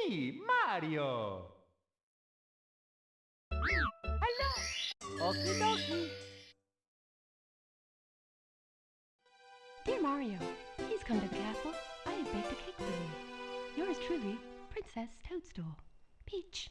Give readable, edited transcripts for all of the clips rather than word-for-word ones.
Me, Mario. Hello. Okie dokie. Dear Mario, please come to the castle. I have baked a cake for you. Yours truly, Princess Toadstool. Peach.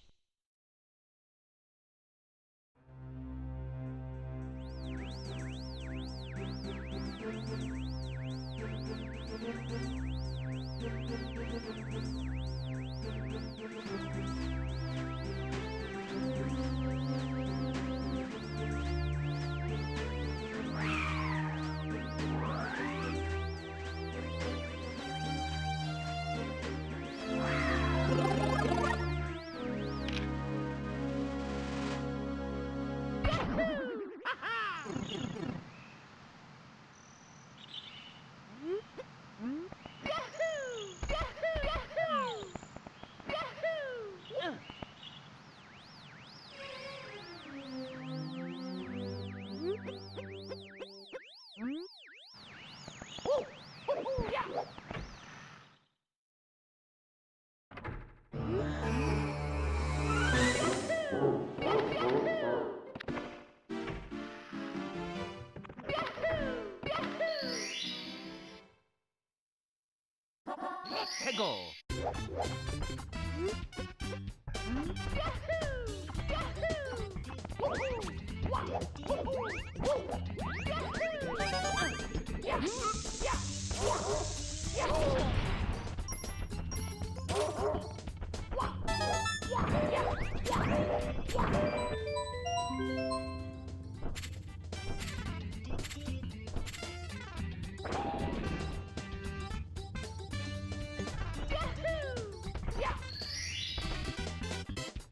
Let's go.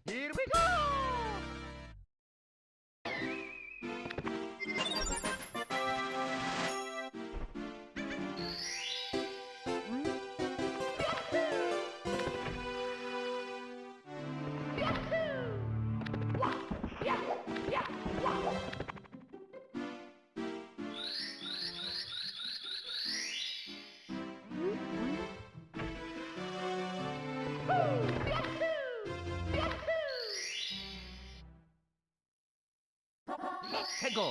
Here we go. Let's go.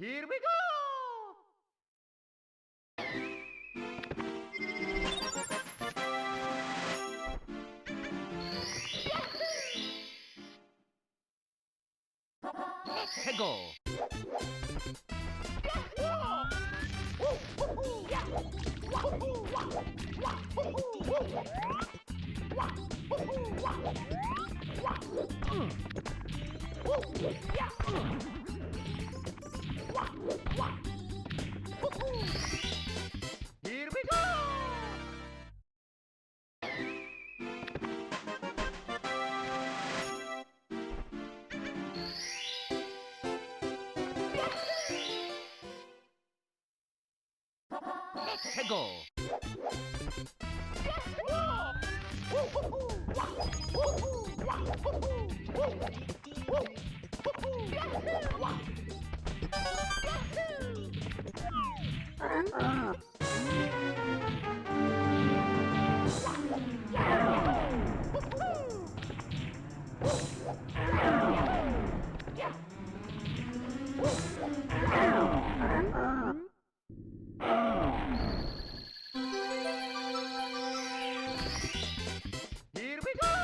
Here we go. Let's go. Here we go. Let's go. Here we go.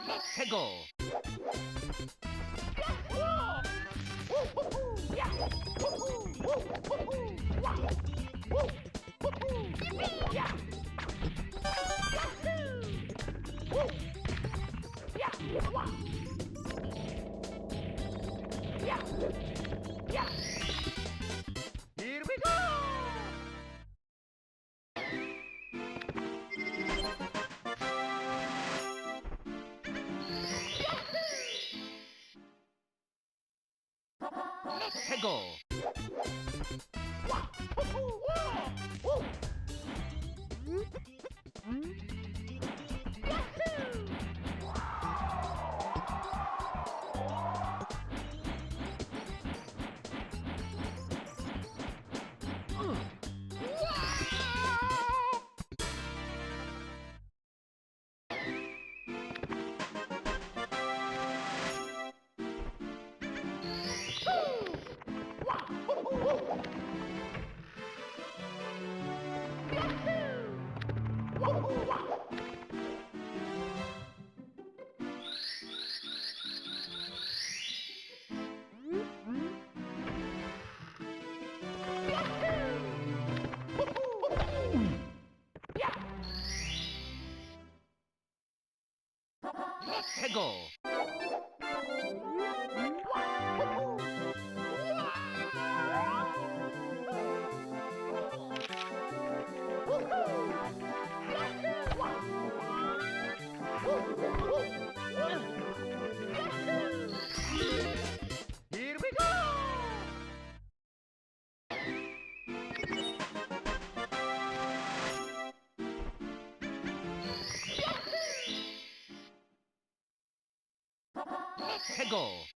Let's go. Yippee! 해고. 해고. Here we go. 해고.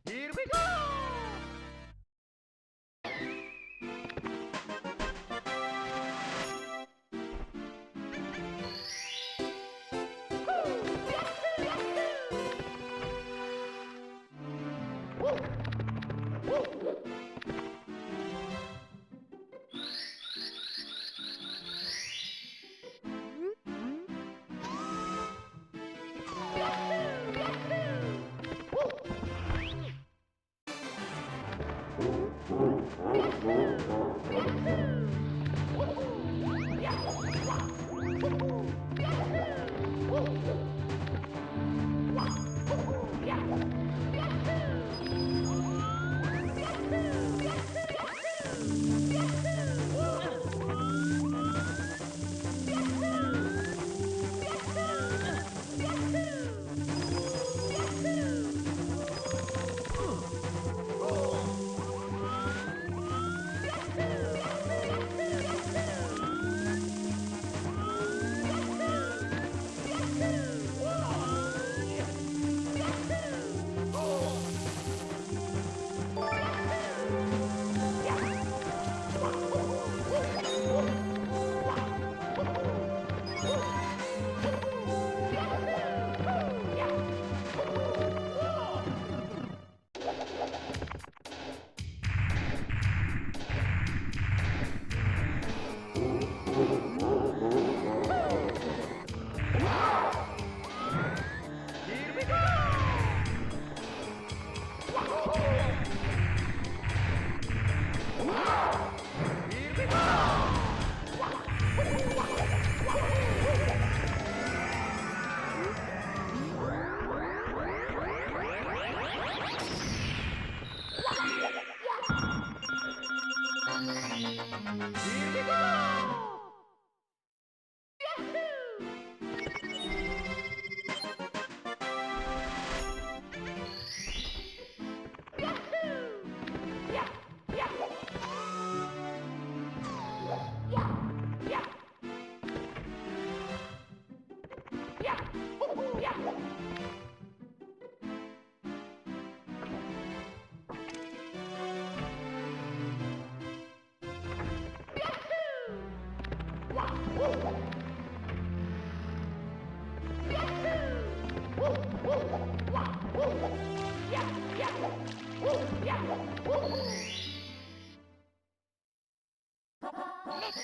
Here we go.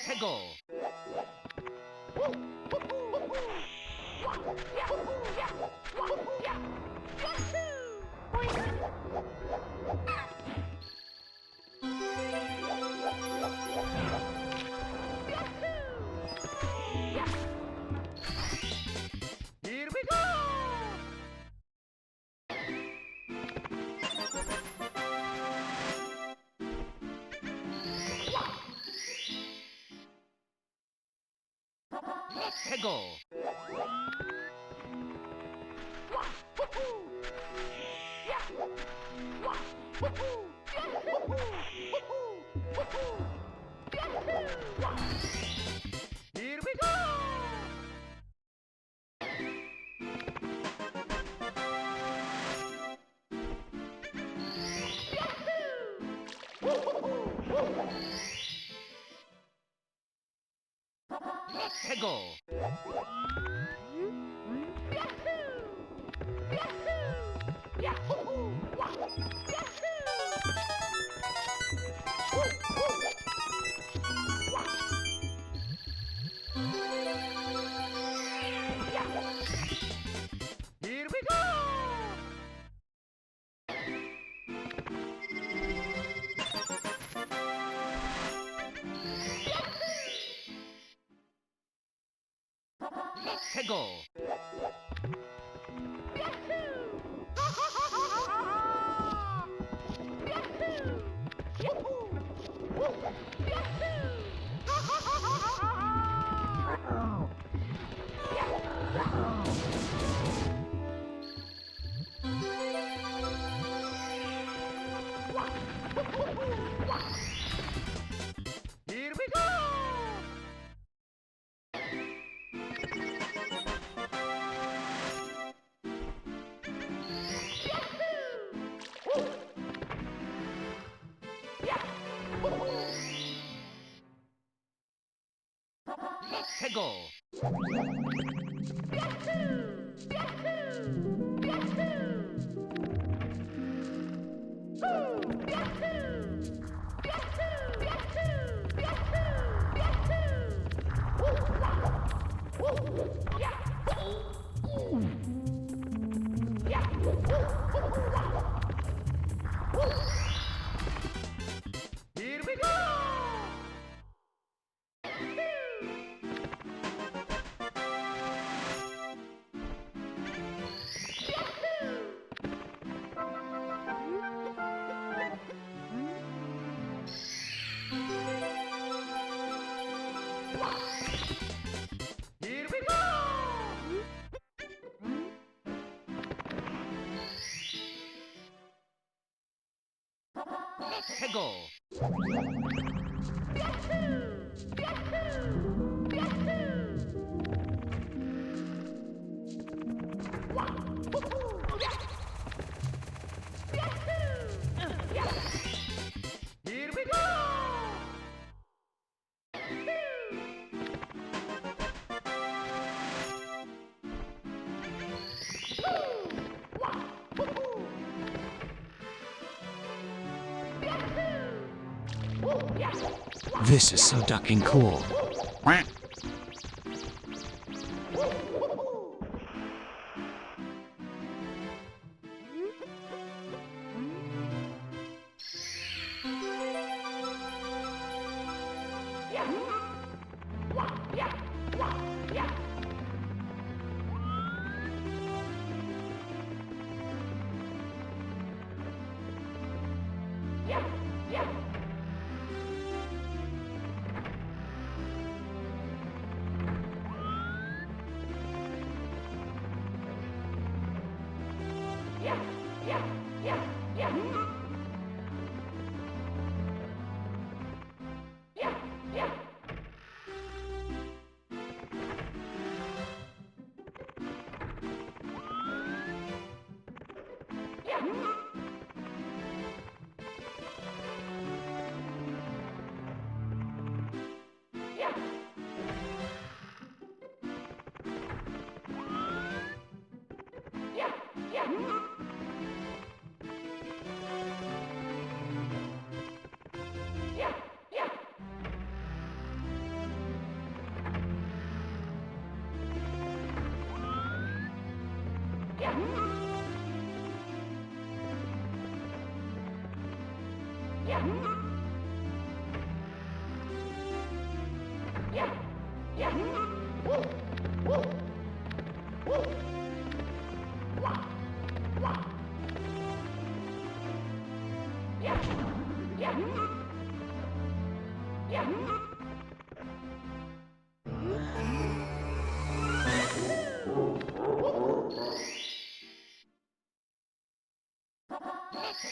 해고. 해고. Here we go. 해고. Here we go. 해고. Here we go. 해고. Here we go. Here we go. 해고. Here we go. This is so ducking cool.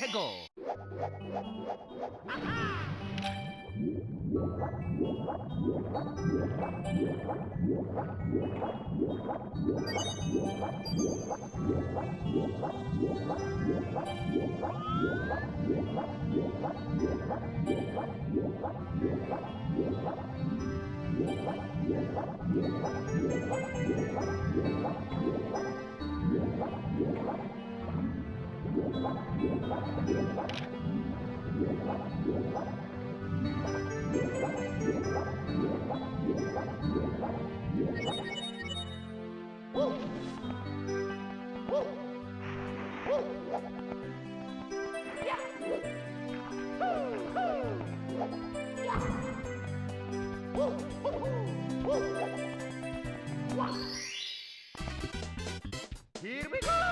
Let's go. Here we go!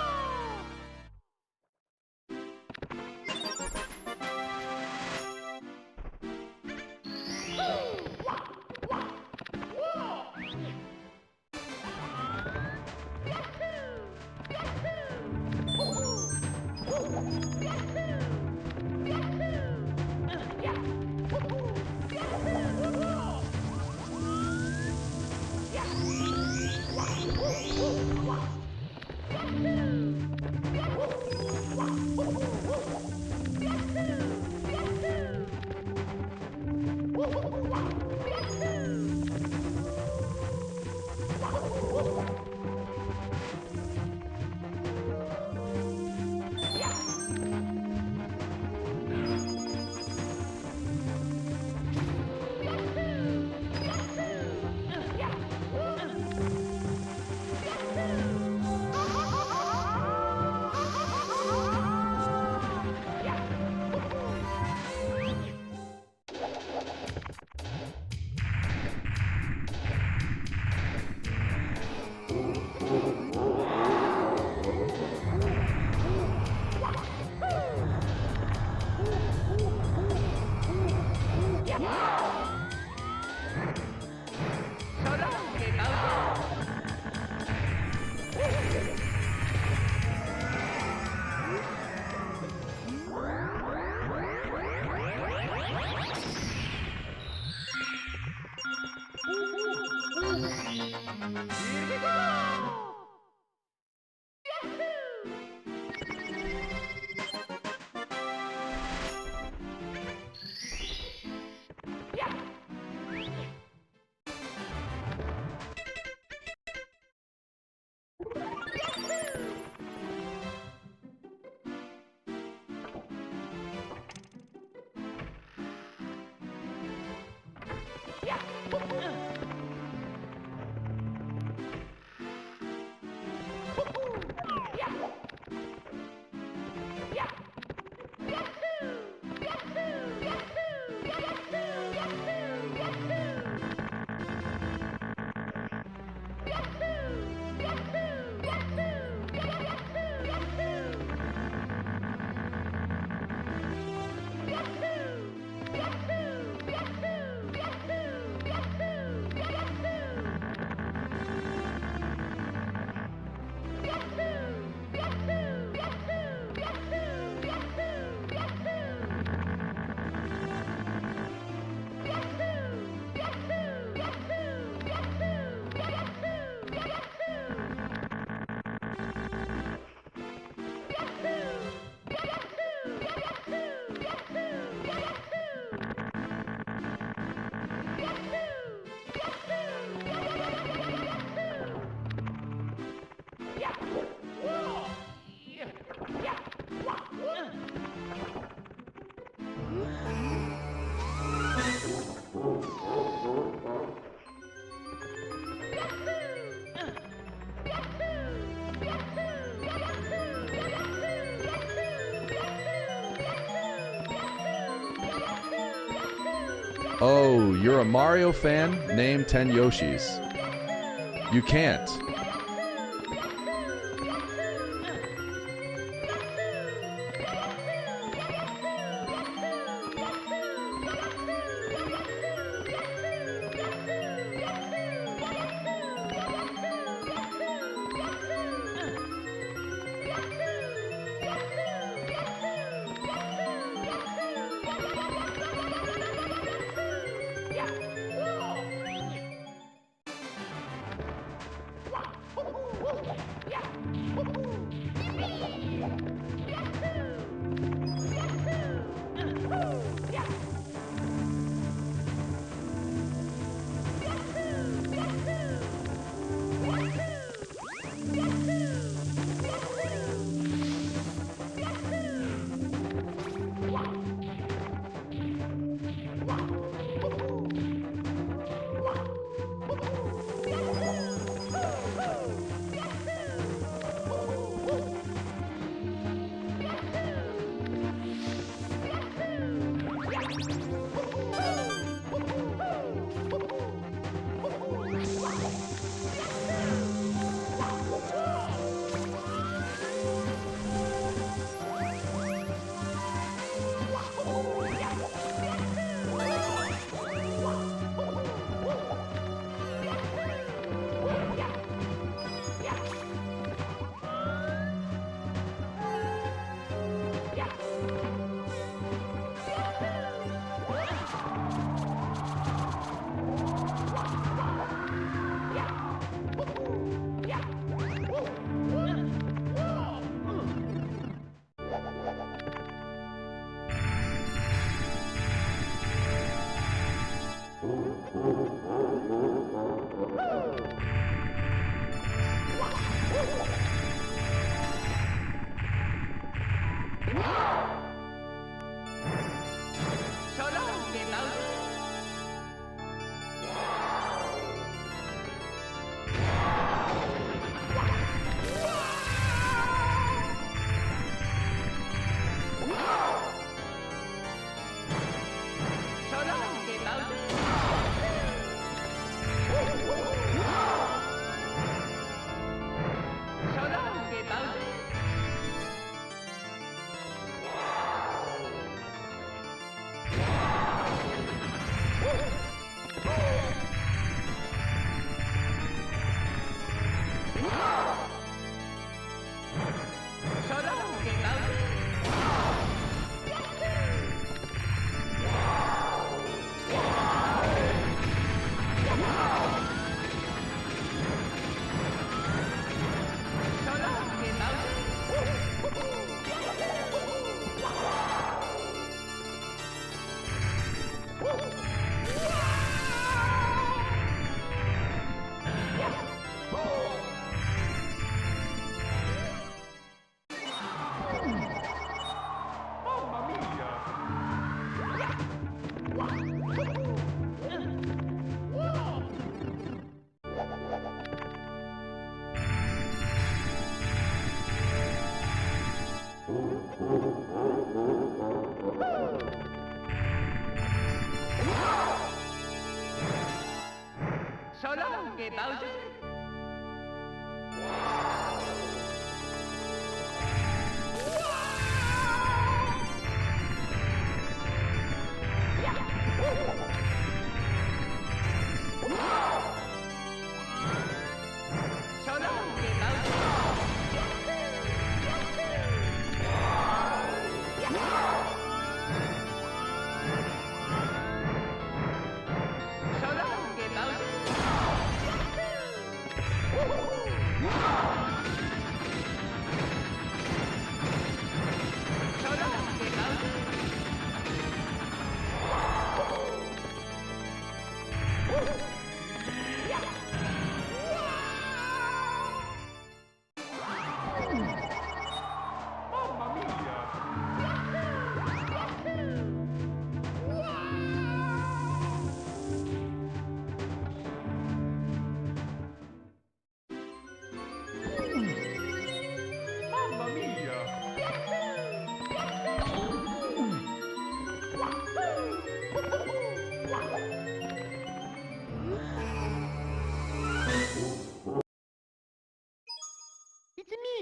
Oh, you're a Mario fan? Name 10 Yoshis. You can't.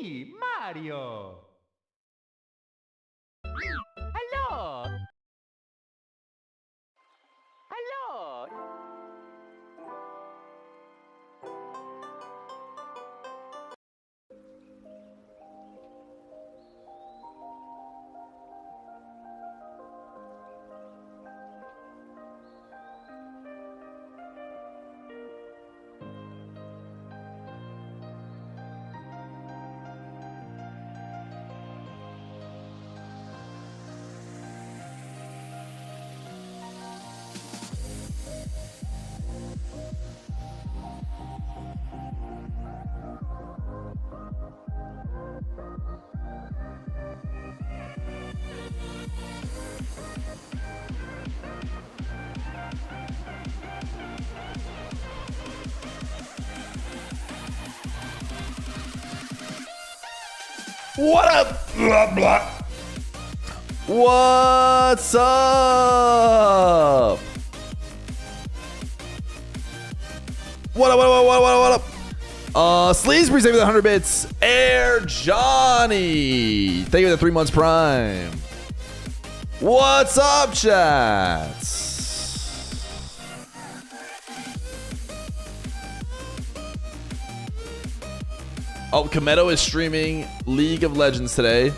me, Mario. Hello. Hello. What up? Blah, blah. What's up? What up? Sleazeberry, thank you for the 100 bits. Air Johnny, thank you for the 3 months prime. What's up, chats? Oh, Kometo is streaming League of Legends today.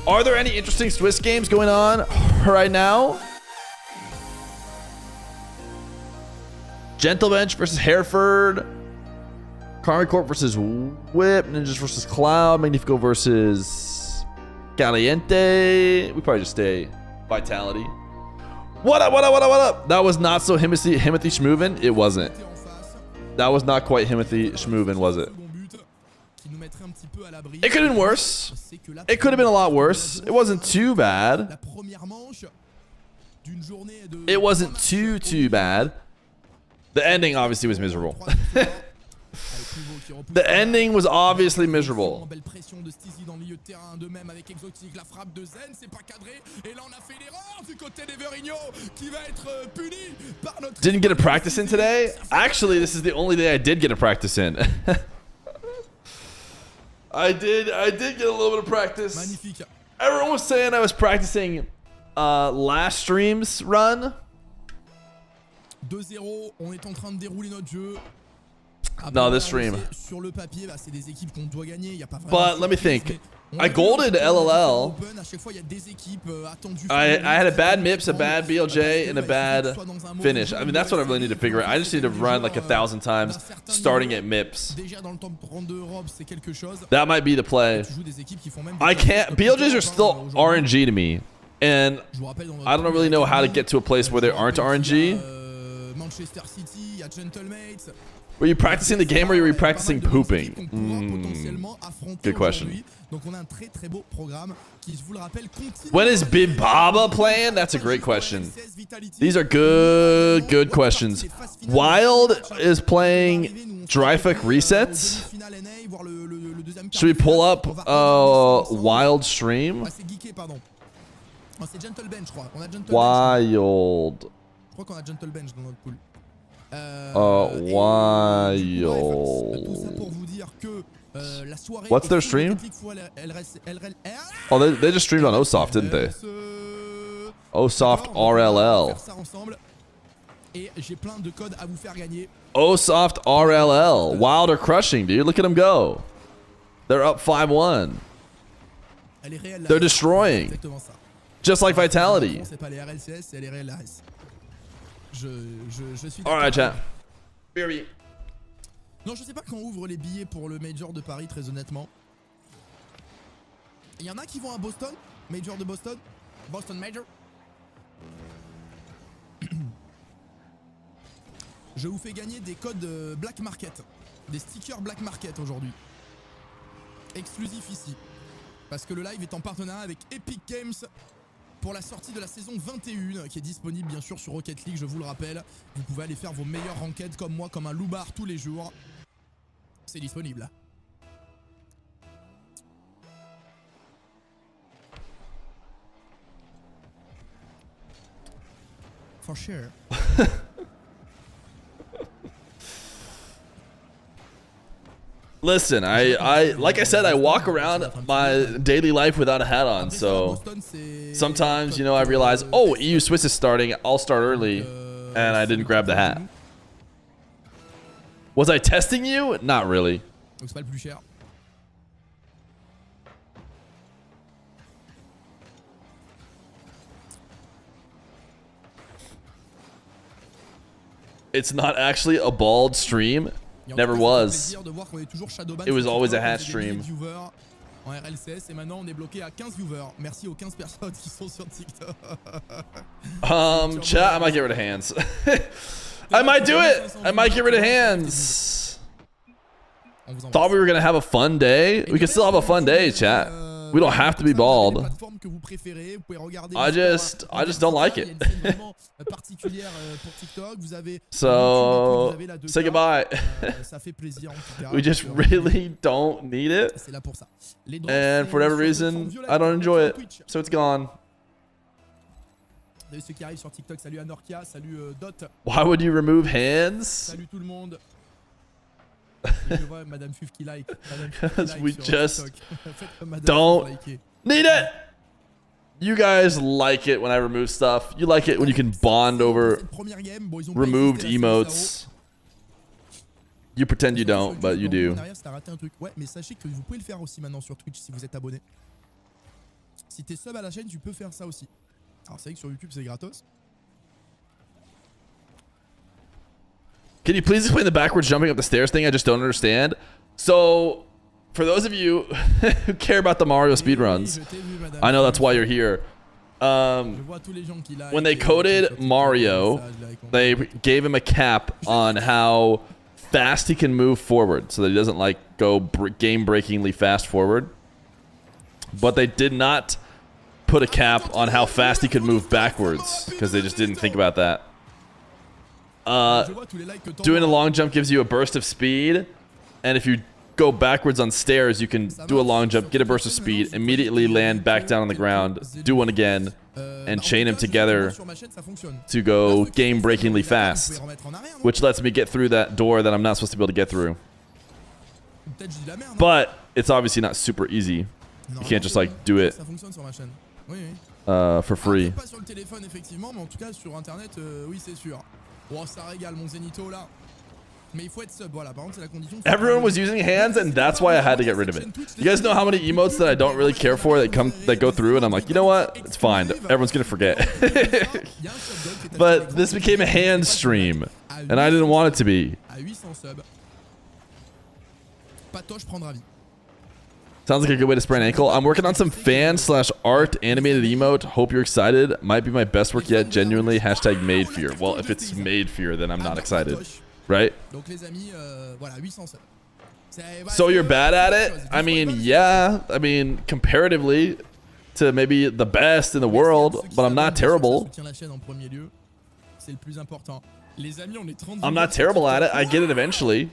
Are there any interesting Swiss games going on right now? Gentlebench versus Hereford. Karma Corp versus Whip. Ninjas versus Cloud. Magnifico versus Caliente. We probably just stay Vitality. What up, what up, what up, what up? That was not so Himothy Schmoovin. It wasn't. That was not quite Himothy Schmoovin, was it? It could have been worse. It could have been a lot worse. It wasn't too bad. It wasn't too bad. The ending obviously was miserable. The ending was obviously miserable. Didn't get a practice in today? Actually, this is the only day I did get a practice in. I did get a little bit of practice. Everyone was saying I was practicing last stream's run. 2-0, on est en train de dérouler notre jeu. No, this stream. Sur le papier, bah, c'est des équipes qu'on doit gagner. Y a pas But let me think. I golded LLL. I had a bad MIPS, a bad BLJ, and a bad finish. I mean, that's what I really need to figure out. I just need to run like 1,000 times starting at MIPS. That might be the play. I can't. BLJs are still RNG to me. And I don't really know how to get to a place where they aren't RNG. Were you practicing the game or were you practicing pooping? Good question. When is Bibaba playing? That's a great question. These are good questions. Wild is playing Dryfuck resets. Should we pull up Wild stream? Wild. What's their stream? Oh, they just streamed on Osoft, didn't they? Osoft RLL. Osoft RLL. Wild are crushing, dude. Look at them go. They're up 5-1. They're destroying. Just like Vitality. Alright, chat. Non, je sais pas quand ouvre les billets pour le Major de Paris, très honnêtement. Il y en a qui vont à Boston, Major de Boston. Boston Major. Je vous fais gagner des codes Black Market. Des stickers Black Market aujourd'hui. Exclusif ici. Parce que le live est en partenariat avec Epic Games. Pour la sortie de la saison 21 qui est disponible bien sûr sur Rocket League, je vous le rappelle. Vous pouvez aller faire vos meilleures ranked comme moi, comme un loupard tous les jours. C'est disponible. For sure. Listen, I like I said, I walk around my daily life without a hat on, so sometimes, you know, I realize, oh, EU Swiss is starting, I'll start early, and I didn't grab the hat. Was I testing you? Not really. It's not actually a bald stream. Never was. It was always a hat stream. En RLCS et maintenant on est bloqué à 15 viewers. Merci aux 15 personnes qui sont sur TikTok. Chat, I might get rid of hands. I might do it. I might get rid of hands. Thought we were gonna have a fun day. We can still have a fun day, chat. We don't have to be bald. I just don't like it. So say goodbye. We just really don't need it. And for whatever reason, I don't enjoy it. So it's gone. Why would you remove hands? Because we just don't need it. You guys like it when I remove stuff. You like it when you can bond over removed emotes. You pretend you don't, but you do. Ouais, mais sachez que vous pouvez le faire aussi maintenant sur Twitch si vous êtes abonné. Si t'es sub à la chaîne, tu peux faire ça aussi. Alors c'est vrai que sur YouTube c'est gratos. Can you please explain the backwards jumping up the stairs thing? I just don't understand. So, for those of you who care about the Mario speedruns, I know that's why you're here. When they coded Mario, they gave him a cap on how fast he can move forward so that he doesn't like go game-breakingly fast forward. But they did not put a cap on how fast he could move backwards because they just didn't think about that. Doing a long jump gives you a burst of speed, and if you go backwards on stairs, you can do a long jump, get a burst of speed, immediately land back down on the ground, do one again, and chain them together to go game-breakingly fast, which lets me get through that door that I'm not supposed to be able to get through. But it's obviously not super easy. You can't just like do it for free. Everyone was using hands, and that's why I had to get rid of it. You guys know how many emotes that I don't really care for that go through, and I'm like, you know what? It's fine. Everyone's gonna forget. But this became a hand stream, and I didn't want it to be. Sounds like a good way to sprain an ankle. I'm working on some fan/art animated emote. Hope you're excited. Might be my best work yet. Genuinely. Hashtag made Feer. Well, if it's made Feer, then I'm not excited. Right? So you're bad at it? I mean, yeah. I mean, comparatively to maybe the best in the world, but I'm not terrible. I'm not terrible at it. I get it eventually.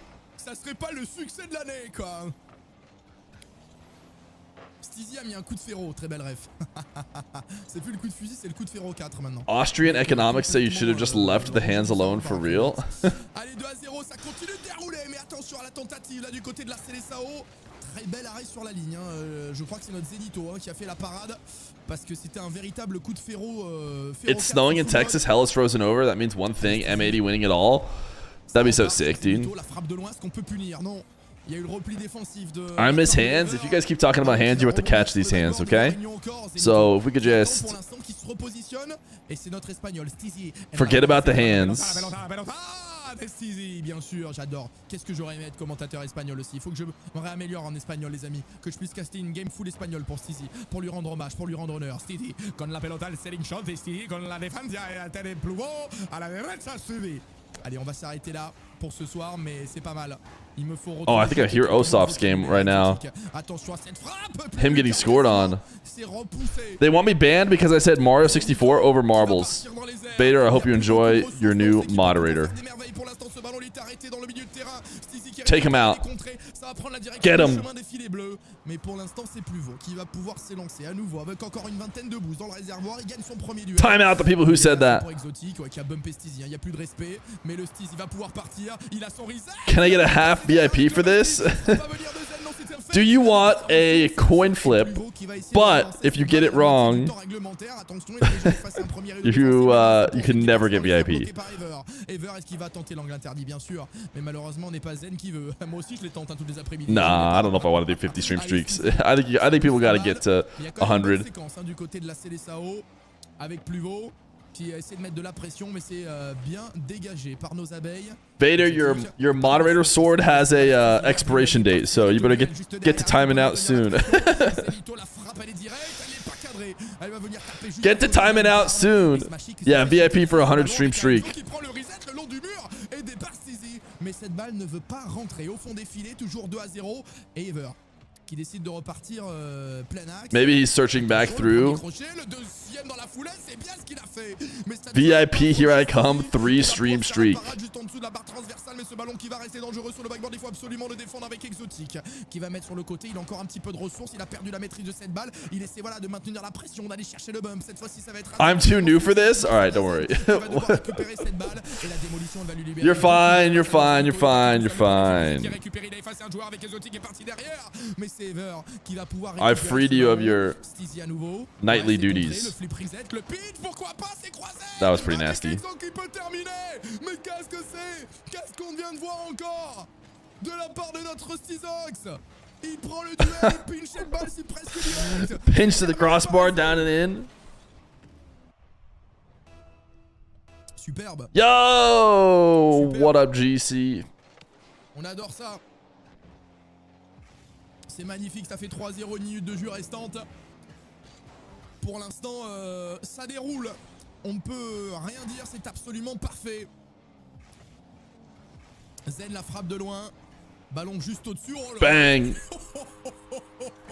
Stizy a mis un coup de ferro, très belle ref. C'est plus le coup de fusil, c'est le coup de ferro 4 maintenant. Austrian economics say you should have just left the hands alone for real. Allez, 2-0, ça continue de dérouler, mais attention à la tentative là du côté de la CLSAO. Très bel arrêt sur la ligne. Je crois que c'est notre Zenito qui a fait la parade parce que c'était un véritable coup de ferro. It's snowing in Texas, hell is frozen over. That means one thing, M80 winning it all. That'd be so sick, dude. La frappe de loin, est-ce qu'on peut punir? Non. I miss hands. If you guys keep talking about hands, you have to catch these hands, okay? So if we could just forget about the hands. Bien sûr, j'adore. Qu'est-ce que j'aurais aimé être commentateur espagnol aussi. Il faut que je me réaméliore en espagnol, les amis. Que je puisse caster une game full espagnol pour Stizy, pour lui rendre hommage, pour lui rendre honneur. Stizy, con la pelota al selling shot de Stizy, con la defensa a tener pluvo, a la derecha Stizy. Allez, on va s'arrêter là pour ce soir, mais c'est pas mal. Il me faut oh, I think I hear Osof's game right now. Him getting scored on. They want me banned because I said Mario 64 over marbles. Vader, I hope you enjoy your new moderator. Take him out. Get him. Time out the people who said that. Can I get a half VIP for this? Do you want a coin flip? But if you get it wrong, you can never get VIP. Nah, I don't know if I want to do 50 stream streaks. I think people got to get to 100. Vader, your moderator sword has a expiration date, so you better get to timing out soon. Get to timing out soon. Yeah, VIP for 100 stream streak. Mais cette balle ne veut pas rentrer au fond des filets, toujours 2-0 et Ever qui décide de repartir plein axe. Maybe he's searching back through. VIP, here I come, 3 stream streak. Mais ce ballon qui va rester dangereux sur le backboard, il faut absolument le défendre avec Exotique qui va mettre sur le côté. Il a encore un petit peu de ressources, il a perdu la maîtrise de cette balle. Il essaie voilà de maintenir la pression, d'aller chercher le bump. Cette fois-ci, ça va être I'm too new for this. All right, don't worry. You're fine, you're fine, you're fine, you're fine. I've freed you of your nightly duties. That was pretty nasty. Mais qu'est-ce que c'est? Qu'est-ce qu'on vient de voir encore de la part de notre Stizox? Il prend le duel, il pinch cette balle, c'est presque direct. Pinch to the crossbar, down and in. Superbe. Yo! What up, GC? On adore ça. C'est magnifique, ça fait 3-0, une minute de jeu restante. Pour l'instant, ça déroule. On ne peut rien dire, c'est absolument parfait. Zen la frappe de loin. Ballon juste au-dessus. Oh Bang!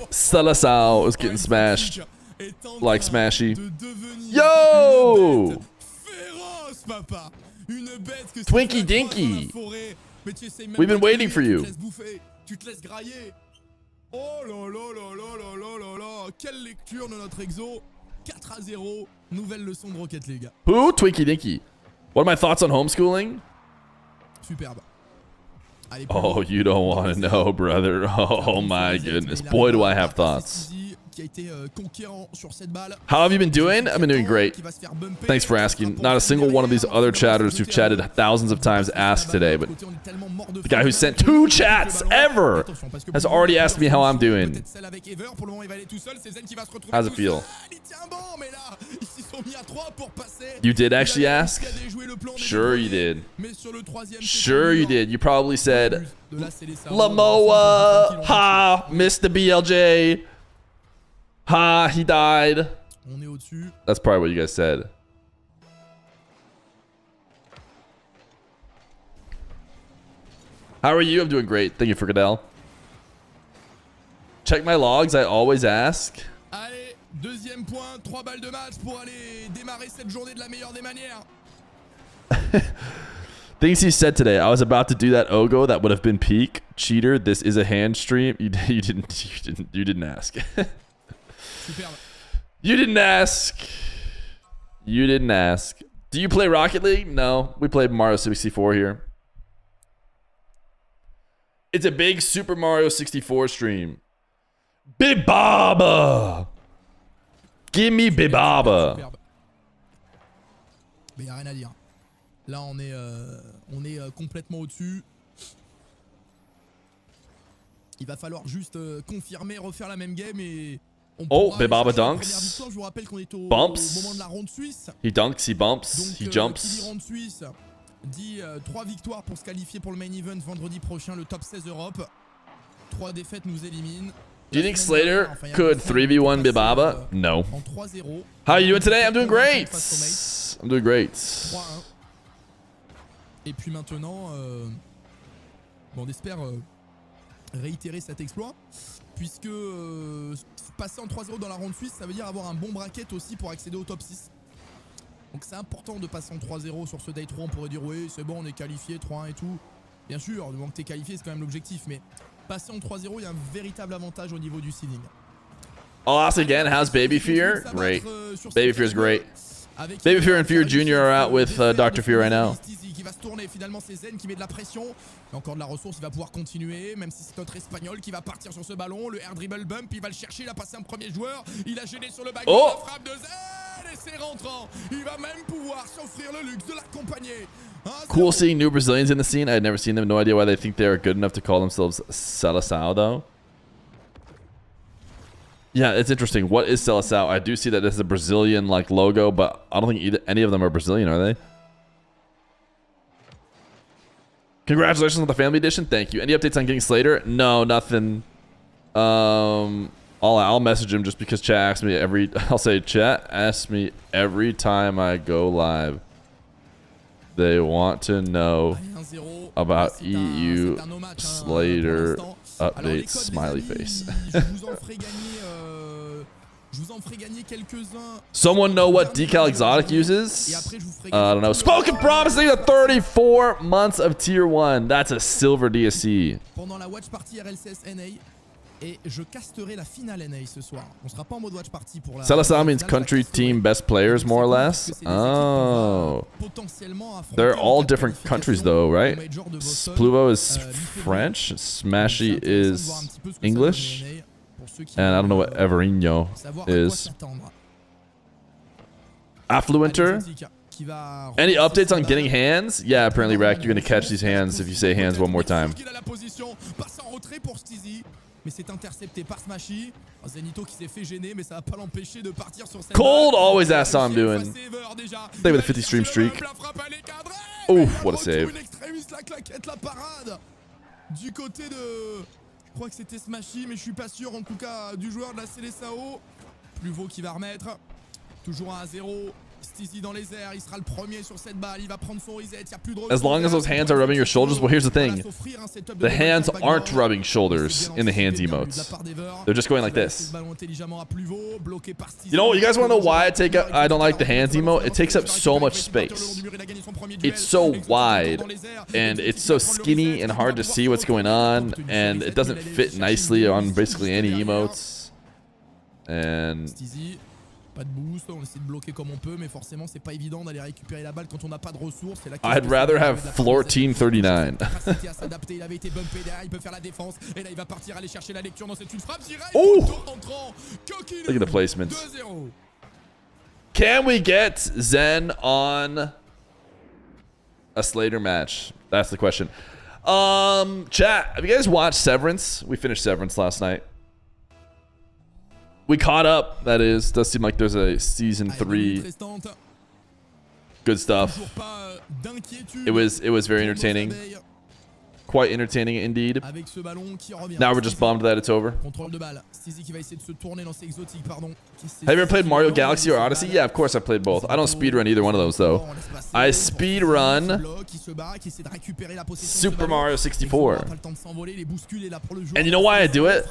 Salazar is getting smashed. Like Smashy. Yo! Féroce, papa. Une bête que Twinkie Dinky. We've been waiting for you. Tu te laisses grailler. Oh là là là là là là là là. Quelle lecture de notre exo. 4-0. Nouvelle leçon de Rocket League. Who? Twinkie Dinky. What are my thoughts on homeschooling? Superbe. Allez, Oh, you don't want to know, brother. Oh my goodness. Boy, do I have thoughts. Qui a été conquérant sur cette balle. How have you been doing? I've been doing great. Thanks for asking. Not a single one of these other chatters who've chatted thousands of times asked today, but the guy who sent 2 chats ever has already asked me how I'm doing. How's it feel? You did actually ask? Sure you did. Sure you did. You probably said, Lamoa, ha, missed the BLJ. Ha, he died. That's probably what you guys said. How are you? I'm doing great. Thank you for Goodell. Check my logs. I always ask. Allez, deuxième point, 3 balles de match pour aller démarrer cette journée de la meilleure des manières. Things he said today. I was about to do that Ogo. That would have been peak. Cheater. This is a hand stream. You didn't ask. Superbe. You didn't ask. You didn't ask. Do you play Rocket League? No. We play Mario 64 here. It's a big Super Mario 64 stream. Bibaba! Give me Bibaba. Superbe. Mais y a rien à dire. Là, on est complètement au-dessus. Il va falloir juste confirmer, refaire la même game et... Oh, Bibaba dunks. Je vous rappelle qu'on est au Bumps. moment de la ronde suisse. He dunks, he bumps, Donc, he qui dit jumps. ronde suisse dit 3 victoires pour se qualifier pour le main event vendredi prochain, le top 16 Europe. 3 défaites nous éliminent. Do you think Slater could 3v1 Bibaba? No. En 3-0. How are you doing today? I'm doing great. I'm doing great. 3-1. Et puis maintenant, on espère réitérer cet exploit. Puisque passer en 3-0 dans la ronde suisse, ça veut dire avoir un bon bracket aussi pour accéder au top 6. Donc c'est important de passer en 3-0 sur ce day 3. On pourrait dire oui, c'est bon, on est qualifié, 3-1 et tout. Bien sûr, du moment que t'es qualifié, c'est quand même l'objectif. Mais passer en 3-0, il y a un véritable avantage au niveau du seeding. I'll ask again, how's Baby Fear? Great. Baby Fear's great. Baby Fear and Fear Jr. are out with Dr. Fear right now. Qui va se tourner, finalement c'est Zen qui met de la pression. Et encore de la ressource, il va pouvoir continuer, même si c'est notre Espagnol qui va partir sur ce ballon. Le air dribble bump, il va le chercher, il a passé un premier joueur. Il a gêné sur le back, oh, la frappe de Zen et c'est rentrant. Il va même pouvoir s'offrir le luxe de l'accompagner. Cool seeing new Brazilians in the scene. I had never seen them. No idea why they think they are good enough to call themselves Seleção though. Yeah, it's interesting. What is Seleção? I do see that this is a Brazilian like logo, but I don't think any of them are Brazilian, are they? Congratulations on the family edition. Thank you. Any updates on getting Slater? No, nothing. I'll message him just because chat asks me every. I'll say chat asks me every time I go live. They want to know about EU Slater updates. Smiley face. Someone know what Decal Exotic uses? I don't know. Spoken Promising the 34 months of Tier 1. That's a silver DSC. Pendant la watch party RLCS NA. Et je casterai la finale NA ce soir. On sera pas en mode watch party pour la... Seleção means country team best players, more or less. Oh. They're all different countries though, right? Spluvo is French. Smashy is English. And I don't know what Everino is. Affluenter? Any updates on getting hands? Yeah, apparently, Rack, you're going to catch these hands if you say hands one more time. Mais c'est intercepté par Smashy. Zenito qui s'est fait gêner, mais ça va pas l'empêcher de partir sur cette Cold always asks how I'm doing. Stay with a 50 stream streak. Oof, what a save. la claquette, la parade du côté de... Je crois que c'était Smashy, mais je suis pas sûr, en tout cas, du joueur de la CDSAO. Pluvaux qui va remettre. Toujours 1-0. Steezy dans les airs, il sera le premier sur cette balle, il va prendre son reset, il y a plus de As long as those hands are rubbing your shoulders, well, here's the thing. The hands aren't rubbing shoulders in the hands emotes. They're just going like this. You know, you guys want to know why I don't like the hands emote? It takes up so much space. It's so wide, and it's so skinny and hard to see what's going on, and it doesn't fit nicely on basically any emotes. And... Pas de boost, on essaie de bloquer comme on peut, mais forcément c'est pas évident d'aller récupérer la balle quand on n'a pas de ressources. I'd rather have floor team 39. Il avait été bumpé derrière, il peut faire la défense et là il va partir aller chercher la lecture dans cette une frappe directe. Oh! Look at the placements. 2-0. Can we get Zen on a Slater match? That's the question. Chat, have you guys watched Severance? We finished Severance last night. We caught up, that is. Does seem like there's a season 3. Good stuff. It was very entertaining. Quite entertaining indeed. Now we're just bummed that it's over. Have you ever played Mario Galaxy or Odyssey? Yeah, of course I played both. I don't speedrun either one of those though. I speedrun Super Mario 64. And you know why I do it?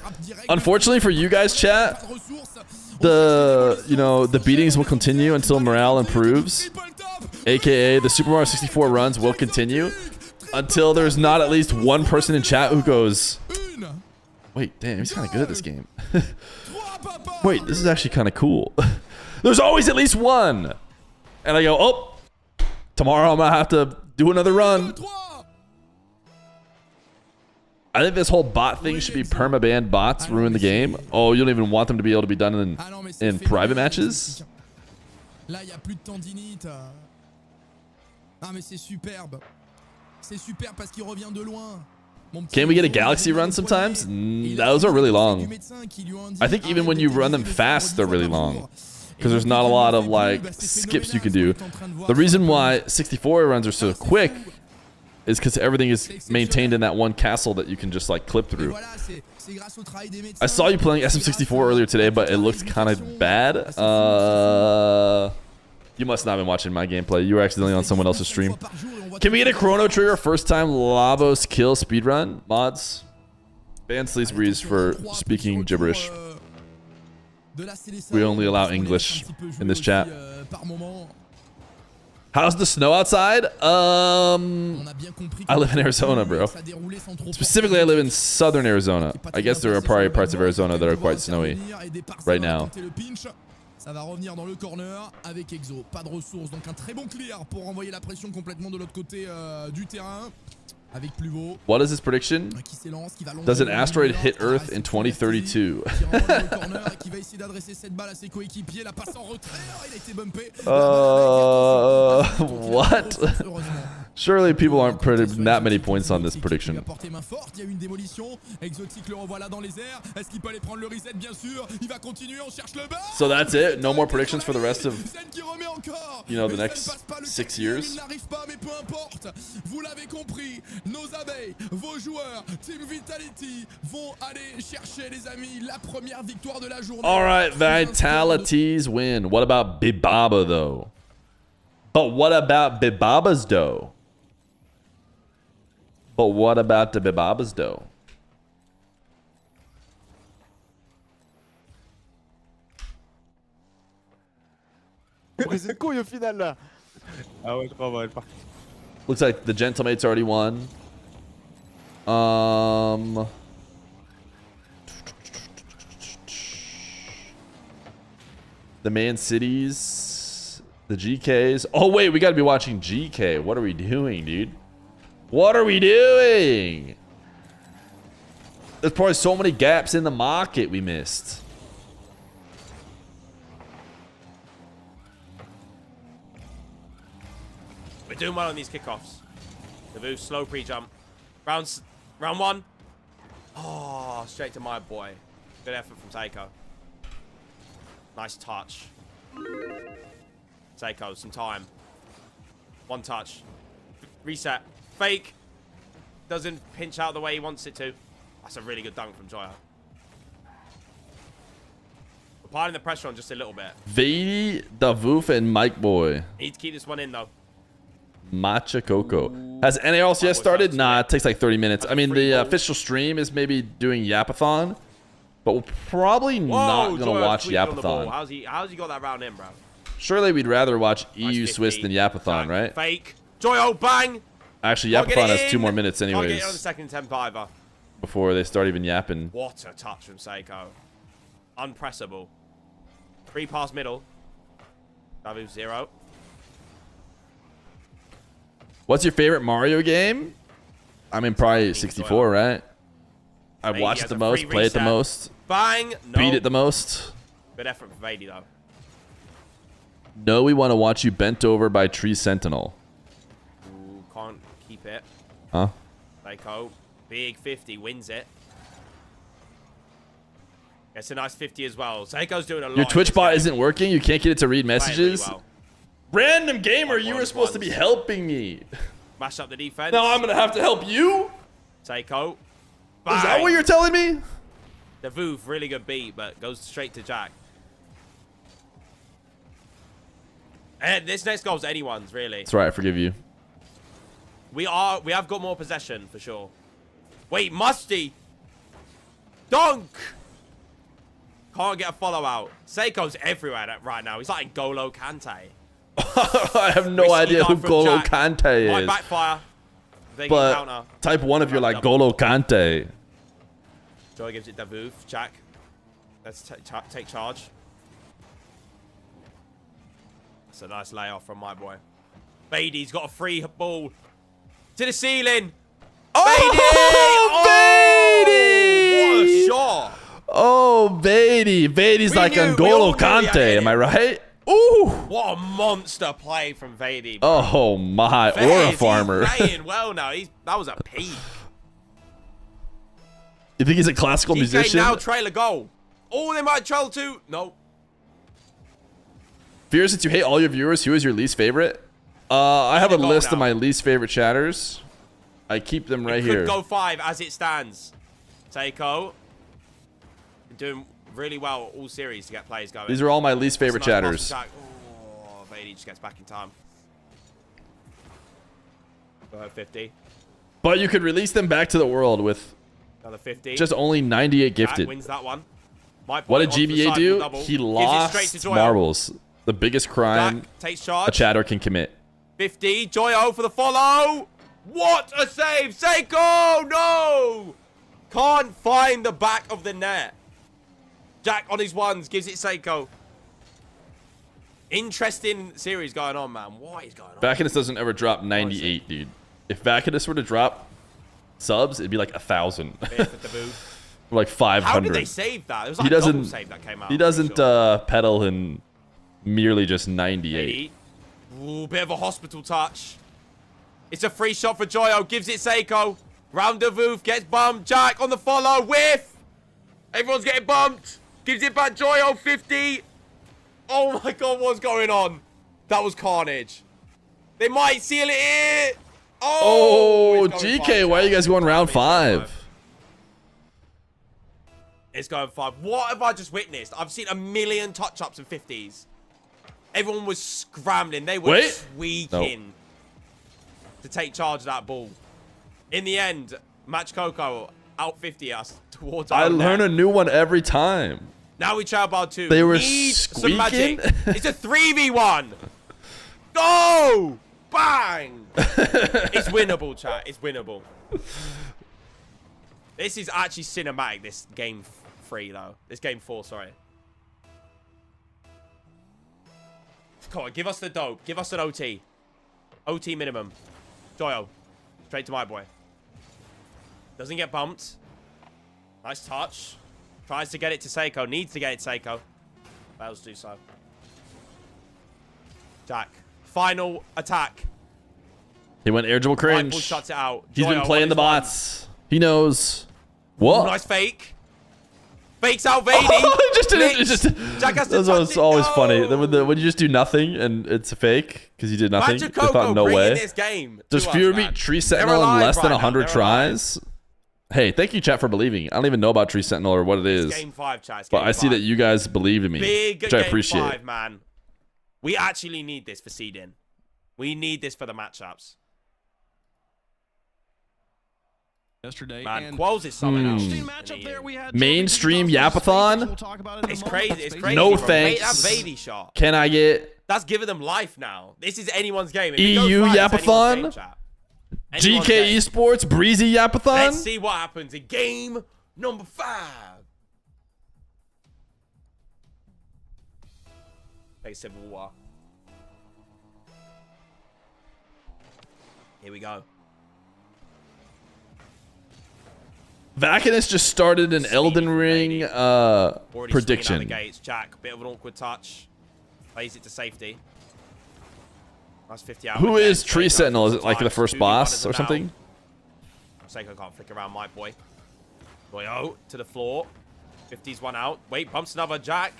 Unfortunately for you guys, chat, the beatings will continue until morale improves. AKA the Super Mario 64 runs will continue until there's not at least one person in chat who goes, wait, damn, he's kind of good at this game. Wait, this is actually kind of cool. There's always at least one. And I go, oh, tomorrow I'm going to have to do another run. I think this whole bot thing should be perma-banned bots ruin the game. Oh, you don't even want them to be able to be done in private matches? Là, il y a plus de tendinite. Ah, mais c'est superbe. C'est superbe parce qu'il revient de loin. Can we get a galaxy run sometimes? Those are really long. I think even when you run them fast, they're really long. Because there's not a lot of like skips you can do. The reason why 64 runs are so quick is because everything is maintained in that one castle that you can just like clip through. I saw you playing SM64 earlier today, but it looked kind of bad. You must not have been watching my gameplay. You were accidentally on someone else's stream. Can we get a Chrono Trigger first time Lavos kill speedrun? Mods? Ban Sleaze Breeze for speaking gibberish. We only allow English in this chat. How's the snow outside? I live in Arizona, bro. Specifically, I live in southern Arizona. I guess there are probably parts of Arizona that are quite snowy right now. Ça va revenir dans le corner avec Exo. Pas de ressources, donc un très bon clear pour envoyer la pression complètement de l'autre côté du terrain. Avec Pluvaux. What is his prediction? Does an asteroid hit Earth in 2032? What? Surely people aren't putting that many points on this prediction. So that's it? No more predictions for the rest of, you know, the next 6 years? Nos abeilles, vos joueurs, Team Vitality vont aller chercher, les amis, la première victoire de la journée. All right, Vitalities win. What about Bibaba, though? But what about Bibaba's dough? But what about the Bibaba's dough? C'est une couille au final là. Ah ouais, je crois, ouais, parti. Looks like the Gentlemate's already won. The Man Cities, the GKs. Oh wait, we gotta be watching GK. What are we doing, dude? What are we doing? There's probably so many gaps in the market we missed. We're doing well on these kickoffs. Navu, slow pre-jump. Round one. Oh, straight to my boy. Good effort from Seiko. Nice touch. Seiko, some time. One touch. Reset. Fake. doesn't pinch out the way he wants it to. That's a really good dunk from Joyo. We're piling the pressure on just a little bit. Vady, Davoof, and Mike Boy. Need to keep this one in, though. Matcha Coco. Has NRLCS started? Nah, it takes like 30 minutes. I mean, the official stream is maybe doing Yapathon, but we're probably not going to watch Yapathon. How's he got that round in, bro? Surely we'd rather watch EU Nice Swiss than Yapathon, right? Fake. Joyo, bang! Actually, Can't get Yapathon it has 2 in. more minutes Can't get it on the anyways second attempt either. before they start even yapping. What a touch from Seiko. Unpressable. 3 pass middle. Davu 0. What's your favorite Mario game? I mean, probably 64, right? I Vady watch it has the a most, free play it the reset. most, Bang! No. beat it the most. Good effort from Vady, though. No, we want to watch you bent over by Tree Sentinel. Ooh, can't keep it. Huh? Seiko. Big 50. Wins it. It's a nice 50 as well. Seiko's doing a lot. Your Twitch in this bot game. isn't working? You can't get it to read Playing really messages? well. Random gamer, you were One supposed to be ones. helping me. Mash up the defense. Now I'm going to have to help you? Seiko. Is that what you're telling me? The Voof, really good beat, but goes straight to Jack. And this next goal's anyone's, really. That's right, I forgive you. We have got more possession, for sure. Wait, Musty! Dunk! Can't get a follow out. Seiko's everywhere right now. He's like Golo Kante. I have no Risky idea who dive from Golo Jack. Kante Might is. backfire. They can But counter. type 1 if you're like Double. Golo Kante. Joy gives it Davoof. Jack. Let's take charge. That's a nice layoff from my boy. Vady's got a free ball. To the ceiling. Oh, Vady! What a shot. Oh, Vady. Vady's like we all N'Golo knew he had Kante. it. Am I right? Ooh. What a monster play from Vady. Bro. Oh, my. Fez, Or a farmer. He's playing well now. That was a peak. You think he's a classical DK musician? now trailer goal. Oh, they might trail too. No. Fear, since you hate all your viewers, who is your least favorite? I have a goal list now. of my least favorite chatters. I keep them right here. Could go 5 as it stands. Seiko. Doing really well all series to get plays going. These are all my least favorite That's a nice chatters. pass from Jack. Oh, Vady just gets back in time. Go ahead, 50. But you could release them back to the world with Another 50. just only 98 Jack gifted. wins that one. My What did point, onto the GBA side, do? double. He Gives it lost straight to Joyo. marbles. The biggest crime Jack takes a charge. chatter can commit. 50. Joyo for the follow. What a save. Seiko. No. Can't find the back of the net. Jack on his ones gives it Seiko. Interesting series going on, man. What is going on? Vacadus doesn't ever drop 98, dude. If Vacadus were to drop subs, it'd be like 1,000. Fifth at the booth. Or like 500. How did they save that? It was like He a double doesn't. save that came out. He I'm doesn't pretty sure. pedal in merely just 98. 80. Ooh, bit of a hospital touch. It's a free shot for Joyo. Gives it Seiko. Round the Voof. Gets bumped. Jack on the follow. Whiff. Everyone's getting bumped. Gives it back. Joyo 50. Oh my god, what's going on? That was carnage. They might seal it here. Oh, it's going GK, 5, why are you Jack. guys going round 5? It's going 5. What have I just witnessed? I've seen a million touch-ups and 50s. Everyone was scrambling. They were tweaking to take charge of that ball. In the end, Match Coco out 50 us towards our I learn net. a new one every time. Now we trail bar 2. They were Need some squeaking. magic. It's a 3v1. Go! Bang! It's winnable, chat. It's winnable. This is actually cinematic, this game 3, though. This game 4, sorry. Come on, give us the dope. Give us an OT. OT minimum. Joyo. Straight to my boy. Doesn't get bumped. Nice touch. Tries to get it to Seiko. Needs to get it to Seiko. Fails to do so. Jack. Final attack. He went air dribble White cringe. ball shuts it out. He's been Joyo playing on the his one. bots. He knows. What? Nice fake. Fakes out Vady. It just didn't. It just. Jack has to That's touch it. always No. funny. When you just do nothing and it's a fake because you did nothing. Banter They thought Coco no bringing way. this game Does to Fear us, beat man. Tree They're Sentinel in alive less than right now. 100 They're alive. tries? Hey, thank you, chat, for believing. I don't even know about Tree Sentinel or what it is. It's game 5, chat. It's But game I see 5. that you guys believe in me, Big which I game appreciate. 5, man. We actually need this for seeding. We need this for the matchups. Yesterday, Man, and Qualls is summing out. interesting matchup there. We had Mainstream Joe versus Yapathon? Space, we'll talk about it in a It's moment. crazy. It's Space crazy. No bro. thanks. That Vady shot. Can I get That's giving them life now. This is anyone's game. If it EU goes right, it's Yapathon? anyone's game, chat. Anyone's GK game. Esports Breezy Yapathon? Let's see what happens in game number 5. Take a sip of water. Here we go. Vacanus just started an Elden Ring Already swinging out the prediction. gates. Jack, bit of an awkward touch. Plays it to safety. That's 50 out. Who again. is Tree Seiko Sentinel? Is it full like the time. first 2v1 boss is or about. something? Seiko can't flick around my boy. Boyo to the floor. 50's one out. Wait, bumps another Jack.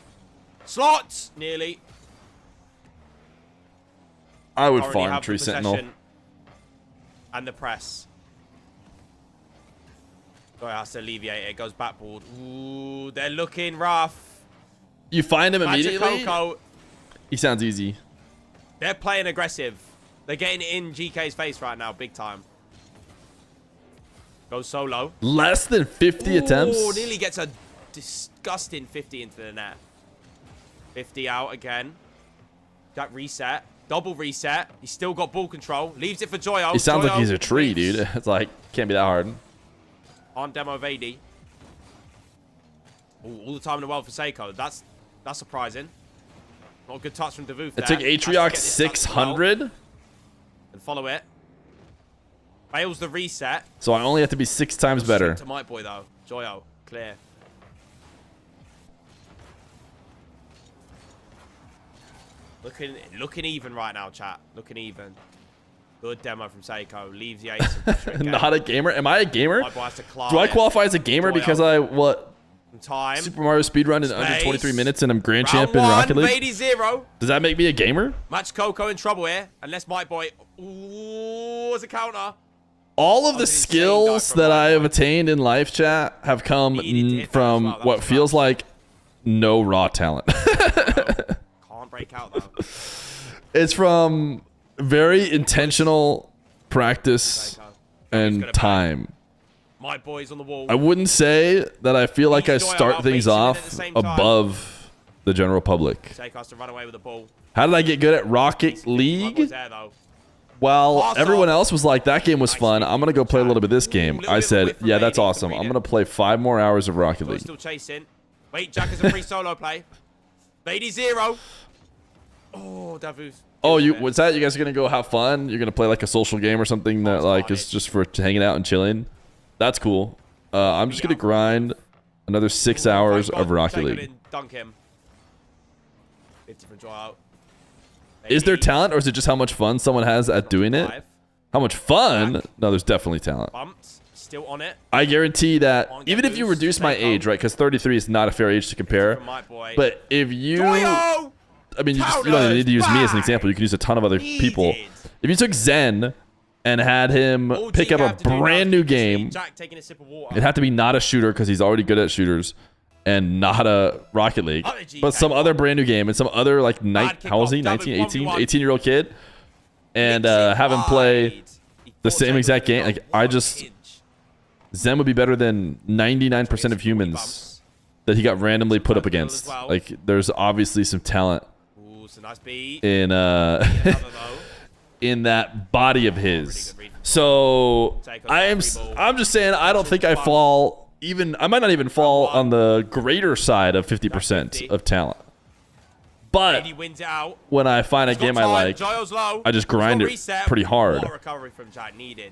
Slots! Nearly. I would Currently farm have Tree the Sentinel. possession and the press. Boy has to alleviate it. It goes backboard. Ooh, they're looking rough. You find him Magic immediately? Coco. He sounds easy. They're playing aggressive. They're getting in GK's face right now, big time. Goes solo. Less than 50 attempts? Ooh, nearly gets a disgusting 50 into the net. 50 out again. Jack reset. Double reset. He's still got ball control. Leaves it for Joyo. He sounds like Joyo he's a tree, leaves dude. It's like, can't be that hard. On demo Vady. Ooh, all the time in the world for Seiko. That's surprising. Not a good touch from Devuth It there. took Has to Atriox get this touch as well 600, and follow it. Fails the reset. so I only have to be 6 times better. To my boy though. Joyo. Clear. Looking even right now, chat. Looking even. Good demo from Seiko. Leaves the ace and pressure again. Not a gamer? Am I a gamer? My boy has to climb Do I it. qualify as a gamer Joyo. because I, what, Time. Super Mario speedrun in under Space. 23 minutes and I'm Grand Round Champ in 1, Rocket League? Vady 0. Does that make me a gamer? Match Coco in trouble here. Unless my boy... Ooh, as a counter. All of the That was an insane skills dive from that my I have boy. attained in live chat have come Needed to hit that as from well. That what was feels rough. like no raw talent. Can't break out though. It's from very intentional practice Seiko. and gonna time. My boy's on the wall. I wouldn't say that I feel like I Enjoy start our things outpacing at off the same time. above the general public. Seiko has to run away with the ball. How did I get good at Rocket My boy's League? there though. While Awesome. everyone else was like, that game was fun, I'm going to go play a little bit of this game. Little I bit of a said, whip from yeah, that's Vady. awesome. Can I'm read going to play 5 more hours of Rocket Boy's League. still chasing. Wait, Jack is a free solo play. Vady 0. Oh, Davuth. Oh, what's that? You guys are going to go have fun? You're going to play like a social game or something that like is just for hanging out and chilling? That's cool. I'm just going to grind another 6 hours Thank God of Rocket Seiko League. didn't dunk him. 50 from draw out. Is there Vady, talent or is it just how much fun someone has at doing it? 5. How much fun? No, there's definitely talent. Bumped. Still on it. I guarantee that Can't get even if you loose. reduce my Stay age, calm. right? Because 33 is not a fair age to compare. From my boy. But if you, Joyo! I mean, you don't even need to use me as an example. You can use a ton of other people. Needed. If you took Zen and had him All pick GK up a have to do now brand is new just see game, Jack taking a sip of water. it'd have to be not a shooter because he's already good at shooters, and not a Rocket League, Other GK but some other brand new game and some other like Bad how old is he? kickoff, 19, double 18, 1v1. 18-year-old kid, and Mix it have him play. wide. He the caught same Jacob exact game. with Like, a I 1 just- inch. Zen would be better than 99% of humans Bumps. that he got randomly put up As against. well. Like, there's obviously some talent Ooh, it's a nice beat. in Another though. in that body of his. So I'm just saying I don't think I fall even. I might not even fall on the greater side of 50% of talent. But He wins it out. when I find a He's got game I time. like, Joyo's low. I just He's got grind it reset. pretty hard. What a recovery from Jack needed.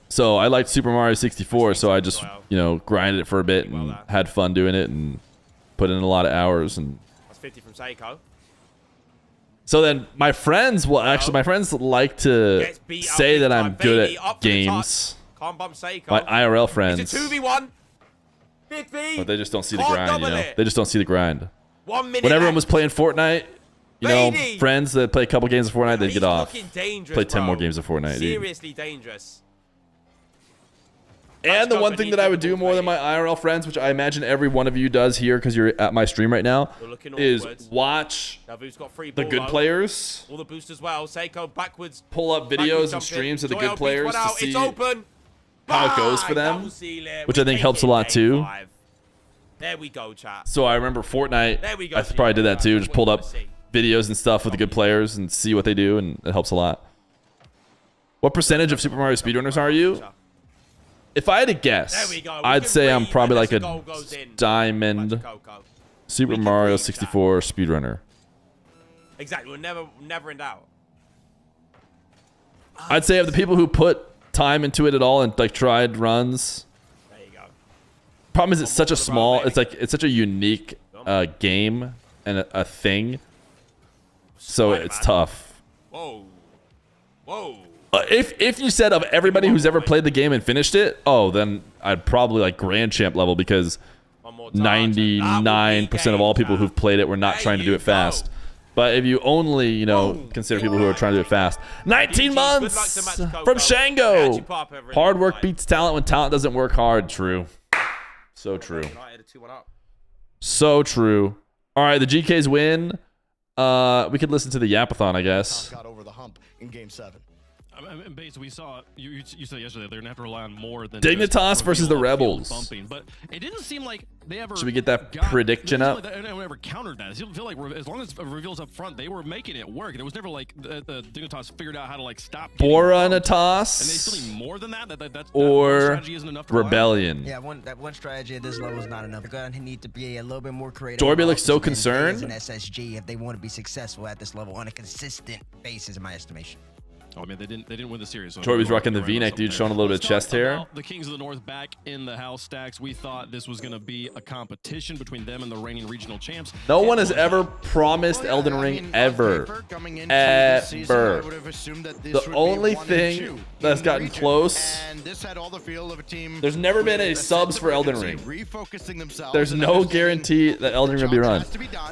so I liked Super Mario 64. So I just grinded it for a bit and had fun doing it and put in a lot of hours and. That's 50 from Seiko. So then my friends will actually, my friends like to Gets beat out say big that I'm time. good Vady at up to the games. touch. Can't bump Seiko. My IRL friends. It's a 2v1. But they just don't see the Can't grind, you double know? it. They just don't see the grind. 1 minute When everyone left. was playing Fortnite, you know, Baby. friends that play a couple games of Fortnite, they'd He's get off. looking dangerous, Play 10 more bro. games of Fortnite, dude. Seriously dangerous. And the Let's one go, thing but that I he's would do looking more than my IRL friends, which I imagine every one of you does here because you're at my stream right now, We're looking is awkward. watch Navu's got free the ball, good though. players, All the boost as well. Seiko backwards. pull up Backwards videos and jump in. streams of the Joel good players beats to one out. see It's open. how it goes for Bye. them, Double seal it. which We I think take helps a it, lot game too. 5. There we go, chat. So I remember Fortnite, There we go. I probably did that too, just What pulled you up wanna see. videos and stuff with the good players and see what they do, and it helps a lot. What percentage of Super Mario speedrunners are you? If I had to guess, There we go. We I'd can say I'm breathe probably unless like a goal a goes in. diamond Bunch of cocoa. Super We can Mario breathe, 64 speedrunner. Exactly. We're never in doubt. I'd say of the people who put time into it at all and like tried runs. There you go. Problem is, it's such a for the small. road, It's like it's such a unique game and a thing. So Spider-Man. it's tough. Whoa. Whoa. If you said of everybody who's ever played the game and finished it, oh, then I'd probably like grand champ level because One more time. 99% of all people who've played it were not There trying to do you it fast. go. But if you only, you know, Boom. consider people who are trying to do it fast. 19 Good luck to months Matt Coco. from Catch Shango. you, Pop, every Hard work night. beats talent when talent doesn't work hard. True. So true. United are 2-1 up. So true. All right, the GKs win. We could listen to the Yapathon, I guess. Got over the hump in Game 7. I mean, basically, we saw you said yesterday they're gonna have to rely on more than Dignitas just versus the reveal Rebels. bumping, but it didn't seem like they ever. Should we get that got- prediction it up? didn't seem like anyone ever countered that. It didn't feel like as long as reveals up front, they were making it work. It was never like the Dignitas figured out how to like stop. getting Bora bumped. And they still Natas need more than that. That or strategy isn't enough to rely on. Rebellion. Yeah, that one strategy at this level is not enough. They're gonna need to be a little bit more creative. Dorby about looks so offensive and concerned. SSG if they want to be successful at this level on a consistent basis, in my estimation. Oh man, they didn't win the series. So Torby's they're rocking the right V-neck, on dude, something showing a little there. bit of chest Let's talk hair. about the Kings of the North back in the house stacks. We thought this was going to be a competition between them and the reigning regional champs. No It one has was ever not. promised Elden Ring ever. Ever. The only thing that's gotten close. There's never been a subs for Elden Ring. There's no guarantee that Elden Ring will be run.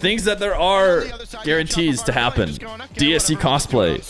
Things that there are guarantees to happen. DSC cosplay.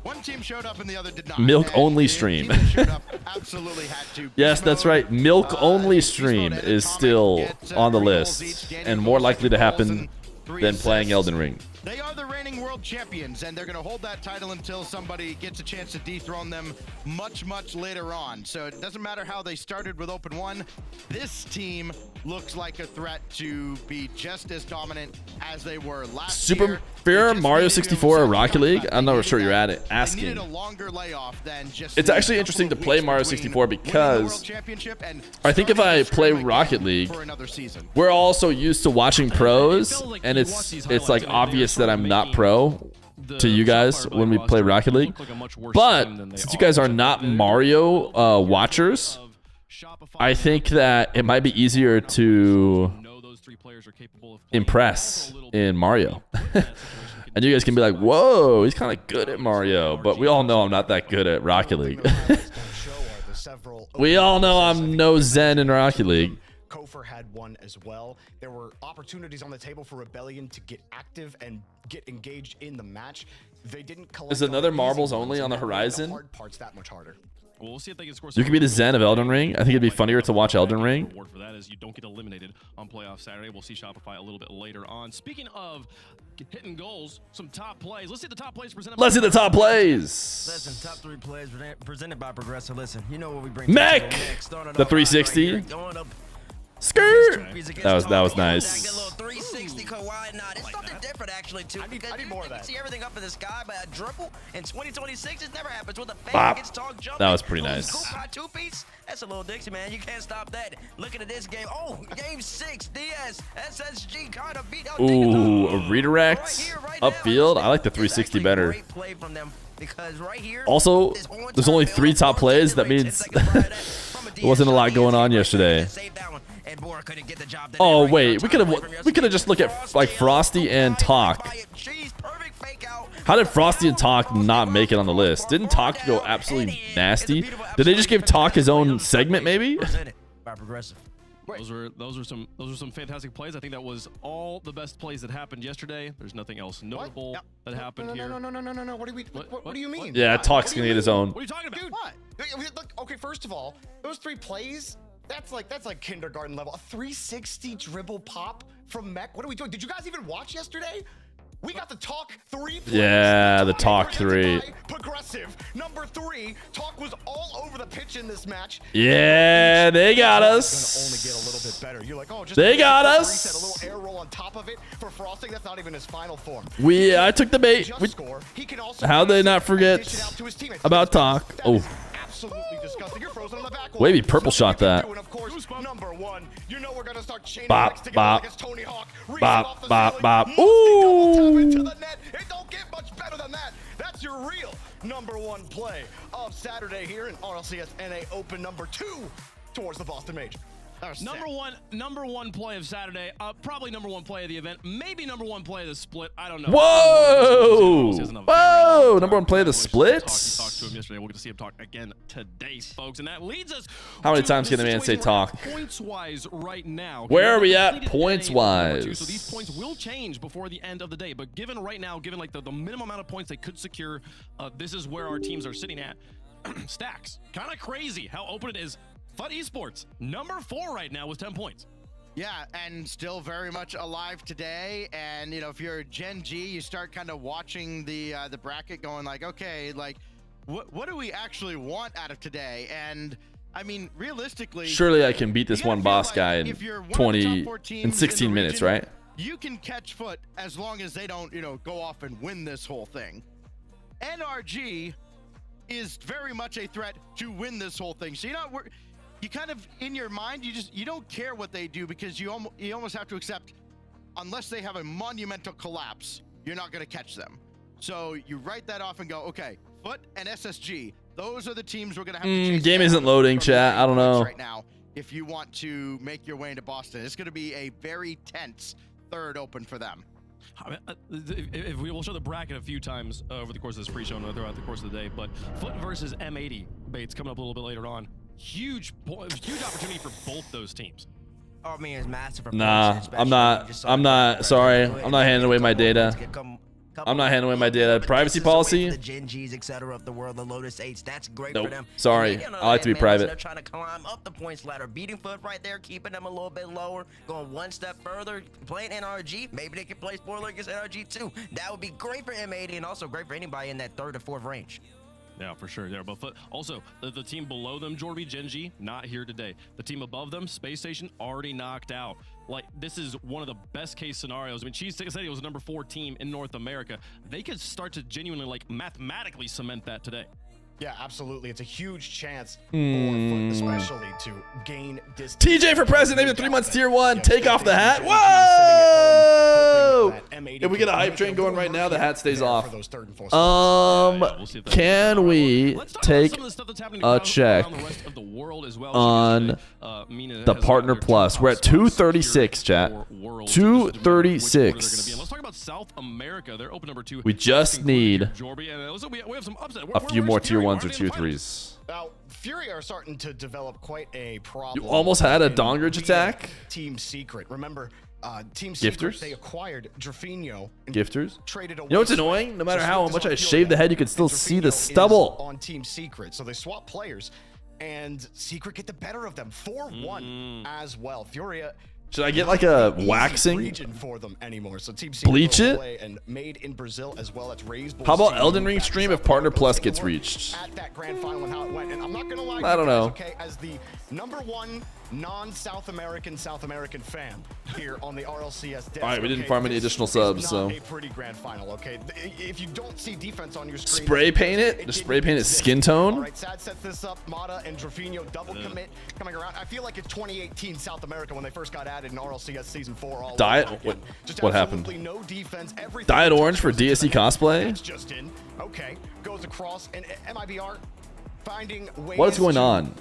One team showed up and the other did not. Milk And only the stream. team that showed up absolutely had to. Yes, that's right. Milk only stream is still on the list and more likely to happen than playing Elden Ring. They are the reigning world champions, and they're going to hold that title until somebody gets a chance to dethrone them much, much later on. So it doesn't matter how they started with Open 1. This team looks like a threat to be just as dominant as they were last year. Super Feer, Mario 64, or Rocket League? I'm not sure you're at it. They Asking. needed a longer layoff than just It's a actually couple interesting to of play weeks Mario between 64 winning the because World Championship and I think if I starting to play scrim again Rocket League, for another season. we're also used to watching pros, feels like and you watch these it's like highlights and obvious they're that sort of I'm not making pro to you guys when we play Rocket League. But since you guys are not Mario watchers, I think that it might be easier to impress in Mario. And you guys can be like, whoa, he's kind of good at Mario. But we all know I'm not that good at Rocket League. We all know I'm no zen in Rocket League. Kofor had one as well. There were opportunities on the table for Rebellion to get active and get engaged in the match. They didn't collect. Is another on the Marbles easy only ones, on the and that made horizon? hard parts that much harder. Well, we'll see if they can score. You could be the Zen of Elden Ring. I think it'd be funnier to watch Elden Ring. Reward for that is you don't get eliminated on playoff Saturday. We'll see Shopify a little bit later on. Speaking of hitting goals, some top plays. Let's see the top plays presented. Let's see the top plays. Listen, top 3 plays presented by Progressive. Listen, you know what we bring. Mech! to the table next. Starting The off 360. right here, going up Skirt. against That was Tom. nice. That little 360 Kawhi nod. It's something different actually too. I need because more of you that. see everything up in the sky, but a dribble in 2026 it never happens with a fake Bop. against Talk jump. That was pretty nice. Two-piece. That's a little Dixie, man. You can't stop that. Looking at this game. Oh, game 6. DS SSG kind of beat out. Ooh, Dignitas. a redirect Right here, right upfield. now. I like the It's 360 actually a better. great play from them because right here, Also, this whole there's only entire 3 build, top plays. That 10 means seconds prior to that, from a there wasn't a lot DS going on right yesterday. there, saved that one, and Bora couldn't get the job done. Oh Right wait, here, we could time away from have just looked at like Frosty and Talk. Perfect fake out. How did Frosty and Talk not make it on the list? Didn't Talk go absolutely nasty? Did they just give Talk his own segment maybe? Presented by by Progressive. Those are some fantastic plays. I think that was all the best plays that happened yesterday. There's nothing else notable that happened here. No. What do you mean? Yeah, Talk's gonna get his own. What are you talking about? Dude, what? Look, okay, first of all, those 3 plays, that's like kindergarten level. A 360 dribble pop from Mech. What are we doing? Did you guys even watch yesterday? We got the Talk 3 plays. Yeah, the Talk 3. Progressive. Number 3. Talk was all over the pitch in this match. Yeah, they got us. Gonna only get a little bit better. You're like, oh, just they got us. Reset, a little air roll on top of it for Frosting. That's not even his final form. I took the bait. How they not forget about Talk? Oh. Absolutely disgusting. You're frozen on the back. Wavy purple shot that. And of course, number 1, you know we're gonna start chaining bop, together bop, like it's Tony Hawk. Bop, bop, bop. Ooh. Into the net. It don't get much better than that. That's your real number 1 play of Saturday here in RLCS NA Open number 2 towards the Boston Major. Number one play of Saturday. Probably number 1 play of the event. Maybe number 1 play of the split. I don't know. Whoa! Whoa! Number 1 play of the split. Talked to him yesterday. We're going to see him talk again today, folks. And that leads us. How many times can a man say Talk? Points wise, right now. Where are we at points wise? So these points will change before the end of the day. But given right now, given like the minimum amount of points they could secure, this is where our teams are sitting at. Stacks. Kind of crazy how open it is. Foot Esports, number 4 right now with 10 points. Yeah, and still very much alive today. And, you know, if you're Gen G, you start kind of watching the bracket going like, okay, like, what do we actually want out of today? And, I mean, realistically... Surely I can beat this one boss guy in 16 minutes, right? You can catch Foot as long as they don't, you know, go off and win this whole thing. NRG is very much a threat to win this whole thing. So you kind of, in your mind, you don't care what they do because you almost have to accept, unless they have a monumental collapse, you're not going to catch them. So you write that off and go, okay, Foot and SSG, those are the teams we're going to have to chase. Game isn't loading, chat. I don't know. Right now, if you want to make your way into Boston, it's going to be a very tense third open for them. I mean, if we will show the bracket a few times over the course of this pre-show and throughout the course of the day, but Foot versus M80 baits coming up a little bit later on. Huge opportunity for both those teams. Oh, I mean, it's massive. Nah, I'm not. Sorry, I'm not handing away my data. I'm not handing away my data. Privacy policy. The Gen Gs, etc. of the world, the Lotus 8s, that's great nope. for them. Sorry, I like to be private. They're trying to climb up the points ladder, beating Foot right there, keeping them a little bit lower, going one step further, playing NRG. Maybe they can play spoiler against NRG too. That would be great for M80 and also great for anybody in that 3rd or 4th range. Yeah, for sure. Yeah, but also the team below them, Jorby, Gen G, not here today. The team above them, Space Station, already knocked out. Like, this is one of the best case scenarios. I mean, Cheese said it was number 4 team in North America. They could start to genuinely, like, mathematically cement that today. Yeah, absolutely. It's a huge chance for Foot, especially to gain distance. TJ for president, maybe 3 months tier 1. Take off the hat. Whoa! If we get a hype train going right now, the hat stays off. Can we take a check on the Partner Plus? We're at 236, chat. 236. Let's talk about South America. They're open number 2. We just need we have some upset. a few more tier 1s or tier 3s. Now, Fury are starting to develop quite a problem. You almost had a Dongrage attack. Team Secret. Remember, Team Secret, they acquired Drafinho. Gifters? Traded away. You know what's annoying? No matter how much I shave the head, you can still see the stubble. On Team Secret. So they swap players, and Secret get the better of them. 4-1 as well. Furia. Should I get like a waxing? Region for them anymore. So Team Secret bleach it? And made in Brazil as well. That's raised. How about Elden Ring stream if Partner Plus gets reached? At that grand final and how it went. And I'm not gonna lie. I don't know. Okay, as the #1 non-South American fan here on the RLCS desk. All right, we didn't farm any additional subs, so. A pretty grand final, okay? If you don't see defense on your screen, spray paint it. Just spray paint it skin tone. All right, Sad sets this up. Mata and Drafinho double commit coming around. I feel like it's 2018 South America when they first got added in RLCS season 4. All Diet. What happened? No defense. Diet Orange for DSE cosplay. That's just in. Okay, goes across and MIBR finding ways. What's going on?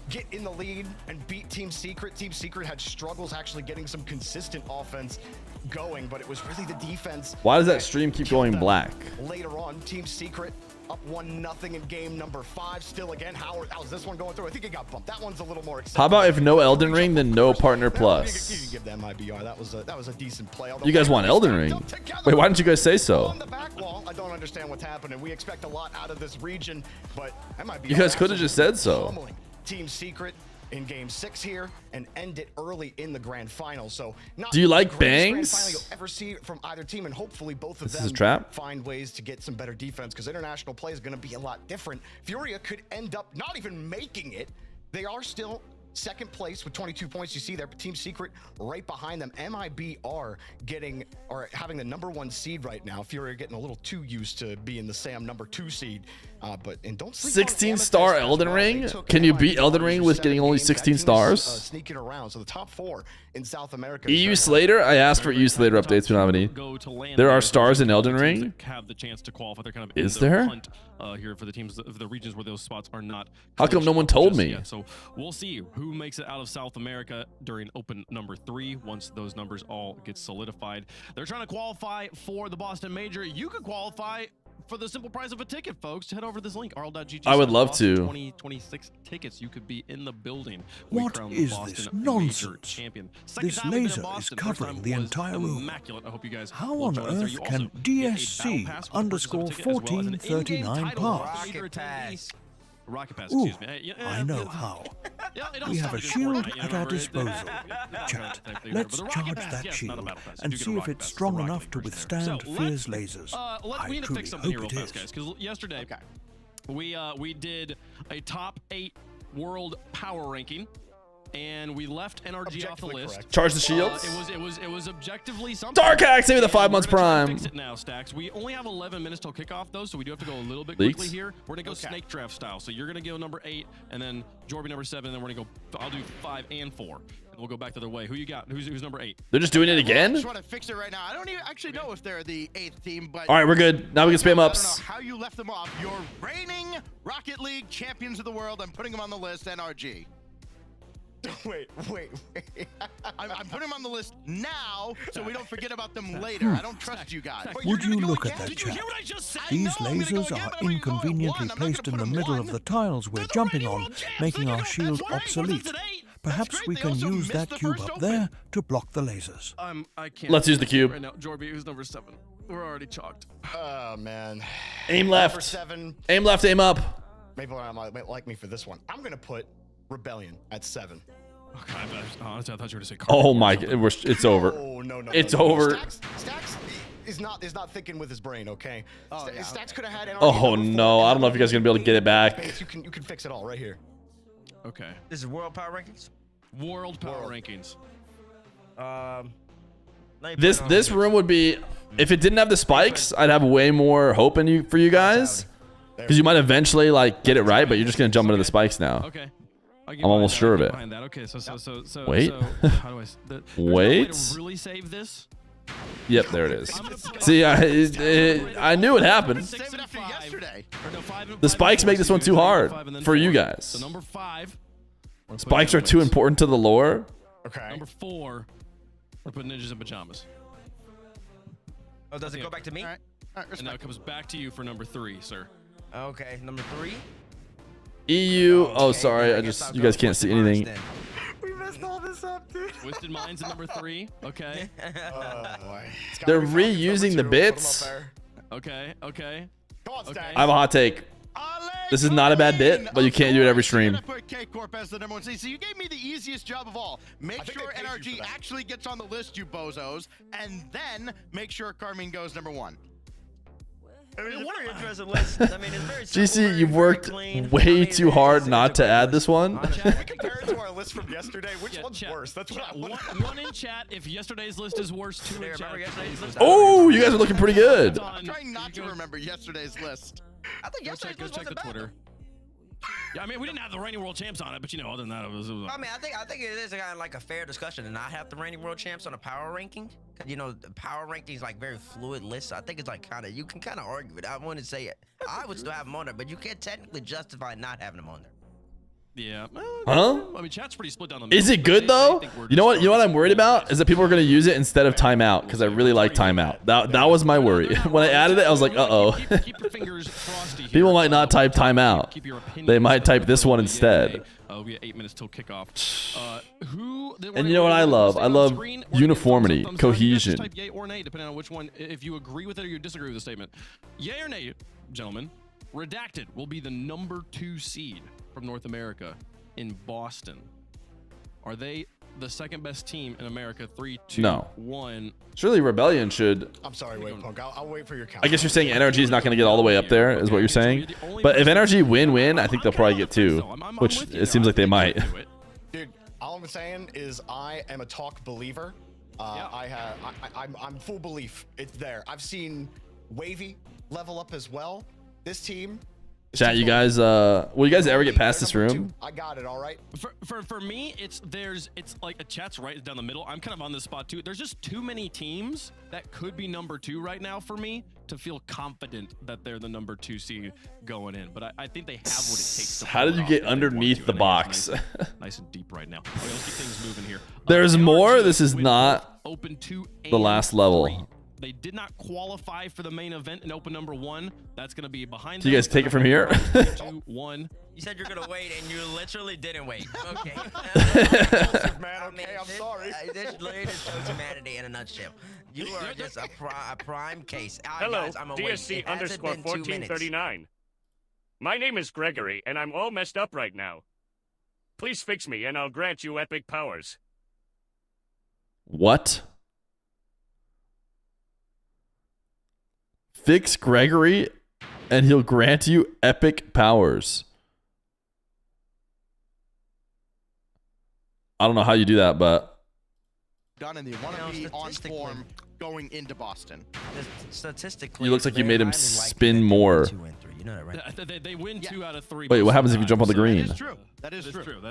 Get in the lead and beat Team Secret. Team Secret had struggles actually getting some consistent offense going, but it was really the defense. Why does that stream keep going black? Later on, Team Secret up 1-0 in game number 5. Still again, how's this one going through? I think it got bumped. That one's a little more exciting. How about if no Elden Ring, then no Partner You Plus? can give them IBR. That was a decent play. You guys want Elden Ring? Wait, why didn't you guys say so? On the back wall, I don't understand what's happening. We expect a lot out of this region, but that might be. You guys could have just said so. Pummeling Team Secret in game 6 here and end it early in the grand final. So not Do you like the greatest grand bangs? final you'll ever see from either team, and hopefully both of This is a them trap? find ways to get some better defense, because international play is going to be a lot different. Furia could end up not even making it. They are still second place with 22 points. You see there, but Team Secret right behind them. MIB are having the #1 seed right now. Furia getting a little too used to being the SAM #2 seed. And don't sleep on 16-star Amethyst as Elden well. Ring? They took Can you MIB beat Elden Ring with 7 getting only games. That 16 team is, stars? Sneaking around. So the top 4 in South America. EU Slater? I asked for EU Slater updates. We don't have any. There are stars in Elden Ring? Have the chance to qualify. They're kind of Is in the there? hunt, here for the teams of the regions where those spots are not. How come no one told me? Yet. So we'll see who makes it out of South America during open number 3 once those numbers all get solidified. They're trying to qualify for the Boston Major. You could qualify for the simple price of a ticket, folks. Head over to this link, rl.gg. I would love to. 2026 tickets. You could be in the building. We What crown the is Boston this Major nonsense? champion. Second This time we've been in laser is Boston. First covering time the was entire room. immaculate. I hope you guys How will on join us there. earth You can also get a DSC battle pass with the purchase of a ticket, as well as an in-game _1439 title pass? Rocket Pass. Rocket Pass, Ooh, excuse me. Hey, yeah, I know yeah. how. Yeah, it all We have a started in shield Fortnite, you at know, our right? disposal. Yeah, Chat, but the let's Rocket charge Pass, that yes, not a shield battle pass. You and do get see a if Rocket it's Pass, strong the Rocket enough to League version withstand there. So Fear's lasers. we need to truly fix something here hope real it fast, is. guys, because yesterday we did a top 8 world power ranking. And we left NRG off the list. correct. Charge the shields? It was objectively something. Dark Hack, save me the 5 months We're gonna try to prime. Fix it now, Stacks. We only have 11 minutes till kickoff though, so we do have to go a little bit Leaks? quickly here. We're gonna go snake draft style. So you're gonna go number 8, and then Jorby number 7, and then we're gonna go. I'll do 5 and 4, and we'll go back the other way. Who you got? Who's number 8? They're just doing it I again? just want to fix it right now. I don't even actually know if they're the 8th team, but All right, we're good. Now we can spam I don't ups. know how you left them off. You're reigning Rocket League champions of the world. I'm putting them on the list. NRG. Wait. I'm putting them on the list now, so we don't forget about them later. I don't trust you guys. Would you look at that, Did you hear chat? what I just said? These I know I'm gonna go lasers again, are but I'm gonna go at inconveniently 1. I'm not placed gonna in the put 'em middle one. of the tiles we're jumping on, making our shield obsolete. Perhaps we can use that cube up there to block the lasers. I can't. Let's use the cube. right now. Jorby, who's number 7? We're already chalked. Oh man. Aim Number left. 7. Aim left, aim up. Maybe might like me for this one. I'm gonna put Rebellion at 7. Okay, honestly, I thought you were gonna say. Oh my, it's over. Oh no. It's over. Stacks is not thinking with his brain. Okay. Stacks could have had. NRG Oh number 4 no, and I don't know if you guys are gonna be able to get it back. You can fix it all right here. Okay. This is World Power Rankings. World power rankings. This room would be, if it didn't have the spikes, I'd have way more hope in you for you guys, because you might eventually like get it right, but you're just gonna jump into the spikes now. Okay. I'm almost sure of it. That. Okay, so Wait. So how do I? There's no way Wait. to really save this. Yep, there it is. See, I knew it happened. Save it after yesterday. The spikes make this one too hard for you guys. So number 5. Spikes are too important to the lore. Okay. Number 4. We're putting ninjas in pajamas. Oh, does it go back to me? All right, And now it comes back to you for number 3, sir. Okay, number 3. EU. Oh, Okay, sorry. then I guess just I'll you go guys can't Twisted see Minds anything. then. We messed all this up, dude. Twisted Minds at number 3. Okay. Boy. They're reusing the bits. Okay. Okay. Come on, Stacks. I have a hot take. This is not a bad bit, but you can't do it every stream. I put K-Corp as the number 1 seed. So you gave me the easiest job of all. Make think sure they paid you NRG for that. actually gets on the list, you bozos, and then make sure Carmine goes number 1. I mean, it's a very interesting list. I mean, it's very simple, GC, very, you've very worked clean. I way mean, too it's hard a not to great add list. this one. Compare it to our list from yesterday. Which Yeah, one's chat. worse? That's what I One, want. one in chat if yesterday's list is worse. 2 in Hey, chat. remember if yesterday's today's list? Oh, you guys are looking pretty good. I'm trying not to remember yesterday's list. I think Go yesterday's check list the wasn't bad, Twitter. Yeah, I mean, we didn't have the reigning world champs on it, but you know, other than that, it was I mean, I think it is kind of like a fair discussion to not have the reigning world champs on a power ranking. 'Cause, you know, the power ranking is like very fluid list. So I think it's like kind of, you can kind of argue it. I wouldn't say it. I would still have them on there, but you can't technically justify not having them on there. Yeah. Huh? I mean, chat's pretty split down the middle. Is it good though? You know what? You know what I'm worried about is that people are going to use it instead of timeout because I really like timeout. That was my worry. When I added it, I was like, uh-oh. People might not type timeout. They might type this one instead. We have 8 minutes till kickoff. And you know what I love? I love uniformity, cohesion. Type yay or nay, depending on which one, if you agree with it or you disagree with the statement. Yay or nay, gentlemen. Redacted will be the #2 seed from North America in Boston. Are they the second best team in America? 3, 2, No. 1. Surely Rebellion should. I'm sorry, wait, Punk. I'll wait for your count. I guess you're saying NRG is not going to get all the way up there, is what you're saying. But if NRG win, I think they'll probably get 2, which it seems like they might. Dude, all I'm saying is I am a talk believer. I'm full belief. It's there. I've seen Wavy level up as well. This team. Chat, you guys, will you guys ever get past this room? I got it, all right. For me, it's like a chat's right down the middle. I'm kind of on this spot too. There's just too many teams that could be #2 right now for me to feel confident that they're the #2 seed going in. But I think they have what it takes to. How did you get underneath the box? Nice and deep right now. Okay, let's keep things moving here. There's more. This is not Open 2 the last level. 3. They did not qualify for the main event in Open #1. That's going to be behind. So you guys take it from here? 2, 1. You said you're going to wait, and you literally didn't wait. Okay. Man, okay, I'm sorry. This literally just shows humanity in a nutshell. You are just a prime case. Hello, guys, I'm DSC _1439. My name is Gregory, and I'm all messed up right now. Please fix me, and I'll grant you epic powers. What? Fix Gregory, and he'll grant you epic powers. I don't know how you do that, but Done, and they want to be on form going into Boston. Statistically, you looks like you made him spin more. You know that, right? They win 2 out of 3. Wait, what happens if you jump on the green? That is true. That is true.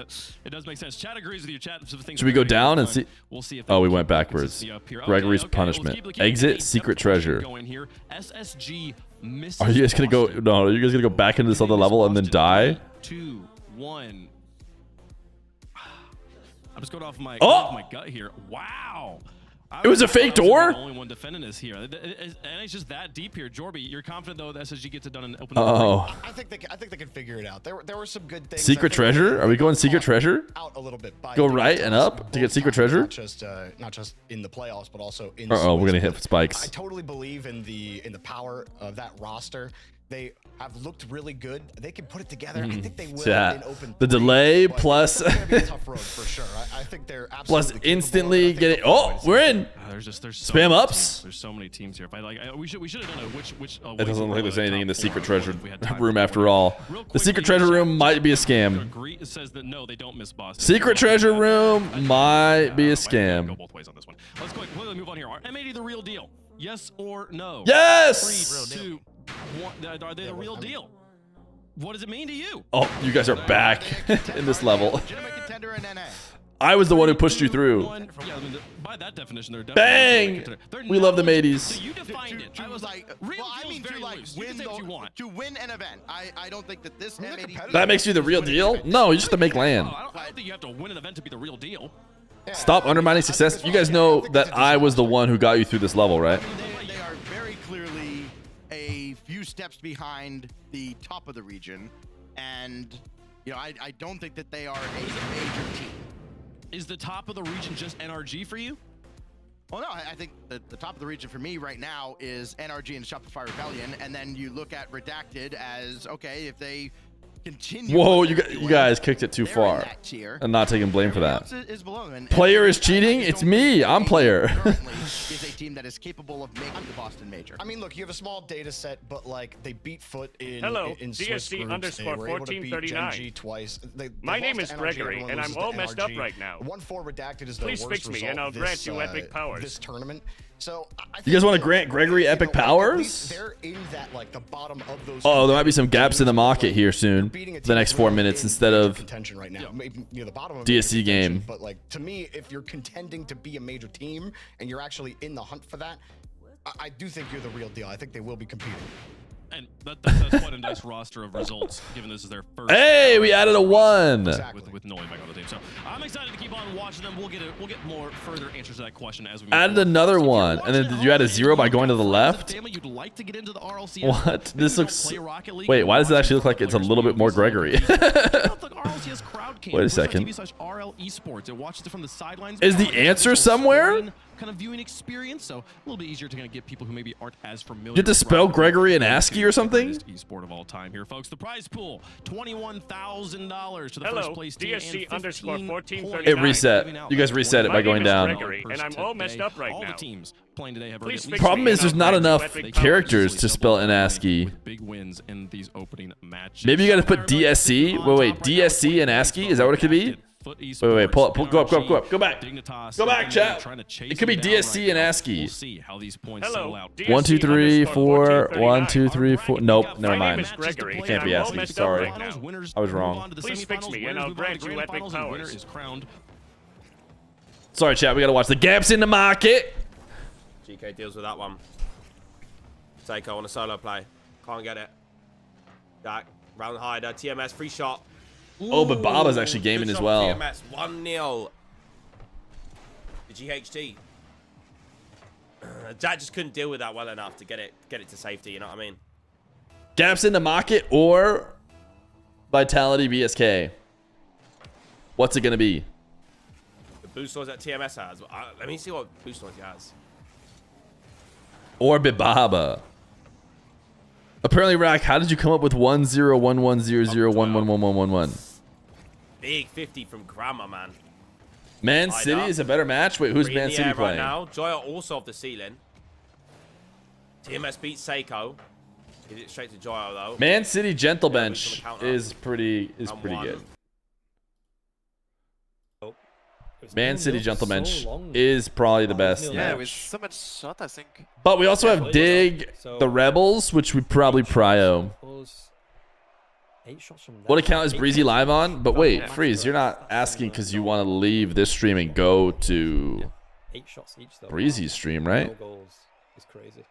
It does make sense. Chat agrees with you. Chat. Should we go down and see? We'll see if oh, we went backwards. Gregory's punishment. Exit secret treasure. SSG Are you guys gonna go? No, are you guys gonna go back into this other level and then die? 2, 1. I'm just going off my gut here. Wow. It was a fake door? The only one defending this here. And it's just that deep here. Jorby, you're confident though that SSG gets it done in open. Oh. I think they can figure it out. There were some good things. Secret treasure? Are we going secret treasure? Out a little bit. Go right and up to get secret treasure? Not just in the playoffs, but also in. Oh, we're gonna hit spikes. I totally believe in the power of that roster. They have looked really good. They can put it together. I think they will in open. The delay plus. It's gonna be a tough road for sure. I think they're absolutely plus instantly getting. Oh, we're in. There's so spam ups. There's so many teams here. If I like, we should have done a which. It doesn't look like there's anything in the secret treasure room after all. The secret treasure room might be a scam. Says that no, they don't miss Boston. Secret treasure room might be a scam. Go both ways on this one. Let's quickly move on here. Are M80 the real deal? Yes or no? Yes. 3, 2, 1. Are they the real deal? What does it mean to you? Oh, you guys are back in this level. I was the one who pushed you through. Yeah, I mean, by that definition, they're bang. We love the mateys. So you defined it. I was like, real deal very loose. You can say what you want. To win an event, I don't think that this M80. That makes you the real deal? No, you just have to make land. I don't think you have to win an event to be the real deal. Stop undermining success. You guys know that I was the one who got you through this level, right? They are very clearly a few steps behind the top of the region, and you know I don't think that they are a major team. Is the top of the region just NRG for you? Well, no, I think the top of the region for me right now is NRG and Shopify Rebellion, and then you look at Redacted as, okay, if they continue... Whoa, you guys kicked it too far. I'm not taking blame for that. Player is cheating? It's me. I'm player. Is a team that is capable of making the Boston major. I mean, look, you have a small data set, but like they beat Foot in DSC _1439. Twice. My name is Gregory, and I'm all messed up right now. 1-4 Redacted is the Please worst fix me, and I'll grant you epic powers. This tournament. So you guys want to grant Gregory epic powers? They're in that like the bottom of those. Oh, there might be some gaps in the market here soon. The next 4 minutes instead of contention right now. Maybe near the bottom of DSC game. But like to me, if you're contending to be a major team and you're actually in the hunt for that, I do think you're the real deal. I think they will be competing. And that's quite a nice roster of results, given this is their first. Hey, we added a 1. With Nolan back on the team, so I'm excited to keep on watching them. We'll get more further answers to that question as we move Added forward. another 1, and then did you add a 0 by going to the left? You'd like to get into the RLCS. What? This looks. Wait, why does it actually look like it's a little bit more Gregory? Wait a second. RL Esports. It watches it from the sidelines. Is the answer somewhere? Kind of viewing experience, so a little bit easier to kind of get people who maybe aren't as familiar. You have to spell Gregory in ASCII or something? Esport of all time here, folks. The prize pool: $21,000 to the Hello, first place team. DSC underscore 1439. It reset. You guys reset it by going down. Gregory, and I'm all messed up right all now. The teams playing today have Please already Problem is there's not enough characters to spell in ASCII. with big wins in these opening matches. Maybe you got to put DSC. Wait, DSC and ASCII? Is that what it could be? Wait, pull up, go up, go back. Go back, chat. It could be DSC and ASCII. See how these points settle out. 1, 2, 3, 4. 1, 2, 3, 4. Nope, never mind. Gregory, It can't be and I'm all ASCII. messed up Sorry. right now. I was wrong. Please fix me, and I'll grant you epic powers. Sorry, chat. We got to watch the gaps in the market. GK deals with that one. Seiko on a solo play. Can't get it. Jack, round hider, TMS, free shot. Oh, but Baba's actually gaming Good as shot, well. TMS, 1-0. The GHT. Jack just couldn't deal with that well enough to get it to safety, you know what I mean? Gaps in the market or Vitality BSK? What's it going to be? The boost noise that TMS has. Let me see what boost noise he has. Or Bibaba. Apparently, Rack, how did you come up with 101100111111? Big 50 from Grammar, man. Man City is a better match? Wait, who's Three in Man the City air playing? Right now. Joya also off the ceiling. TMS beats Seiko. He did it straight to Joya, though. Man City Gentle Bench is pretty good. Man City Gentle Bench is probably the best. Yeah, with so much shot, I think. But we also have Dig the Rebels, which we probably prio. What account is Breezy live on? But wait, Freeze, you're not asking because you want to leave this stream and go to Breezy's stream, right? It's crazy.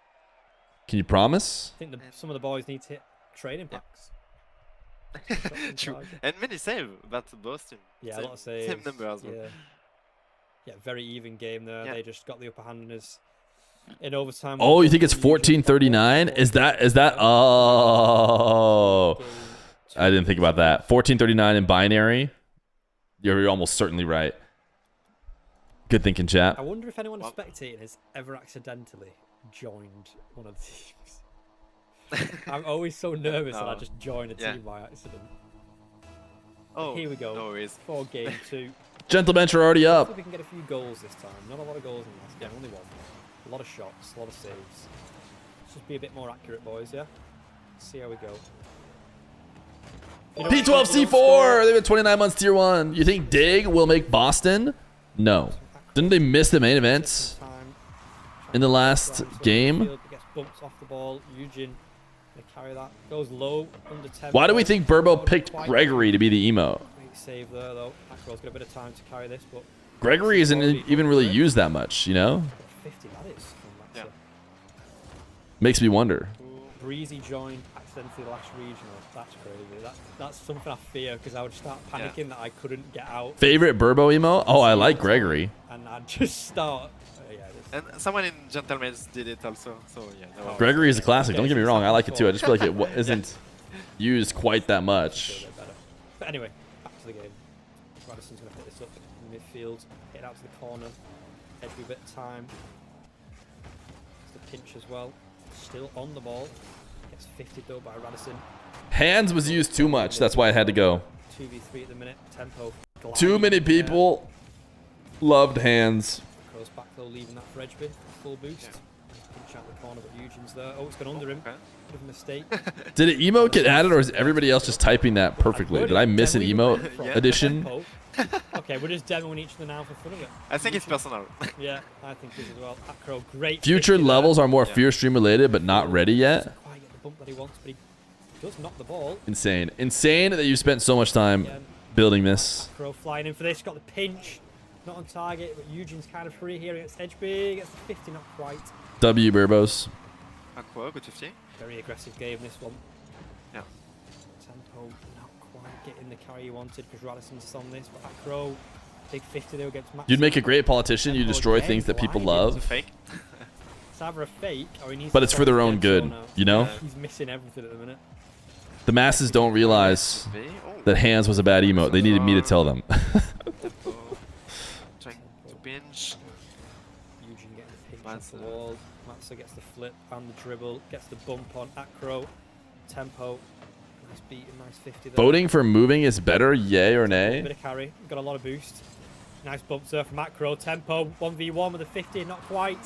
Can you promise? I think some of the boys need to hit training packs. True. And many save, but both team. Yeah, a lot of saves. Same number as well. Yeah, very even game there. Yeah. They just got the upper hand in us in overtime. Oh, you think it's 1439? Is that? Oh, I didn't think about that. 1439 in binary. You're almost certainly right. Good thinking, chat. I wonder if anyone spectating has ever accidentally joined one of the teams. I'm always so nervous that I just join a team by accident. Oh, here we go. No worries. For game 2. Gentle Bench are already up. Hopefully we can get a few goals this time. Not a lot of goals in the last game, only one. A lot of shots, a lot of saves. Let's just be a bit more accurate, boys, yeah? See how we go. P12C4! They've been 29 months tier 1. You think Dig will make Boston? No. Didn't they miss the main events in the last game? Gets bumped off the ball. Eugene they carry that. Goes low, under 10. Why do we think Burbo picked Gregory to be the emo? Great save there, though. Acro's got a bit of time to carry this, but Gregory isn't even really used that much, you know? 50 that is. Yeah. Makes me wonder. Breezy joined accidentally the last regional. That's crazy. That's something I fear because I would start panicking that I couldn't get out. Favorite Burbo emo? Oh, I like Gregory. And I'd just start. And someone in Gentlemen's did it also, so yeah. No Gregory is a classic. Don't get me wrong, I like it too. I just feel like it isn't used quite that much. But anyway, back to the game. Radisson's going to put this up in midfield, hit it out to the corner, edge with a bit of time. It's the pinch as well. Still on the ball. Gets 50 though by Radisson. Hands was used too much. That's why it had to go. 2v3 at the minute. Tempo. Too many people loved hands. Goes back though, leaving that for Edgeby. Full boost. Pinch out the corner, but Eugene's there. Oh, it's gone under him. Bit of a mistake. Did an emote get added, or is everybody else just typing that perfectly? Did I miss an emote addition? Okay, we're just demoing each other now for fun of it. I think it's personal. Yeah, I think it is as well. Acro, great. Future levels are more Fear stream related, but not ready yet. Doesn't quite get the bump that he wants, but he does knock the ball. Insane. Insane that you spent so much time building this. Acro flying in for this. Got the pinch. Not on target, but Eugene's kind of free here against Edgeby. Gets the 50, not quite. W Burbos. Aqua, good 50. Very aggressive game, this one. Yeah. Tempo not quite getting the carry you wanted because Radisson's on this, but Acro, big 50 there against Max. You'd make a great politician. You destroy things that people love. Fake. It's either a fake or he needs But to it's for their own good, you know? He's missing everything at the minute. The masses don't realize that hands was a bad emote. They needed me to tell them. Trying to binge. Eugene getting the pinch off the wall. Matza gets the flip and the dribble. Gets the bump on Acro. Tempo. Nice beat and nice 50 there. Voting for moving is better, yay or A nay? bit of carry. Got a lot of boost. Nice bump there from Acro. Tempo. 1v1 with a 50. Not quite.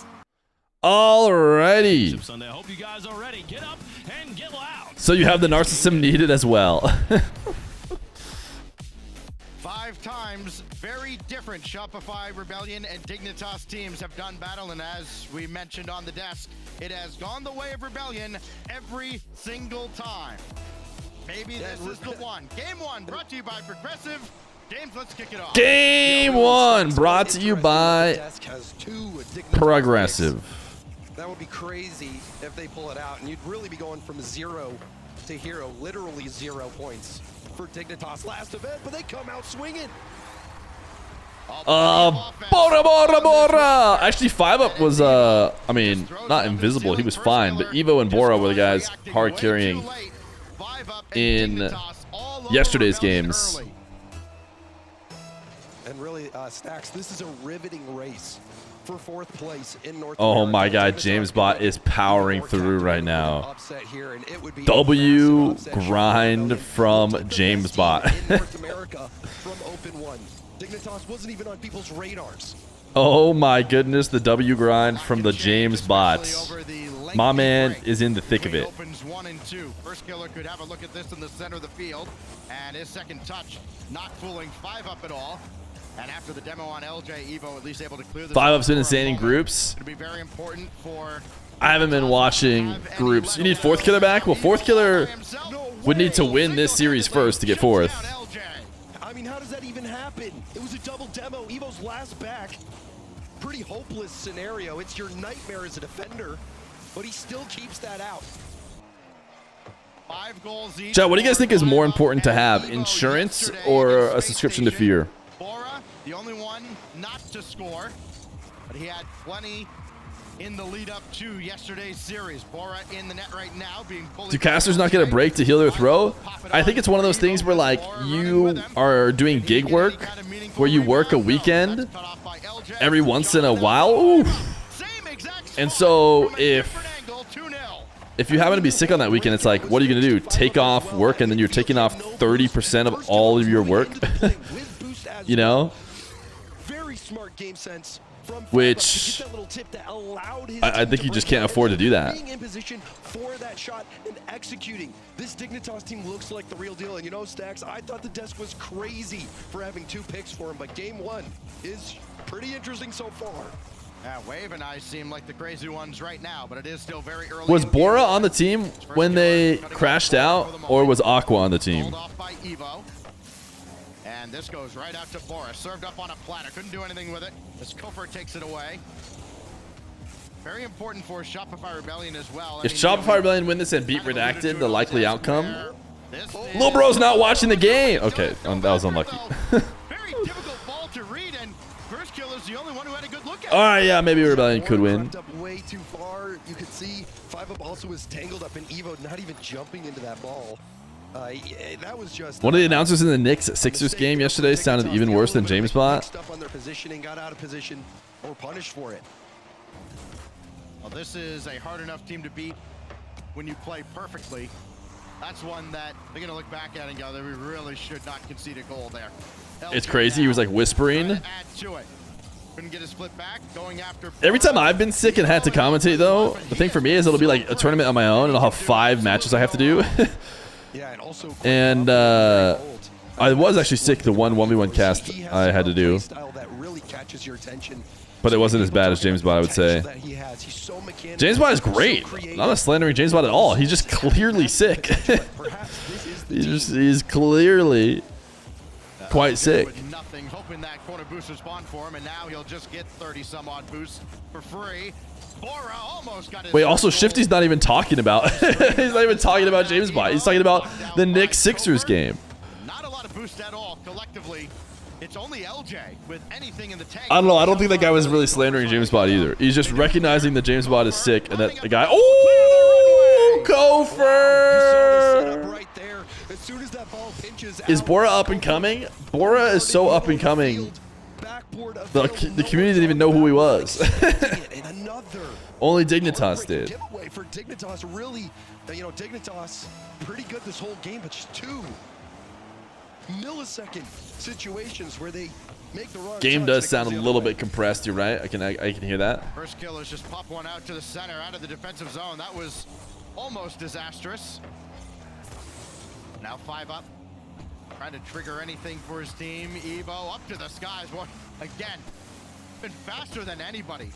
Alrighty. Sunday. I hope you guys are ready. Get up and get loud. So you have the narcissism needed as well. 5 times, very different Shopify, Rebellion, and Dignitas teams have done battle, and as we mentioned on the desk, it has gone the way of Rebellion every single time. Maybe this is the one. Game 1 brought to you by Progressive. James, let's kick it off. Game 1 brought to you by Progressive. That would be crazy if they pull it out, and you'd really be going from 0 to hero, literally 0 points for Dignitas last event, but they come out swinging. Bora! Actually, 5-Up was, I mean, not invisible. He was fine, but Evo and Bora were the guys hard carrying in yesterday's games. And really, Stacks, this is a riveting race for 4th place in North Oh my god, James Bot is powering through right now. W grind from James Bot. Dignitas wasn't even on people's radars. Oh my goodness, the W grind from the James Bot. My man is in the thick of it. Opens 1 and 2. First killer could have a look at this in the center of the field, and his second touch not fooling 5-Up at all. And after the demo on LJ, Evo at least able to clear the 5-Up's been insane in groups. It'll be very important for I haven't been watching groups. You need 4th killer back? Well, 4th killer would need to win this series first to get 4th. I mean, how does that even happen? It was a double demo. Evo's last back. Pretty hopeless scenario. It's your nightmare as a defender, but he still keeps that out. 5 goals each. Chat, what do you guys think is more important to have? Insurance or a subscription to Feer? Bora, the only one not to score, but he had plenty in the lead up to yesterday's series. Bora in the net right now being bullied. Do casters not get a break to heal their throw? I think it's one of those things where like you are doing gig work where you work a weekend every once in a while. Ooh. And so if you happen to be sick on that weekend, it's like, what are you going to do? Take off work and then you're taking off 30% of all of your work? You know? Very smart game sense. Which I think you just can't afford to do that. Being in position for that shot and executing. This Dignitas team looks like the real deal. And you know, Stacks, I thought the desk was crazy for having 2 picks for him, but game 1 is pretty interesting so far. Yeah, Wave and I seem like the crazy ones right now, but it is still very early. Was Bora on the team when they crashed out, or was Aqua on the team? Pulled off by Evo. And this goes right out to Bora. Served up on a platter. Couldn't do anything with it. As Kofor takes it away. Very important for Shopify Rebellion as well. If Shopify Rebellion win this and beat Redacted, the likely outcome? Lil Bro's not watching the game. Okay, that was unlucky. Very difficult ball to read, and first kill is the only one who had a good look at it. All right, yeah, maybe Rebellion could win. Way too far. You could see 5-Up also was tangled up in Evo, not even jumping into that ball. That was just One of the announcers in the Knicks Sixers game yesterday sounded even worse than James Bot. Up on their positioning, got out of position, or punished for it. Well, this is a hard enough team to beat when you play perfectly. That's one that they're going to look back at and go, we really should not concede a goal there. It's crazy. He was like whispering. Add to it. Couldn't get a split back. Going after. Every time I've been sick and had to commentate, though, the thing for me is it'll be like a tournament on my own, and I'll have 5 matches I have to do. And I was actually sick the 1v1 cast I had to do. But it wasn't as bad as James Bot, I would say. James Bot is great. I'm not slandering James Bot at all. He's just clearly sick. He's clearly quite sick. With nothing, hoping that corner boost would spawn for him, and now he'll just get 30 some odd boosts for free. Bora almost got his Wait, also Shifty's not even talking about. He's not even talking about James Bond. He's talking about the Knicks Sixers game. Not a lot of boost at all collectively. It's only LJ with anything in the tank. I don't know. I don't think that guy was really slandering James Bond either. He's just recognizing that James Bond is sick and that the guy. Oh, Gopher! Right there. As soon as that ball pinches Is out, Bora up and coming? Bora is so up and coming. The community didn't even know who he was. Only Dignitas did. giveaway for Dignitas. Really, you know, Dignitas pretty good this whole game, but just 2 millisecond situations where they make the wrong Game touch does and it sound a goes the little other way. bit compressed. You're right. I can hear that. First killers just pop one out to the center, out of the defensive zone. That was almost disastrous. Now 5 up. Trying to trigger anything for his team. Evo up to the skies. What again? Been faster than anybody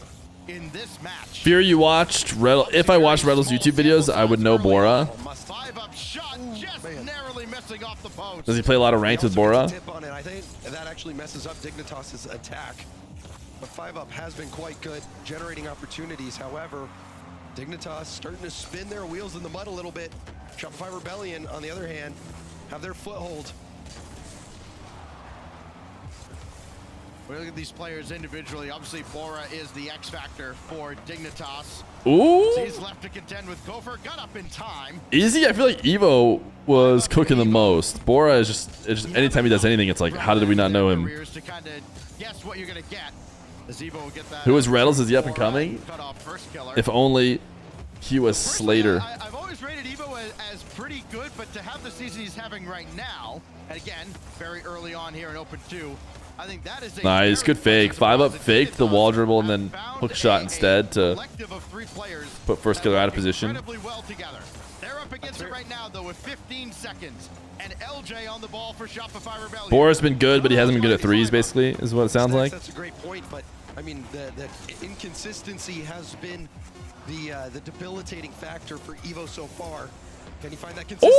in this match. Fear, you watched Red. If I watched Red's YouTube videos, I would know Bora. 5 up shot, just narrowly missing off the post. Does he play a lot of ranked with Bora? Tip on it. I think that actually messes up Dignitas's attack. But 5 up has been quite good, generating opportunities. However, Dignitas starting to spin their wheels in the mud a little bit. Shopify Rebellion, on the other hand, have their foothold. We look at these players individually. Obviously, Bora is the X factor for Dignitas. Ooh. So he's left to contend with Gopher. Got up in time. Easy. I feel like Evo was cooking the most. Bora is just anytime he does anything, it's like, how did we not know him? To kind of guess what you're gonna get. As Evo will get that. Who is Reynolds? Is he up and coming? Cut off first killer. If only he was Slater. I've always rated Evo as pretty good, but to have the season he's having right now, and again, very early on here in Open 2, I think that is a Nice, good fake. 5 up faked the wall dribble and then hook shot instead to put first killer out of position. incredibly well together. They're up against it right now, though, with 15 seconds. And LJ on the ball for Shopify Rebellion. Bora's been good, but he hasn't been good at threes, basically, is what it sounds like. That's a great point, but I mean, the inconsistency has been the debilitating factor for Evo so far. Can he find that consistency?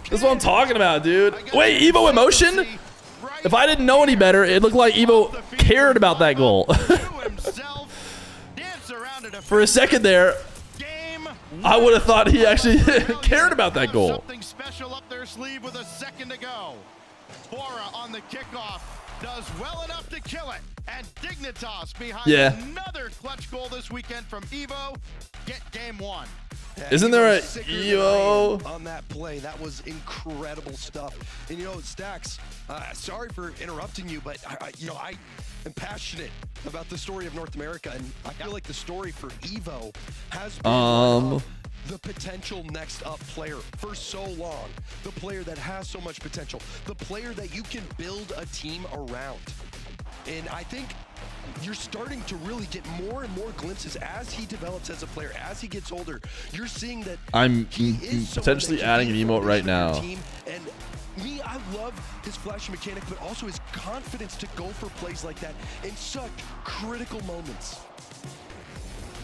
That's what I'm talking about, dude. Wait, Evo emotion? If I didn't know any better, it looked like Evo cared about that goal. For a second there, I would have thought he actually cared about that goal. Something special up their sleeve with a second to go. Bora on the kickoff does well enough to kill it. And Dignitas behind another clutch goal this weekend from Evo. Get game 1. Isn't there a Evo on that play? That was incredible stuff. And you know, Stacks, sorry for interrupting you, but I am passionate about the story of North America, and I feel like the story for Evo has been the potential next up player for so long. The player that has so much potential. The player that you can build a team around. And I think you're starting to really get more and more glimpses as he develops as a player, as he gets older. You're seeing that I'm potentially adding an emote right now. And me, I love his flashy mechanic, but also his confidence to go for plays like that in such critical moments.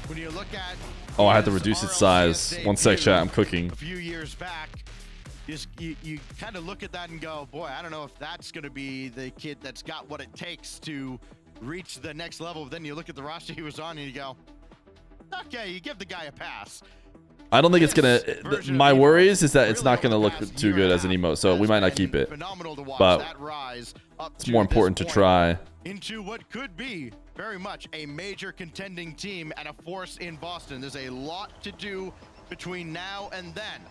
When you look at Oh, I had to reduce its size. One sec, chat. I'm cooking. a few years back, you kind of look at that and go, boy, I don't know if that's going to be the kid that's got what it takes to reach the next level. But then you look at the roster he was on and you go, okay, you give the guy a pass. I don't think it's gonna. My worries is that it's not gonna look too good as an emote, so we might not keep it. But it's more important to try. Into what could be very much a major contending team and a force in Boston. There's a lot to do between now and then,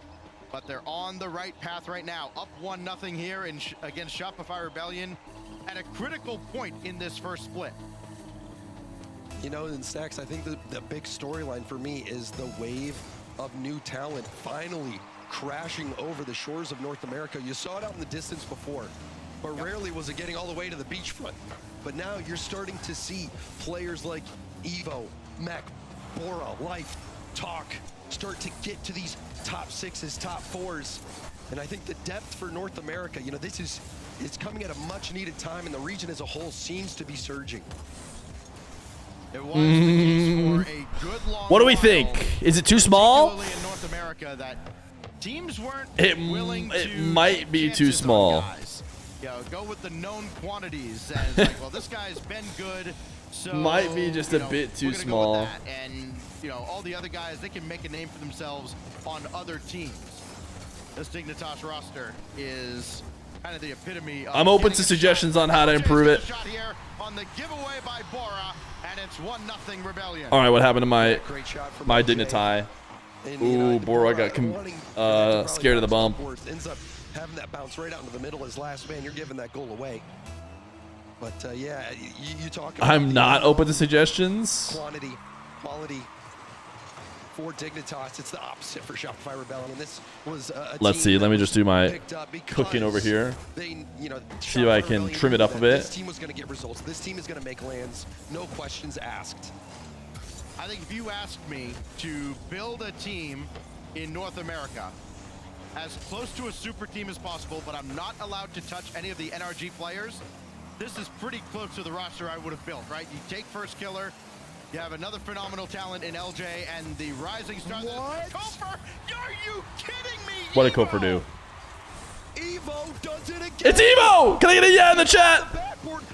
but they're on the right path right now. Up 1-0 here against Shopify Rebellion at a critical point in this first split. You know, in Stacks, I think the big storyline for me is the wave of new talent finally crashing over the shores of North America. You saw it out in the distance before, but rarely was it getting all the way to the beachfront. But now you're starting to see players like Evo, Mech, Bora, Life, Talk start to get to these top sixes, top fours. And I think the depth for North America, you know, it's coming at a much needed time, and the region as a whole seems to be surging. It was the case for a good long What do we think? Is it too small? Particularly in North America, that Teams weren't willing It to might be take too chances on small. guys. You know, go with the known quantities. And it's like, well, this guy's been good, so Might be just a bit too we're gonna small. Go with that. And all the other guys, they can make a name for themselves on other teams. This Dignitas roster is kind of the epitome of I'm open getting to a suggestions shot. on how to improve it. Shot here on the giveaway by Bora, and it's 1-0 Rebellion. All right, what happened to my Dignitai? Ooh, Bora got scared of the bump. Ends up having that bounce right out into the middle as last man. You're giving that goal away. But yeah, you talk about I'm not open to suggestions. Quality for Dignitas. It's the opposite for Shopify Rebellion. This was a Let's team see. that Let me was just do my picked up because cooking over here. They, See if I can Rebellion trim it knew up a that bit. This team was going to get results. This team is going to make lands. No questions asked. I think if you asked me to build a team in North America as close to a super team as possible, but I'm not allowed to touch any of the NRG players, this is pretty close to the roster I would have built, right? You take First Killer, you have another phenomenal talent in LJ, and the rising star. What? Kofer, are you kidding me? What did Kofer do? Evo does it again. It's Evo! Can I get a yeah in the chat?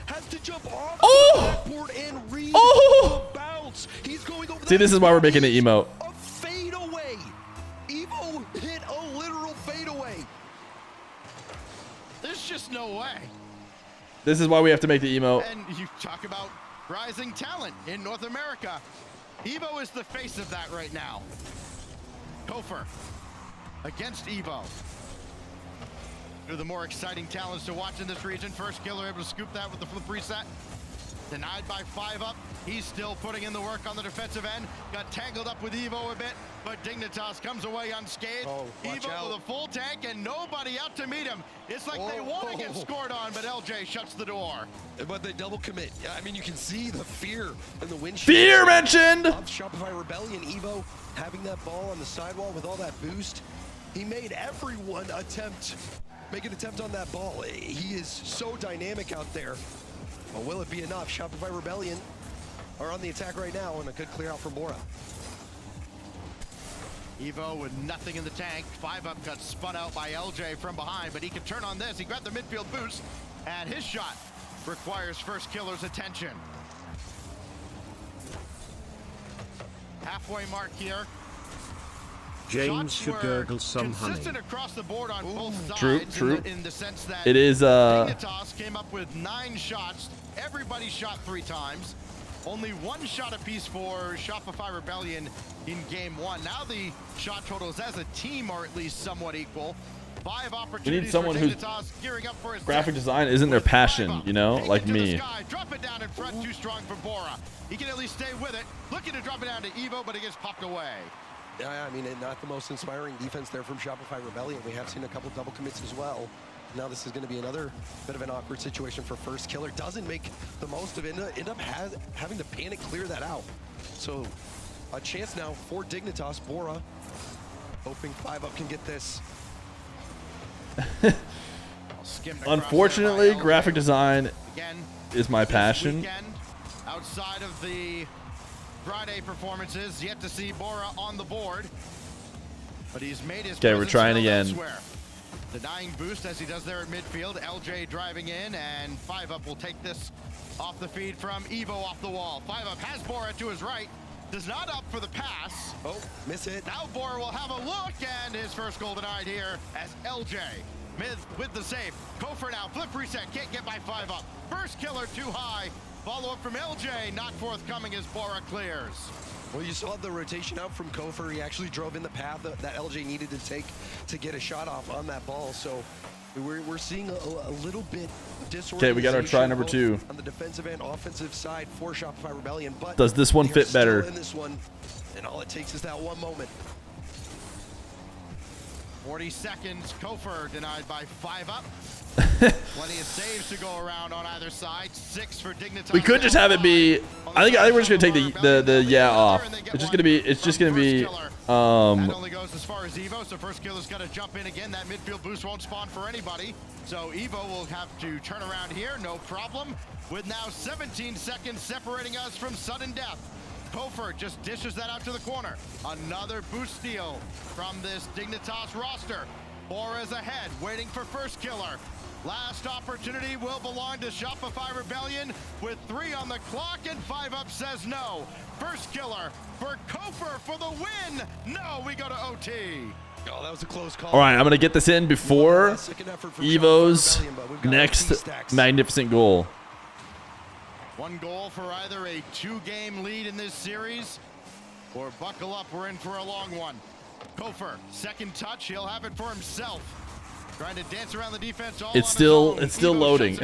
Has to jump off Oh! the backboard and read Oh! the bounce. He's going over See, this is why we're making the emote. a fade away. Evo hit a literal fade away. There's just no way. This is why we have to make the emote. And you talk about rising talent in North America. Evo is the face of that right now. Kofer against Evo. Two of the more exciting talents to watch in this region. First Killer able to scoop that with the flip reset. Denied by 5-up. He's still putting in the work on the defensive end. Got tangled up with Evo a bit, but Dignitas comes away unscathed. Evo with a full tank and nobody out to meet him. It's like they want to get scored on, but LJ shuts the door. But they double commit. Yeah, I mean, you can see the fear in the windshield. Fear mentioned! Of Shopify Rebellion. Evo having that ball on the sidewall with all that boost. He made everyone make an attempt on that ball. He is so dynamic out there. But will it be enough? Shopify Rebellion are on the attack right now, and a good clear out from Bora. Evo with nothing in the tank. 5-up got spun out by LJ from behind, but he can turn on this. He grabbed the midfield boost, and his shot requires First Killer's attention. Halfway mark here. James should gurgle some honey. Consistent across the board on both True, sides. true. In the sense that It is, Dignitas came up with 9 shots. Everybody shot 3 times. Only 1 shot apiece for Shopify Rebellion in game 1. Now the shot totals as a team are at least somewhat equal. 5 opportunities. We need someone for who's Dignitas gearing up for his graphic design isn't their passion, you know, like me. Drop it down in front, too strong for Bora. He can at least stay with it. Looking to drop it down to Evo, but it gets popped away. Yeah, I mean, not the most inspiring defense there from Shopify Rebellion. We have seen a couple double commits as well. Now this is going to be another bit of an awkward situation for First Killer. Doesn't make the most of it. End up having to panic clear that out. So a chance now for Dignitas. Bora hoping 5-up can get this. Unfortunately, graphic design is my passion. Outside of the Friday performances, yet to see Bora on the board. But he's made his Okay, we're trying presence again. felt elsewhere. Denying boost as he does there at midfield. LJ driving in, and 5-up will take this off the feed from Evo off the wall. 5-up has Bora to his right. Does not up for the pass. Oh, miss it. Now Bora will have a look, and his first goal denied here as LJ with the save. Kofer now, flip reset, can't get by 5-up. First Killer too high. Follow-up from LJ, not forthcoming as Bora clears. Well, you saw the rotation out from Kofer. He actually drove in the path that LJ needed to take to get a shot off on that ball. So we're seeing a little bit of disorganization. Okay, we got our try number 2. On the defensive and offensive side for Shopify Rebellion. But does this one fit still better? In this one, and all it takes is that one moment. 40 seconds, Kofer denied by 5-up. Plenty of saves to go around on either side. 6 for Dignitas. We could just have it be. I think we're just gonna take the yeah off. It's just gonna be. That only goes as far as Evo, so First Killer's got to jump in again. That midfield boost won't spawn for anybody. So Evo will have to turn around here, no problem. With now 17 seconds separating us from sudden death. Kofer just dishes that out to the corner. Another boost steal from this Dignitas roster. Bora's ahead, waiting for first killer. Last opportunity will belong to Shopify Rebellion with 3 on the clock, and 5UP says no. First killer for Kofer for the win. No, we go to OT. Oh, that was a close call. All right, I'm going to get this in before Evo's next magnificent goal. One goal for either a 2-game lead in this series, or buckle up, we're in for a long one. Kofer, second touch, he'll have it for himself. Trying to dance around the defense all It's still loading.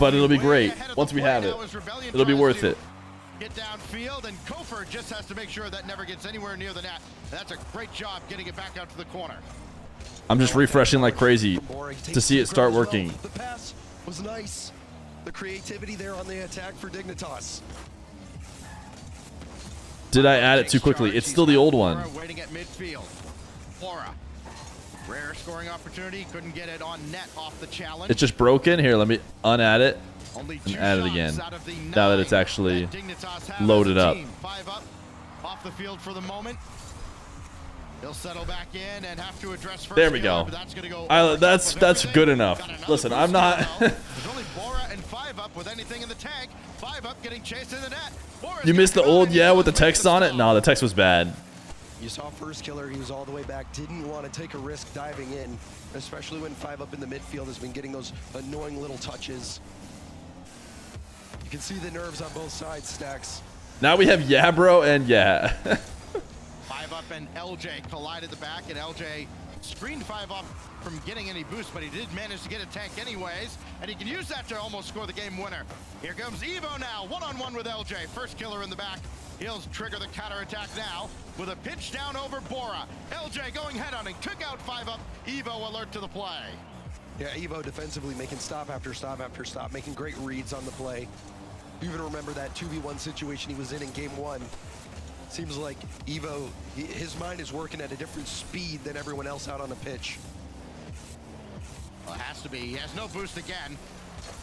But it'll be great once we have it. It'll be worth it. Get downfield, and Kofer just has to make sure that never gets anywhere near the net. That's a great job getting it back out to the corner. I'm just refreshing like crazy to see it start working. The pass was nice. The creativity there on the attack for Dignitas. Did I add it too quickly? It's still the old one. Waiting at midfield. Bora. Rare scoring opportunity. Couldn't get it on net off the challenge. It's just broken. Here, let me unadd it and add it again. Now that it's actually loaded up. 5UP off the field for the moment. He'll settle back in and have to address first. There we go. That's good enough. Listen, I'm not. There's only Bora and 5UP with anything in the tank. 5UP getting chased in the net. You missed the old with the text on it? No, the text was bad. You saw first killer, he was all the way back, didn't want to take a risk diving in, especially when 5UP in the midfield has been getting those annoying little touches. You can see the nerves on both sides, Stacks. Now we have Bro and 5UP and LJ collide at the back, and LJ screened 5UP from getting any boost, but he did manage to get a tank anyways, and he can use that to almost score the game winner. Here comes Evo now, one-on-one with LJ. First killer in the back. He'll trigger the counterattack now with a pitch down over Bora. LJ going head hunting, took out 5UP. Evo alert to the play. Yeah, Evo defensively making stop after stop after stop, making great reads on the play. You even remember that 2v1 situation he was in game 1. Seems like Evo, his mind is working at a different speed than everyone else out on the pitch. Well, it has to be. He has no boost again.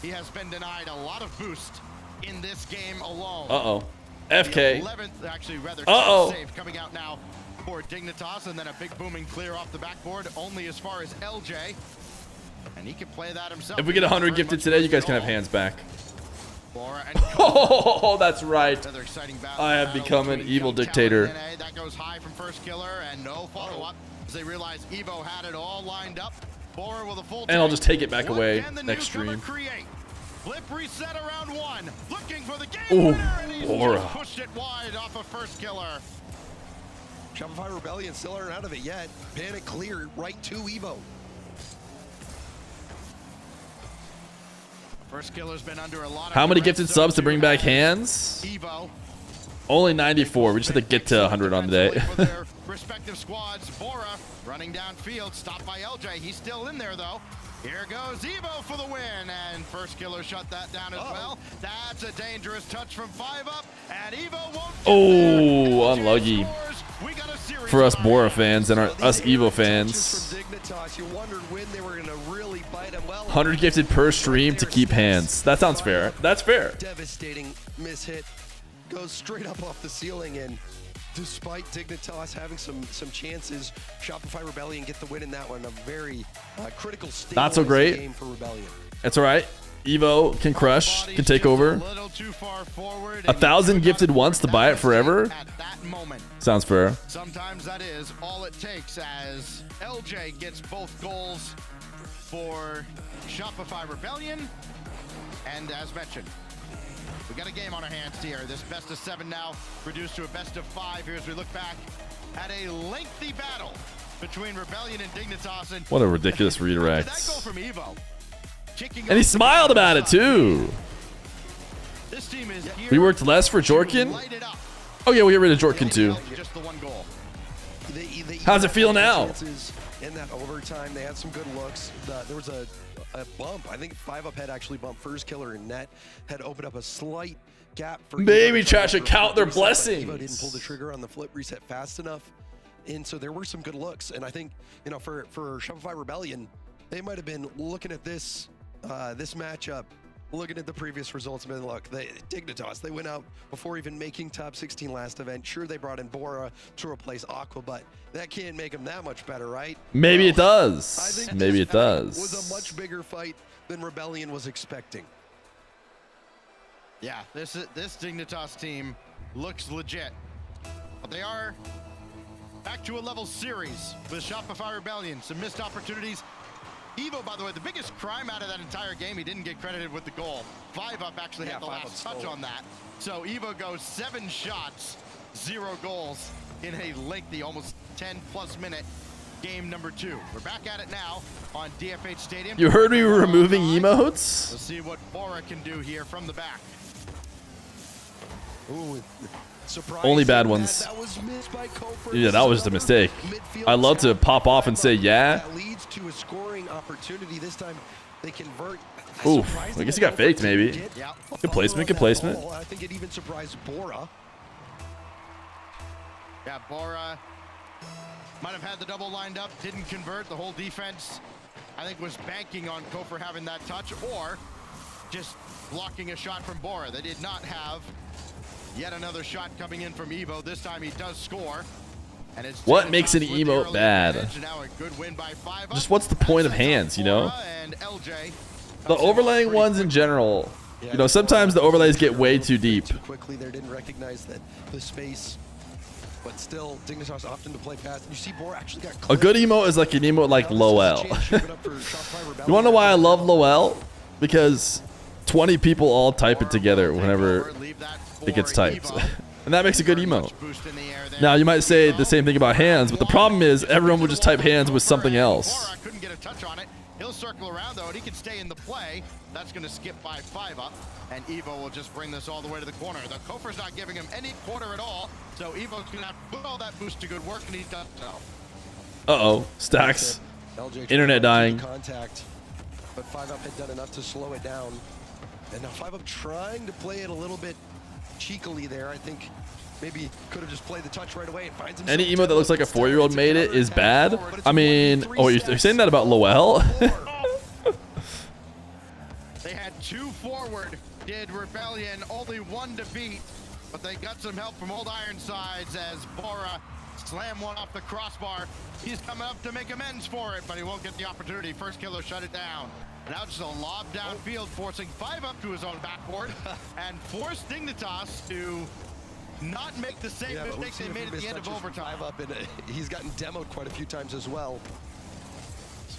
He has been denied a lot of boost in this game alone. Uh-oh. FK. 11th, actually, rather, save coming out now for Dignitas, and then a big booming clear off the backboard, only as far as LJ. And he can play that himself. If we get 100 gifted today, you guys can have hands back. Oh, that's right. I have become an evil dictator. That goes high from first killer, and no follow-up as they realize Evo had it all lined up. Bora with a full and I'll just take it back away next stream. Flip reset around 1, looking for the game winner, and he's Bora. just pushed it wide off of first killer. Shopify Rebellion still aren't out of it yet. Panic clear right to Evo. First killer's been under a lot of How many gifted subs to bring back hands? Evo. Only 94. We just have to get to 100 on the day. For their respective squads. Bora running downfield, stopped by LJ. He's still in there though. Here goes Evo for the win, and first killer shut that down as well. That's a dangerous touch from 5UP, and Evo won't. Oh, unlucky for us Bora fans and us Evo fans. 100 gifted per stream to keep hands. That sounds fair. That's fair. Devastating miss hit. Goes straight up off the ceiling, and despite Dignitas having some chances, Shopify Rebellion get the win in that one. A very critical stage. Not so great. Game for Rebellion. It's all right. Evo can crush, can take over. 1,000 gifted once to buy it forever. Sounds fair. Sometimes that is all it takes, as LJ gets both goals for Shopify Rebellion, and as mentioned, we got a game on our hands here. This best of 7 now reduced to a best of 5 here as we look back at a lengthy battle between Rebellion and Dignitas. And what a ridiculous redirect. That goal from Evo. And he smiled about it too. This team is here. We worked less for Jorkin. Oh yeah, we get rid of Jorkin too. Just the one goal. How's it feel now? In that overtime, they had some good looks. There was a bump. I think 5UP had actually bumped first killer in net. Had opened up a slight gap for Baby try to count their blessings. Evo didn't pull the trigger on the flip reset fast enough. And so there were some good looks. And I think, you know, for Shopify Rebellion, they might have been looking at this this matchup looking at the previous results, man, look, Dignitas, they went out before even making top 16 last event. Sure, they brought in Bora to replace Aqua, but that can't make them that much better, right? Maybe it I does. think Maybe it does. was a much bigger fight than Rebellion was expecting. Yeah, this Dignitas team looks legit. But they are back to a level series with Shopify Rebellion. Some missed opportunities. Evo, by the way, the biggest crime out of that entire game, he didn't get credited with the goal. 5UP actually had the last touch on that. So Evo goes 7 shots, 0 goals in a lengthy, almost 10+ minute game number 2. We're back at it now on DFH Stadium. You heard me removing emotes? We'll see what Bora can do here from the back. Ooh, only bad ones. Yeah, that was just a mistake. I love to pop off and say yeah. That leads to a scoring opportunity. This time they convert. Oof, I guess he got faked maybe. Good placement, good placement. I think it even surprised Bora. Yeah, Bora might have had the double lined up, didn't convert. The whole defense, I think, was banking on Kofor having that touch or just blocking a shot from Bora. They did not have yet another shot coming in from Evo. This time he does score. And it's what makes an emote bad? Just what's the point of hands, you know? The overlaying ones in general, you know, sometimes the overlays get way too deep. Too quickly there, didn't recognize that the space, but still Dignitas often to play fast. You see Bora actually got a good emote is like an emote like Lowell. You wanna know why I love Lowell? Because 20 people all type it together whenever it gets typed. And that makes a good emote. Now you might say the same thing about hands, but the problem is everyone would just type hands with something else. Couldn't get a touch on it. He'll circle around though, and he can stay in the play. That's going to skip by 5UP, and Evo will just bring this all the way to the corner. The Kofor's not giving him any quarter at all, so Evo's going to have to put all that boost to good work, and he does so. Uh-oh, Stacks. Internet dying. Contact, but 5UP had done enough to slow it down. And now 5UP trying to play it a little bit cheekily there. I think maybe could have just played the touch right away and finds himself. Any emote that looks like a 4-year-old made it is bad. I mean, oh, you're saying that about Lowell? They had 2 forward, did Rebellion, only 1 to beat, but they got some help from Old Ironsides as Bora slammed one off the crossbar. He's coming up to make amends for it, but he won't get the opportunity. First killer shut it down. Now just a lob downfield, forcing 5UP to his own backboard and force Dignitas to not make the same mistakes they made at the end of overtime. 5UP, and he's gotten demoed quite a few times as well.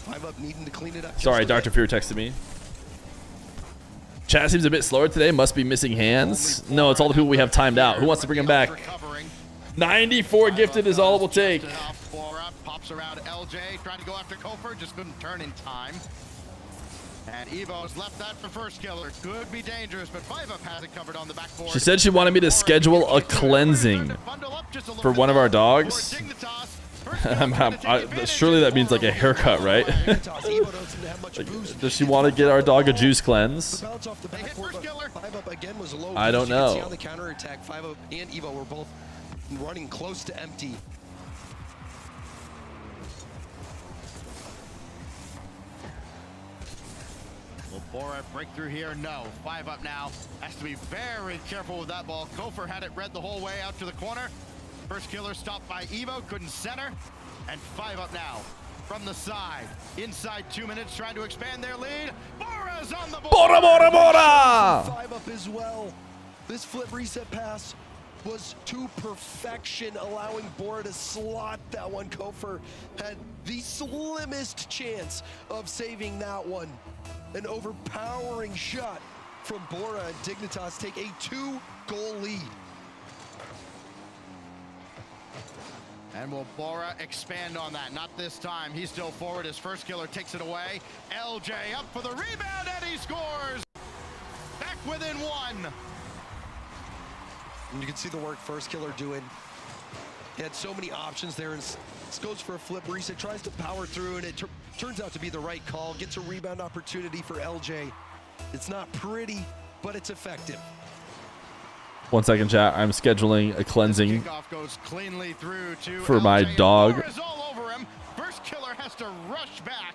5UP needing to clean it up. Sorry, Dr. Feer texted me. Chat seems a bit slower today. Must be missing hands. No, it's all the people we have timed out. Who wants to bring them back? 94 gifted is all it will take. Bora pops around LJ, trying to go after Kofor, just couldn't turn in time. And Evo's left that for first killer. Could be dangerous, but 5UP has it covered on the backboard. She said she wanted me to schedule a cleansing for one of our dogs. Surely that means like a haircut, right? Like, does she want to get our dog a juice cleanse? I don't know. On the counter attack, 5UP and Evo were both running close to empty. Will Bora break through here? No. 5UP now. Has to be very careful with that ball. Kofor had it read the whole way out to the corner. First killer stopped by Evo, couldn't center. And 5UP now from the side. Inside 2 minutes, trying to expand their lead. Bora's on the board. Bora, Bora, Bora! 5UP as well. This flip reset pass was to perfection, allowing Bora to slot that one. Kofor had the slimmest chance of saving that one. An overpowering shot from Bora, and Dignitas take a 2-goal lead. And will Bora expand on that? Not this time. He's still forward. His first killer takes it away. LJ up for the rebound, and he scores! Back within 1. And you can see the work first killer doing. He had so many options there, and this goes for a flip reset, tries to power through, and it turns out to be the right call. Gets a rebound opportunity for LJ. It's not pretty, but it's effective. 1 second, chat. I'm scheduling a cleansing Goes cleanly through to for my LJ. dog. All over him. First killer has to rush back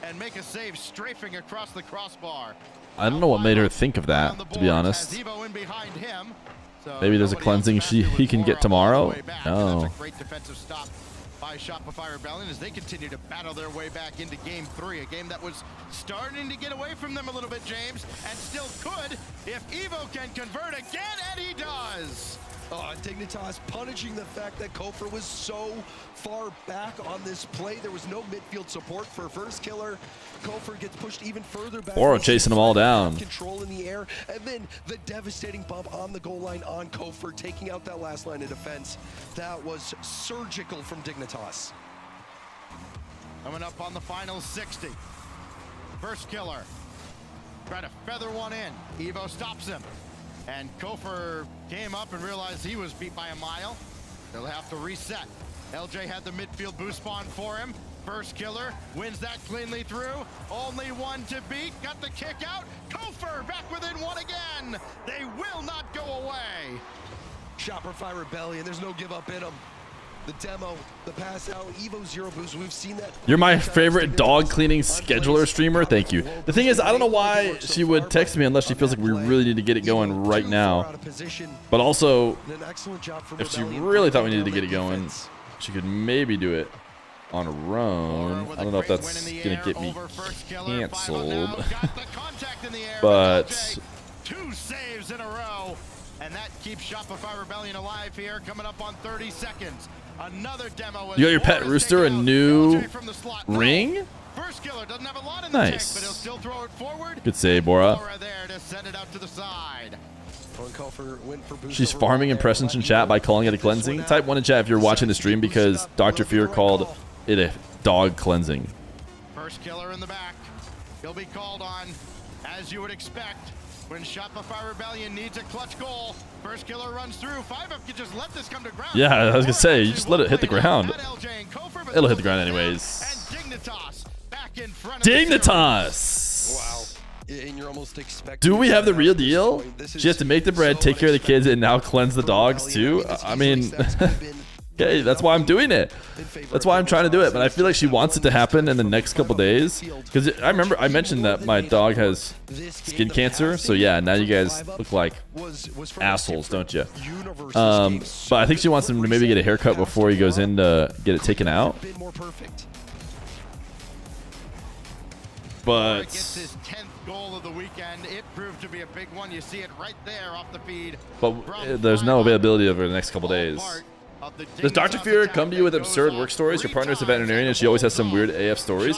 and make a save strafing across the crossbar. I don't know what made her think of that, to be honest. Maybe there's a cleansing he can get tomorrow. Oh. Great defensive stop by Shopify Rebellion as they continue to battle their way back into Game 3, a game that was starting to get away from them a little bit, James, and still could if Evo can convert again, and he does. Dignitas punishing the fact that Kofor was so far back on this play. There was no midfield support for first killer. Kofor gets pushed even further back. Oro chasing them all down. Control in the air, and then the devastating bump on the goal line on Kofor, taking out that last line of defense. That was surgical from Dignitas. Coming up on the final 60. First killer trying to feather one in. Evo stops him. And Kofor came up and realized he was beat by a mile. They'll have to reset. LJ had the midfield boost spawn for him. First killer wins that cleanly through. Only one to beat. Got the kick out. Kofor back within one again. They will not go away. Shopify Rebellion, there's no give up in them. The demo, the pass out, Evo zero boost. We've seen that. You're my favorite dog cleaning scheduler streamer. Thank you. The thing is, I don't know why she would text me unless she feels like we really need to get it going right now. But also, if she really thought we needed to get it going, she could maybe do it on her own. I don't know if that's going to get me canceled. But two saves in a row. And that keeps Shopify Rebellion alive here, coming up on 30 seconds. Another demo. You got your pet rooster a new ring? First killer doesn't have a lot in the Nice. tank, but he'll still throw it forward. Good save, Bora. Bora there to send it out to the side. She's farming impressions in chat by calling it a cleansing. Type 1 in chat if you're watching the stream because Dr. Feer called it a dog cleansing. First killer in the back. He'll be called on, as you would expect. When Shopify Rebellion needs a clutch goal, first killer runs through. 5-up can just let this come to ground. Yeah, I was gonna say, you just let it hit the ground. It'll hit the ground anyways. Dignitas back in front of Dignitas! Wow. And you're almost expecting. Do we have the real deal? She has to make the bread, take care of the kids, and now cleanse the dogs too? I mean, okay, that's why I'm doing it. That's why I'm trying to do it. But I feel like she wants it to happen in the next couple days. Because I remember I mentioned that my dog has skin cancer. So yeah, now you guys look like assholes, don't you? But I think she wants him to maybe get a haircut before he goes in to get it taken out. But gets his 10th goal of the weekend. It proved to be a big one. You see it right there off the feed. But there's no availability over the next couple days. Does Dr. Fear come to you with absurd work stories? Your partner's a veterinarian and she always has some weird AF stories.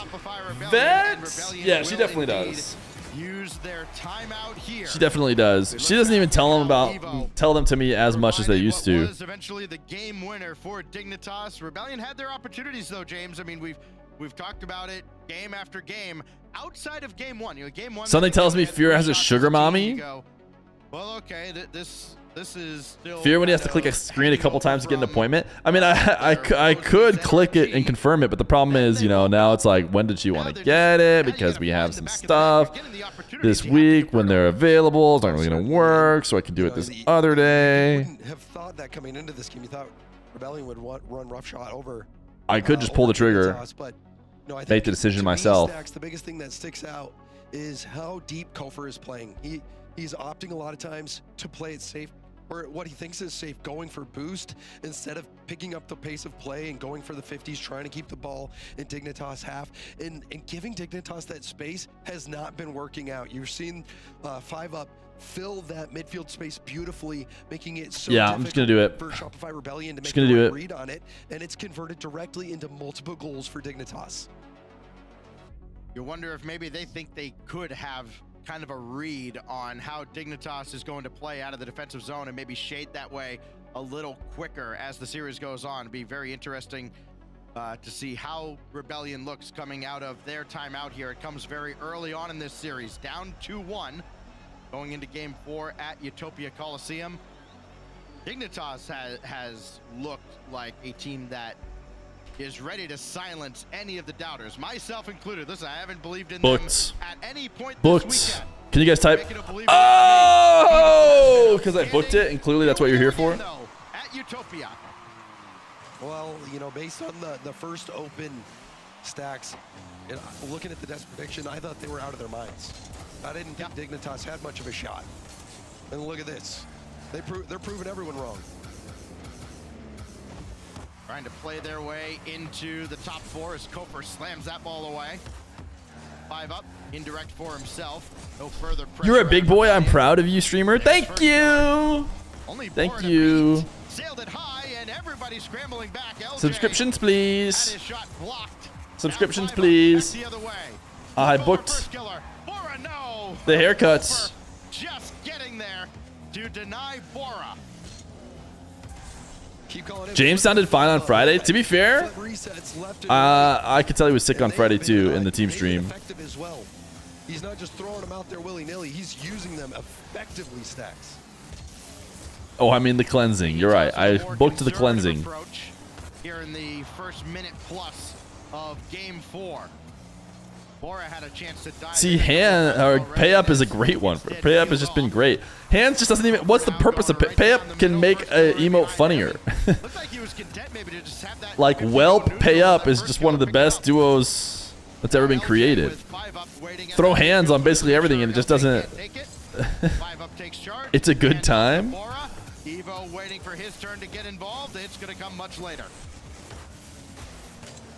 Vet? Yeah, she definitely does. Use their timeout here. She definitely does. She doesn't even tell them to me as much as they used to. Was eventually the game winner for Dignitas. Rebellion had their opportunities though, James. I mean, we've talked about it game after game. Outside of game one, game one. Something tells me Fear has a sugar mommy. Well, okay, this is still Fear when he has to click a screen a couple times to get an appointment. I mean, I could click it and confirm it, but the problem is, now it's like, when did she want to get it? Because we have some stuff this week when they're available. It's not really going to work, so I can do it this other day. Wouldn't have thought that coming into this game. You thought Rebellion would run roughshot over. I could just pull the trigger, but no, I think make the decision myself. Stacks, the biggest thing that sticks out is how deep Kofor is playing. He's opting a lot of times to play it safe, or what he thinks is safe, going for boost instead of picking up the pace of play and going for the 50s, trying to keep the ball in Dignitas half. And giving Dignitas that space has not been working out. You've seen 5-up fill that midfield space beautifully, making it so I'm just gonna do it for Shopify Rebellion to make a a read on it, and it's converted directly into multiple goals for Dignitas. You wonder if maybe they think they could have kind of a read on how Dignitas is going to play out of the defensive zone and maybe shade that way a little quicker as the series goes on. It'd be very interesting to see how Rebellion looks coming out of their timeout here. It comes very early on in this series, down 2-1, going into game 4 at Utopia Coliseum. Dignitas has looked like a team that is ready to silence any of the doubters, myself included. Listen, I haven't believed in them at any point this weekend. Can you guys type? Oh, because I booked it, and clearly that's what you're here for. At Utopia. Well, based on the first open Stacks. And looking at the Desk prediction, I thought they were out of their minds. I didn't think Dignitas had much of a shot. And look at this. They're proving everyone wrong. Trying to play their way into the top 4 as Koper slams that ball away. 5 up, indirect for himself. No further pressure. You're a big boy. I'm proud of you, streamer. Thank you. Thank you. Sailed it high and everybody scrambling back. LJ Subscriptions, please. had his shot blocked. Subscriptions, please. The other way. I booked Bora, no. the haircuts. Just getting there to deny Bora. James sounded fine on Friday. To be fair, I could tell he was sick on Friday too in the team stream. Effective as well. He's not just throwing them out there willy-nilly. He's using them effectively, Stacks. Oh, I mean the cleansing. You're right. I booked the cleansing. Here in the first minute plus of game 4. Bora had a chance to dive. See, pay up is a great one. Pay up has just been great. Hands just doesn't even. What's the purpose of pay up? Can make a emote funnier. Like Whelp, pay up is just one of the best duos that's ever been created. Throw hands on basically everything and it just doesn't. It's a good time. Evo waiting for his turn to get involved. It's going to come much later.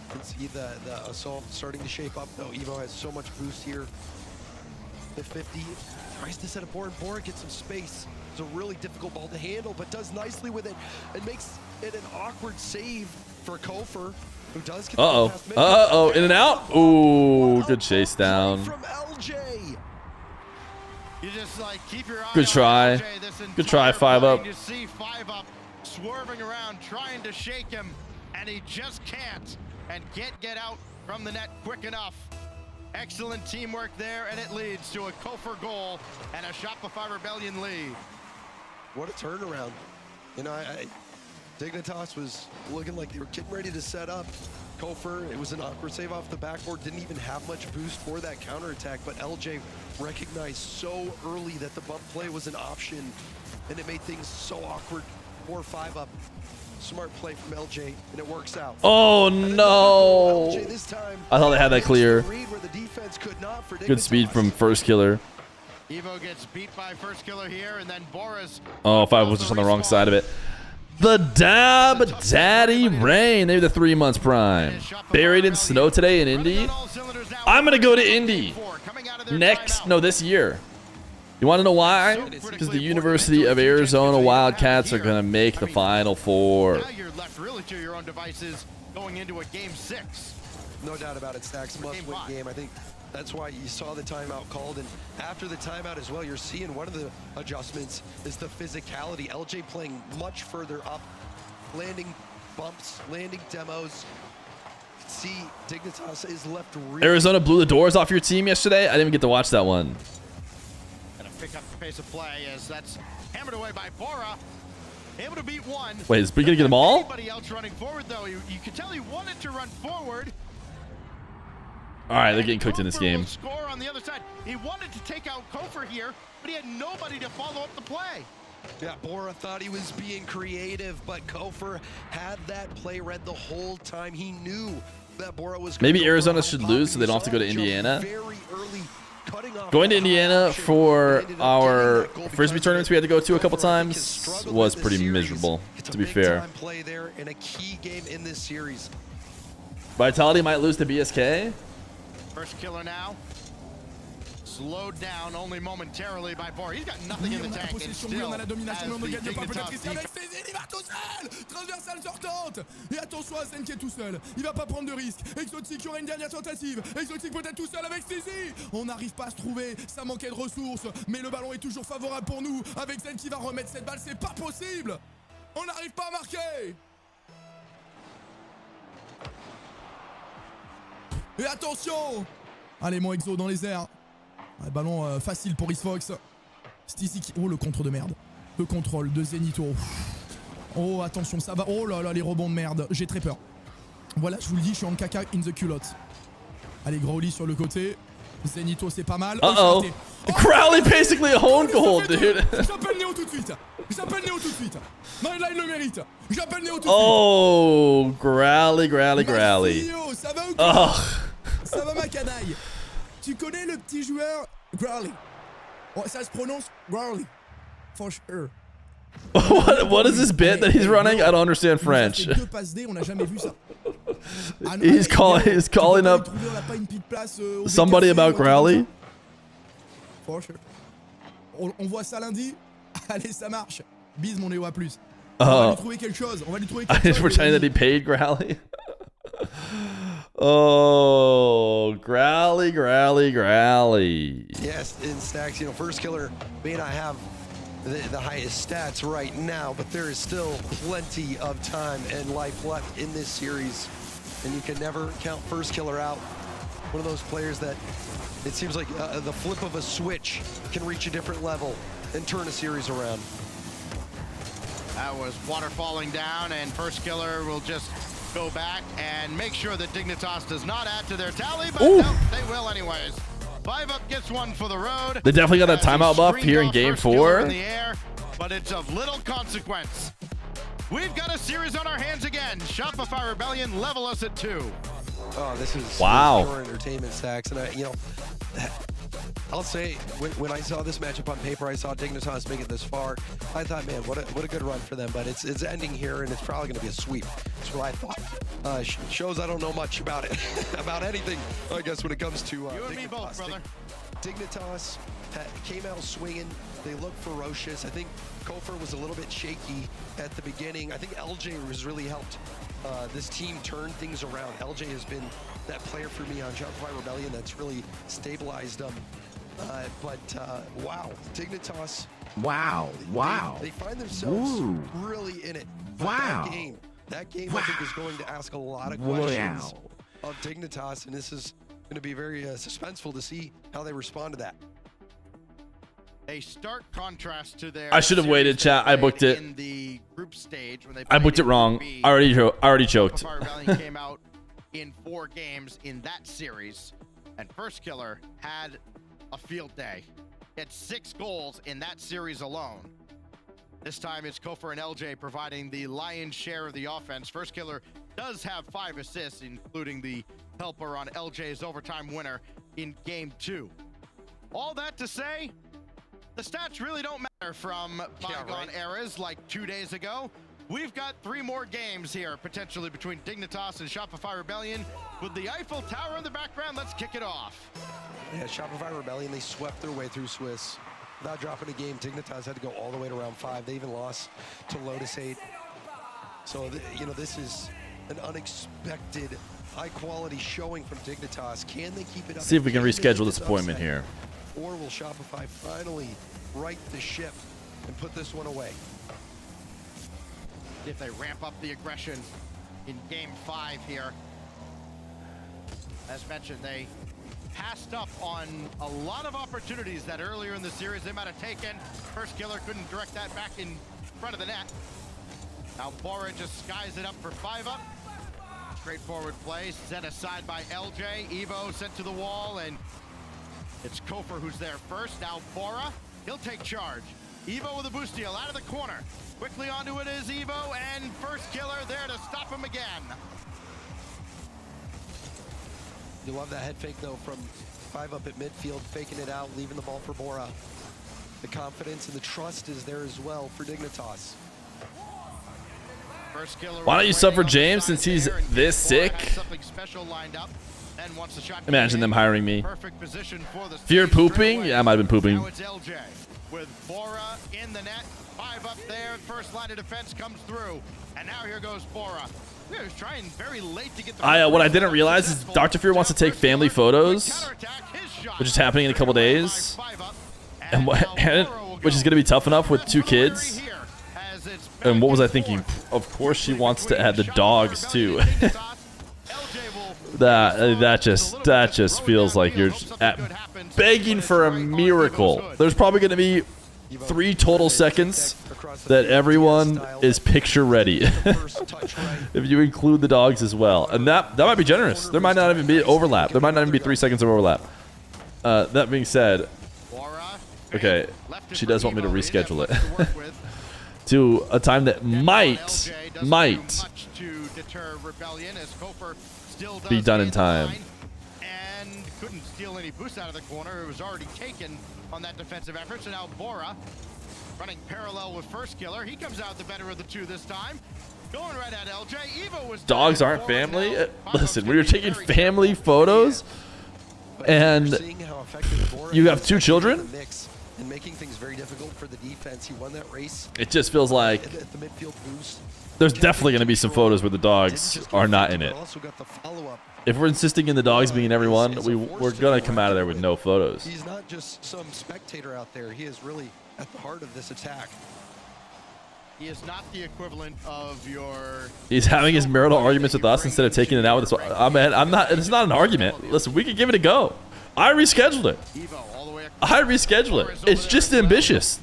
You can see the assault starting to shape up though. Evo has so much boost here. The 50 tries to set a board. Bora gets some space. It's a really difficult ball to handle, but does nicely with it. It makes it an awkward save for Kofer, who does get in and out. Ooh, good chase down. From LJ. You just like keep your eye Good try. Good try, 5 up. You see 5 up swerving around trying to shake him, and he just can't and can't get out from the net quick enough. Excellent teamwork there, and it leads to a Kofer goal and a Shopify Rebellion lead. What a turnaround. You know, Dignitas was looking like they were getting ready to set up. Kofer, it was an awkward save off the backboard, didn't even have much boost for that counterattack, but LJ recognized so early that the bump play was an option, and it made things so awkward. 4-5 up. Smart play from LJ, and it works out. Oh no! I thought they had that clear. Good speed from first killer. Evo gets beat by first killer here, and then Boris. Oh, 5 was just on the wrong side of it. The Dab Daddy Rain. They're the 3 months prime. Buried in snow today in Indy. I'm gonna go to Indy this year. You want to know why? Because the University of Arizona Wildcats are going to make the Final Four. Now you're left really to your own devices going into a game 6. No doubt about it, Stacks. Must-win game. I think that's why you saw the timeout called. And after the timeout as well, you're seeing one of the adjustments is the physicality. LJ playing much further up, landing bumps, landing demos. See, Dignitas is left really... Arizona blew the doors off your team yesterday. I didn't even get to watch that one. Pick up the pace of play as that's hammered away by Bora. Able to beat one. Wait, is he gonna get them all? Anybody else running forward though? You could tell he wanted to run forward. All right, they're getting cooked in this game. Score on the other side. He wanted to take out Kofer here, but he had nobody to follow up the play. Yeah, Bora thought he was being creative, but Kofer had that play read the whole time. He knew that Bora was. Maybe Arizona should lose so they don't have to go to Indiana. Very early. Going to Indiana for our Frisbee tournaments we had to go to a couple times was pretty miserable, to be fair. Play there in a key game in this series. Vitality might lose to BSK. First killer now. Slowed down only momentarily by Bora. He's got nothing in the tank and still has the Transversale sortante. Et attention à Zen qui est tout seul. Il va pas prendre de risque. Exotic qui aura une dernière tentative. Exotic peut-être tout seul avec Stizy. On n'arrive pas à se trouver. Ça manquait de ressources. Mais le ballon est toujours favorable pour nous. Avec Zen qui va remettre cette balle. C'est pas possible. On n'arrive pas à marquer. Et attention. Allez, mon Exo dans les airs. Un ballon facile pour Isfox. Stizy qui... Oh, le contre de merde. Le contrôle de Zenito. Oh, attention, ça va. Oh là là, les rebonds de merde. J'ai très peur. Voilà, je vous le dis, je suis en caca in the culotte. Allez, Growly sur le côté. Zenito, c'est pas mal. Uh-oh. Crowley basically a own goal, dude. J'appelle Néo tout de suite. J'appelle Néo tout de suite. Non, là, il le mérite. J'appelle Néo tout de suite. Oh, growly. Yo, ça va ou quoi? Ugh. Ça va, ma canaille? Tu connais le petit joueur Growly? Oh, ça se prononce Growly. For sure. What is this bit that he's running? I don't understand French. Deux passes D, on n'a jamais vu ça. He's calling up somebody about Growly. For sure. On voit ça lundi. Allez, ça marche. Bise mon Néo à plus. On va lui trouver quelque chose. On va lui trouver quelque chose. He's pretending that he paid Growly. Oh, Growly. Yes, in stacks, you know, First Killer may not have the highest stats right now, but there is still plenty of time and life left in this series, and you can never count First Killer out. One of those players that it seems like the flip of a switch can reach a different level and turn a series around. That was water falling down, and First Killer will just go back and make sure that Dignitas does not add to their tally, but no, they will anyways. 5 up gets one for the road. They definitely got that timeout buff here in game 4. In the air, but it's of little consequence. We've got a series on our hands again. Shopify Rebellion level us at 2. Oh, this is wow. Pure entertainment, Stacks, and I'll say when I saw this matchup on paper, I saw Dignitas make it this far. I thought, man, what a good run for them. But it's ending here, and it's probably going to be a sweep. That's what I thought. Shows I don't know much about it, about anything. I guess when it comes to you and Dignitas. me both, brother. Dignitas came out swinging. They looked ferocious. I think Kofor was a little bit shaky at the beginning. I think LJ has really helped this team turn things around. LJ has been that player for me on Shopify Rebellion that's really stabilized them. Wow, Dignitas. Wow. They find themselves really in it. But that game I think is going to ask a lot of questions of Dignitas, and this is going to be very suspenseful to see how they respond to that. A stark contrast to their I should have waited, chat. I booked it. In the group stage when they I booked it wrong. I already choked. Rebellion came out in 4 games in that series, and First Killer had a field day. He had 6 goals in that series alone. This time it's Kofor and LJ providing the lion's share of the offense. First Killer does have 5 assists, including the helper on LJ's overtime winner in game 2. All that to say, the stats really don't matter from bygone eras like 2 days ago. We've got 3 more games here, potentially between Dignitas and Shopify Rebellion. With the Eiffel Tower in the background, let's kick it off. Yeah, Shopify Rebellion, they swept their way through Swiss. Without dropping a game, Dignitas had to go all the way to round 5. They even lost to Lotus 8. So, this is an unexpected, high-quality showing from Dignitas. Can they keep it up? See if we can reschedule this appointment here. Or will Shopify finally right the ship and put this one away? If they ramp up the aggression in game 5 here. As mentioned, they passed up on a lot of opportunities that earlier in the series they might have taken. First Killer couldn't direct that back in front of the net. Now Bora just skies it up for 5 up. Straightforward play set aside by LJ. Evo sent to the wall, and it's Kofor who's there first. Now Bora, he'll take charge. Evo with a boost deal out of the corner. Quickly onto it is Evo, and First Killer there to stop him again. You love that head fake, though, from 5 up at midfield, faking it out, leaving the ball for Bora. The confidence and the trust is there as well for Dignitas. First Killer. Why don't you sub for James since he's this sick? Imagine them hiring me. Fear pooping? Yeah, I might have been pooping. Now it's LJ with Bora in the net. 5 up there. First line of defense comes through. And now here goes Bora. He was trying very late to get the What I didn't realize is Dr. Fear wants to take family photos, which is happening in a couple days, and which is going to be tough enough with 2 kids. And what was I thinking? Of course she wants to add the dogs too. that just feels like you're begging for a miracle. There's probably going to be 3 total seconds that everyone is picture ready if you include the dogs as well, and that might be generous. There might not even be overlap. There might not even be 3 seconds of overlap. That being said, okay, she does want me to reschedule it. to a time that might To deter Rebellion as Kofer still does be done in gain the time. line and couldn't steal any boost out of the corner. It was already taken on that defensive effort. So now Bora running parallel with First Killer. He comes out the better of the two this time. Going right at LJ. Evo was Dogs aren't family. Listen, we were taking family photos, and you have 2 children. And making things very difficult for the defense. He won that race. It just feels like At the midfield boost. there's definitely going to be some photos where the dogs are not in it. Also got the follow-up. If we're insisting in the dogs being in every one, we're going to come out of there with no photos. He's not just some spectator out there. He is really at the heart of this attack. He is not the equivalent of your. He's having his marital arguments with us instead of taking it out with us. I'm not. It's not an argument. Listen, we could give it a go. I rescheduled it. I rescheduled it. It's just ambitious.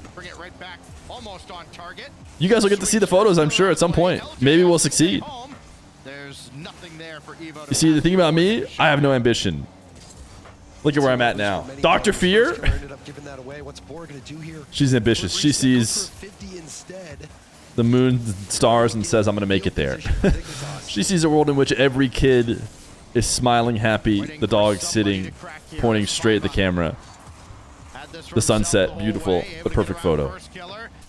You guys will get to see the photos, I'm sure, at some point. Maybe we'll succeed. You see, the thing about me, I have no ambition. Look at where I'm at now. Dr. Feer, she's ambitious. She sees the moon, the stars, and says, I'm going to make it there. She sees a world in which every kid is smiling, happy, the dog sitting, pointing straight at the camera. The sunset, beautiful, the perfect photo.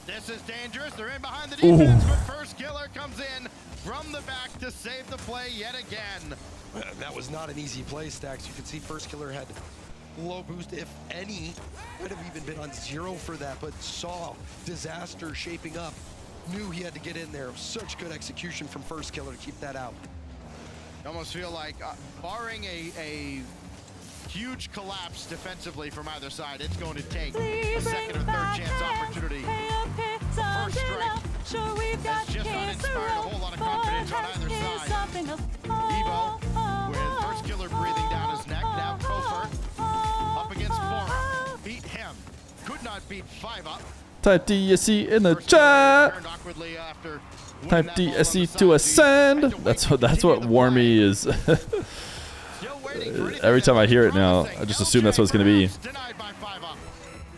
This is dangerous. They're in behind the Ooh. defense, but First Killer comes in from the back to save the play yet again. That was not an easy play, Stacks. You can see First Killer had low boost, if any. Might have even been on 0 for that, but saw disaster shaping up. Knew he had to get in there. Such good execution from First Killer to keep that out. You almost feel like, barring a huge collapse defensively from either side, it's going to take a second or third chance opportunity. The first strike has just not inspired a whole lot of confidence on either side. Evo with First Killer breathing down his neck. Now Kofer up against Bora. Beat him. Could not beat 5-up. Type DSC in the chat. Type DSC to ascend. That's what Warmy is. Every time I hear it now, I just assume that's what it's going to be.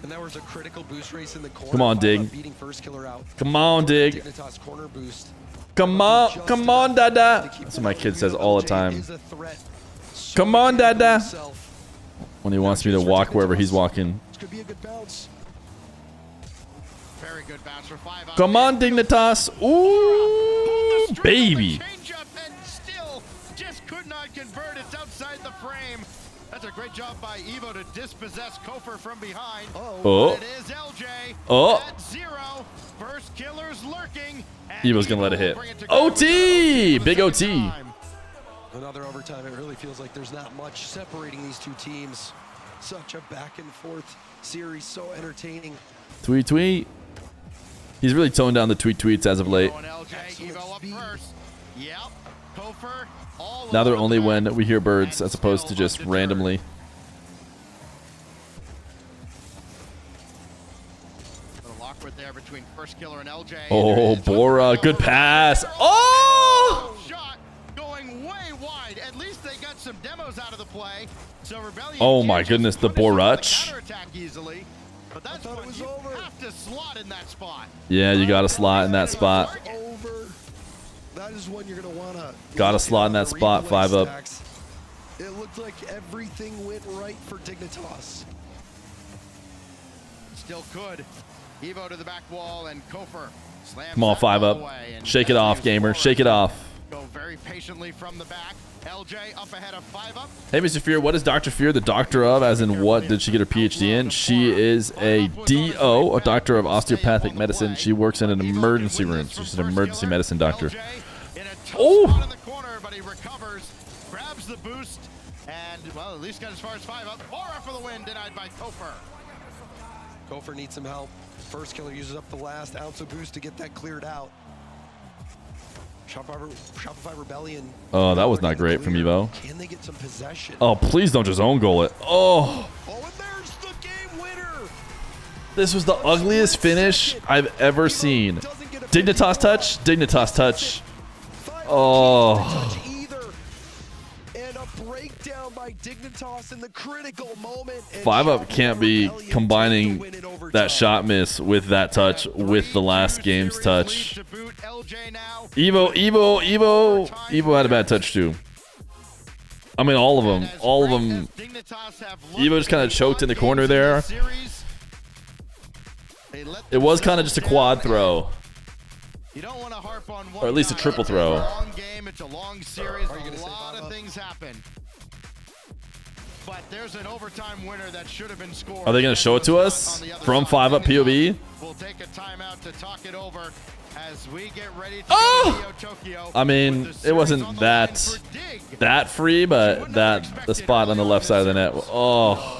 And there was a critical boost race in the corner. Come on, Dig. Beating First Killer out. Come on, Dig. Dignitas corner boost. Come on, Dada. That's what my kid says all the time. Come on, Dada. When he wants me to walk wherever he's walking. Could be a good bounce. Very good bounce for 5-up. Come on, Dignitas. Ooh, baby. Still just could not convert. It's outside the frame. That's a great job by Evo to dispossess Kofer from behind. Oh. It is LJ. Oh. At 0. First Killer's lurking. Evo's going to let it hit. OT. Big OT. Another overtime. It really feels like there's not much separating these two teams. Such a back and forth series. So entertaining. Tweet, tweet. He's really toned down the tweets as of late. Now they're only when we hear birds as opposed to just randomly. Oh, Bora, good pass. Oh! Going way wide. At least they got some demos out of the play. So Rebellion Oh my goodness, the Boruch. But that's when you have to slot in that spot. Yeah, you got to slot in that spot. That is one you're going to want to. Got to slot in that spot, 5-up. It looked like everything went right for Dignitas. Still could. Evo to the back wall and Kofer slams. Come on, 5-up. Shake it off, gamer. Shake it off. Go very patiently from the back. LJ up ahead of 5-up. Hey, Mr. Fear, what is Dr. Fear the doctor of? As in, what did she get her PhD in? She is a DO, a doctor of osteopathic medicine. She works in an emergency room. So she's an emergency medicine doctor. Oh! But he recovers, grabs the boost, and, well, at least got as far as 5-up. Bora for the win, denied by Kofer. Kofer needs some help. First Killer uses up the last ounce of boost to get that cleared out. Shopify Rebellion. Oh, that was not great from Evo. Can they get some possession? Oh, please don't just own goal it. Oh. Oh, and there's the game winner. This was the ugliest finish I've ever seen. Dignitas touch. Dignitas touch. Oh. And a breakdown by Dignitas in the critical moment. 5-up can't be combining that shot miss with that touch, with the last game's touch. Evo had a bad touch too. I mean, all of them. Evo just kind of choked in the corner there. It was kind of just a quad throw. Or at least a triple throw. It's a long series. A lot of things happen. But there's an overtime winner that should have been scored. Are they going to show it to us from 5-up POV? We'll take a timeout to talk it over as we get ready to go to Neo Tokyo. I mean, it wasn't that free, but the spot on the left side of the net. Oh.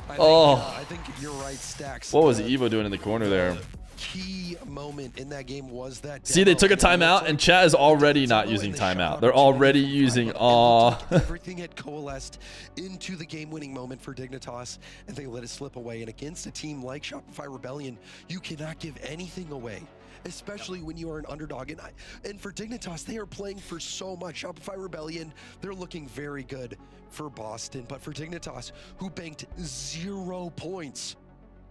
I think you're right, Stacks. What was Evo doing in the corner there? Key moment in that game was that. See, they took a timeout, and chat is already not using timeout. They're already using Everything had coalesced into the game-winning moment for Dignitas, and they let it slip away. And against a team like Shopify Rebellion, you cannot give anything away, especially when you are an underdog. And for Dignitas, they are playing for so much. Shopify Rebellion, they're looking very good for Boston, but for Dignitas, who banked 0 points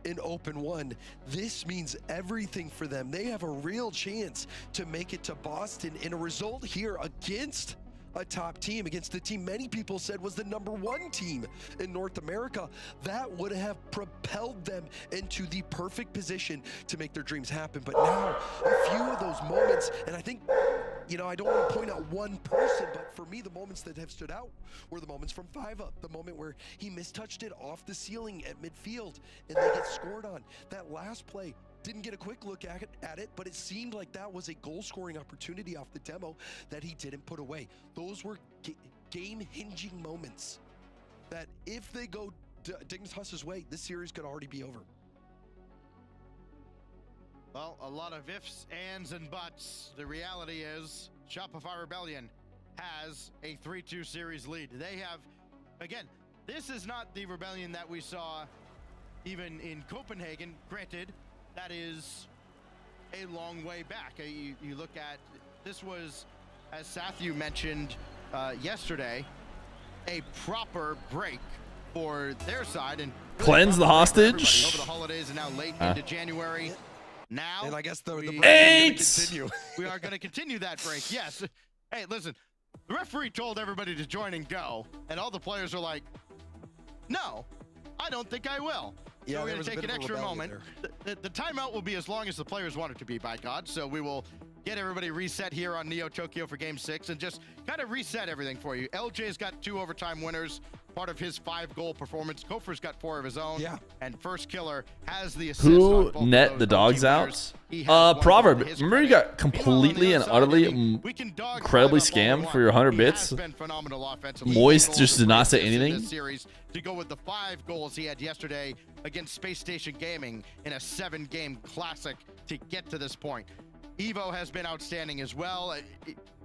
in Open 1, this means everything for them. They have a real chance to make it to Boston, in a result here against a top team, against the team many people said was the #1 team in North America. That would have propelled them into the perfect position to make their dreams happen. But now, a few of those moments, and I think, you know, I don't want to point out one person, but for me, the moments that have stood out were the moments from 5-up. The moment where he mistouched it off the ceiling at midfield and they get scored on. That last play, didn't get a quick look at it, but it seemed like that was a goal-scoring opportunity off the demo that he didn't put away. Those were game-hinging moments that if they go Dignitas' way, this series could already be over. Well, a lot of ifs, ands, and buts. The reality is Shopify Rebellion has a 3-2 series lead. They have, again, this is not the Rebellion that we saw even in Copenhagen. Granted, that is a long way back. You look at, this was, as Sathu mentioned yesterday, a proper break for their side. And really cleanse the hostage. over the holidays and now late into January. Now, and I guess the break continue. We are going to continue that break. Yes. Hey, listen, the referee told everybody to join and go, and all the players are like, no, I don't think I will. Yeah, so we're going to take an extra moment. The timeout will be as long as the players want it to be, by God. So we will get everybody reset here on Neo Tokyo for Game 6 and just kind of reset everything for you. LJ's got 2 overtime winners, part of his 5-goal performance. Kofer's got 4 of his own. Yeah. And First Killer has the assist. Who net the dogs out? Proverb, remember you got completely and utterly incredibly scammed for your 100 bits? Moist just did not say anything. To go with the 5 goals he had yesterday against Space Station Gaming in a 7-game classic to get to this point. Evo has been outstanding as well.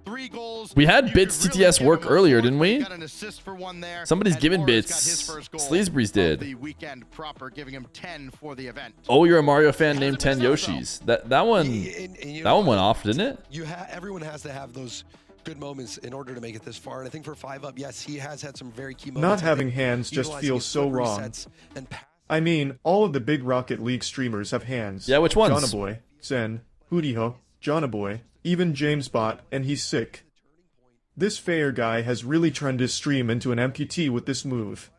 3 goals. We had Bits TTS work earlier, didn't we? Got an assist for 1 there. Somebody's given Bits. Sleazebreeze did. The weekend proper, giving him 10 for the event. Oh, you're a Mario fan named 10 Yoshis. That one went off, didn't it? Everyone has to have those good moments in order to make it this far. And I think for 5-up, yes, he has had some very key moments. Not having hands just feels so wrong. I mean, all of the big Rocket League streamers have hands. Yeah, which ones? Jonaboy, Zen, Hoodiho, Jonaboy, even JamesBot, and he's sick. This Feer guy has really turned his stream into an MQT with this move.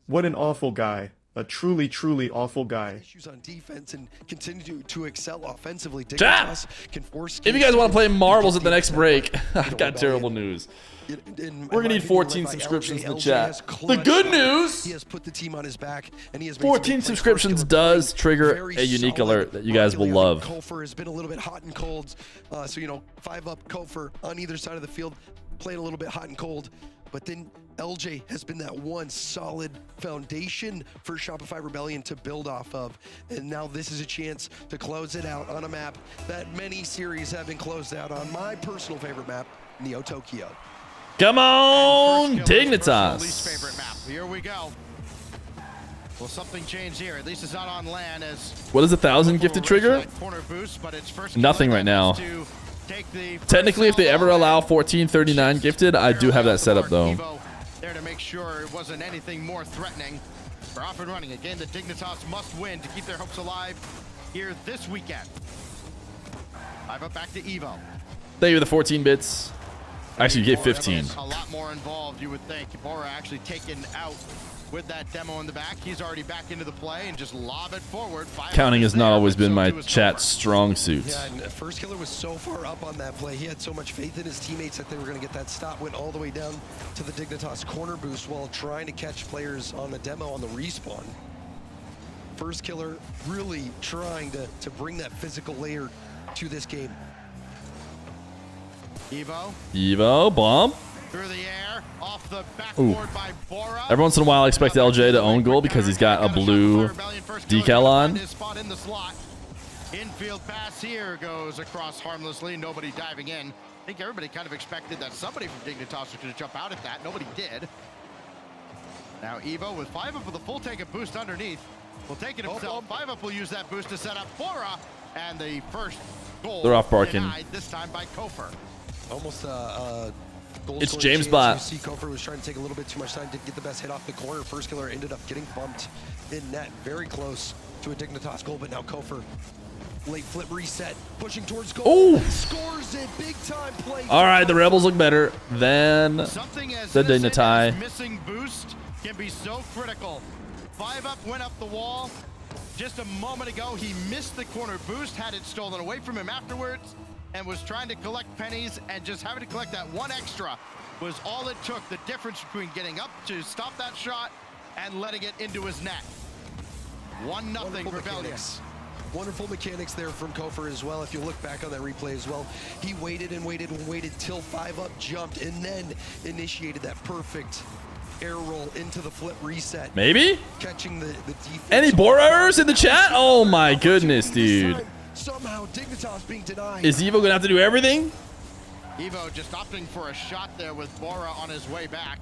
What an awful guy. A truly, truly awful guy. On defense and continue to excel offensively. Chat! If you guys want to play marbles at the next break, I've got terrible news. We're gonna need 14 subscriptions in the chat. The good news! He has put the team on his back, and he has 14 subscriptions does trigger a unique alert that you guys will love. Kofer has been a little bit hot and cold, so you know, 5-up Kofer on either side of the field, playing a little bit hot and cold. But then LJ has been that one solid foundation for Shopify Rebellion to build off of. And now this is a chance to close it out on a map that many series have been closed out on. My personal favorite map, Neo Tokyo. Come on, Dignitas. Least favorite map. Here we go. Will something change here? At least it's not on land. As what is 1,000 gifted trigger? Boost, but it's First nothing right now. Technically, if they ever allow 1439 gifted, I do have that set up though. There to make sure it wasn't anything more threatening. We're off and running, a game that Dignitas must win to keep their hopes alive here this weekend. 5 up back to Evo. Thank you for the 14 bits. Actually, you gave 15. A lot more involved, you would think. Bora actually taken out with that demo in the back. He's already back into the play and just lob it forward. Counting has not always been my chat's strong suit. Yeah, and First Killer was so far up on that play. He had so much faith in his teammates that they were going to get that stop. Went all the way down to the Dignitas corner boost while trying to catch players on the demo on the respawn. First Killer really trying to bring that physical layer to this game. Evo, bomb. Through the air, off the backboard by Bora. Every once in a while, I expect LJ to own goal because he's got a blue decal on. Infield pass here goes across harmlessly. Nobody diving in. I think everybody kind of expected that somebody from Dignitas was going to jump out at that. Nobody did. Now Evo with 5 up with a full tank of boost underneath. Will take it himself. 5 up will use that boost to set up Bora. And the first goal. They're off barking. Denied, this time by Kofer. Almost goal It's scoring James chance. Bot. You see Kofer was trying to take a little bit too much time, didn't get the best hit off the corner. First Killer ended up getting bumped in net, very close to a Dignitas goal, but now Kofer, late flip reset, pushing towards goal. Ooh. Scores it, big time play. All right, the Rebels look better than the Dignitas. Missing boost can be so critical. 5 up went up the wall. Just a moment ago, he missed the corner boost, had it stolen away from him afterwards, and was trying to collect pennies, and just having to collect that one extra was all it took. The difference between getting up to stop that shot and letting it into his net. 1-0 Rebellion. Wonderful mechanics there from Kofer as well. If you look back on that replay as well, he waited and waited and waited till 5 up jumped and then initiated that perfect air roll into the flip reset. Maybe? Catching the defense. Any borers in the chat? Oh my goodness, dude. Somehow Dignitas being denied. Is Evo gonna have to do everything? Evo just opting for a shot there with Bora on his way back.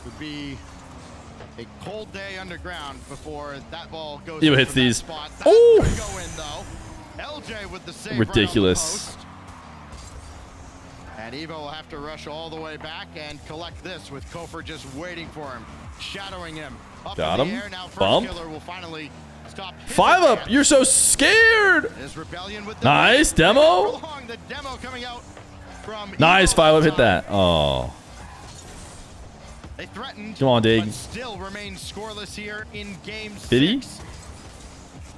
Would be a cold day underground before that ball goes. Evo hits these. Oh! Go in though. LJ with the save. Ridiculous. And Evo will have to rush all the way back and collect this with Kofer just waiting for him, shadowing him. Up Got in the him. air. Now First Bump. Killer will finally stop. 5 up. You're so scared. Nice demo. The demo coming out from Nice 5 up. Hit that. Oh. They threatened. Come on, Dig. But still remain scoreless here in game 6. Did he?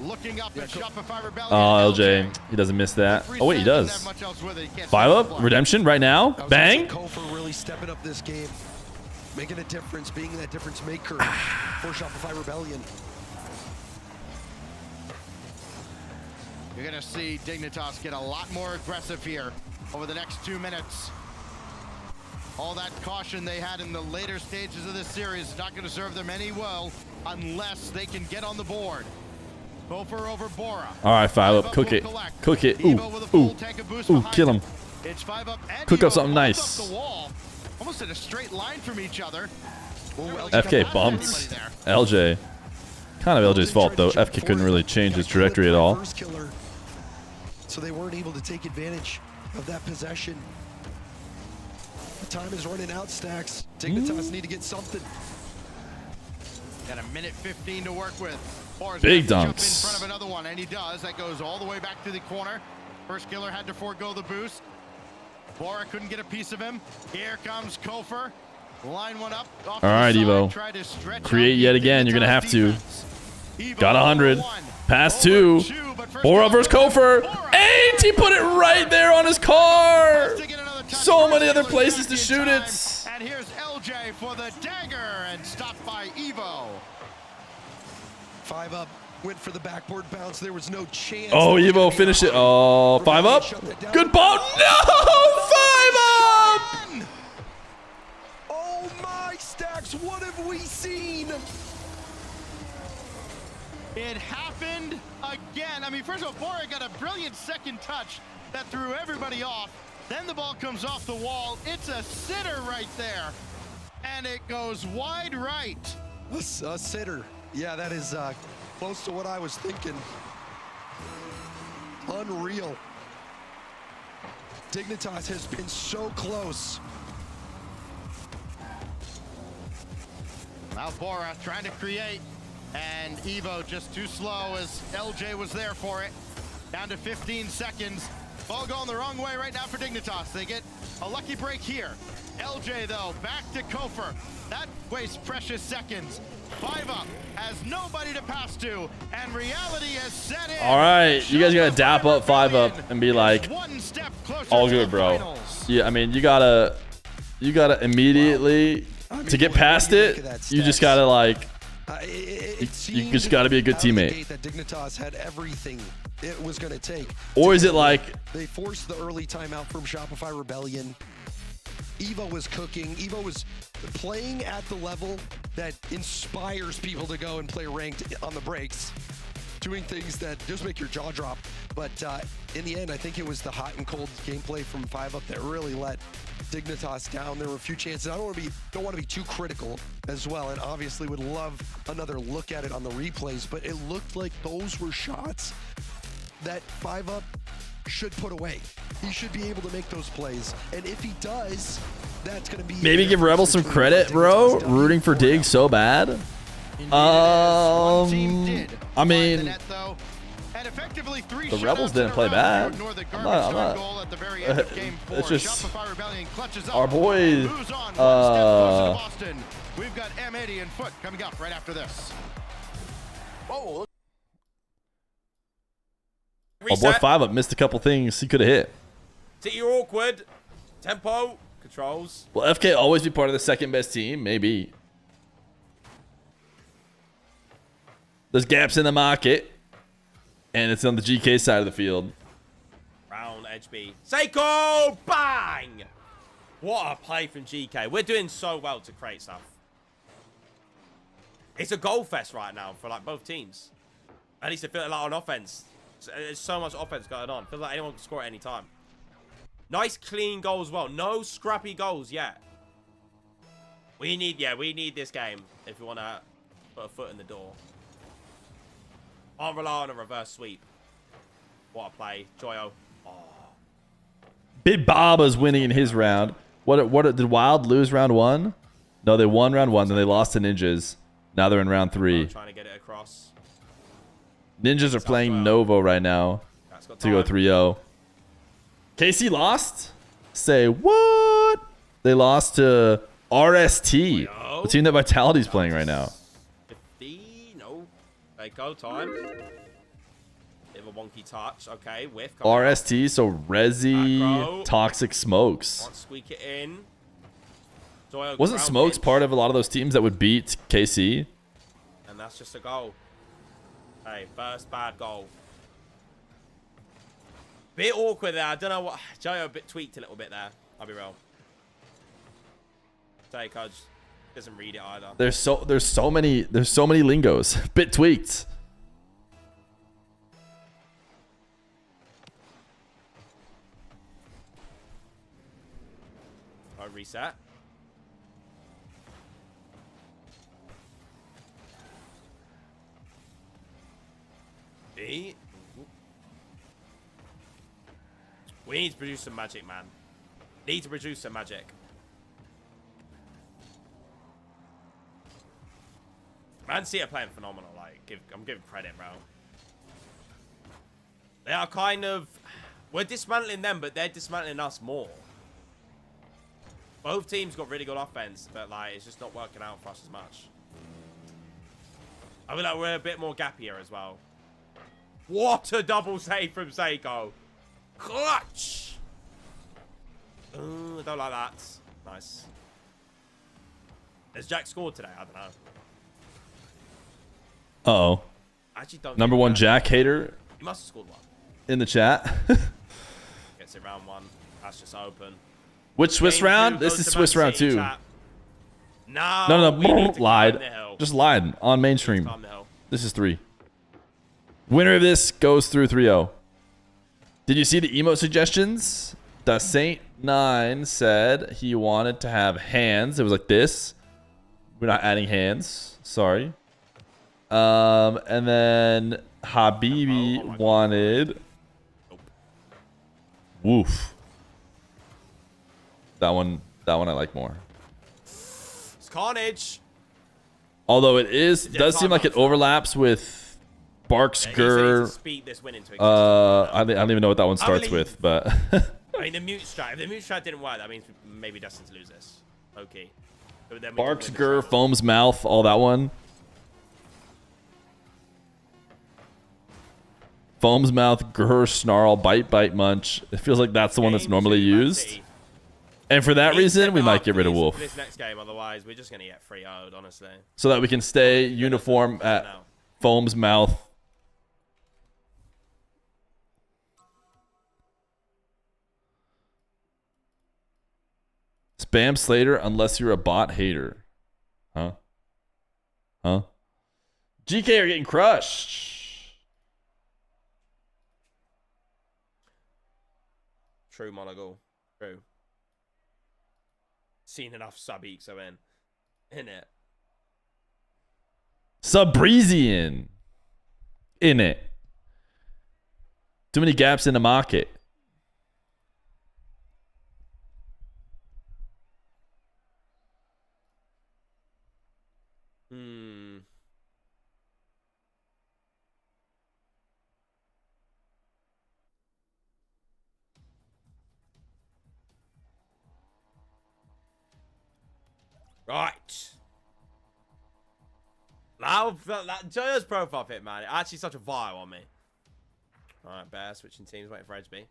Looking up at Shopify Rebellion. Oh, LJ. He doesn't miss that. Oh, wait, he does. 5 up. Redemption right now. Bang. Kofer really stepping up this game, making a difference, being that difference maker for Shopify Rebellion. You're going to see Dignitas get a lot more aggressive here over the next 2 minutes. All that caution they had in the later stages of this series is not going to serve them any well unless they can get on the board. Kofer over Bora. All right, 5 up. Cook it. Cook it. Ooh. Ooh. Ooh. Kill him. It's 5 up and Cook up Evo something holds nice. up the wall, almost in a straight line from each other. FK bumped LJ. Kind of LJ's fault, though. FK couldn't really change his trajectory at all. First Killer, so they weren't able to take advantage of that possession. The time is running out, Stacks. Dignitas need to get something. Got a minute 15 to work with. Bora's Big gonna have to dunks. jump in front of another one, and he does. That goes all the way back to the corner. First Killer had to forego the boost. Bora couldn't get a piece of him. Here comes Kofer. Line one up. All right, Evo. Create yet again. You're going to have to. Got 100. Pass 2. Bora versus Kofer. 8! He put it right there on his car. So many other places to shoot it. And here's LJ for the dagger and stopped by Evo. 5 up, went for the backboard bounce. There was no chance. Oh, Evo, finish it. Oh, 5 up. Good ball. No! 5 up! Oh my, Stacks, what have we seen? It happened again. I mean, first of all, Bora got a brilliant second touch that threw everybody off. Then the ball comes off the wall. It's a sitter right there. And it goes wide right. A sitter. Yeah, that is close to what I was thinking. Unreal. Dignitas has been so close. Now Bora trying to create, and Evo just too slow as LJ was there for it. Down to 15 seconds. Ball going the wrong way right now for Dignitas. They get a lucky break here. LJ, though, back to Kofer. That wastes precious seconds. 5 up, has nobody to pass to, and reality has set in. All right, you guys gotta dap up 5 up and be like, all good, bro. Yeah, I mean, you gotta immediately, to get past it, you just gotta like, you just gotta be a good teammate. That Dignitas had everything it was going to take. Or is it like they forced the early timeout from Shopify Rebellion? Evo was cooking. Evo was playing at the level that inspires people to go and play ranked on the breaks, doing things that just make your jaw drop. But in the end, I think it was the hot and cold gameplay from 5 up that really let Dignitas down. There were a few chances. I don't want to be too critical as well, and obviously would love another look at it on the replays, but it looked like those were shots that 5 up should put away. He should be able to make those plays, and if he does, that's going to be maybe give Rebel some credit, bro. Rooting for Dig so bad. I mean, the Rebels didn't play bad. I'm not. It's just our boy. We've got M80 and Foot coming up right after this. Oh. Our boy 5 up missed a couple things he could have hit. City are awkward. Tempo controls. Will FK always be part of the second best team? Maybe. There's gaps in the market, and it's on the GK side of the field. Round edge B. Seiko! Bang! What a play from GK. We're doing so well to create stuff. It's a goal fest right now for like both teams. At least I feel like on offense. There's so much offense going on. Feels like anyone can score at any time. Nice clean goal as well. No scrappy goals yet. We need this game if we want to put a foot in the door. Can't rely on a reverse sweep. What a play. Joyo. Oh. Big Baba's winning in his round. What did Wild lose round 1? No, they won round 1, then they lost to Ninjas. Now they're in round 3. Trying to get it across. Ninjas are playing Novo right now to go 3-0. KC lost? Say what? They lost to RST, the team that Vitality's playing right now. 50, no. Okay, go time. Bit of a wonky touch. Okay, whiff. RST, so Resi, Toxic Smokes. Can't squeak it in. Joyo Wasn't Smokes part of a lot of those teams that would beat KC? And that's just a goal. Hey, first bad goal. Bit awkward there. I don't know what. Joyo a bit tweaked a little bit there. I'll be real. Seiko doesn't read it either. There's so many lingos. Bit tweaked. I'll reset. B. We need to produce some magic, man. Need to produce some magic. Man City are playing phenomenal. Like, I'm giving credit, bro. They are kind of... We're dismantling them, but they're dismantling us more. Both teams got really good offense, but like it's just not working out for us as much. I feel like we're a bit more gappier as well. What a double save from Seiko. Clutch! Ooh, I don't like that. Nice. Has Jack scored today? I don't know. Uh-oh. I actually don't Number one Jack hater He must have scored one. in the chat. Gets it round 1. That's just open. Which Swiss Game round? 2 This goes is to Swiss Man round City 2. chat. No, No, we need to lied. climb the hill. Just lied on mainstream. Climb the hill. This is 3. Winner of this goes through 3-0. Did you see the emote suggestions? The Saint 9 said he wanted to have hands. It was like this. We're not adding hands. Sorry. And then Habibi wanted. Woof. That one I like more. It's carnage. Although it does seem like it overlaps with Barks Gur. I don't even know what that one starts with, but I mean, the mute strat. If the mute strat didn't work, that means maybe destined to lose this. Okay. Barks Gur, Foam's Mouth, all that one. Foam's Mouth, Gur, Snarl, Bite, Munch. It feels like that's the one that's normally used. And for that reason, we might get rid of Wolf. For this next game, otherwise, we're just going to get 3-0'd, honestly. So that we can stay uniform at Foam's Mouth. Spam Slater unless you're a bot hater. Huh? GK are getting crushed. True, Monagle. True. Seen enough sub-EXO in it. Subrizian in it. Too many gaps in the market. Right. Now, that Joyo's profile fit, man. It actually such a vibe on me. Alright, Bear, switching teams, waiting for HB.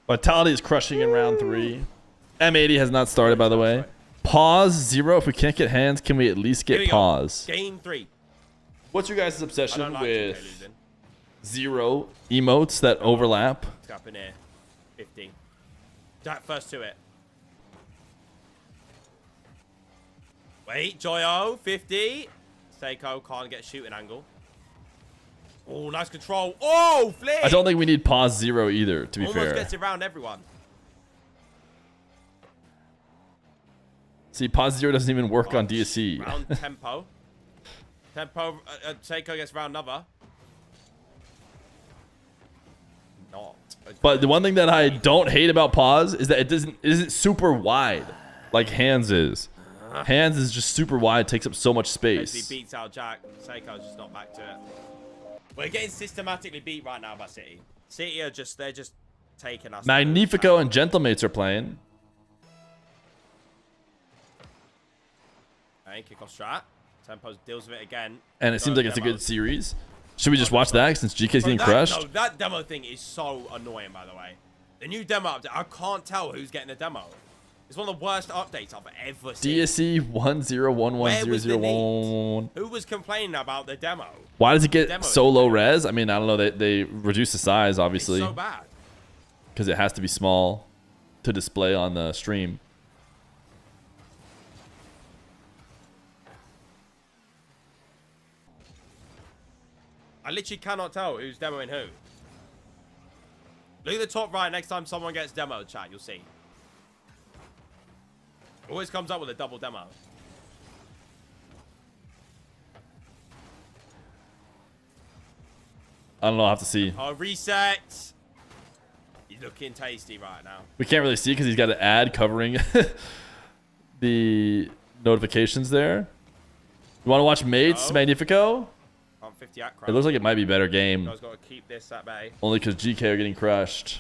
Vitality is crushing in round 3. M80 has not started, by the way. Pause 0. If we can't get hands, can we at least get pause? Game 3. What's your guys' obsession with 0 emotes that overlap? Let's go up in here. 50. Jack first to it. Wait, Joyo, 50. Seiko can't get a shooting angle. Oh, nice control. Oh, flip. I don't think we need pause 0 either, to be fair. Almost gets it around everyone. See, pause 0 doesn't even work on DSC. Round tempo. Seiko gets round another. Not. But the one thing that I don't hate about pause is that it isn't super wide like hands is. Hands is just super wide, takes up so much space. He beats out Jack. Seiko's just not back to it. We're getting systematically beat right now by City. City are they're just taking us. Magnifico and Gentlemates are playing. Okay, kick off strat. Tempo deals with it again. And it seems like it's a good series. Should we just watch that since GK's getting crushed? No, that demo thing is so annoying, by the way. The new demo update, I can't tell who's getting the demo. It's one of the worst updates I've ever seen. DSC 10110011. Who was complaining about the demo? Why does it get so low res? I mean, I don't know. They reduce the size, obviously. It's so bad. Because it has to be small to display on the stream. I literally cannot tell who's demoing who. Look at the top right next time someone gets demoed, chat. You'll see. Always comes up with a double demo. I don't know. I'll have to see. Oh, reset. He's looking tasty right now. We can't really see because he's got an ad covering the notifications there. You want to watch Mates Magnifico? 50 at It looks like it might be a better game. Guys got to keep this at bay. Only because GK are getting crushed.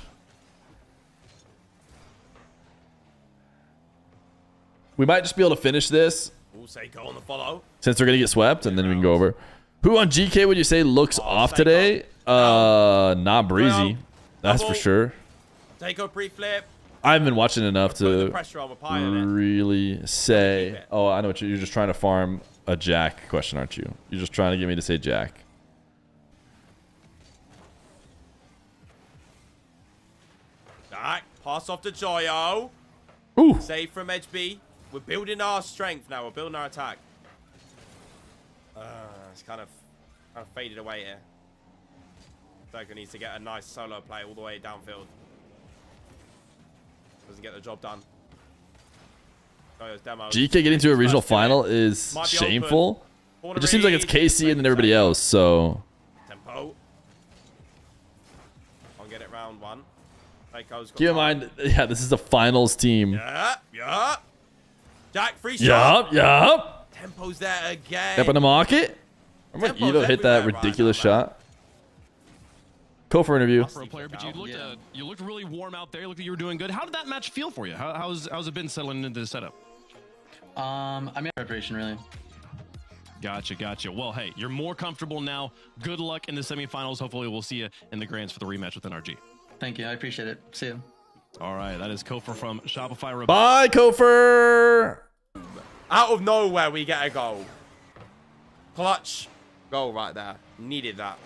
We might just be able to finish this. We'll say go on the follow. Since we're going to get swept, and then we can go over. Who on GK would you say looks off today? Not Breezy. That's for sure. Seiko pre-flip. I haven't been watching enough to on really say. Oh, I know what you're just trying to farm a Jack question, aren't you? You're just trying to get me to say Jack. Jack, pass off to Joyo. Ooh. Save from Edge B. We're building our strength now. We're building our attack. It's kind of faded away here. Seiko needs to get a nice solo play all the way downfield. Doesn't get the job done. GK getting to a regional final is shameful. It just seems like it's KC and then everybody else, so. Tempo. I'll get it round 1. Keep in mind, yeah, this is the finals team. Yeah. Jack, free shot. Yup. Tempo's there again. Up in the market. Remember when Edo hit that ridiculous shot? Go for interview. For a player, but you looked really warm out there. You looked like you were doing good. How did that match feel for you? How's it been settling into the setup? I mean, preparation really. Gotcha. Well, hey, you're more comfortable now. Good luck in the semifinals. Hopefully, we'll see you in the grands for the rematch with NRG. Thank you. I appreciate it. See you. All right, that is Kofor from Shopify. Bye, Kofor. Out of nowhere, we get a goal. Clutch goal right there. Needed that.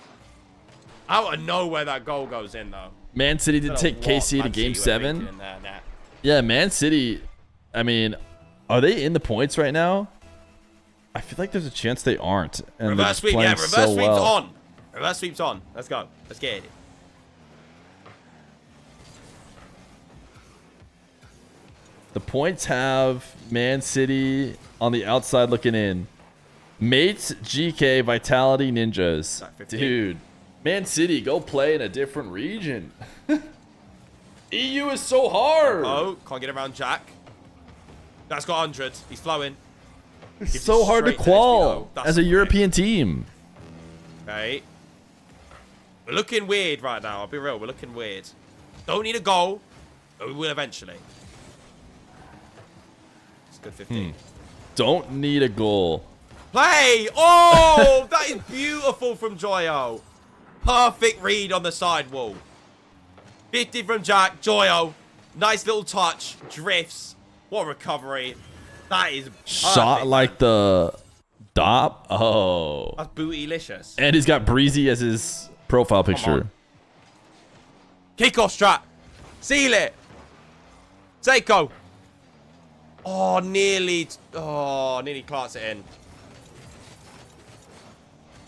Out of nowhere, that goal goes in, though. Man City did take KC to Game 7. Yeah, Man City, I mean, are they in the points right now? I feel like there's a chance they aren't. And Reverse sweep, yeah, reverse sweep's on. Reverse sweep's on. Let's go. Let's get it. The points have Man City on the outside looking in. Mates, GK, Vitality, Ninjas. Dude, Man City, go play in a different region. EU is so hard. Oh, can't get around Jack. That's got 100. He's flowing. It's so hard to qual as a European team. Okay. We're looking weird right now. I'll be real. We're looking weird. Don't need a goal, but we will eventually. It's good 15. Don't need a goal. Play! Oh, that is beautiful from Joyo. Perfect read on the side wall. 50 from Jack. Joyo. Nice little touch. Drifts. What a recovery. That is perfect, shot like the dop. Oh. That's bootylicious. And he's got Breezy as his profile picture. Kickoff strat. Seal it. Seiko. Oh, nearly clots it in.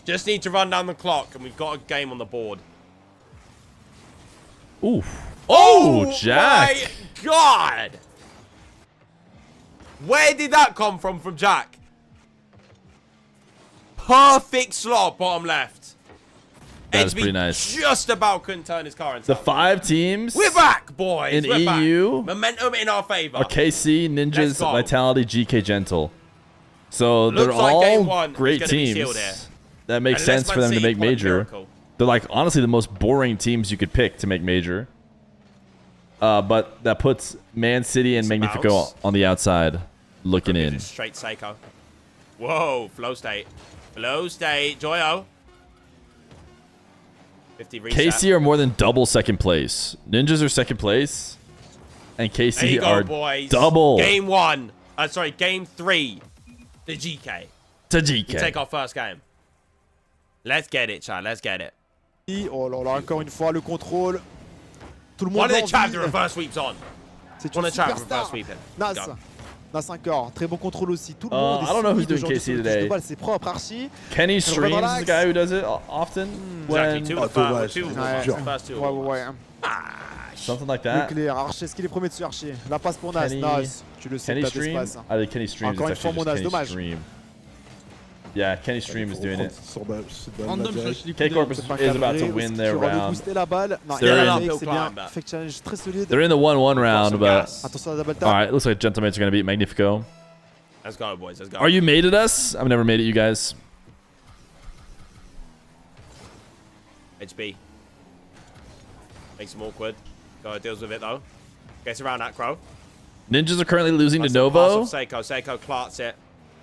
Just need to run down the clock, and we've got a game on the board. Oof. Oh, Jack. My God. Where did that come from Jack? Perfect slot, bottom left. That's pretty nice. Just about couldn't turn his car into the 5 teams. We're back, boys. In EU. Back. Momentum in our favor. Are KC, Ninjas, Vitality, GK, Gentle. So Looks they're like all Game great teams. That makes sense for them to make major. They're like honestly the most boring teams you could pick to make major. But that puts Man City and Magnifico on the outside, looking in. Straight Seiko. Whoa, flow state. Flow state. Joyo. 50 reset. KC are more than double second place. Ninjas are second place. And KC are boys. double. Game 1. Sorry, game 3. The GK. To GK. We take our first game. Let's get it, Chad. Let's get it. Oh là là, encore une fois, le contrôle. Tout le monde One of the l'envie. chat, the reverse sweeps on. C'est One une of the chat, superstar. reverse sweeping. Nas. Nas encore. Très bon contrôle aussi. Tout le monde I don't know who's doing solide, KC today. c'est propre, Archie. Kenny Streams is the guy who does it often. Exactly. When, Two of the first two. Ouais. Something like Le that. clair. Archie, est-ce qu'il est premier dessus, Archie? La passe pour Nas. Kenny- Nas. Tu le sais, Kenny t'as Stream? d'espace. I think Kenny Streams. Encore une It's fois, actually mon Nas. just Kenny Dommage. Stream. Yeah, Kenny Stream is doing it. Random K-Corp is about to win their round. La balle. Non, They're c'est bien. Fake challenge très solide. They're in the 1-1 round, but Attention à la double tap. all right, looks like Gentlemates are gonna beat Magnifico. Let's go, boys. Let's go. Are you made at us? I've never made it, you guys. HB. Makes him awkward. Go deals with it though. Gets around Acro. Ninjas are currently losing to Pass Novo. off Seiko. Seiko clarts it.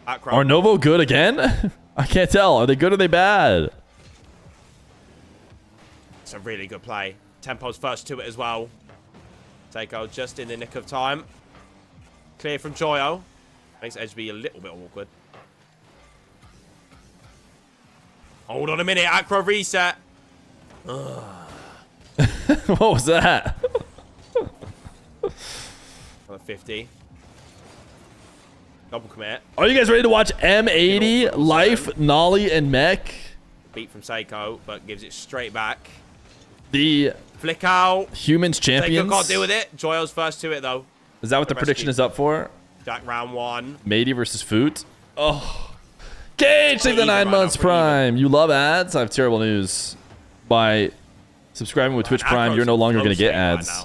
Acro. Are Novo good again? I can't tell. Are they good or are they bad? It's a really good play. Tempo's first to it as well. Seiko just in the nick of time. Clear from Joyo. Makes HB a little bit awkward. Hold on a minute. Acro reset. What was that? Another 50. Double commit. Are you guys ready to watch M80, Life, Nolly, and Mech? Beat from Seiko, but gives it straight back. The Flick out. Humans champions. Seiko can't deal with it. Joyo's first to it though. Is that what the prediction is up for? Jack round 1. Matey versus Foot. Oh. Cage, take the 9 months Prime. You love ads? I have terrible news. By subscribing with Twitch Prime, you're no longer going to get ads.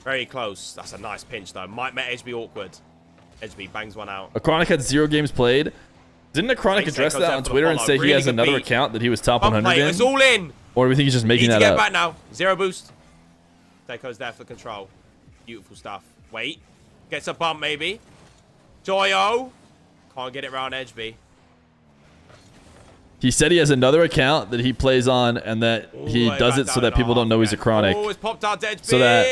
Very close. That's a nice pinch, though. Might make Edge be awkward. Edge bangs one out. Acronic had 0 games played. Didn't Acronic address that on Twitter and say he has another account that he was top 100 in? It's all in. Or do we think he's just making that Need to up? get back now. 0 boost. Seiko's there for control. Beautiful stuff. Wait. Gets a bump, maybe. Joyo. Can't get it around Edgeby. He said he has another account that he plays on and that he does it so that people don't know he's Acronic. Oh, it's popped out Edgeby. So that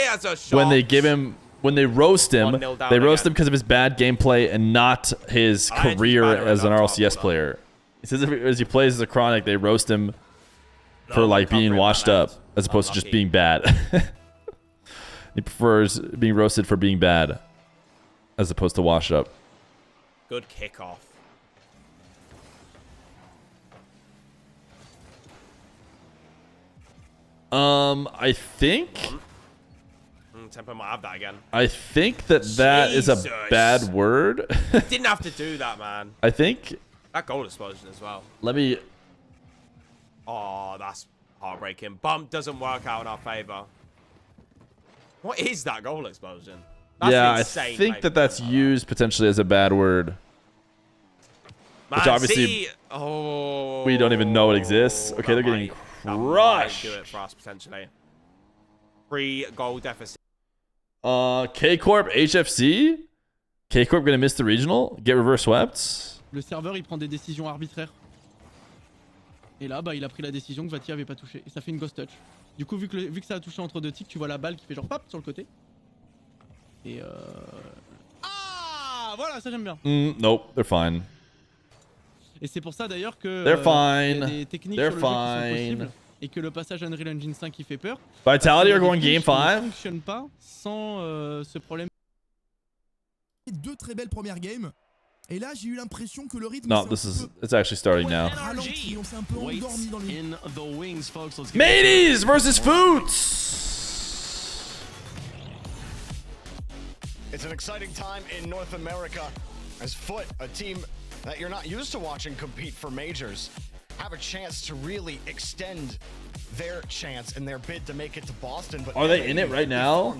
That's a shot. when they give him, when they roast him, 1-0 down they roast again. him because of his bad gameplay and not his career as an RLCS player. He says as he plays as Acronic, they roast him for like being washed up as opposed to just being bad. He prefers being roasted for being bad as opposed to washed up. Good kickoff. I think Tempo might have that again. I think that is a bad word. Didn't have to do that, man. I think That goal explosion as well. let me Oh, that's heartbreaking. Bump doesn't work out in our favor. What is that goal explosion? That's yeah, I insane, think mate. that that's used potentially as a bad word. Man, Which obviously see, oh, we don't even know it exists. Okay, they're getting crushed. Do it for us potentially. 3 goal deficit. K Corp HFC. K Corp gonna miss the regional, get reverse swept. Le serveur il prend des décisions arbitraires. Et là bah il a pris la décision que Vati avait pas touché et ça fait une ghost touch. Du coup vu que ça a touché entre 2 ticks, tu vois la balle qui fait genre pop sur le côté. Et ah voilà, ça j'aime bien. Nope, they're fine. Et c'est pour ça d'ailleurs que They're y a fine. des techniques They're sur le jeu qui sont fine. possibles et que le passage Unreal Engine 5 qui fait peur. Vitality are going Parce qu'il y a des game glitches qui 5. ne fonctionnent pas sans ce problème. 2 très belles premières games. Et là, j'ai eu l'impression que le rythme No, it's actually starting now. ralenti. On s'est un peu endormi dans le Mateys versus Foots. It's an exciting time in North America as Foot, a team that you're not used to watching compete for majors, have a chance to really extend their chance in their bid to make it to Boston. But Are they in it right now?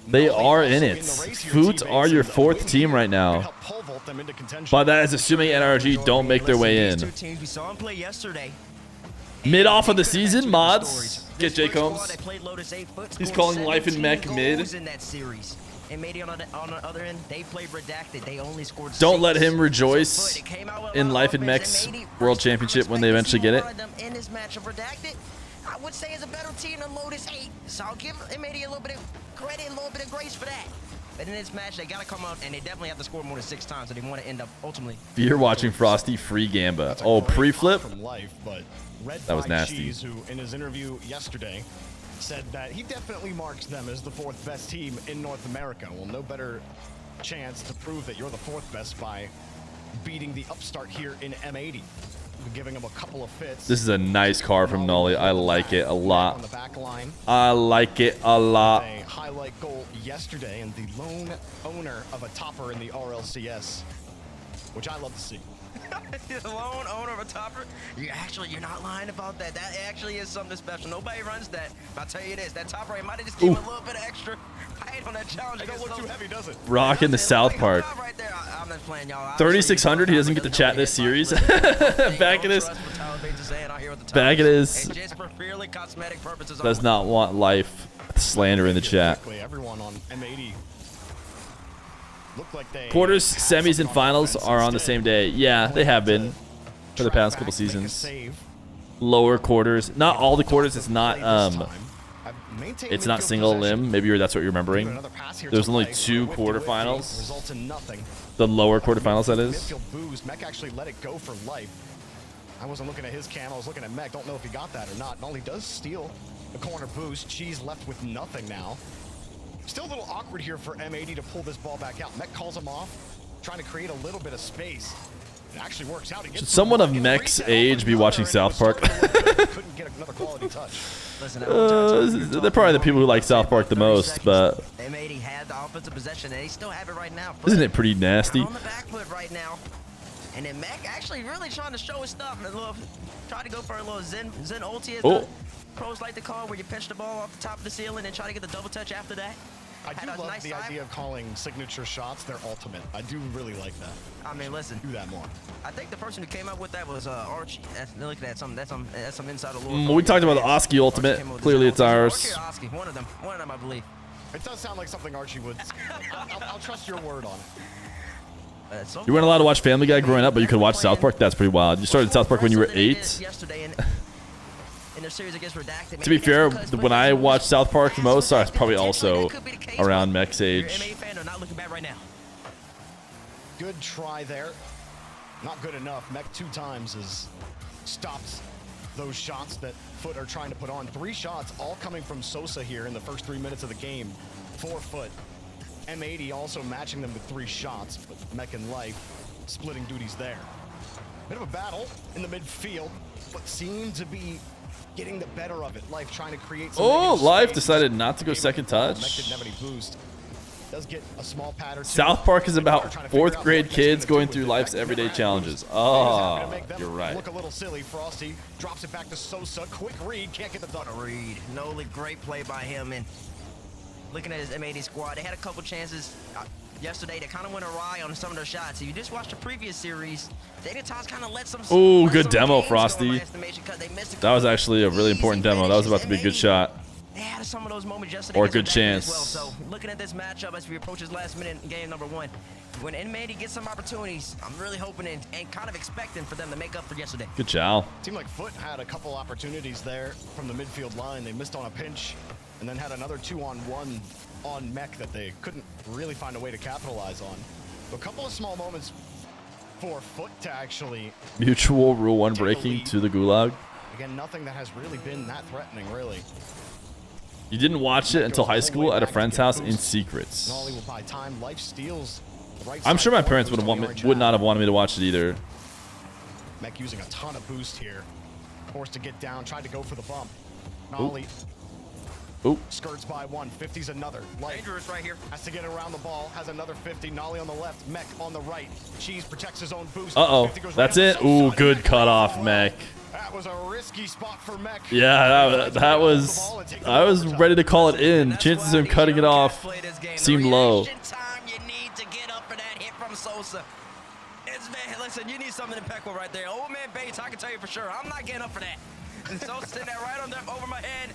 They are in it. Foots are your 4th team right now. But that is assuming NRG don't make their way in. We saw him play yesterday. Mid off of the season, mods. Get Jake Holmes. He's calling Life in Mech mid. In that series. And maybe on the other end, they played Redacted. They only scored Don't 6. let him rejoice in Life in Mech's World Championship when they eventually get it. In this match of Redacted, I would say is a better team than Lotus 8. So I'll give MAD a little bit of credit, a little bit of grace for that. But in this match, they got to come out, and they definitely have to score more than 6 times, so they want to end up ultimately. Fear watching Frosty free Gamba. Oh, pre-flip? From life, but Red That was 5 nasty. Cheese, who in his interview yesterday said that he definitely marks them as the 4th best team in North America. Well, no better chance to prove that you're the 4th best by beating the upstart here in M80. Giving him a couple of fits. This is a nice car from Nolly. I like it a lot. On the back line. I like it a lot. A highlight goal yesterday and the lone owner of a topper in the RLCS, which I love to see. The lone owner of a topper? You're not lying about that. That actually is something special. Nobody runs that. But I'll tell you this, that topper might have just gave him a little bit of extra height on that challenge. It don't look too heavy, does it? Rocking the South Park. Right there. I'm not playing, y'all. 3,600. He doesn't get to chat this series. Back in his. Back in his. Just for purely cosmetic purposes. Does not want life slander in the chat. Everyone on M80 looked like they Quarters, semis, and finals are on the same day. Yeah, they have been for the past couple seasons. Lower quarters, not all the quarters. It's not single limb. Maybe that's what you're remembering. There's only 2 quarterfinals. The lower quarterfinals, that is. Mech actually let it go for life. I wasn't looking at his cam. I was looking at Mech. Don't know if he got that or not. Nolly does steal the corner boost. Cheese left with nothing now. Still a little awkward here for M80 to pull this ball back out. Mech calls him off, trying to create a little bit of space. It actually works out. Should someone of Mech's age be watching South Park? Couldn't get another quality touch. They're probably the people who like South Park the most, but M80 had the offensive possession, and they still have it right now. isn't it pretty nasty? On the back foot right now. And then Mech actually really trying to show his stuff. And tried to go for a little Zen ulti. pros like to call, where you pitch the ball off the top of the ceiling and try to get the double touch after that. I do love the idea of calling signature shots their ultimate. I do really like that. I mean, listen. Do that more. I think the person who came up with that was Archie. Look at that. That's some insider lore. We talked about the Oski ultimate. Clearly, it's ours. Archie or Oski, one of them, I believe. It does sound like something Archie would. I'll trust your word on it. You weren't allowed to watch Family Guy growing up, but you could watch South Park. That's pretty wild. You started South Park when you were 8. In their series against Redacted. To be fair, when I watched South Park the most, I was probably also around Mech's age. Good try there. Not good enough. Mech 2 times has stopped those shots that Foot are trying to put on. 3 shots, all coming from Sosa here in the first 3 minutes of the game for Foot. M80 also matching them with 3 shots, but Mech and Life splitting duties there. Bit of a battle in the midfield, but seem to be getting the better of it. Life trying to create some Life decided not to go second touch. Mech didn't have any boost. Does get a small pad or two. South Park is about 4th grade kids going through life's everyday challenges. Oh, you're right. Look a little silly. Frosty drops it back to Sosa. Quick read, can't get the done. Read. Noli, great play by him. And looking at his M80 squad, they had a couple chances yesterday that kind of went awry on some of their shots. If you just watched the previous series, Dignitas kind of let some. Oh, good demo, Frosty. That was actually a really important demo. That was about to be a good shot. They had some of those moments yesterday. Or a good chance. Well. So looking at this matchup as we approach this last minute in game number 1, when N80 gets some opportunities, I'm really hoping and kind of expecting for them to make up for yesterday. Good job. Seemed like Foot had a couple opportunities there from the midfield line. They missed on a pinch and then had another 2-on-1 on Mech that they couldn't really find a way to capitalize on. So a couple of small moments for Foot to actually Mutual Rule 1 breaking to the Gulag. Again, nothing that has really been that threatening, really. You didn't watch it until high school at a friend's house in secrets. Nolly will buy time. Life steals the right I'm side sure my forward, parents goes would not have wanted me to watch it either. Mech using a ton of boost here. Forced to get down, tried to go for the bump. Nolly skirts by 1, 50's another. Life dangerous right here. Has to get around the ball, has another 50. Nolly on the left, Mech on the right. Cheese protects his own boost. Uh-oh, that's it. Ooh, good cutoff, Mech. That was a risky spot for Mech. Yeah, that was. I was ready to call it in. Chances of him cutting it off seemed low. Sosa. Listen, you need something impeccable right there. Old man Bates, I can tell you for sure. I'm not getting up for that. And Sosa sitting there right over my head.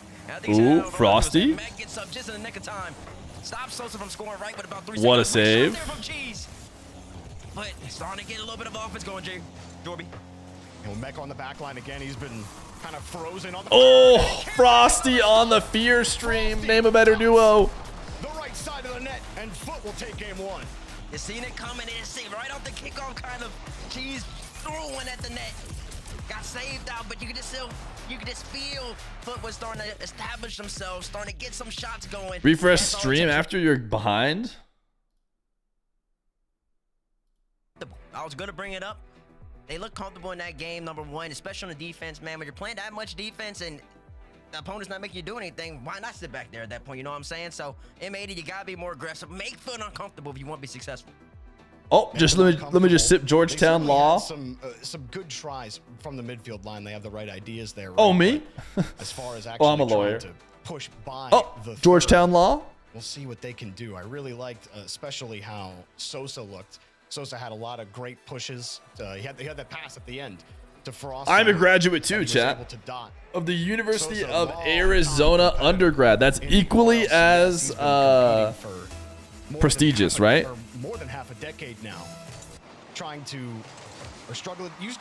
Ooh, Frosty. Mac gets up just in the nick of time. Stop Sosa from scoring right with about 3 what seconds. What a save. But starting to get a little bit of offense going, Jorby. And Mech on the back line again. He's been kind of frozen on the Frosty on the Feer stream. Name a better duo. The right side of the net, and Foot will take game 1. You seen it coming in, saved right off the kickoff, kind of. Cheese threw one at the net. Got saved out, but you could just feel Foot was starting to establish themselves, starting to get some shots going. Refresh stream after you're behind. I was gonna bring it up. They look comfortable in that game, number 1, especially on the defense, man. When you're playing that much defense and the opponent's not making you do anything, why not sit back there at that point? You know what I'm saying? So M80, you gotta be more aggressive. Make Foot uncomfortable if you want to be successful. Oh, just let me just sip Georgetown Law. Some good tries from the midfield line. They have the right ideas there. Right? Oh, me? As far as actually I'm a lawyer. to push by the Georgetown Law. We'll see what they can do. I really liked, especially how Sosa looked. Sosa had a lot of great pushes. He had that pass at the end to Frosty. I'm a graduate too, chat, of the University of Arizona undergrad. That's equally as prestigious, right? More than half a decade now, used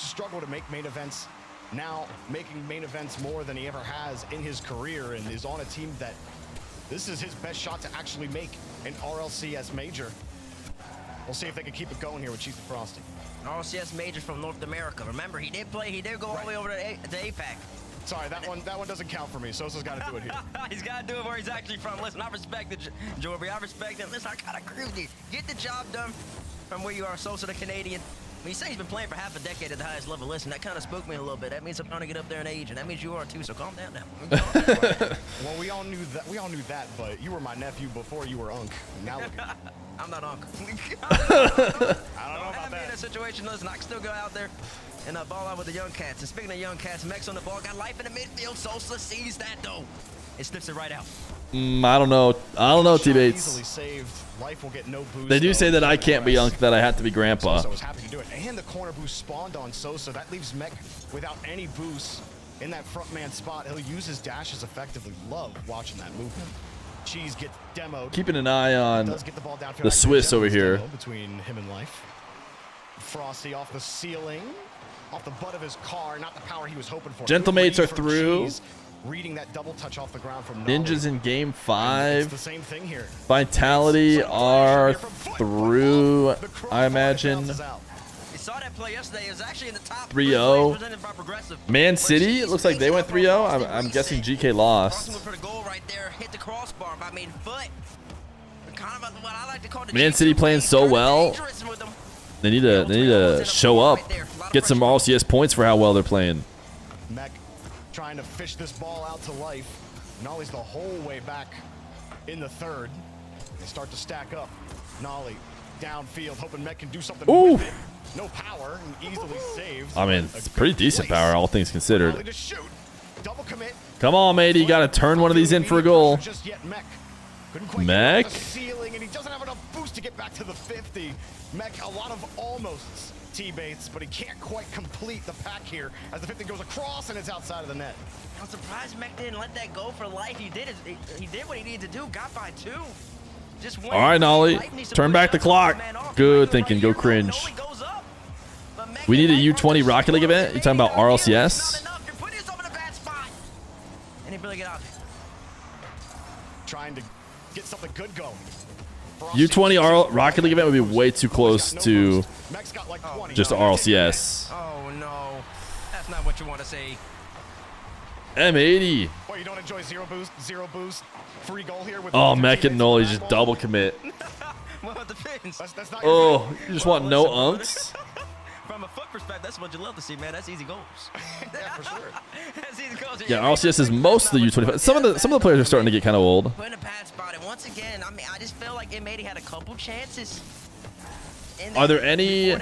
to struggle to make main events. Now making main events more than he ever has in his career, and is on a team that this is his best shot to actually make an RLCS major. We'll see if they can keep it going here with Cheese and Frosty. RLCS major from North America. Remember, he did go all the way over to APAC. Sorry, that one doesn't count for me. Sosa's got to do it here. He's got to do it where he's actually from. Listen, I respect it, Jorby. I respect him. Listen, I kind of agree with you. Get the job done from where you are, Sosa the Canadian. When you say he's been playing for half a decade at the highest level, listen, that kind of spooked me a little bit. That means I'm trying to get up there in age, and that means you are too. So calm down now. Well, we all knew that. We all knew that, but you were my nephew before you were Unk. Now look at you. I'm not Unc. I don't know about that. In a situation, listen, I can still go out there and ball out with the young cats. And speaking of young cats, Mech's on the ball, got life in the midfield. Sosa sees that though. It slips it right out. I don't know. I don't know, T-Bates. Easily saved. Life will get no boost. They do say that I can't be Unk, that I have to be Grandpa. Sosa was happy to do it. And the corner boost spawned on Sosa. That leaves Mech without any boost in that front man spot. He'll use his dashes effectively. Love watching that movement. Cheese gets demoed. Keeping an eye on Does get the ball downfield. the Swiss over here. Between him and Life. Frosty off the ceiling. Off the butt of his car. Not the power he was hoping for. Gentlemates are through. Cheese, reading that double touch off the ground from Ninjas in game 5. It's the same thing here. Vitality are through, I imagine. We saw that play yesterday. It was actually in the top 3-0. presented by Progressive. Man City, it looks like they went 3-0. I'm guessing GK lost. For the goal right there, hit the crossbar. I mean, Foot. Kind of what I like to call the Man City playing so well. They need to show up, get some RLCS points for how well they're playing. Mech trying to fish this ball out to Life. Nolly's the whole way back in the third. They start to stack up. Nolly downfield, hoping Mech can do something with it. No power, and easily saved. I mean, it's pretty decent power, all things considered. Nolly just shoot. Double commit. Come on, matey, you got to turn one of these in for a goal. Just yet Mech. Couldn't quite Mech. get to the ceiling, and he doesn't have enough boost to get back to the 50. Mech, a lot of almosts T-baits, but he can't quite complete the pack here as the 50 goes across and it's outside of the net. I'm surprised Mech didn't let that go for Life. He did what he needed to do. Got by 2. Just All right, Nolly, turn back the clock. Good thinking, go cringe. We need a U20 Rocket League event. You talking about RLCS? And he really get out. Trying to get something good going. U20 Rocket League event would be way too close to just RLCS. Oh no, that's not what you want to say. M80. Well, you don't enjoy zero boost, free goal here with Oh, Mech and Nolly just double commit. What about the fins? That's not Oh, you just want no unks? From a Foot perspective, that's what you love to see, man. That's easy goals. Yeah, for sure. That's easy goals. Yeah, RLCS is mostly U25. Some of the players are starting to get kind of old. Put in a bad spot, and once again, I mean, I just feel like M80 had a couple chances. Are there any no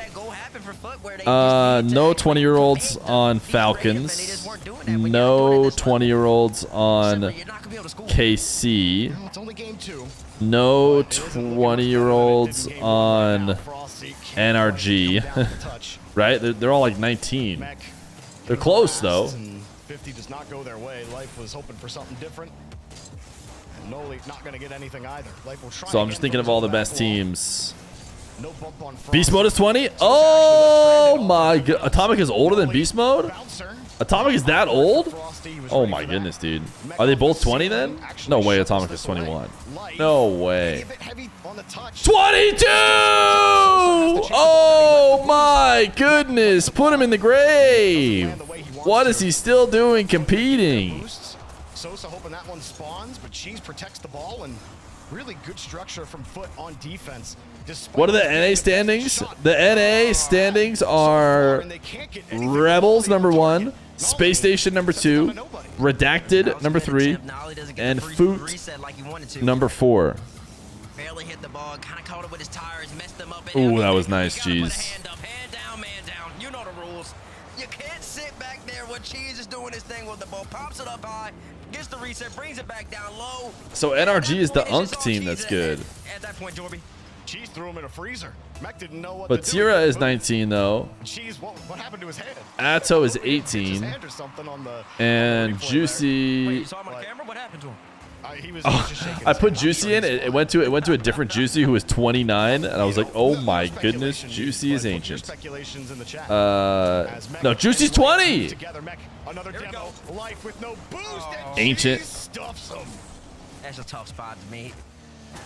20-year-olds on Falcons? No 20-year-olds on KC. No 20-year-olds on NRG. Right? They're all like 19. They're close though. 50 does not go their way. Life was hoping for something different. And Noli not going to get anything either. Life will try. So I'm just thinking of all the best teams. No bump on Beast mode is 20. Oh my god. Atomic is older than Beast mode? Atomic is that old? Oh my goodness, dude. Are they both 20 then? No way Atomic is 21. No way. 22! Oh my goodness. Put him in the grave. What is he still doing competing? Sosa hoping that one spawns, but Cheese protects the ball and really good structure from Foot on defense. What are the NA standings? The NA standings are Rebels #1, Space Station #2, Redacted #3, and Foot #4. Barely hit the ball, kind of caught it with his tires, messed them up. Ooh, that was nice, Cheese. Hand up, hand down, man down. You know the rules. You can't sit back there when Cheese is doing his thing with the ball. Pops it up high, gets the reset, brings it back down low. So NRG is the Unk team that's good. At that point, Jorby. Cheese threw him in a freezer. Mech didn't know what But to do. Tira is 19 though. Cheese, what happened to his head? Atto is 18. And Juicy. Wait, you saw him on camera? What happened to him? He was Oh, just shaking I his put head. Juicy in. It went to a different Juicy who was 29, and I was like, oh my goodness, Juicy is ancient. No, Juicy's 20. Together, Mech, another demo. Life with no boost. Ancient. Stuffs him. That's a tough spot to me.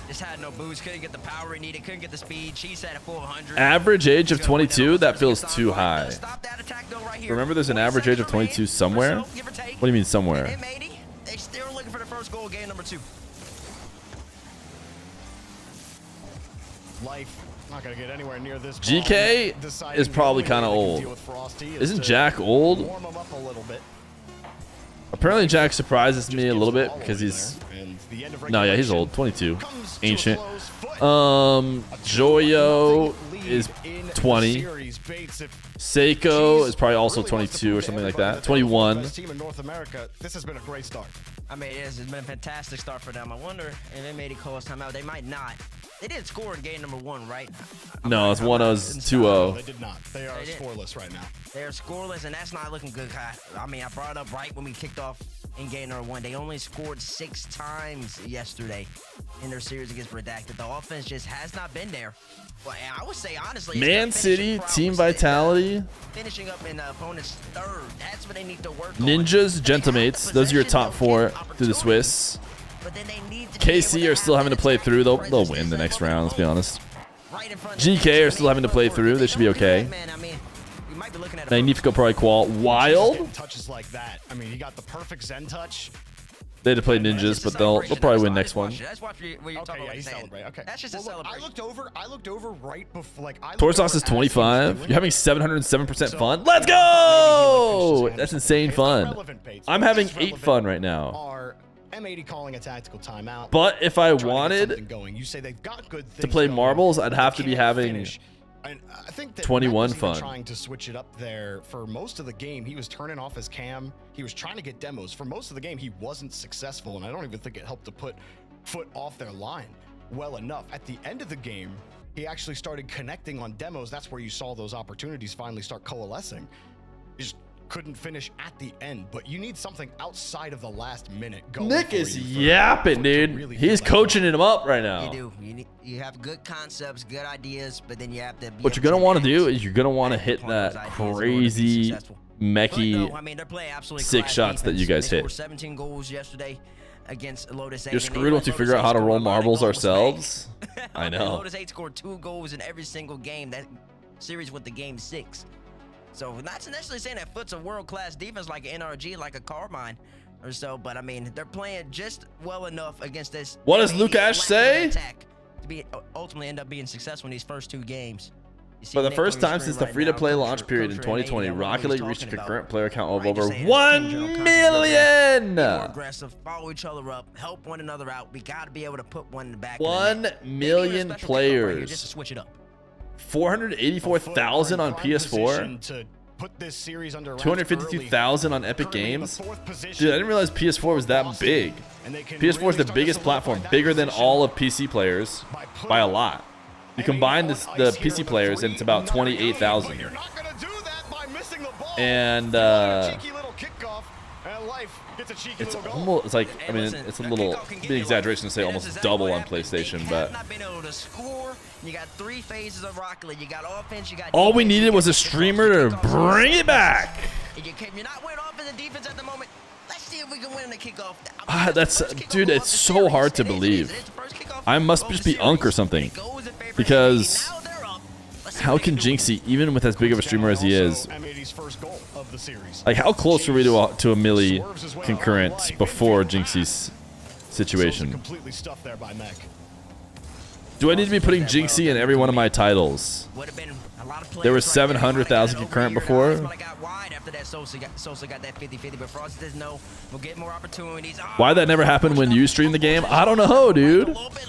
Just had no boost, couldn't get the power he needed, couldn't get the speed. Cheese had a 400. Average age of 22? That feels too high. Remember there's an average age of 22 somewhere? What do you mean somewhere? M80, they still looking for the first goal, game #2. Life not gonna get anywhere near this. GK is probably kind of old. Isn't Jack old? Warm him up a little bit. Apparently Jack surprises me a little bit because he's... No, yeah, he's old. 22. Ancient. Joyo is 20. Seiko is probably also 22 or something like that. 21. Team in North America, this has been a great start. I mean, it's been a fantastic start for them. I wonder if they made it call us timeout. They might not. They didn't score in game number 1, right? No, it's 1-0, 2-0. They did not. They are scoreless right now. They're scoreless, and that's not looking good. I mean, I brought it up right when we kicked off in game number 1. They only scored 6 times yesterday in their series against Redacted. The offense just has not been there. Well, I would say, honestly, Man City, Team Vitality. Finishing up in the opponent's third. That's what they need to work on. Ninjas, Gentlemates. Those are your top 4 through the Swiss. KC are still having to play through. They'll win the next round, let's be honest. GK are still having to play through. They should be okay. Magnifico probably qual. Wild. Touches like that. I mean, he got the perfect Zen touch. They had to play Ninjas, but they'll probably win next one. That's what you're talking about. Celebrate. Okay. That's just a celebration. I looked over right before, like, Torsos is 25. You're having 707% fun. Let's go! That's insane fun. I'm having 8 fun right now. M80 calling a tactical timeout. But if I wanted you say they've got good to play marbles, I'd have to be having I think that 21 Matt was fun. Trying to switch it up there for most of the game. He was turning off his cam. He was trying to get demos. For most of the game, he wasn't successful, and I don't even think it helped to put Foot off their line well enough. At the end of the game, he actually started connecting on demos. That's where you saw those opportunities finally start coalescing. He just couldn't finish at the end, but you need something outside of the last minute going. Nick is yapping, dude. He's coaching him up right now. You do. You have good concepts, good ideas, but then you have to be What you're going to want to do is you're going to want to hit that crazy, mechie 6 shots that you guys hit. 17 goals yesterday against Lotus 8. You're screwed once we figure out how to roll marbles ourselves. I know. Lotus 8 scored 2 goals in every single game. That series with the game 6. So not necessarily saying that Foot's a world-class defense like an NRG, like a Carmine or so, but I mean, they're playing just well enough against this. What does Luke Ash say? To be ultimately end up being successful in these first 2 games. For the first time since the free-to-play launch period in 2020, Rocket League reached a concurrent player count of over 1 million! Be more aggressive, follow each other up, help one another out. We got to be able to put one in the back. 1 million players. Just to switch it up. 484,000 on PS4. To put this series under 252,000 on Epic Games. Dude, I didn't realize PS4 was that big. PS4 is the biggest platform, bigger than all of PC players by a lot. You combine the PC players and it's about 28,000. And it's almost like, I mean, it's a little big exaggeration to say almost double on PlayStation, but you got 3 phases of Rocket League. You got offense, you got all we needed was a streamer to bring it back. You're not winning offense and defense at the moment. Let's see if we can win in the kickoff. That's, dude, it's so hard to believe. I must just be Unk or something, because how can Jinxie, even with as big of a streamer as he is, like how close were we to a milli concurrent before Jinxie's situation? Do I need to be putting Jinxie in every one of my titles? There was 700,000 concurrent before. Why that never happened when you streamed the game? I don't know, dude. A little bit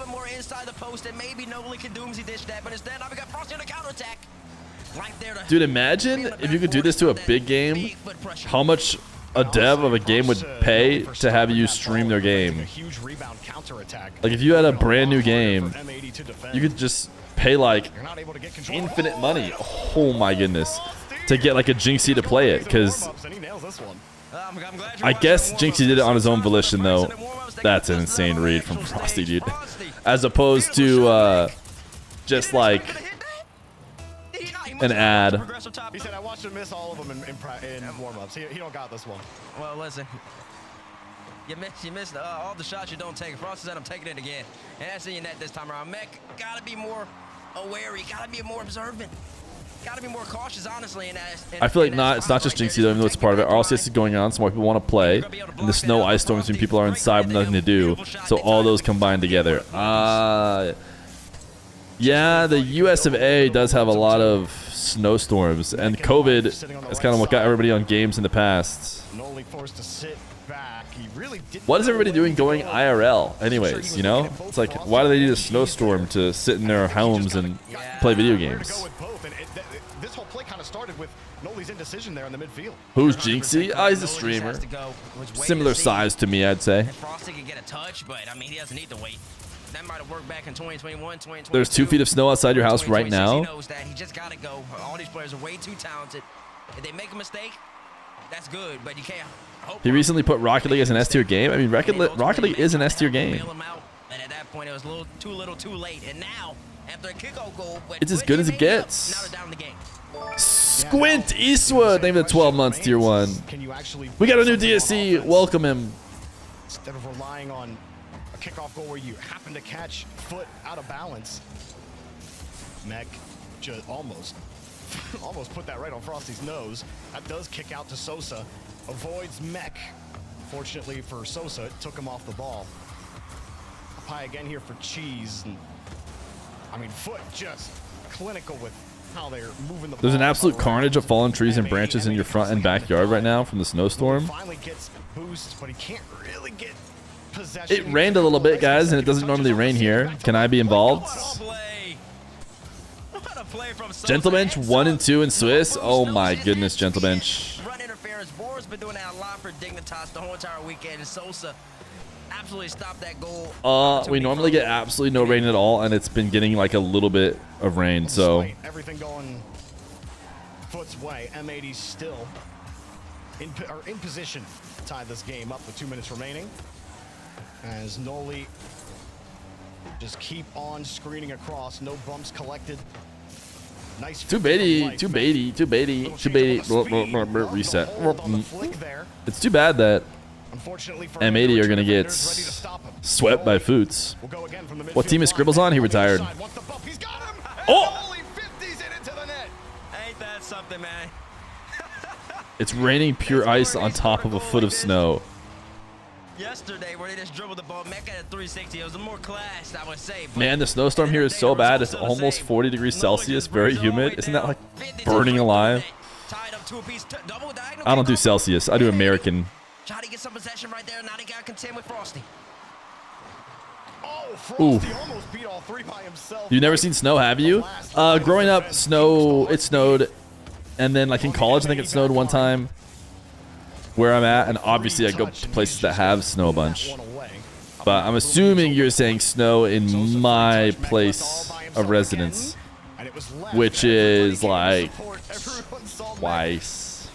more inside the post, and maybe nobody can Doomsy dish that, but instead we got Frosty on the counterattack. Dude, imagine if you could do this to a big game, how much a dev of a game would pay to have you stream their game. Like if you had a brand new game, you could just pay like infinite money. Oh my goodness. To get like a Jinxie to play it, because I guess Jinxie did it on his own volition though. That's an insane read from Frosty, dude. As opposed to just like an ad. He said, I watched him miss all of them in warm-ups. He don't got this one. Well, listen. You missed all the shots you don't take. Frost said I'm taking it again. And that's in your net this time around. Mech, gotta be more aware. You gotta be more observant. Gotta be more cautious, honestly. I feel like it's not just Jinxie though, even though it's part of it. RLCS is going on, so more people want to play. And the snow ice storms mean people are inside with nothing to do. So all those combined together. Yeah, the US of A does have a lot of snowstorms, and COVID is kind of what got everybody on games in the past. Noli forced to sit back. He really didn't. What is everybody doing going IRL anyways, you know? It's like, why do they need a snowstorm to sit in their homes and play video games? This whole play kind of started with Noli's indecision there in the midfield. Who's Jinxie? Oh, he's a streamer. Similar size to me, I'd say. Frosty could get a touch, but I mean, he doesn't need to wait. That might have worked back in 2021, 2022. There's 2 feet of snow outside your house right now. He knows that. He just got to go. All these players are way too talented. If they make a mistake, that's good, but you can't hope. He recently put Rocket League as an S tier game. I mean, Rocket League is an S tier game. And at that point, it was too little, too late. And now, after a kickoff goal, It's as good as it gets. Squint Eastwood, name of the 12 months tier 1. We got a new DSC. Welcome him. Instead of relying on a kickoff goal where you happen to catch Foot out of balance, Mech just almost put that right on Frosty's nose. That does kick out to Sosa. Avoids Mech. Fortunately for Sosa, it took him off the ball. Pie again here for Cheese. And, I mean, Foot just clinical with how they're moving the ball. There's an absolute carnage of fallen trees and branches in your front and backyard right now from the snowstorm. Finally gets boosts, but he can't really get possession. It rained a little bit, guys, and it doesn't normally rain here. Can I be involved? Gentlebench 1 and 2 in Swiss. Oh my goodness, Gentlebench. Run interference. Boar's been doing that a lot for Dignitas the whole entire weekend. And Sosa absolutely stopped that goal. We normally get absolutely no rain at all, and it's been getting like a little bit of rain, so. Everything going Foot's way. M80's still in position to tie this game up with 2 minutes remaining. As Noli just keep on screening across. No bumps collected. Nice. Too baity. Reset. It's too bad that M80 are going to get swept by Foots. What team is Scribbles on? He retired. Oh! Ain't that something, man? It's raining pure ice on top of a foot of snow. Yesterday, where they just dribbled the ball, Mech at a 360. It was a more class, I would say. Man, the snowstorm here is so bad. It's almost 40 degrees Celsius, very humid. Isn't that like burning alive? I don't do Celsius. I do American. Try to get some possession right there. Now they got contend with Frosty. Ooh. You've never seen snow, have you? Growing up, it snowed. And then like in college, I think it snowed one time where I'm at. And obviously I go to places that have snow a bunch. But I'm assuming you're saying snow in my place of residence, which is like twice,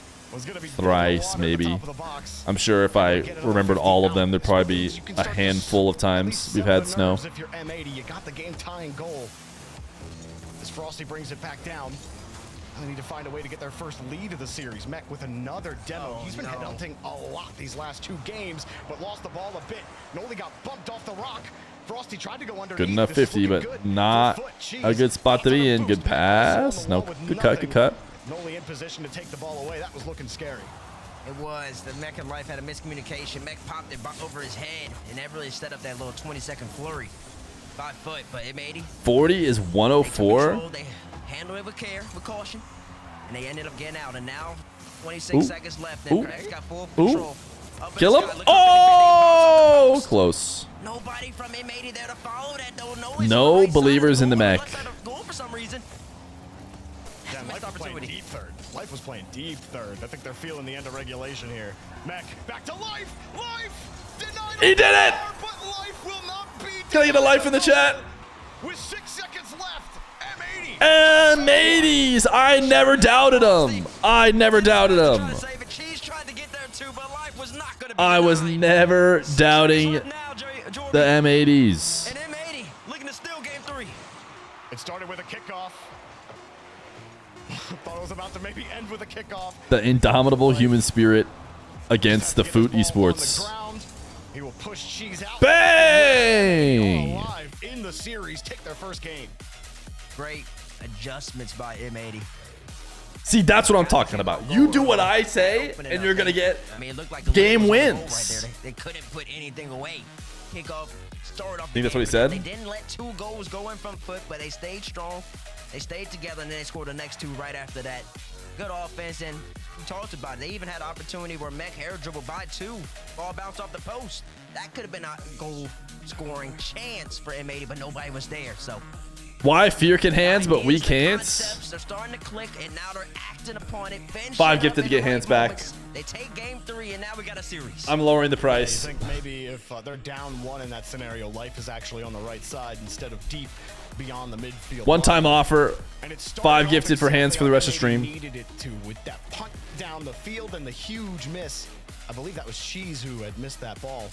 thrice maybe. I'm sure if I remembered all of them, there'd probably be a handful of times we've had snow. If you're M80, you got the game tying goal. As Frosty brings it back down, they need to find a way to get their first lead of the series. Mech with another demo. He's been headhunting a lot these last 2 games, but lost the ball a bit. Noli got bumped off the rock. Frosty tried to go underneath. Good enough 50, but not a good spot to be in. Good pass. No, good cut. Noli in position to take the ball away. That was looking scary. It was. The Mech and Life had a miscommunication. Mech popped it over his head, and that really set up that little 20-second flurry. 5 foot, but M80. 40 is 104. They handled it with care, with caution, and they ended up getting out. And now, 26 seconds left. And Craig's got full control. Kill him. Oh, close. Nobody from M80 there to follow that, though. No believers in the Mech. For some reason. Yeah, Life was playing deep third. Life was playing deep third. I think they're feeling the end of regulation here. Mech back to Life. Life denied. He did it. But Life will not be. Can I get a life in the chat? With 6 seconds left, M80. M80s. I never doubted him. I was never doubting the M80s. And M80 looking to steal game 3. It started with a kickoff. Thought it was about to maybe end with a kickoff. The indomitable human spirit against the Foot Esports. He will push Cheese out. Bang! Alive in the series, take their first game. Great adjustments by M80. See, that's what I'm talking about. You do what I say, and you're gonna get game wins. Right there. They couldn't put anything away. Kickoff started off. Think that's what he said? They didn't let 2 goals go in from Foot, but they stayed strong. They stayed together, and then they scored the next 2 right after that. Good offense, and we talked about it. They even had an opportunity where Mech air dribbled by 2. Ball bounced off the post. That could have been a goal-scoring chance for M80, but nobody was there, so... Why Fear can hands, but we can't? They're starting to click, and now they're acting upon it. 5 gifted to get hands back. They take game 3, and now we got a series. I'm lowering the price. I think maybe if they're down 1 in that scenario, Life is actually on the right side instead of deep beyond the midfield. One-time offer. 5 gifted for hands for the rest of stream. Needed it to with that punt down the field and the huge miss. I believe that was Shees who had missed that ball,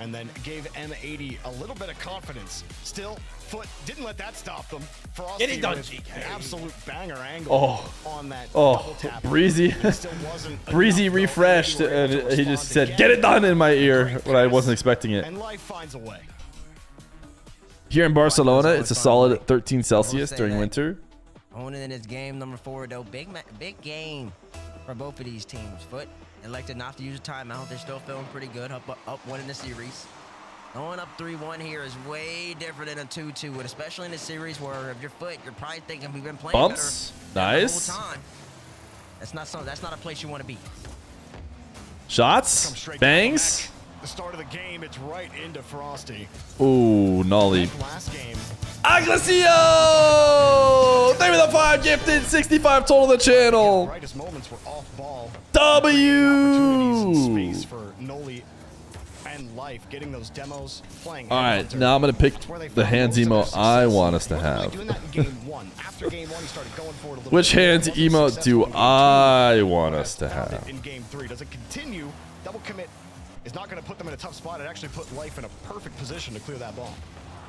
and then gave M80 a little bit of confidence. Still, Foot didn't let that stop them. Frosty Get it done, with GK. an absolute banger angle on that double tap. Breezy. Breezy refreshed, and he just said, "Get it done" in my ear when I wasn't expecting it. And Life finds a way. Here in Barcelona, it's a solid 13 Celsius during winter. Owning in this game number 4, though, big game for both of these teams. Foot elected not to use a timeout. They're still feeling pretty good, up 1 in the series. Going up 3-1 here is way different than a 2-2, especially in a series where if you're Foot, you're probably thinking we've been playing Bumps. better Nice. the whole time. That's not a place you want to be. Shots. Bangs. The start of the game, it's right into Frosty. Ooh, Nolly. Last game. Aglacio! Thank you for the 5 gifted. 65 total of the channel. Brightest moments were off ball. W. Space for Noli and Life, getting those demos, playing. All right, now I'm gonna pick the hands emote I want us to have. Which hands emote do I want us to have? In game 3, does it continue? Double commit is not going to put them in a tough spot. It actually put Life in a perfect position to clear that ball.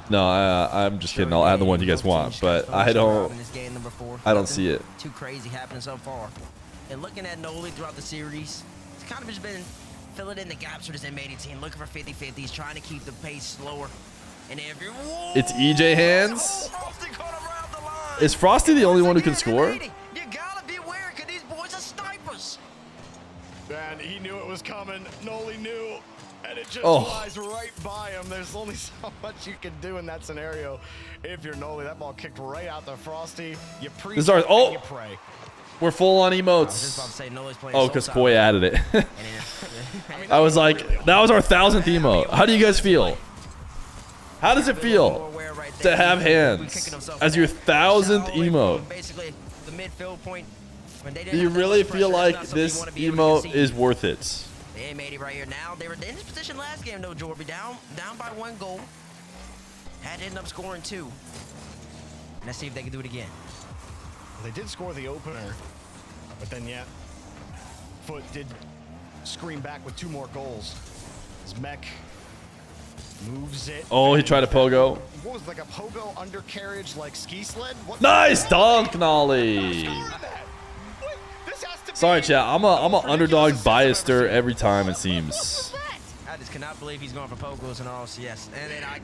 No, I'm just kidding. I'll add the one you guys want, but I don't see it. Too crazy happening so far. And looking at Noli throughout the series, it's kind of just been filling in the gaps for this M80 team, looking for 50-50s, trying to keep the pace slower. And every It's EJ hands. Is Frosty the only one who can score? you gotta beware, because these boys are snipers. And he knew it was coming. Noli knew, and it just Oh. flies right by him. There's only so much you can do in that scenario. If you're Noli, that ball kicked right out to Frosty. You pre This is ours. and you pray. We're full on emotes. Oh, because Koi added it. I was like, that was our 1,000th emote. How do you guys feel? How does it feel to have hands as your 1,000th emote? Basically, the midfield point. Do you really feel like this emote is worth it? The M80 right here now. They were in this position last game though, Jorby. Down by 1 goal. Had to end up scoring 2. Let's see if they can do it again. They did score the opener, but then yeah, Foot did scream back with 2 more goals. As Mech moves it. Oh, he tried a pogo. What was it, like a pogo undercarriage, like ski sled? What? Nice dunk, Nolly. Sorry, chat. I'm a underdog biaster every time it seems. I just cannot believe he's going for pogos in RLCS. And then I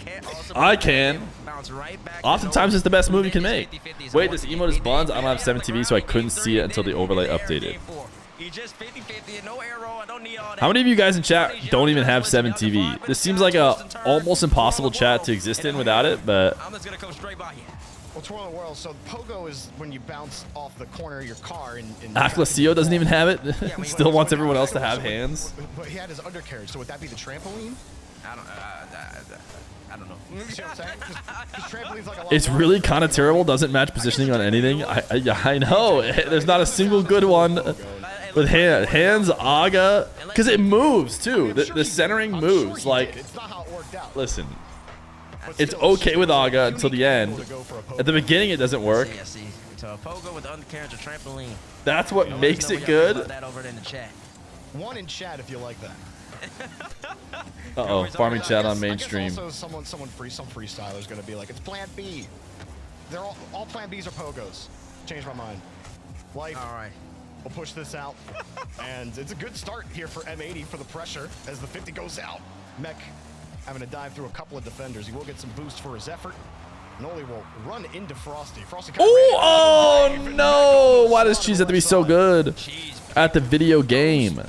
can. Bounce right back. Oftentimes, it's the best move you can make. Wait, this emote is buns. I don't have 7 TV, so I couldn't see it until the overlay updated. He just 50-50 and no arrow. I don't need all that. How many of you guys in chat don't even have 7 TV? This seems like a almost impossible chat to exist in without it, but I'm just gonna come straight by you. Well, twirl the world. So pogo is when you bounce off the corner of your car. Aclacio doesn't even have it. Still wants everyone else to have hands. But he had his undercarriage. So would that be the trampoline? I don't know. See what I'm saying? 'Cause trampoline's like a lot It's longer. really kind of terrible. Doesn't match positioning on anything. I know. There's not a single good one with hands. Aga, because it moves too. The centering moves. Like, listen, it's okay with Aga until the end. At the beginning, it doesn't work. So a pogo with undercarriage or trampoline. That's what makes it good. That over in the chat. One in chat if you like that. Uh-oh, farming chat on I mainstream. guess also some freestyler's gonna be like, it's Plan B. They're all Plan Bs are pogos. Changed my mind. Life. All right. We'll push this out, and it's a good start here for M80 for the pressure as the 50 goes out. Mech having to dive through a couple of defenders. He will get some boost for his effort. Noli will run into Frosty. Frosty. Oh no! Why does Cheese have to be so good at the video game?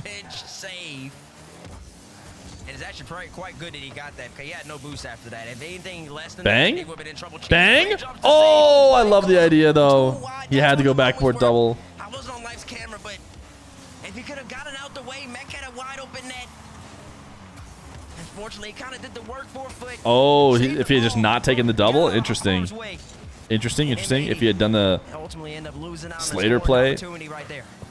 It's actually quite good that he got that, because he had no boost after that. If anything less than Bang? that, he would have been in trouble. Bang! Oh, I love the idea though. He had to go backboard double. I wasn't on Life's camera, but if he could have gotten out the way, Mech had a wide open net. Unfortunately, he kind of did the work for Foot. Oh, if he had just not taken the double, interesting. Interesting. If he had done the Slater play,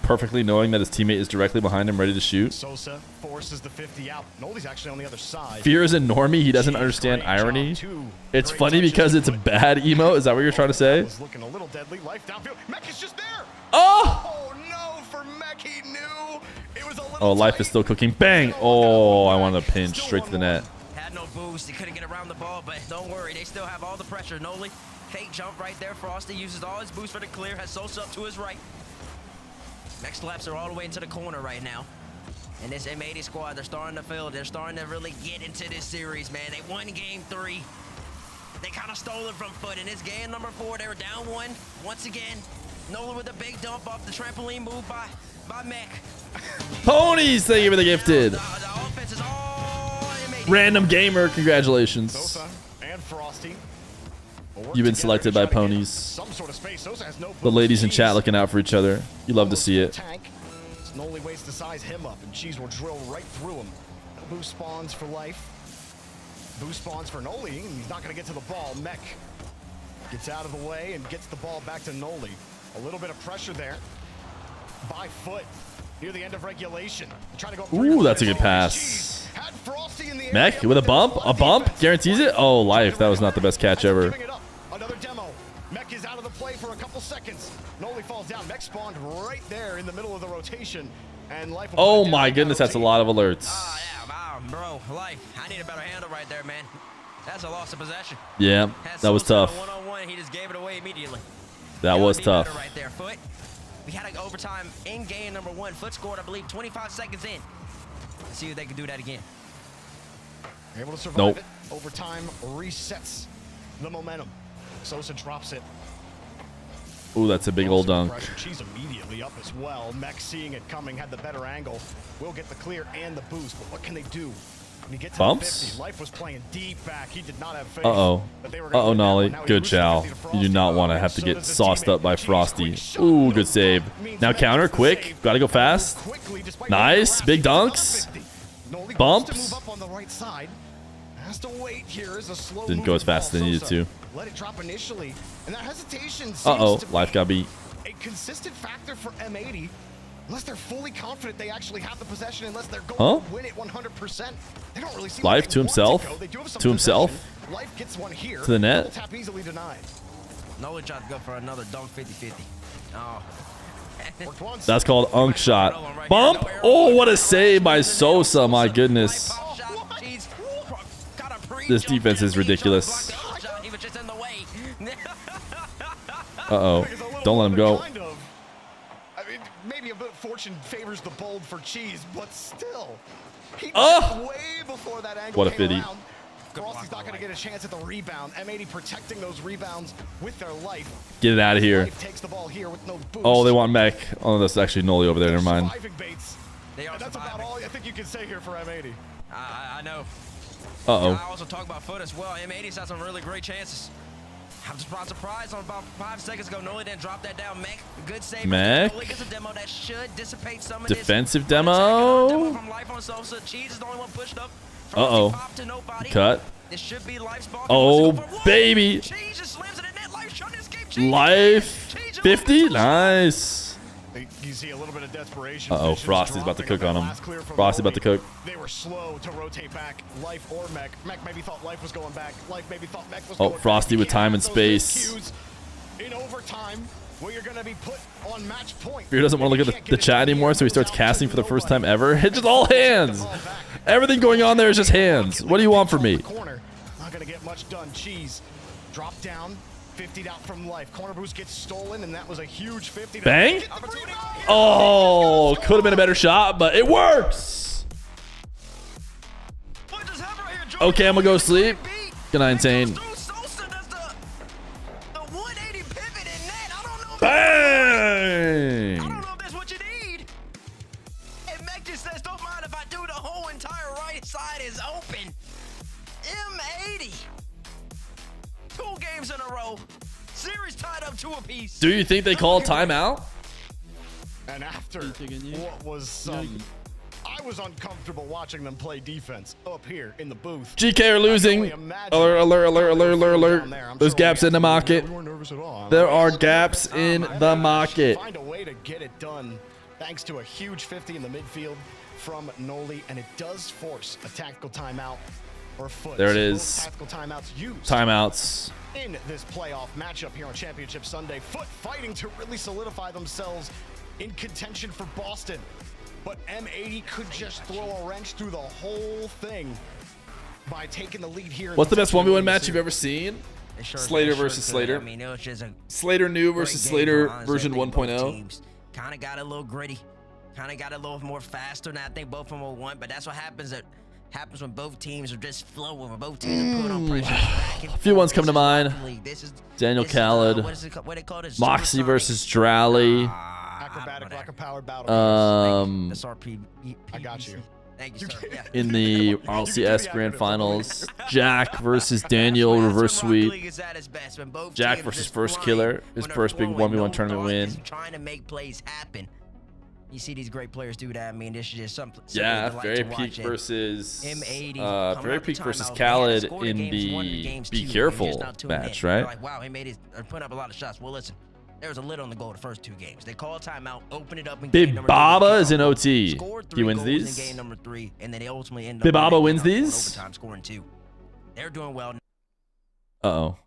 perfectly knowing that his teammate is directly behind him, ready to shoot. Sosa forces the 50 out. Noli's actually on the other side. Fear is a normie. He doesn't understand irony. It's funny because it's a bad emo. Is that what you're trying to say? Looking a little deadly. Life downfield. Mech is just there. Oh! No, for Mech, he knew it was a little. Oh, Life is still cooking. Bang! Oh, I wanted to pinch straight to the net. Had no boost. He couldn't get around the ball, but don't worry. They still have all the pressure. Noli, fake jump right there. Frosty uses all his boost for the clear. Has Sosa up to his right. Next laps are all the way into the corner right now. And this M80 squad, they're starting to feel. They're starting to really get into this series, man. They won game 3. They kind of stole it from Foot. In this game number 4, they were down 1. Once again, Nolan with a big dump off the trampoline move by Mech. Ponies, thank you for the gifted. The offense is all M80. Random gamer, congratulations. Sosa and Frosty. You've been selected by Ponies. Some sort of space. Sosa has no The ladies in chat looking out for each other. You love to see it. Noli waits to size him up, and Cheese will drill right through him. Boost spawns for Life. Boost spawns for Noli. He's not going to get to the ball. Mech gets out of the way and gets the ball back to Noli. A little bit of pressure there by Foot near the end of regulation. Trying to go. Ooh, that's a good pass. Mech with a bump? A bump? Guarantees it? Oh, Life. That was not the best catch ever. Another demo. Mech is out of the play for a couple seconds. Noli falls down. Mech spawned right there in the middle of the rotation. And Life. Oh my goodness, that's a lot of alerts. Bro, Life, I need a better handle right there, man. That's a loss of possession. Yeah, that was tough. One-on-one, he just gave it away immediately. That was tough. Right there, Foot. We had an overtime in game number 1. Foot scored, I believe, 25 seconds in. Let's see if they can do that again. Able to survive Nope. it. Overtime resets the momentum. Sosa drops it. Ooh, that's a big old dunk. She's immediately up as well. Mech seeing it coming, had the better angle. Will get the clear and the boost, but what can they do? When you get to Bumps? the 50, Life was playing deep back. He did not have faith. Uh-oh. that they were gonna Uh-oh, win that Nolly. one. Now he Good loses the chow. 50 to You Frosty. do not want to have to get sauced up by Frosty. Ooh, good save. Now counter, quick. Gotta go fast. Nice. Big dunks. Bumps. Up on the right side. Has to wait here as a slow Didn't go as fast as they needed to. Let it drop initially, and that hesitation seems Uh-oh. to be Life got beat. a consistent factor for M80. Unless they're fully confident they actually have the possession, unless they're going to win it 100%. They don't really seem Life like to they want himself. go. They do have some To himself. possession. Life gets one here. To the net. Double tap easily denied. Noli tried to go for another dunk 50-50. Oh. That's called unk shot. Bump. Oh, what a save by Sosa. My goodness. This defense is ridiculous. Uh-oh. Don't let him go. I mean, maybe a bit fortune favors the bold for Cheese, but still. He way before that angle What a came fitty. around. Frosty's not going to get a chance at the rebound. M80 protecting those rebounds with their life. Get it out of here. Life takes the ball here with no boost. Oh, they want Mech. Oh, that's actually Noli over there. Never mind. And that's about all I think you can say here for M80. I know. Uh-oh. I also talk about Foot as well. M80's had some really great chances. I'm surprised on about 5 seconds ago. Noli didn't drop that down. Mech, good save. Mech. Noli gets a demo that should dissipate some of Defensive this. demo. From Life on Sosa. Cheese is the only one pushed up. Uh-oh. Frosty popped to nobody. Cut. This should be Life's ball. Oh, baby. Cheese just slams it in net. Life trying to escape. Life. 50. Nice. You see a little bit of desperation. Uh-oh. Frosty's about to cook on him. Frosty's about to cook. They were slow to rotate back. Life or Mech. Mech maybe thought Life was going back. Life maybe thought Mech was Oh, going Frosty back. with time and space. In overtime, where you're going to be put on match point. Fear doesn't want to look at the chat anymore, so he starts casting for the first time ever. It's just all hands. Everything going on there is just hands. What do you want from me? Not going to get much done. Cheese drop down. 50'd out from Life. Corner boost gets stolen, and that was a huge 50. Bang. Oh, could have been a better shot, but it works. Okay, I'm going to go sleep. Good night, Insane. Bang! I don't know if that's what you need. And Mech just says, don't mind if I do. The whole entire right side is games in a row. Series tied up 2 apiece. Do you think they call timeout? And after what was I was uncomfortable watching them play defense up here in the booth. GK are losing. Alert, alert, alert, alert, alert, alert. There's gaps in the market. There are gaps in the market. Find a way to get it done thanks to a huge 50 in the midfield from Noli, and it does force a tactical timeout or Foot. There it is. Tactical timeouts used. Timeouts. In this playoff matchup here on Championship Sunday, Foot fighting to really solidify themselves in contention for Boston. But M80 could just throw a wrench through the whole thing by taking the lead here. What's the best 1v1 match you've ever seen? Slater versus Slater. I mean, it was just a Slater new versus Slater version 1.0. Kind of got a little gritty. Kind of got a little more faster than I think both of them will want. But that's what happens. That happens when both teams are just flowing. When both teams are put on pressure. A few ones come to mind. Daniel Khaled. What they call it? Moxie versus Drally. Acrobatic rocket powered battle. SRP. I got you. Thank you, sir. Yeah. In the RLCS Grand Finals, Jack versus Daniel reverse sweep. Jack versus First Killer, his first big 1v1 tournament win. Trying to make plays happen. You see these great players do that. I mean, this is just something. Yeah, Very Peak versus Very Peak versus Khaled in the Be Careful match, right? Like, wow, M80 is putting up a lot of shots. Well, listen. There was a lid on the goal the first 2 games. They called timeout, open it up in Big Baba is in OT. He wins these. In game number 3, and then they ultimately end up Big Baba wins these. Overtime, scoring 2. They're doing well. Uh-oh.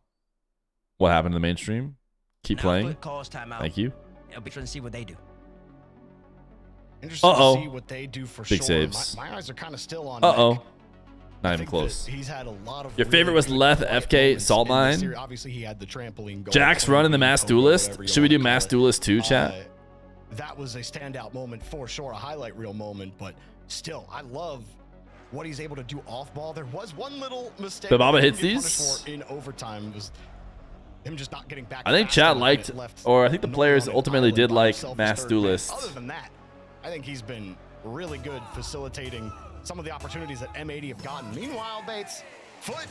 What happened to the mainstream? Keep playing. Thank you. It'll be interesting to see what they do. Interesting to see what they do for Big sure. saves. My eyes are kind of still on. Uh-oh. Not even close. He's had a lot of. Your favorite was Leth FK Salt Mine. Obviously, he had the trampoline goal. Jack's running the Mass Duelist. Should we do Mass Duelist too, chat? That was a standout moment for sure, a highlight reel moment. But still, I love what he's able to do off ball. There was one little mistake. The Baba hits these in overtime. Was him just not getting back. I think chat liked, or I think the players ultimately did like Mass Duelist. Other than that, I think he's been really good facilitating some of the opportunities that M80 have gotten. Meanwhile, Bates, Foot,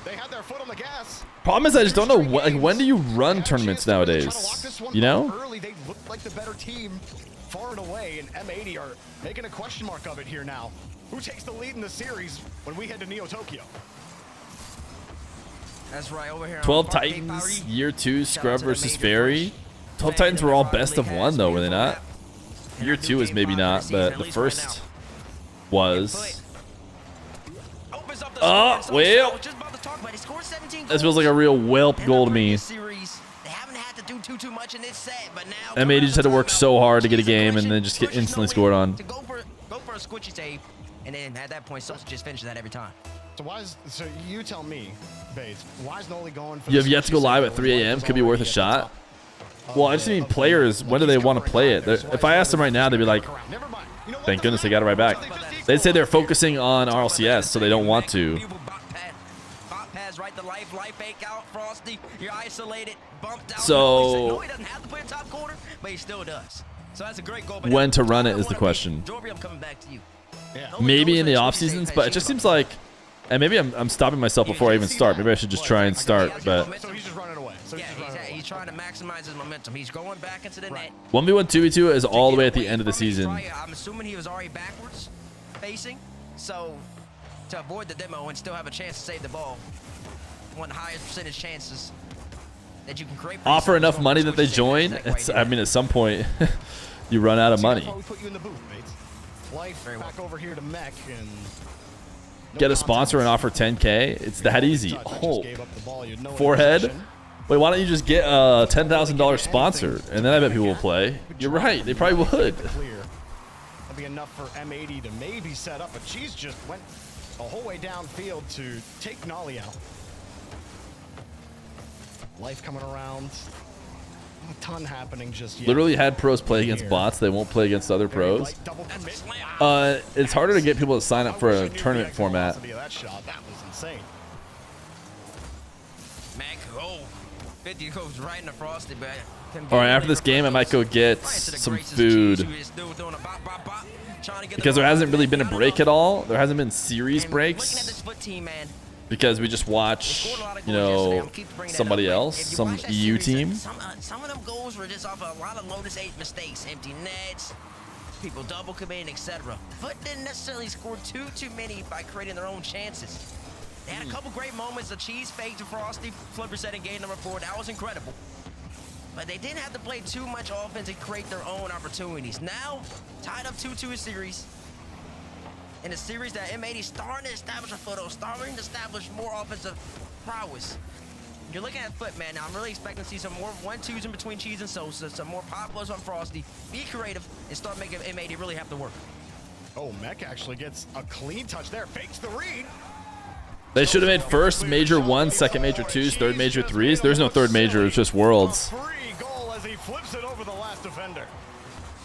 they had their foot on the gas. Problem is, I just don't know when do you run tournaments nowadays? You know? Early, they looked like the better team far and away, and M80 are making a question mark of it here now. Who takes the lead in the series when we head to Neo Tokyo? That's right, over here. 12 Titans, Year 2, Scrub versus Fairy. 12 Titans were all best of 1 though, were they not? Year 2 is maybe not, but the first was. Oh, well. This feels like a real whelp goal to me. M80 just had to work so hard to get a game and then just get instantly scored on. Go for a squishy save, and then at that point, Sosa just finishes that every time. So you tell me, Bates, why is Noli going for You have yet to go live at 3 a.m. Could be worth a shot. Well, I just mean players. When do they want to play it? If I asked them right now, they'd be like, thank goodness they got it right back. They'd say they're focusing on RLCS, so they don't want to. So, when to run it is the question. Maybe in the off seasons, but it just seems like, and maybe I'm stopping myself before I even start. Maybe I should just try and start, but. So he's just running away. He's trying to maximize his momentum. He's going back into the net. 1v1, 2v2 is all the way at the end of the season. I'm assuming he was already backwards facing, so to avoid the demo and still have a chance to save the ball, one of the highest percentage chances that you can create. Offer enough money that they join. I mean, at some point, you run out of money. Back over here to Mech and get a sponsor and offer 10K. It's that easy. Oh, forehead. Wait, why don't you just get a $10,000 sponsor and then I bet people will play. You're right. They probably would. That'd be enough for M80 to maybe set up, but she's just went a whole way downfield to take Nolly out. Life coming around. Not a ton happening just yet. Literally had pros play against bots. They won't play against other pros. It's harder to get people to sign up for a tournament format. That shot, that was insane. Goes right in the frosty bag. All right, after this game, I might go get some food. Because there hasn't really been a break at all. There hasn't been series breaks. Because we just watch, you know, somebody else, some EU team. Some of them goals were just off a lot of Lotus 8 mistakes, empty nets, people double committing, etc. Foot didn't necessarily score too many by creating their own chances. They had a couple great moments. The cheese fake to Frosty, flipper setting game number 4. That was incredible. But they didn't have to play too much offense and create their own opportunities. Now, tied up 2-2 a series. In a series that M80 starting to establish a foothold, starting to establish more offensive prowess. You're looking at Foot, man. Now, I'm really expecting to see some more 1-2s in between Cheese and Sosa, some more pop-ups on Frosty. Be creative and start making M80 really have to work. Oh, Mech actually gets a clean touch there. Fakes the read. They should have made first major 1, second major 2s, third major 3s. There's no third major, it's just Worlds. Free goal as he flips it over the last defender.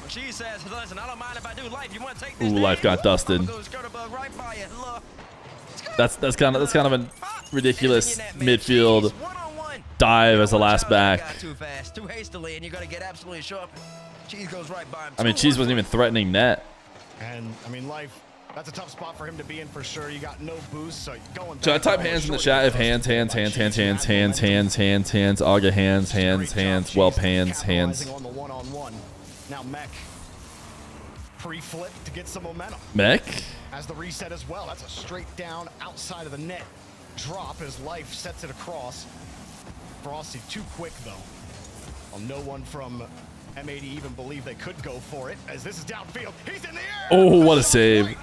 She says, listen, I don't mind if I do. Life, you want to take Ooh, Life got dusted. That's kind of a ridiculous midfield dive as the last back. Too fast, too hastily, and you're gonna get absolutely sharp. Cheese goes right by him. I mean, Cheese wasn't even threatening net. And I mean, Life, that's a tough spot for him to be in for sure. You got no boost, so going back. Should I type hands in the chat if hands, Aga hands, Whelp hands. On the one-on-one. Now Mech pre-flip to get some momentum. Mech? As the reset as well. That's a straight down outside of the net drop as Life sets it across. Frosty too quick though. Well, no one from M80 even believed they could go for it as this is downfield. He's in the air. Oh, what a save.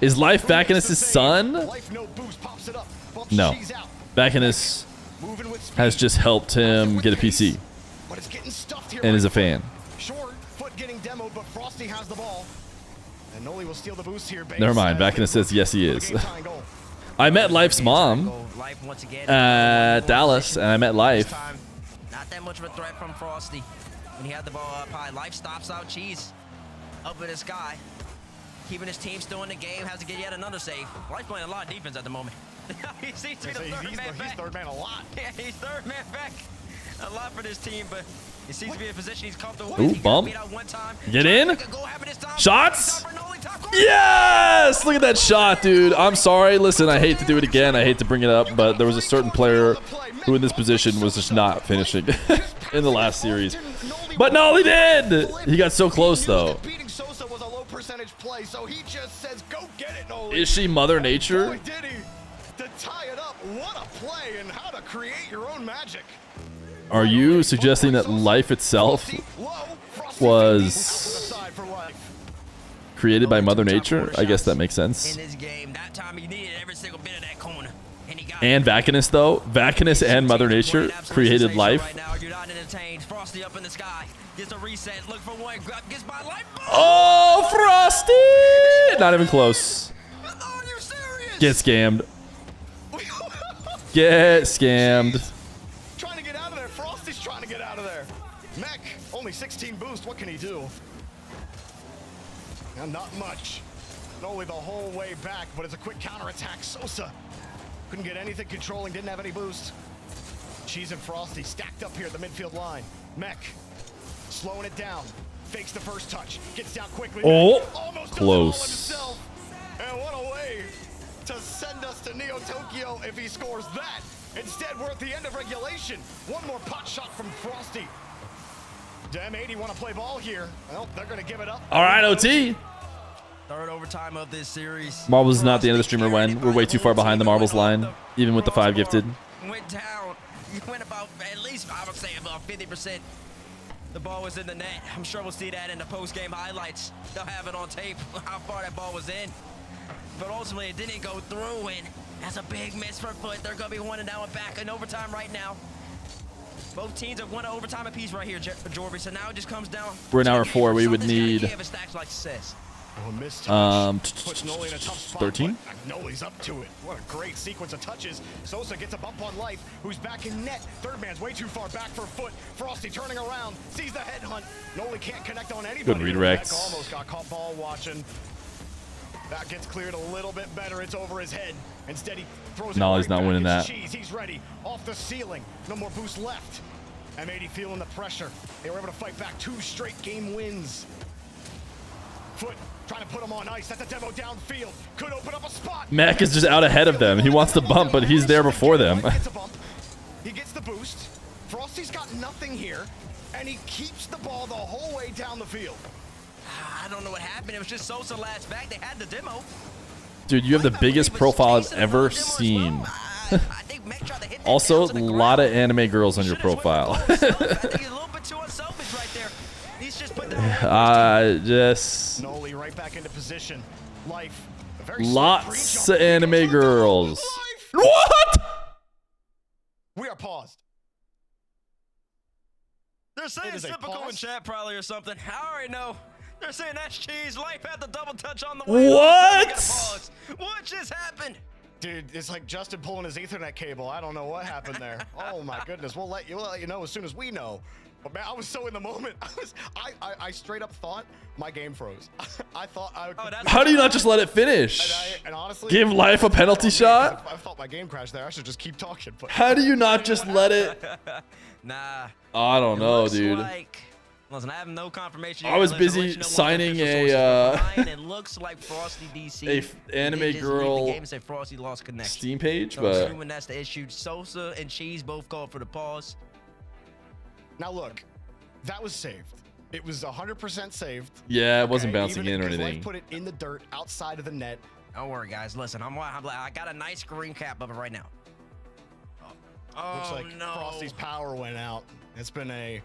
Is Life Vacanus' son? Life no boost, pops it up. No. Vacanus has just helped him get a PC and is a fan. Short, Foot getting demoed, but Frosty has the ball. And Noli will steal the boost here. Never mind. Vacanus says yes, he is. I met Life's mom at Dallas, and I met Life. Not that much of a threat from Frosty. When he had the ball up high, Life stops out Cheese up in the sky, keeping his team still in the game. Has to get yet another save. Life playing a lot of defense at the moment. He's third man a lot. Yeah, he's third man back a lot for this team, but he seems to be in a position he's comfortable Ooh, with. bump. Get in. Shots. Yes! Look at that shot, dude. I'm sorry. Listen, I hate to do it again. I hate to bring it up, but there was a certain player who in this position was just not finishing in the last series. But no, he did. He got so close, though. Beating Sosa was a low percentage play, so he just says, go get it, Noli. Is she Mother Nature? Boy, did he. To tie it up, what a play and how to create your own magic. Are you suggesting that Life itself was created by Mother Nature? I guess that makes sense. And Vacanus, though. Vacanus and Mother Nature created Life. Oh, Frosty! Not even close. Get scammed. Get scammed. Trying to get out of there. Frosty's trying to get out of there. Mech, only 16 boost. What can he do? Now, not much. Only the whole way back, but it's a quick counterattack. Sosa couldn't get anything controlling, didn't have any boost. Cheese and Frosty stacked up here at the midfield line. Mech slowing it down. Fakes the first touch. Gets down quickly. Oh, almost close. And what a way to send us to Neo Tokyo if he scores that. Instead, we're at the end of regulation. One more pot shot from Frosty. M80 want to play ball here. Well, they're going to give it up. All right, OT. Third overtime of this series. Marbles is not the end of the streamer when. We're way too far behind the Marbles line, even with the 5 gifted. Went down. You went about, at least, I would say about 50%. The ball was in the net. I'm sure we'll see that in the post-game highlights. They'll have it on tape, how far that ball was in. But ultimately, it didn't go through, and that's a big miss for Foot. They're going to be one down and back in overtime right now. Both teams have won an overtime apiece right here, Jorby. So now it just comes down. We're in hour 4. We would need 13. Noli's up to it. What a great sequence of touches. Sosa gets a bump on Life, who's back in net. Third man's way too far back for Foot. Frosty turning around, sees the headhunt. Noli can't connect on anybody. Good redirects. Almost got caught ball watching. That gets cleared a little bit better. It's over his head. Instead, he throws No, it he's not back. winning It's that. Cheese. He's ready. Off the ceiling. No more boost left. M80 feeling the pressure. They were able to fight back 2 straight game wins. Foot Trying to put him on ice. That's a demo downfield. Could open up a spot. Mac is just out ahead of them. He wants the bump, but he's there before them. He gets the boost. Frosty's got nothing here, and he keeps the ball the whole way down the field. I don't know what happened. It was just Sosa last back. They had the demo. Dude, you have the biggest profile I've ever seen. Also, a lot of anime girls on your profile. Just Noli right back into position. Life. Lots of anime girls. What? We are paused. They're saying typical in chat probably or something. I already know. They're saying that's cheese. Life had the double touch on the way. What? What just happened? Dude, it's like Justin pulling his Ethernet cable. I don't know what happened there. Oh my goodness. We'll let you know as soon as we know. But man, I was so in the moment. I straight up thought my game froze. I thought I would. How do you not just let it finish? And honestly, give Life a penalty shot? I thought my game crashed there. I should just keep talking. But how do you not just let it? Nah. I don't know, dude. Listen, I have no confirmation. I was busy signing a it looks like Frosty DC. Anime girl game and said Frosty lost connection. Steam page, so but I'm assuming that's the issue. Sosa and Cheese both called for the pause. Now look, that was saved. It was 100% saved. Yeah, it wasn't bouncing in or anything. Life put it in the dirt outside of the net. Don't worry, guys. Listen, I got a nice screen cap of it right now. Looks like Frosty's power went out. It's been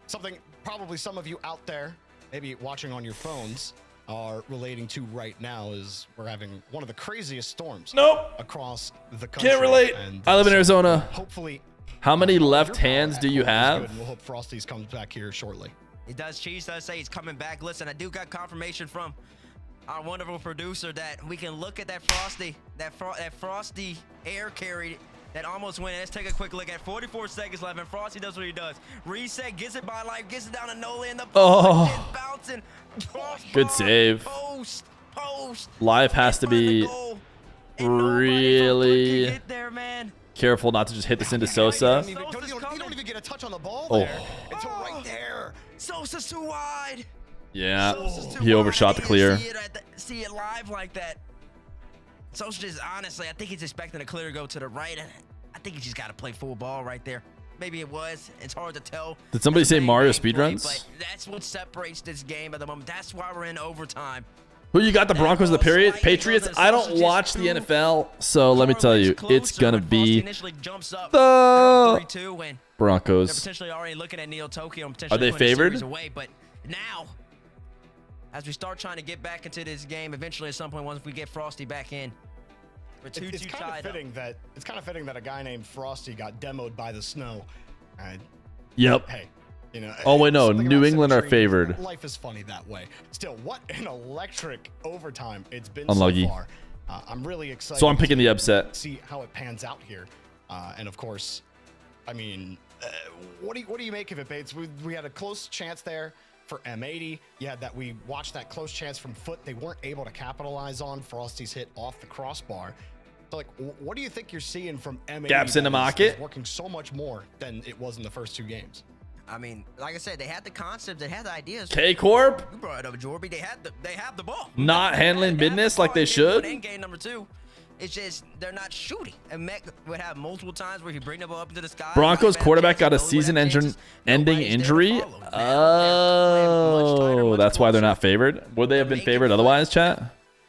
something probably some of you out there, maybe watching on your phones, are relating to right now. Is we're having one of the craziest storms across the country. Can't relate. And I live in Arizona. Hopefully. How many left hands do you have? We'll hope Frosty's comes back here shortly. It does. Cheese does say he's coming back. Listen, I do got confirmation from our wonderful producer that we can look at that Frosty, that Frosty air carry that almost went. Let's take a quick look at 44 seconds left, and Frosty does what he does. Reset, gets it by Life, gets it down to Noli, and the ball is bouncing. Good save. Post. Life has to be really get there, man. careful not to just hit this into Sosa. You don't even get a touch on the ball there until right there. Sosa's too wide. Yeah, he overshot the clear. See it live like that. Sosa just, honestly, I think he's expecting a clear to go to the right. I think he just got to play full ball right there. Maybe it was. It's hard to tell. Did somebody say Mario speedruns? But that's what separates this game at the moment. That's why we're in overtime. Who you got? The Broncos, the Patriots? I don't watch the NFL, so let me tell you, it's gonna be the Broncos. They're potentially already looking at Neo Tokyo and Are potentially they favored? away, but now, as we start trying to get back into this game, eventually at some point, once we get Frosty back in, we're it's kind of fitting that a guy named Frosty got demoed by the snow. Yep. Hey, you know. Oh wait, no, New England are favored. Life is funny that way. Still, what an electric overtime it's been Unlucky. so far. I'm really excited. So I'm picking the upset. See how it pans out here, and of course, I mean, what do you make of it, Bates? We had a close chance there for M80. Yeah, that we watched that close chance from Foot. They weren't able to capitalize on. Frosty's hit off the crossbar. So, like, what do you think you're seeing from M80? Gaps in the market. Working so much more than it was in the first two games. I mean, like I said, they had the concept, they had the ideas. K-Corp? You brought it up, Jorby. They have the ball. Not handling business like they should. In game number 2, it's just they're not shooting. And Mech would have multiple times where he bring the ball up into the sky. Broncos quarterback got a season-ending injury. Oh, that's why they're not favored. Would they have been favored otherwise, chat?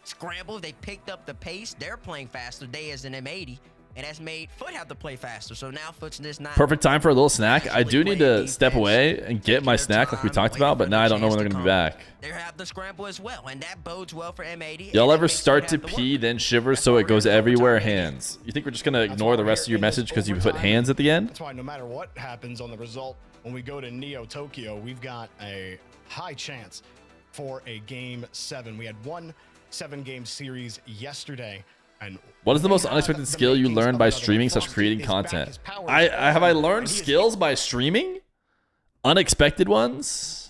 Scramble, they picked up the pace. They're playing faster. They as an M80. And that's made Foot have to play faster. So now Foot's just not. Perfect time for a little snack. I do need to step away and get my snack like we talked about, but now I don't know when they're going to be back. They have the scramble as well, and that bodes well for M80. Y'all ever start to pee, then shiver so it goes everywhere hands? You think we're just going to ignore the rest of your message because you put hands at the end? That's why no matter what happens on the result, when we go to Neo Tokyo, we've got a high chance for a Game 7. We had one 7-game series yesterday. And what is the most unexpected skill you learned by streaming / creating content? Have I learned skills by streaming? Unexpected ones?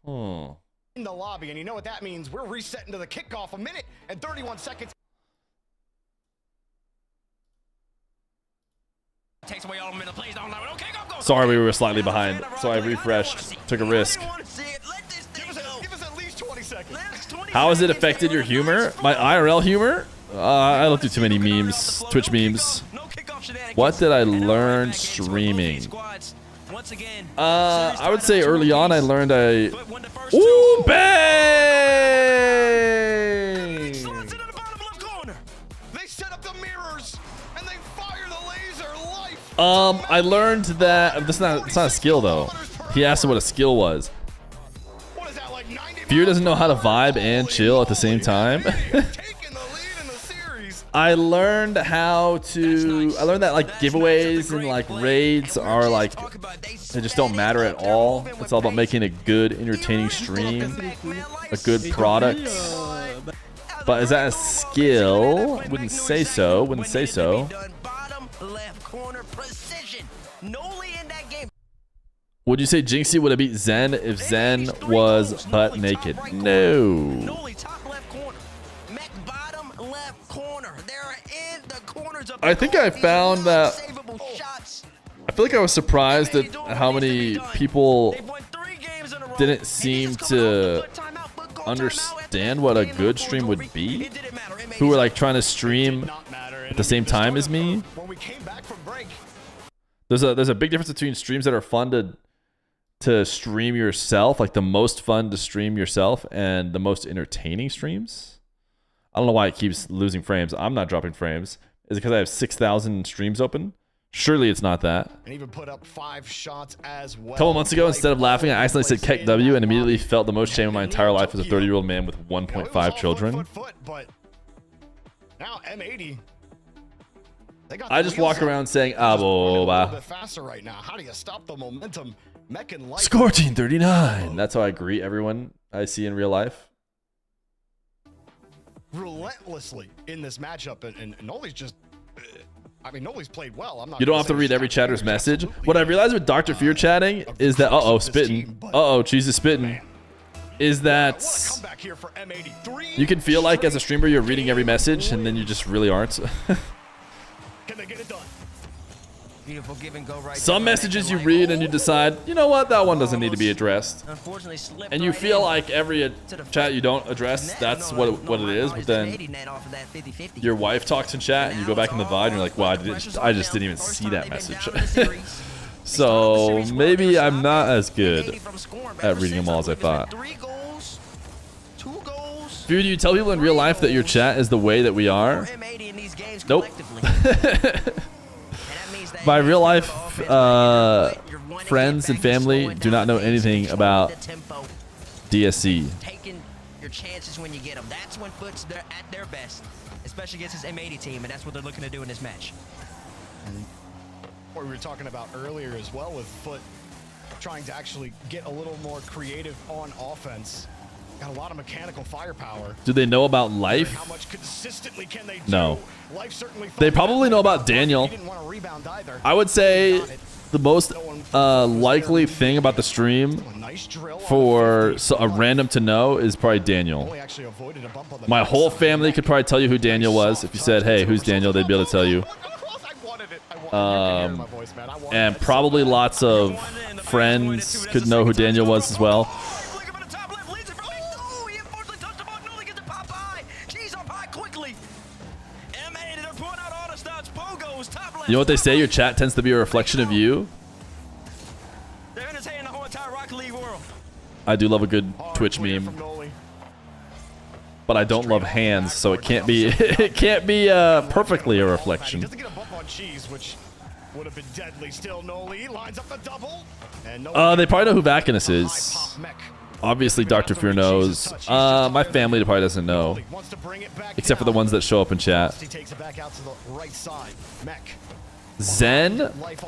In the lobby, and you know what that means. We're resetting to the kickoff. 1 minute and 31 seconds. Takes away all minute plays. Okay, go. Sorry, we were slightly behind, so I refreshed. Took a risk. Give us at least 20 seconds. How has it affected your humor? My IRL humor? I don't do too many memes, Twitch memes. What did I learn streaming? I would say early on I learned Ooh, bang! They set up the mirrors and they fire the laser life. I learned that it's not a skill though. He asked what a skill was. Fear doesn't know how to vibe and chill at the same time. I learned that like giveaways and like raids are like, they just don't matter at all. It's all about making a good, entertaining stream, a good product. But is that a skill? Wouldn't say so. Wouldn't say so. Would you say Jinxie would have beat Zen if Zen was butt naked? No. I think I found that. I feel like I was surprised at how many people didn't seem to understand what a good stream would be, who were like trying to stream at the same time as me. There's a big difference between streams that are fun to stream yourself, like the most fun to stream yourself, and the most entertaining streams. I don't know why it keeps losing frames. I'm not dropping frames. Is it because I have 6,000 streams open? Surely it's not that. And even put up 5 shots as well. A couple months ago, instead of laughing, I accidentally said Keck W and immediately felt the most shame in my entire life as a 30-year-old man with 1.5 children. But now M80. I just walk around saying "Aboba." Faster right now. How do you stop the momentum? Scorching 39. That's how I greet everyone I see in real life. Relentlessly in this matchup, and Noli's just. I mean, Noli's played well. I'm not. You don't have to read every chatter's message. What I've realized with Dr. Fear chatting is that spitting. Cheese is spitting. Is that you can feel like as a streamer you're reading every message and then you just really aren't. Can they get it done? Beautiful give and go right. Some messages you read and you decide, you know what, that one doesn't need to be addressed. And you feel like every chat you don't address, that's what it is. But then your wife talks in chat and you go back in the VOD and you're like, wow, I just didn't even see that message. So maybe I'm not as good at reading them all as I thought. Fear, do you tell people in real life that your chat is the way that we are? Nope. My real life friends and family do not know anything about DSC. Taking your chances when you get them. That's when Foot's at their best, especially against this M80 team, and that's what they're looking to do in this match. What we were talking about earlier as well with Foot trying to actually get a little more creative on offense. Got a lot of mechanical firepower. Do they know about life? How much consistently can they do? No. They probably know about Daniel. I would say the most likely thing about the stream for a random to know is probably Daniel. My whole family could probably tell you who Daniel was. If you said, hey, who's Daniel, they'd be able to tell you. And probably lots of friends could know who Daniel was as well. You know what they say? Your chat tends to be a reflection of you. I do love a good Twitch meme, but I don't love hands, so it can't be. It can't be perfectly a reflection. They probably know who Vacanus is. Obviously, Dr. Fear knows. My family probably doesn't know, except for the ones that show up in chat. Zen?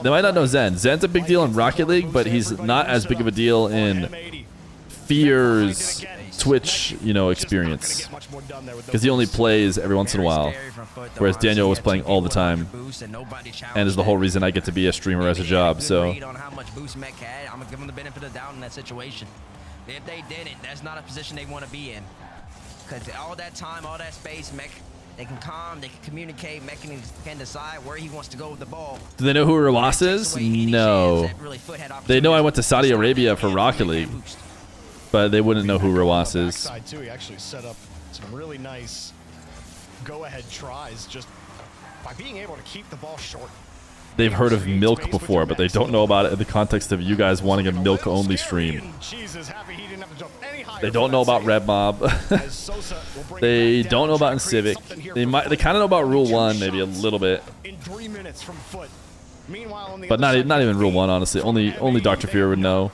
They might not know Zen. Zen's a big deal in Rocket League, but he's not as big of a deal in Fear's Twitch, experience. Because he only plays every once in a while, whereas Daniel was playing all the time, and is the whole reason I get to be a streamer as a job. So. I'm gonna give them the benefit of the doubt in that situation. If they didn't, that's not a position they want to be in. Because all that time, all that space, Mech, they can calm, they can communicate, Mech can decide where he wants to go with the ball. Do they know who Rawas is? No. They know I went to Saudi Arabia for Rocket League. but they wouldn't know who Rawas is. Backside too, he actually set up some really nice go-ahead tries just by being able to keep the ball short. They've heard of milk before, but they don't know about it in the context of you guys wanting a milk-only stream. They don't know about Red Mob. They don't know about Civic. They kind of know about Rule 1, maybe a little bit. But not even Rule 1, honestly. Only Dr. Feer would know.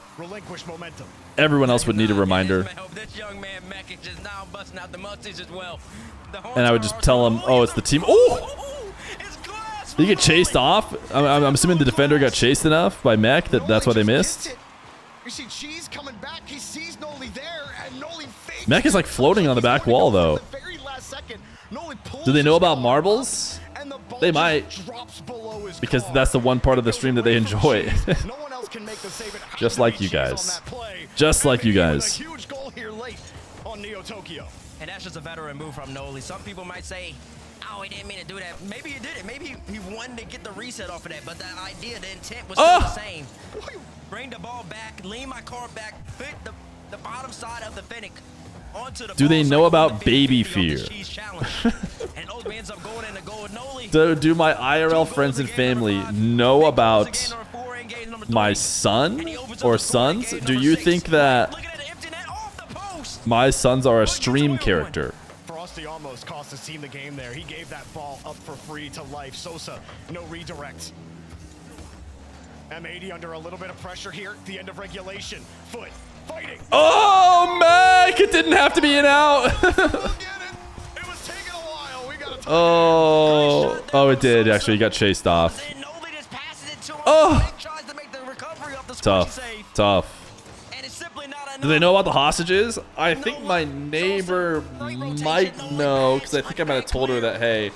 Everyone else would need a reminder. And I would just tell him, oh, it's the team. Oh! Did he get chased off? I'm assuming the defender got chased enough by Mech that's why they missed. You see Cheese coming back. He sees Noli there, and Noli fakes. Mech is like floating on the back wall, though. Do they know about marbles? They might. Because that's the one part of the stream that they enjoy. Just like you guys. Just like you guys. And that's just a veteran move from Noli. Some people might say, oh, he didn't mean to do that. Maybe he did it. Maybe he wanted to get the reset off of that, but the idea, the intent was still the same. Bring the ball back, lean my car back, fit the bottom side of the Fennec onto the Do they know about Baby Fear? Do my IRL friends and family know about my son or sons? Do you think that my sons are a stream character? Frosty almost cost his team the game there. He gave that ball up for free to life. Sosa, no redirect. M80 under a little bit of pressure here at the end of regulation. Foot fighting. Oh, Mech! It didn't have to be an out. Oh, it did actually. He got chased off. Oh, tough. Do they know about the hostages? I think my neighbor might know, because I think I might have told her that, hey,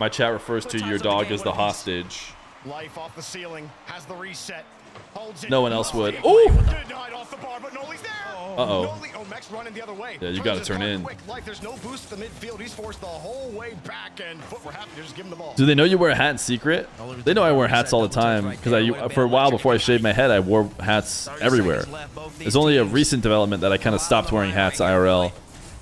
my chat refers to your dog as the hostage. Life off the ceiling, has the reset. No one else would. Oh! Uh-oh. Mech's running the other way. Yeah, you got to turn in. There's no boost to the midfield. He's forced the whole way back, and Foot were happy to just give him the ball. Do they know you wear a hat in secret? They know I wear hats all the time, because for a while before I shaved my head, I wore hats everywhere. It's only a recent development that I kind of stopped wearing hats IRL.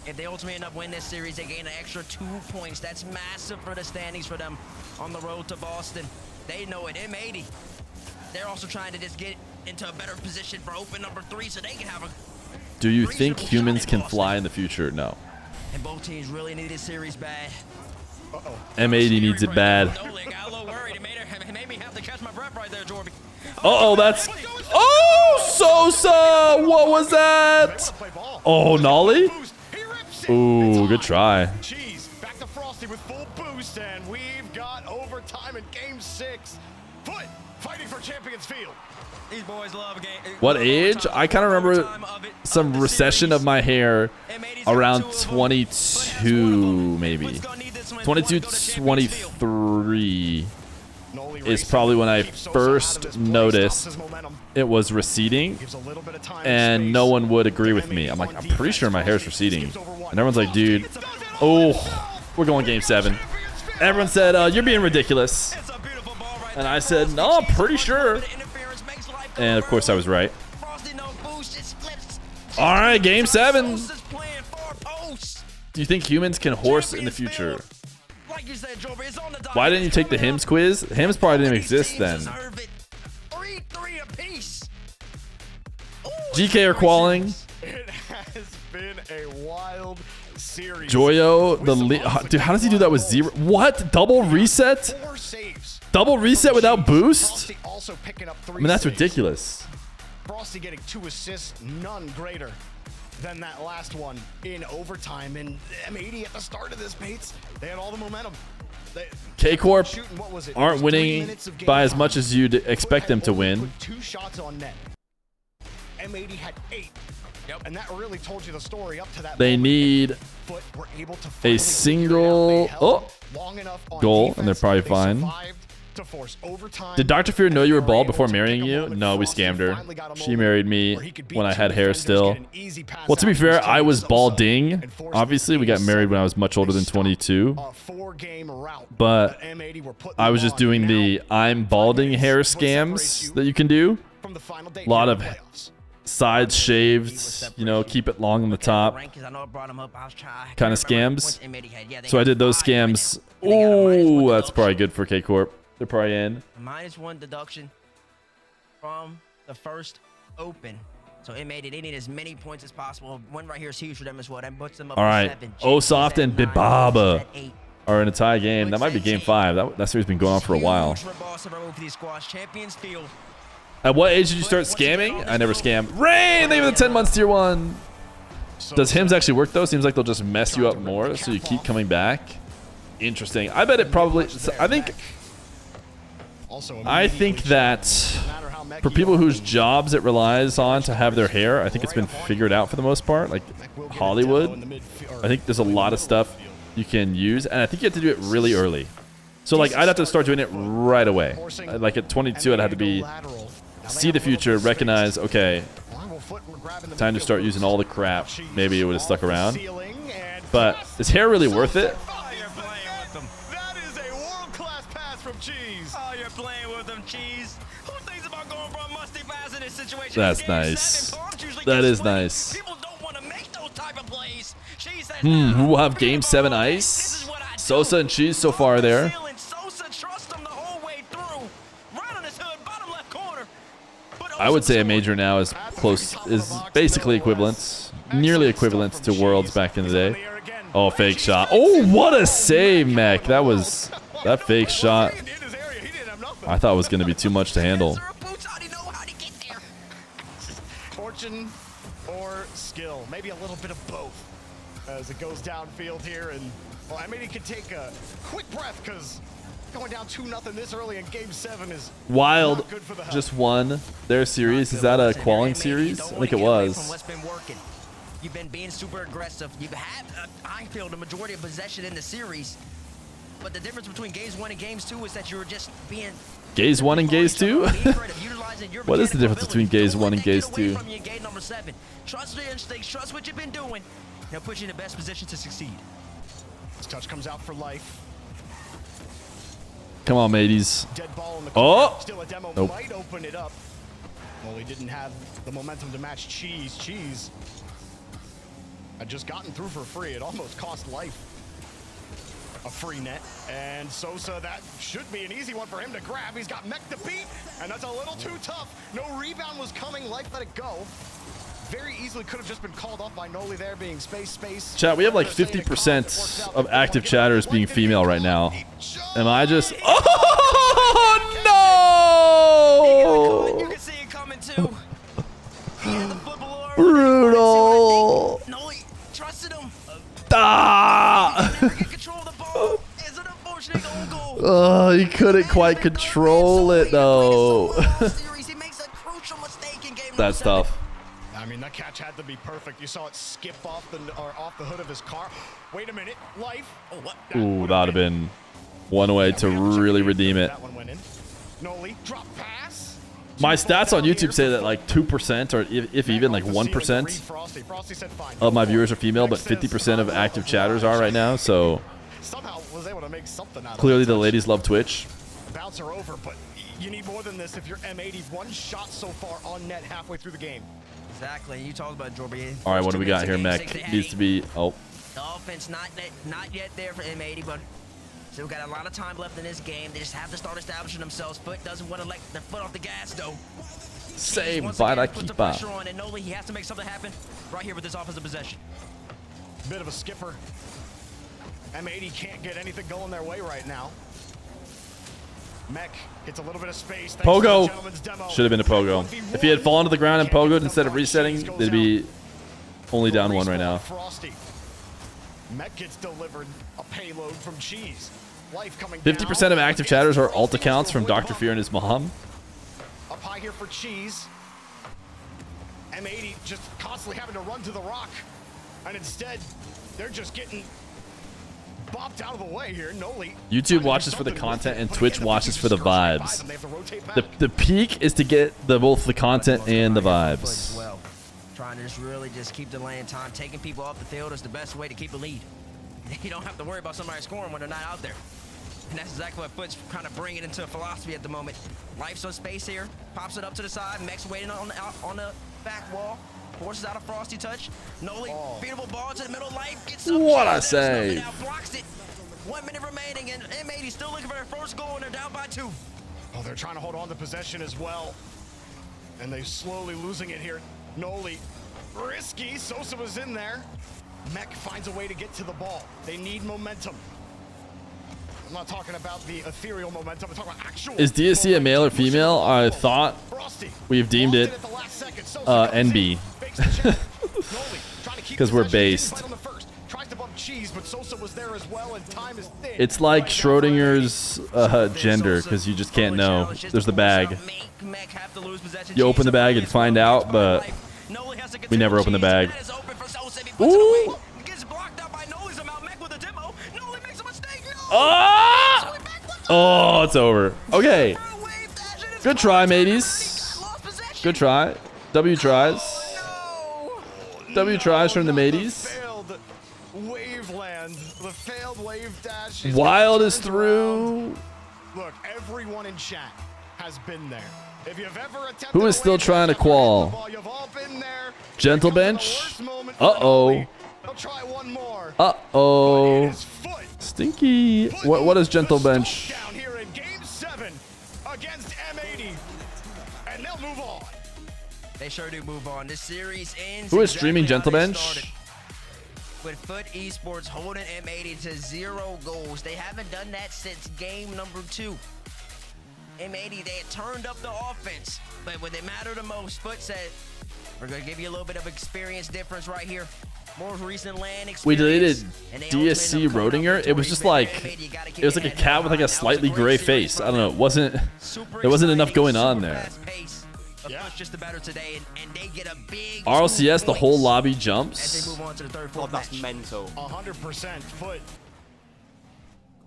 If they ultimately end up winning this series, they gain an extra 2 points. That's massive for the standings for them on the road to Boston. They know it. M80. They're also trying to just get into a better position for open number 3 so they can have a... Do you think humans can fly in the future? No. And both teams really need this series bad. M80 needs it bad. Uh-oh, that's... Oh, Sosa! What was that? Oh, Nolly? Ooh, good try. Back to Frosty with full boost, and we've got overtime in Game 6. Foot fighting for Champions Field. These boys love a game. What age? I kind of remember some recession of my hair around 22, maybe. 22, 23 is probably when I first noticed it was receding, and no one would agree with me. I'm like, I'm pretty sure my hair's receding. And everyone's like, dude, oh, we're going Game 7. Everyone said, you're being ridiculous. And I said, no, I'm pretty sure. And of course I was right. All right, Game 7. Do you think humans can horse in the future? Why didn't you take the Hims quiz? Hims probably didn't exist then. GK are qualling. It has been a wild series. Joyo, dude, how does he do that with 0? What? Double reset? Double reset without boost? I mean, that's ridiculous. Frosty getting 2 assists, none greater than that last one in overtime. And M80 at the start of this, Bates, they had all the momentum. K-Corp aren't winning by as much as you'd expect them to win. 2 shots on net. M80 had 8. And that really told you the story up to that They need a single goal, and they're probably fine. Did Dr. Fear know you were bald before marrying you? No, we scammed her. She married me when I had hair still. Well, to be fair, I was balding. Obviously, we got married when I was much older than 22. But I was just doing the I'm balding hair scams that you can do. A lot of sides shaved, you know, keep it long on the top. Kind of scams. So I did those scams. Ooh, that's probably good for K Corp. They're probably in. -1 deduction from the first open. So it made it. They need as many points as possible. One right here is huge for them as well. That puts them up All right. to 7. Osoft and Bibaba are in a tie game. That might be game 5. That series has been going on for a while. At what age did you start scamming? I never scammed. Rain, they have the 10 months tier 1. Does HIMS actually work though? Seems like they'll just mess you up more so you keep coming back. Interesting. I bet it probably, I think that for people whose jobs it relies on to have their hair, I think it's been figured out for the most part. Like Hollywood, I think there's a lot of stuff you can use, and I think you have to do it really early. So like I'd have to start doing it right away. Like at 22, I'd have to be see the future, recognize, okay, time to start using all the crap. Maybe it would have stuck around. But is hair really worth it? That's nice. That is nice. Who will have game 7 ice? Sosa and Cheese so far there. I would say a major now is basically equivalent, nearly equivalent to Worlds back in the day. Oh, fake shot. Oh, what a save, Mech. That fake shot. I thought it was going to be too much to handle. Fortune or skill, maybe a little bit of both as it goes downfield here. And well, I mean, he could take a quick breath because going down 2-0 this early in game 7 is Wild just won their series. Is that a qualifying series? I think it was. You've been being super aggressive. You've had, I feel, the majority of possession in the series. But the difference between games 1 and games 2 is that you're just being... Gaze 1 and Gaze 2? What is the difference between Gaze 1 and Gaze 2? Trust your instincts. Trust what you've been doing. Now put you in the best position to succeed. This touch comes out for life. Come on, mateys. Oh! Still a demo Nope. might open it up. Well, he didn't have the momentum to match Cheese. Cheese had just gotten through for free. It almost cost life. A free net. And Sosa, that should be an easy one for him to grab. He's got Mech to beat, and that's a little too tough. No rebound was coming. Life let it go. Very easily could have just been called off by Noli there, being space. Chat, we have like 50% of active chatters being female right now. Am I just... Oh, no! You can see it coming too. Brutal. Noli trusted him. Oh, he couldn't quite control it though. That's tough. I mean, that catch had to be perfect. You saw it skip off the hood of his car. Wait a minute, Life. Oh, what? Ooh, that would have been one way to really redeem it. That one went in. Noli, drop pass. My stats on YouTube say that like 2% or if even like 1% of my viewers are female, but 50% of active chatters are right now. So somehow was able to make something out of clearly the ladies love Twitch. Bouncer over, but you need more than this if you're M80. One shot so far on net halfway through the game. Exactly. You talked about Jorby. All right, what do we got here, Mech? Needs to be... Oh. The offense not yet there for M80, but still got a lot of time left in this game. They just have to start establishing themselves. Foot doesn't want to let their foot off the gas, though. Same by that keeper. Pressure on, and Noli, he has to make something happen right here with this offensive possession. Bit of a skipper. M80 can't get anything going their way right now. Mech gets a little bit of space. Pogo. Should have been a Pogo. If he had fallen to the ground and Pogoed instead of resetting, they'd be only down 1 right now. Frosty. Mech gets delivered a payload from Cheese. Life coming 50% of active chatters are alt accounts from Dr. Feer and his mom. Up high here for Cheese. M80 just constantly having to run to the rock. And instead, they're just getting bopped out of the way here. Noli. YouTube watches for the content and Twitch watches for the vibes. The peak is to get both the content and the vibes. Trying to really keep delaying time. Taking people off the field is the best way to keep a lead. You don't have to worry about somebody scoring when they're not out there. And that's exactly what Foot's kind of bringing into philosophy at the moment. Life's on space here. Pops it up to the side. Mech's waiting on the Back wall. Forces out a frosty touch. Noli, beatable ball to the middle life. Gets What a save. Now blocks it. 1 minute remaining, and M80 still looking for their first goal, and they're down by 2. Oh, they're trying to hold on to possession as well. And they're slowly losing it here. Noli, risky. Sosa was in there. Mech finds a way to get to the ball. They need momentum. I'm not talking about the ethereal momentum. I'm talking about actual. Is DSC a male or female? I thought we've deemed it NB. Because we're based. It's like Schrodinger's gender, because you just can't know. There's the bag. You open the bag and find out, but we never open the bag. Ooh! Oh! Oh, it's over. Okay. Good try, mateys. Good try. W tries. W tries from the mateys. The failed wave dash. Wild is through. Look, everyone in chat has been there. If you've ever attempted Who is still trying to qual? Gentle bench. Uh-oh. Uh-oh. Stinky. What is gentle bench? Here in game 7 against M80. And they'll move on. They sure do move on. This series ends. Who is streaming gentle bench? With Foot Esports holding M80 to 0 goals. They haven't done that since game number 2. M80, they had turned up the offense, but when they matter the most, Foot said, we're going to give you a little bit of experience difference right here. More recent land experience. We deleted DSC Rodinger. It was just like, it was like a cat with like a slightly gray face. I don't know. There wasn't enough going on there. Just the better today, and they get a big RLCS, the whole lobby jumps. as they move on to the third, God, fourth that's match. mental. 100% Foot.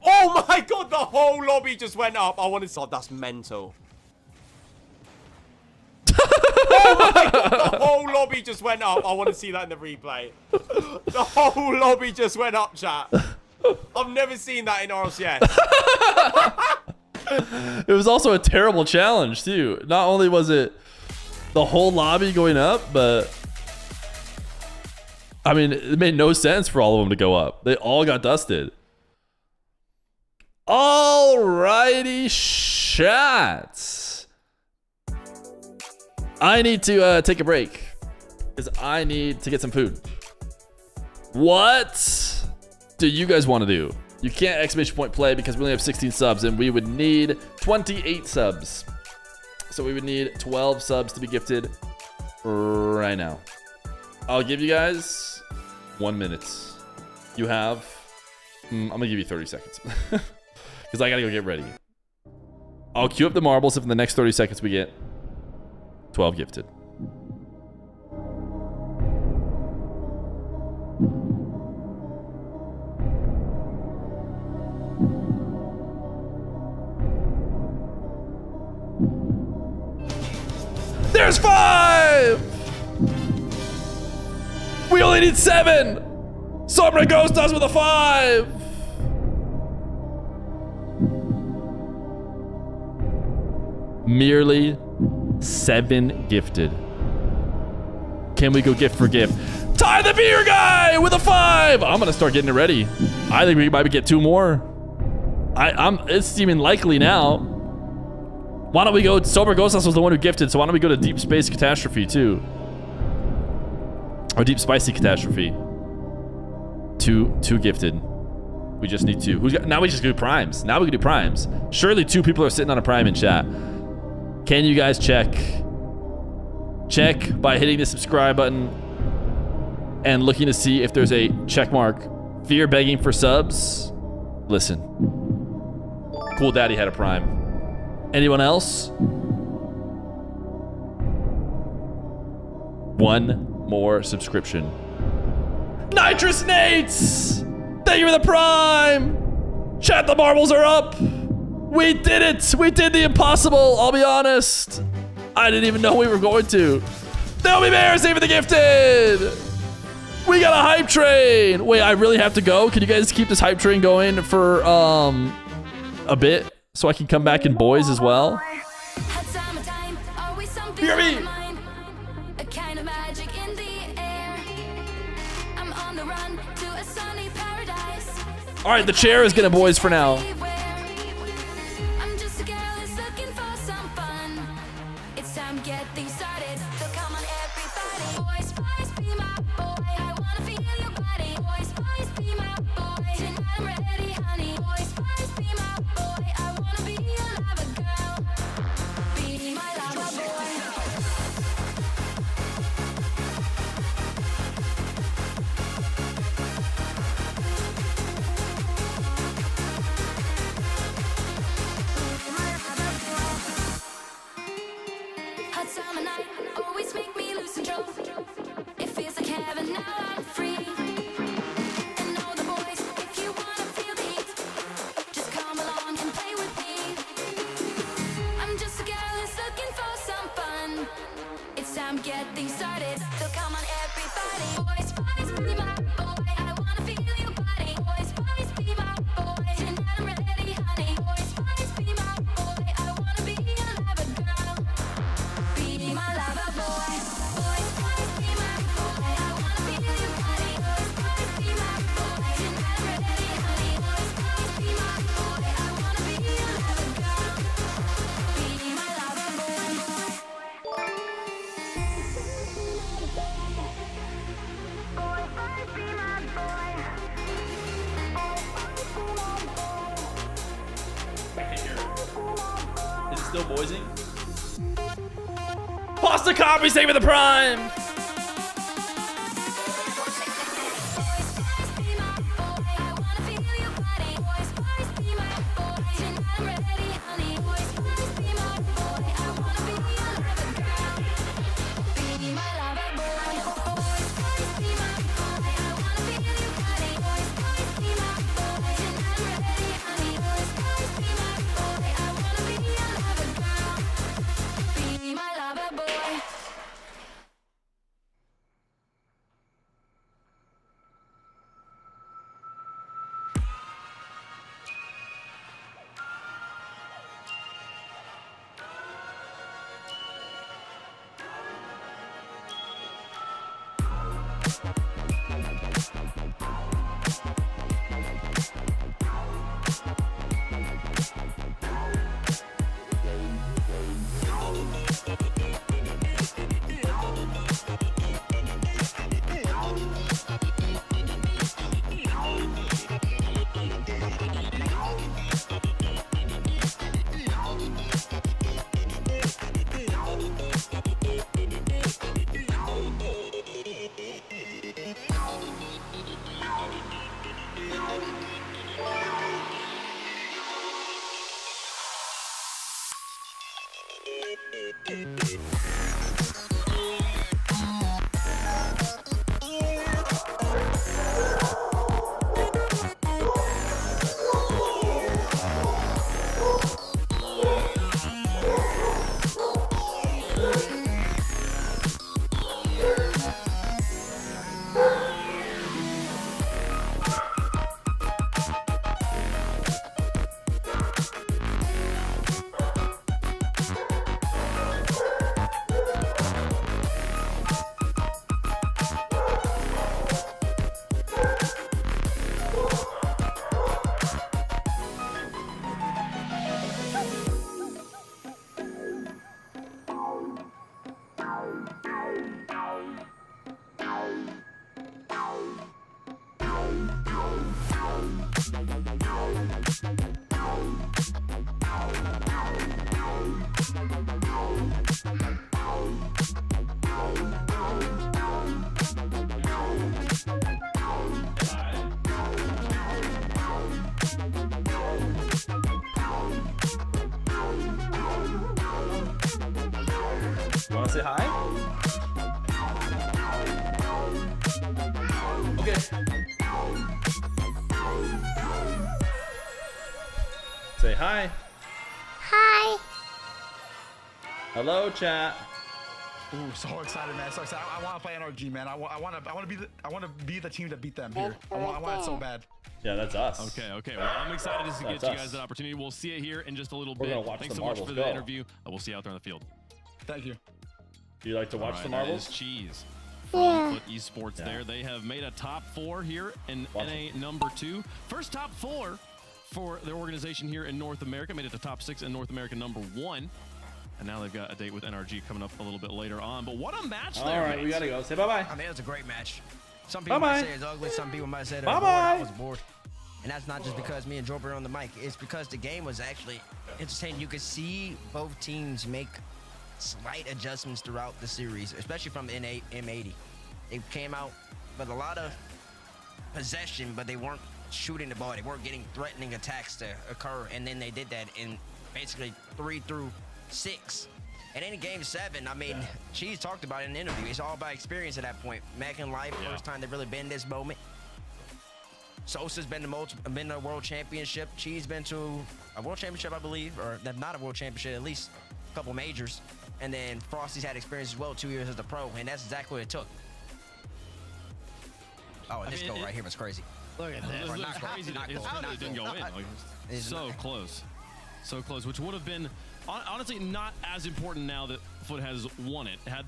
Oh my God, the whole lobby just went up. I want to say that's mental. Oh my God, the whole lobby just went up. I want to see that in the replay. The whole lobby just went up, chat. I've never seen that in RLCS. It was also a terrible challenge too. Not only was it the whole lobby going up, but I mean, it made no sense for all of them to go up. They all got dusted. Alrighty, shots. I need to take a break because I need to get some food. What do you guys want to do? You can't exclamation point play because we only have 16 subs and we would need 28 subs. So we would need 12 subs to be gifted right now. I'll give you guys 1 minute. You have, I'm gonna give you 30 seconds because I gotta go get ready. I'll queue up the marbles if in the next 30 seconds we get 12 gifted. There's 5! We only need 7! Sombra Ghost does with a 5! Merely 7 gifted. Can we go gift for gift? Ty the beer guy with a 5! I'm gonna start getting it ready. I think we might get 2 more. It's seeming likely now. Why don't we go? Sober Ghostas was the one who gifted, so why don't we go to Deep Space Catastrophe too? Or Deep Spicy Catastrophe. Two gifted. We just need 2. Now we just do primes. Now we can do primes. Surely 2 people are sitting on a prime in chat. Can you guys check? Check by hitting the subscribe button and looking to see if there's a check mark. Fear begging for subs. Listen. Cool Daddy had a prime. Anyone else? 1 more subscription. Nitrous Nates! Thank you for the prime! Chat, the marbles are up! We did it! We did the impossible, I'll be honest. I didn't even know we were going to. There'll be bears saving the gifted! We got a hype train! Wait, I really have to go? Can you guys keep this hype train going for a bit? So I can come back in boys as well? Hear me! kind of magic in the air. I'm on the run to a sunny paradise. All right, the chair is gonna boys for now. I'm just a girl who's looking for some fun. It's time to get things started. So come on, everybody. Boys, boys, be my boy. I wanna feel your body. Boys, boys, be my boy. Tonight I'm ready, honey. Boys, boys, be my boy. I wanna be your lover girl. Be my lover boy. Hot summer night always make me lose control. It feels like heaven, now I'm free. And all the boys, if you wanna feel the heat, just come along and play with me. I'm just a girl who's looking for some fun. It's time to get things started. So come on, everybody. Boys, boys, be my boy. I wanna feel your body. Boys, boys, be my boy. Tonight I'm ready, honey. Boys, boys, be my boy. I wanna be your lover girl. Be my lover boy. Boys, boys, be my boy. I wanna feel your body. Boys, boys, be my boy. Tonight I'm ready, honey. Boys, boys, be my boy. I wanna be your lover girl. Be my lover boy. Is it still boysing? Pasta copy, saving the prime. Be my lover boy. You wanna say hi? Okay. Say hi. Hi. Hello, chat. Ooh, so excited, man! So excited. I want to play NRG, man. I want to be the team to beat them here. I want it so bad. Yeah, that's us. Okay. Well, I'm excited to get you guys that opportunity. We'll see it here in just a little bit. Thanks so much for the interview. We'll see you out there on the field. Thank you. Do you like to watch the That marbles? is Cheese from Foot Esports there. They have made a top 4 here in NA number 2. First top 4 for their organization here in North America. Made it to top 6 in North America number 1. And now they've got a date with NRG coming up a little bit later on. But what a match there. All right, we gotta go. Say bye-bye. I mean, it was a great match. Some people Bye-bye. might say it's ugly. Some people might say they're bored. Bye-bye. I was bored. And that's not just because me and Jordan are on the mic. It's because the game was actually entertaining. You could see both teams make slight adjustments throughout the series, especially from the M80. They came out with a lot of possession, but they weren't shooting the ball. They weren't getting threatening attacks to occur. And then they did that in basically 3 through 6. And in Game 7, I mean, Cheese talked about it in the interview. It's all about experience at that point. Mac and Life, first time they've really been this moment. Sosa's been to a world championship. Cheese been to a world championship, I believe, or not a world championship, at least a couple majors. And then Frosty's had experience as well, 2 years as a pro, and that's exactly what it took. Oh, and this goal right here was crazy. Look at this. It's crazy. It didn't go in. Like, so close. So close, which would have been honestly not as important now that Foot has won it. Had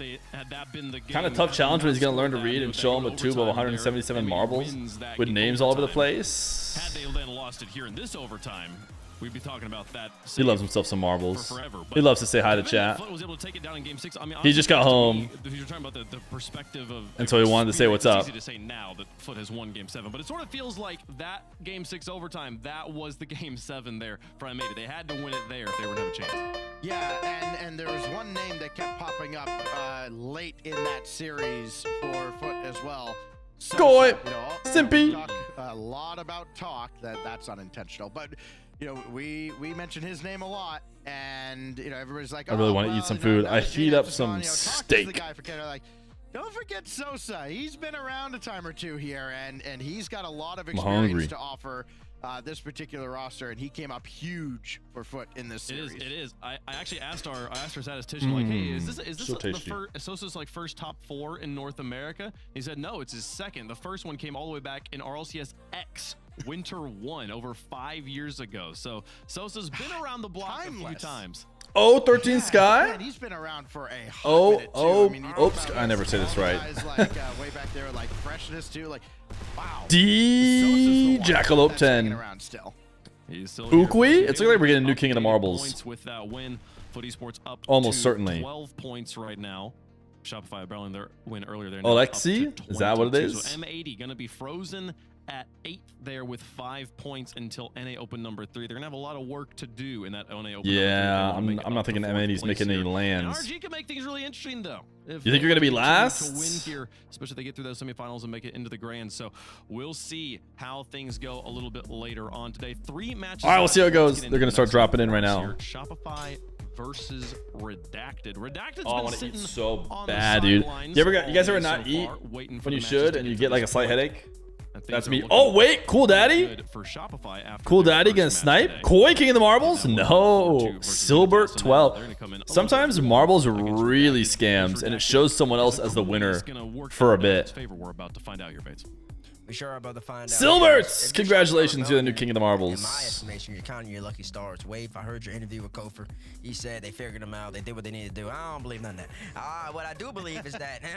that been the game. Kind of tough challenge when he's going to learn to read and show him a tube of 177 marbles with names all over the place. Had they then lost it here in this overtime, we'd be talking about that. He loves himself some marbles. Forever. He loves to say hi to chat. Foot was able to take it down in Game 6. I mean, He just got home. If you're talking about the perspective of, And so he wanted to say what's up. It's easy to say now that Foot has won Game 7, but it sort of feels like that Game 6 overtime, that was the Game 7 there for M80. They had to win it there if they were to have a chance. Yeah, and there was one name that kept popping up late in that series for Foot as well. Goy! Simpy! Talk a lot about talk. That's unintentional, but you know we mentioned his name a lot, and you know everybody's like, I really want to eat some food. I heat up some steak. Don't forget Sosa. He's been around a time or two here, and he's got a lot of I'm hungry. experience to offer this particular roster, and he came up huge for Foot in this series. It is. I actually asked our statistician, like, hey, is this so the tasty. Sosa's like first top 4 in North America? He said no, it's his second. The first one came all the way back in RLCS X Winter 1 over 5 years ago. So Sosa's been around the block a few times. Oh, 13 Sky? Man, he's been around for a hot minute, too. Oops, I never say this right. Guys like, way back there, like freshness too, like wow. D Jackalope 10. Around still. He's still Ukui? It's looking like we're getting a new King of the Marbles. Points with that win. Foot Esports up Almost to certainly. 12 points right now. Shopify battling their win earlier there. Alexi? Is that what it is? So M80 going to be frozen at 8th there with 5 points until NA Open number 3. They're going to have a lot of work to do in that NA Open Yeah, number 3. I'm not thinking M80's making any lands. NRG can make things really interesting, though. You think you're going to be last? To win here, especially if they get through those semifinals and make it into the grand. So we'll see how things go a little bit later on today. 3 matches. All right, we'll see how it goes. They're They're going to start dropping in right now. Shopify versus Redacted. Redacted's Oh, I been want to eat sitting so on bad, the dude. sidelines You guys ever all not day eat so far, waiting for when the you matches should to and get you to get like a this slight point. headache? And things That's are me. looking Oh, wait. Cool Daddy? good for Shopify after Cool their Daddy first gonna match snipe? today. Koi King of the Marbles? And that No. went 4-2 versus Silbert Redacted. 12. They're gonna come in a little Sometimes bit marbles against really Redacted. scams and it shows someone else as the winner It's gonna work for a out in its bit. favor. We're about to find out your baits. We sure are about to find out. Silberts! If Congratulations, you're the new Rebellion, King of the in my Marbles. estimation, you're counting your lucky stars. Wave, I heard your interview with Kofer. He said they figured them out. They did what they needed to do. I don't believe none of that. What I do believe is that. I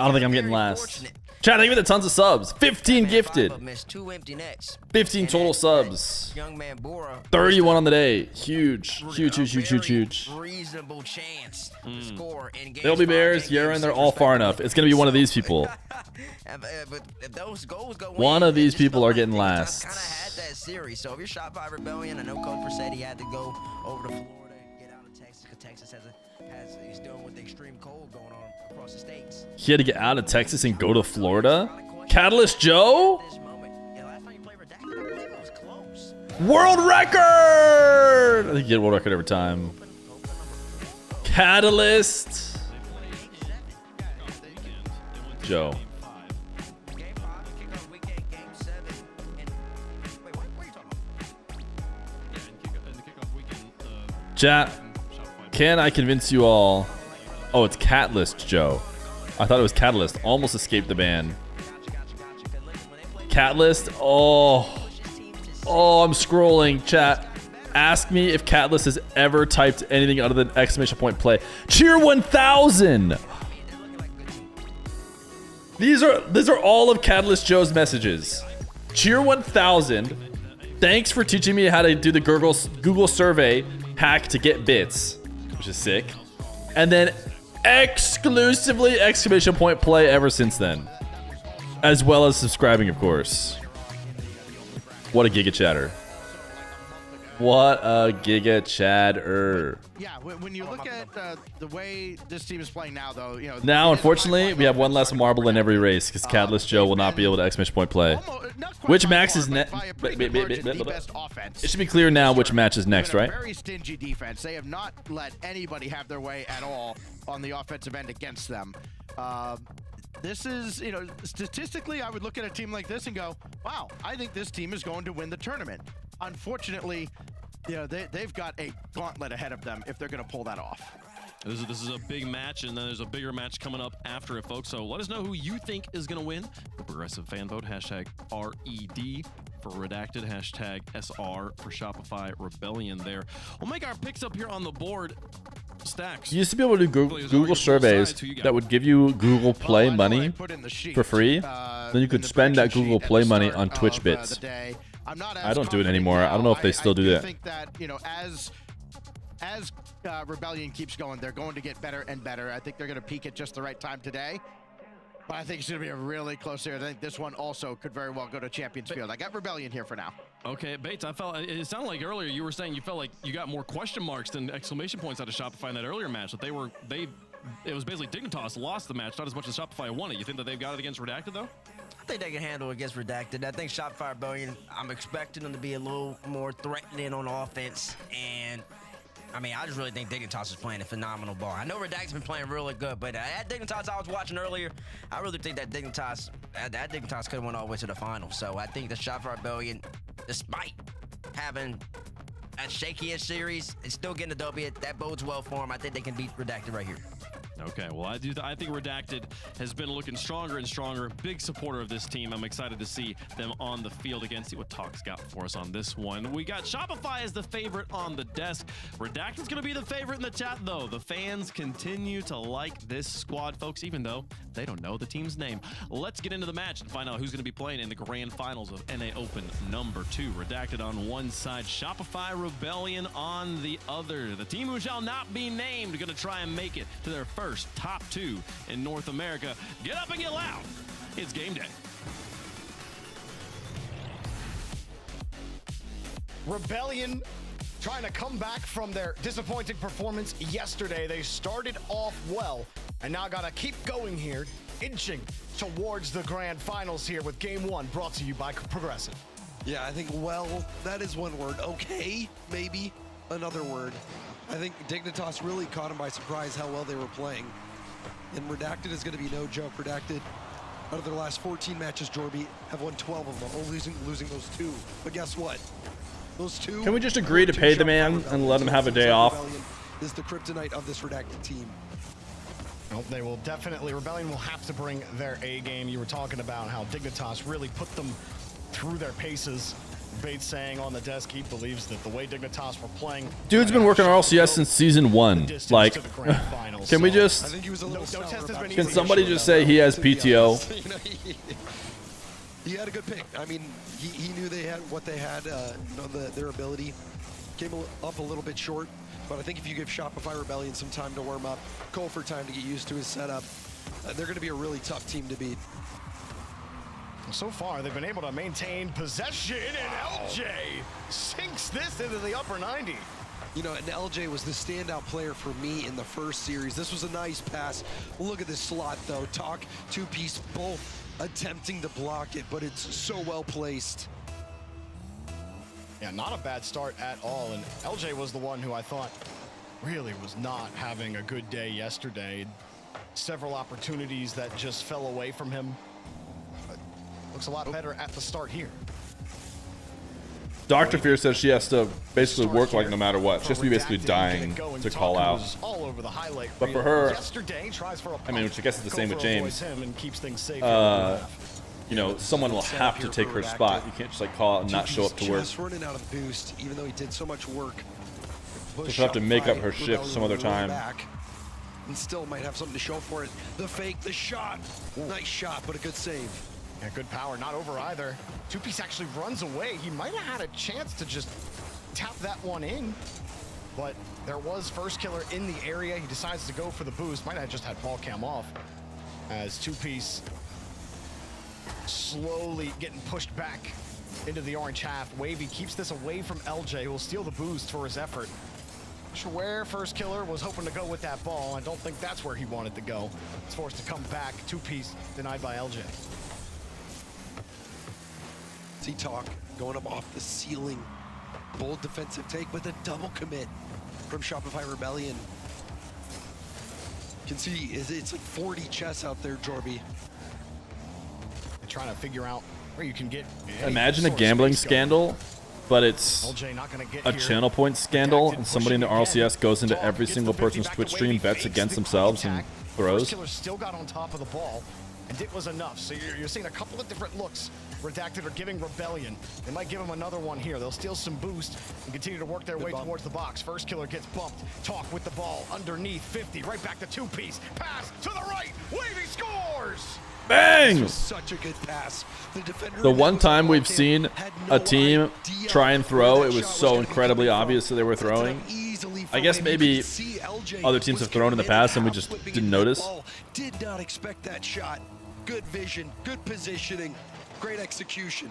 don't think I'm getting last. Chat, thank you for the tons of subs. 15 gifted. Missed 2 empty nets. 15 total subs. Young man Bora. 31 on the day. Huge. Huge. Reasonable chance to score in game. They'll be Bears, Yaren, they're all far enough. It's going to be one of these people. But if those goals go One in, of these it just people felt are like getting they last. Kind of had that series. So if you're Shopify Rebellion, I know Coach said he had to go over to Florida and get out of Texas because Texas he's dealing with the extreme cold going on across the states. He had to get out of Texas and go to Florida? Catalyst Joe? World record! I think you get a world record every time. Catalyst Joe. Chat, can I convince you all? Oh, it's Catalyst Joe. I thought it was Catalyst. Almost escaped the ban. Catalyst? Oh, I'm scrolling, chat. Ask me if Catalyst has ever typed anything other than exclamation point play. Cheer 1000. These are all of Catalyst Joe's messages. Cheer 1000. Thanks for teaching me how to do the Google survey hack to get bits, which is sick. And then exclusively exclamation point play ever since then. As well as subscribing, of course. What a giga chatter. What a giga chatter. Yeah, when you look at the way this team is playing now, though, you know. Now, unfortunately, we have one less marble in every race because Catalyst Joe will not be able to exclamation point play. Which max is next? It should be clear now which match is next, right? Very stingy defense. They have not let anybody have their way at all on the offensive end against them. This is, you know, statistically, I would look at a team like this and go, wow, I think this team is going to win the tournament. Unfortunately, you know, they've got a gauntlet ahead of them if they're going to pull that off. This is a big match, and then there's a bigger match coming up after it, folks. So let us know who you think is going to win. The Progressive Fan Vote, hashtag RED for Redacted, hashtag SR for Shopify Rebellion there. We'll make our picks up here on the board. Stacks. You used to be able to do Google surveys that would give you Google Play money for free. Then you could spend that Google Play money on Twitch bits. I don't do it anymore. I don't know if they still do that. I think that, you know, as Rebellion keeps going, they're going to get better and better. I think they're going to peak at just the right time today. But I think it's going to be a really close series. I think this one also could very well go to Champions Field. I got Rebellion here for now. Okay, Bates, I felt it sounded like earlier you were saying you felt like you got more question marks than exclamation points out of Shopify in that earlier match. That it was basically Dignitas lost the match, not as much as Shopify won it. You think that they've got it against Redacted though? I think they can handle it against Redacted. I think Shopify Rebellion, I'm expecting them to be a little more threatening on offense. And, I mean, I just really think Dignitas is playing a phenomenal ball. I know Redacted's been playing really good, but that Dignitas I was watching earlier, I really think that Dignitas could have went all the way to the final. So I think the Shopify Rebellion, despite having a shaky-ish series, is still getting a W. That bodes well for them. I think they can beat Redacted right here. Okay, well, I think Redacted has been looking stronger and stronger. Big supporter of this team. I'm excited to see them on the field again. See what Talk's got for us on this one. We got Shopify as the favorite on the desk. Redacted's going to be the favorite in the chat, though. The fans continue to like this squad, folks, even though they don't know the team's name. Let's get into the match and find out who's going to be playing in the grand finals of NA Open number 2. Redacted on one side, Shopify Rebellion on the other. The team who shall not be named going to try and make it to their first top 2 in North America. Get up and get loud. It's game day. Rebellion trying to come back from their disappointing performance yesterday. They started off well and now got to keep going here, inching towards the grand finals here with game 1 brought to you by Progressive. Yeah, I think, well, that is one word. Okay, maybe another word. I think Dignitas really caught him by surprise how well they were playing. And Redacted is going to be no joke. Redacted, out of their last 14 matches, Jorby, have won 12 of them, only losing those 2. But guess what? Those 2... Can we just agree to pay the man and let him have a day off? Is the kryptonite of this Redacted team. Nope, they will definitely, Rebellion will have to bring their A game. You were talking about how Dignitas really put them through their paces. Bates saying on the desk he believes that the way Dignitas were playing, dude's been working RLCS since season 1. Like, can we just? Can somebody just say he has PTO? He had a good pick. I mean, he knew they had what they had. Their ability came up a little bit short, but I think if you give Shopify Rebellion some time to warm up, Cole for time to get used to his setup, they're going to be a really tough team to beat. So far, they've been able to maintain possession, and LJ sinks this into the upper 90. You know, and LJ was the standout player for me in the first series. This was a nice pass. Look at this slot, though. Talk, two-piece, both attempting to block it, but it's so well placed. Yeah, not a bad start at all, and LJ was the one who I thought really was not having a good day yesterday. Several opportunities that just fell away from him. Looks a lot better at the start here. Dr. Feer says she has to basically work like no matter what. She has to be basically dying to call out. But for her, I mean, which I guess is the same with James. you know, someone will have to take her spot. You can't just like call out and not show up to work. Just running out of boost, even though he did so much work. She'll have to make up her shift some other time. And still might have something to show for it. The fake, the shot. Nice shot, but a good save. Yeah, good power, not over either. Two Piece actually runs away. He might have had a chance to just tap that one in, but there was first killer in the area. He decides to go for the boost. Might have just had ball cam off as Two Piece slowly getting pushed back into the orange half. Wavy keeps this away from LJ, who will steal the boost for his effort. Not sure where first killer was hoping to go with that ball. I don't think that's where he wanted to go. He's forced to come back. Two Piece denied by LJ. Talk going up off the ceiling. Bold defensive take with a double commit from Shopify Rebellion. You can see it's like 40 chests out there, Jorby. Trying to figure out where you can get. Imagine a gambling scandal, but it's a channel point scandal, and somebody in the RLCS goes into every single person's Twitch stream, bets against themselves, and throws. Killer still got on top of the ball, and it was enough. So you're seeing a couple of different looks. Redacted are giving Rebellion. They might give him another one here. They'll steal some boost and continue to work their way towards the box. First killer gets bumped. Talk with the ball underneath 50. Right back to Two Piece. Pass to the right. Wavy scores. Bang! Such a good pass. The one time we've seen a team try and throw, it was so incredibly obvious that they were throwing. I guess maybe other teams have thrown in the past and we just didn't notice. Did not expect that shot. Good vision, good positioning, great execution.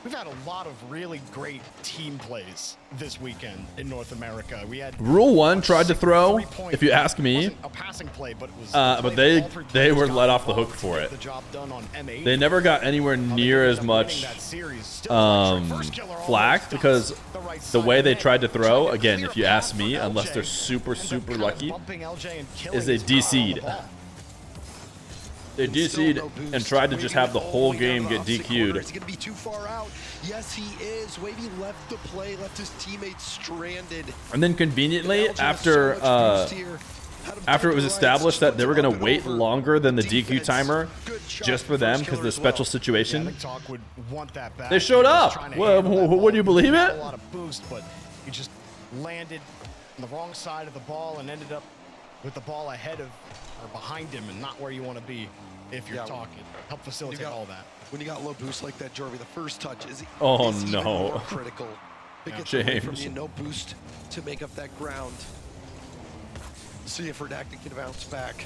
We've had a lot of really great team plays this weekend in North America. We had Rule 1 tried to throw, if you ask me, a passing play, but it was but they were let off the hook for it. They never got anywhere near as much flack because the way they tried to throw, again, if you ask me, unless they're super lucky, is they DC'd. They DC'd and tried to just have the whole game get DQ'd. Is he going to be too far out? Yes, he is. Wavy left the play, left his teammates stranded. And then conveniently, after it was established that they were going to wait longer than the DQ timer just for them because of the special situation, they showed up. Well, would you believe it? A lot of boost, but he just landed on the wrong side of the ball and ended up with the ball ahead of or behind him and not where you want to be if you're talking. Help facilitate all that. When you got low boost like that, Jorby, the first touch is even more critical. It gets away from you, no boost to make up that ground. See if Redacted can bounce back.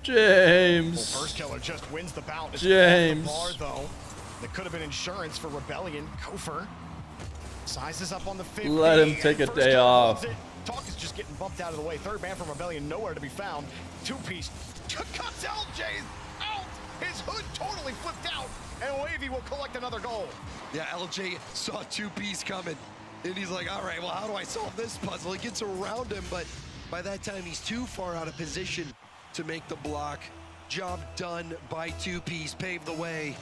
James. Well, first killer just wins the bout. James. The bar, though. That could have been insurance for Rebellion. Gopher sizes up on the 50. Let him take a day off. Talk is just getting bumped out of the way. Third man from Rebellion, nowhere to be found. Two Piece cuts LJ out. His hood totally flipped out, and Wavy will collect another goal. Yeah, LJ saw Two Piece coming, and he's like, all right, well, how do I solve this puzzle? He gets around him, but by that time, he's too far out of position to make the block. Job done by Two Piece, paved the way,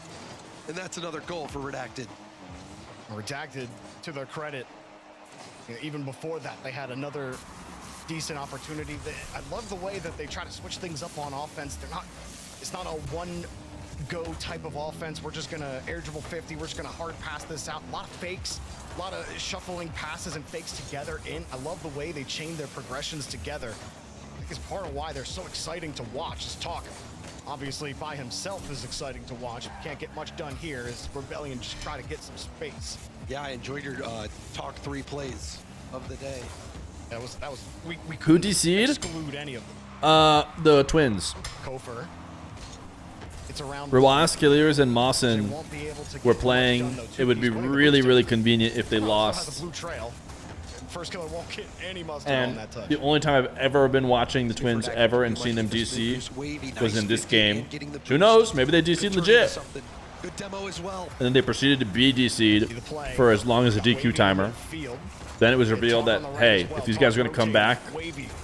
and that's another goal for Redacted. Redacted, to their credit, even before that, they had another decent opportunity. I love the way that they try to switch things up on offense. It's not a one-go type of offense. We're just gonna air dribble 50. We're just gonna hard pass this out. A lot of fakes, a lot of shuffling passes and fakes together in. I love the way they chain their progressions together. I think it's part of why they're so exciting to watch. Is Talk, obviously by himself, is exciting to watch. Can't get much done here as Rebellion just try to get some space. Yeah, I enjoyed your Talk 3 plays of the day. That was we Who DC'd? Exclude any of them. The Twins. Gopher. It's around Rawas, Killiers, and Mawson were playing. It would be really convenient if they lost. First killer won't get any mustard And on that touch. the only time I've ever been watching the Twins ever and seen them DC was in this game. Who knows? Maybe they DC'd legit. Good demo as well. And then they proceeded to be DC'd for as long as the DQ timer. Then it was revealed that, hey, if these guys are going to come back,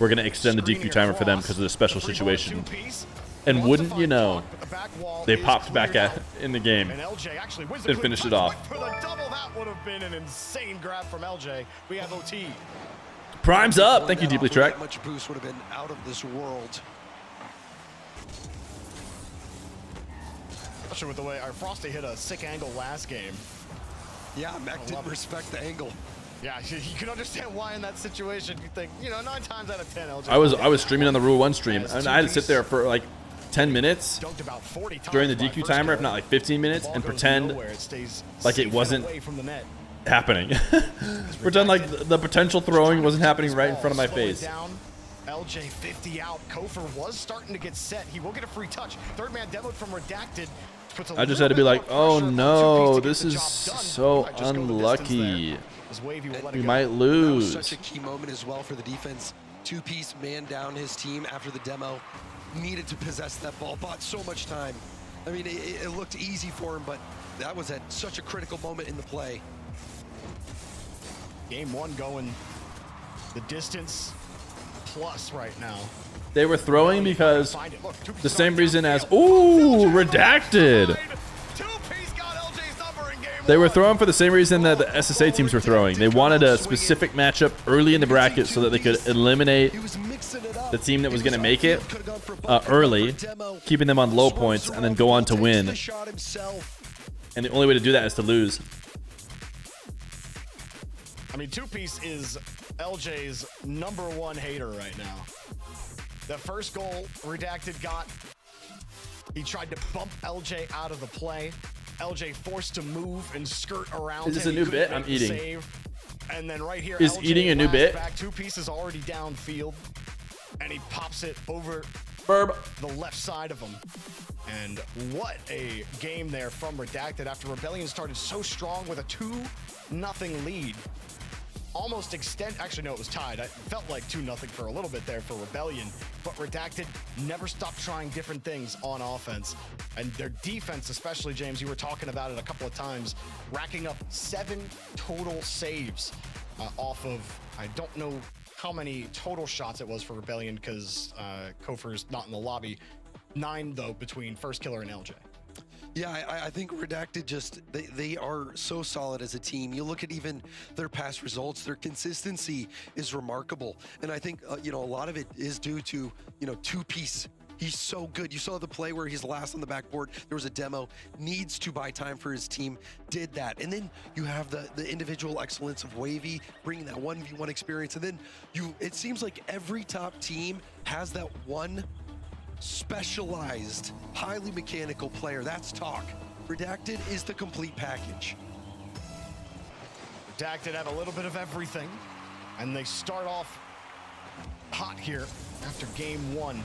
we're going to extend the DQ timer for them because of the special situation. And wouldn't you know, they popped back in the game and finished it off. For the double, that would have been an insane grab from LJ. We have OT. Prime's up. Thank you, Deeply Trek. That much boost would have been out of this world. especially with the way our Frosty hit a sick angle last game. Yeah, Mac didn't respect the angle. Yeah, you can understand why in that situation you think, 9 times out of 10, LJ. I was streaming on the Rule 1 stream, and I had to sit there for like 10 minutes during the DQ timer, if not like 15 minutes, and pretend like it wasn't happening. Pretend like the potential throwing wasn't happening right in front of my face. LJ 50 out. Kofor was starting to get set. He will get a free touch. Third man demoed from Redacted. I just had to be like, oh no, this is so unlucky. We might lose. Such a key moment as well for the defense. Two-piece man down his team after the demo. Needed to possess that ball. Bought so much time. I mean, it looked easy for him, but that was at such a critical moment in the play. Game 1 going the distance plus right now. They were throwing because the same reason as Redacted. They were throwing for the same reason that the SSA teams were throwing. They wanted a specific matchup early in the bracket so that they could eliminate the team that was going to make it early, keeping them on low points, and then go on to win. And the only way to do that is to lose. I mean, two-piece is LJ's #1 hater right now. The first goal Redacted got, he tried to bump LJ out of the play. LJ forced to move and skirt around. Is this a new bit? I'm eating. Save. And then right here, is LJ eating a new bit? Back. Two-piece is already downfield, and he pops it over the left side of him. And what a game there from Redacted after Rebellion started so strong with a 2-0 lead. Almost actually no, it was tied. It felt like 2-0 for a little bit there for Rebellion, but Redacted never stopped trying different things on offense. And their defense, especially, James, you were talking about it a couple of times, racking up 7 total saves off of, I don't know how many total shots it was for Rebellion because Kofor's not in the lobby. 9 though between First Killer and LJ. Yeah, I think Redacted they are so solid as a team. You look at even their past results, their consistency is remarkable. And I think, a lot of it is due to, two-piece. He's so good. You saw the play where he's last on the backboard. There was a demo, needs to buy time for his team, did that. And then you have the individual excellence of Wavy, bringing that 1v1 experience. And then it seems like every top team has that one specialized, highly mechanical player. That's Talk. Redacted is the complete package. Redacted have a little bit of everything, and they start off hot here after game 1.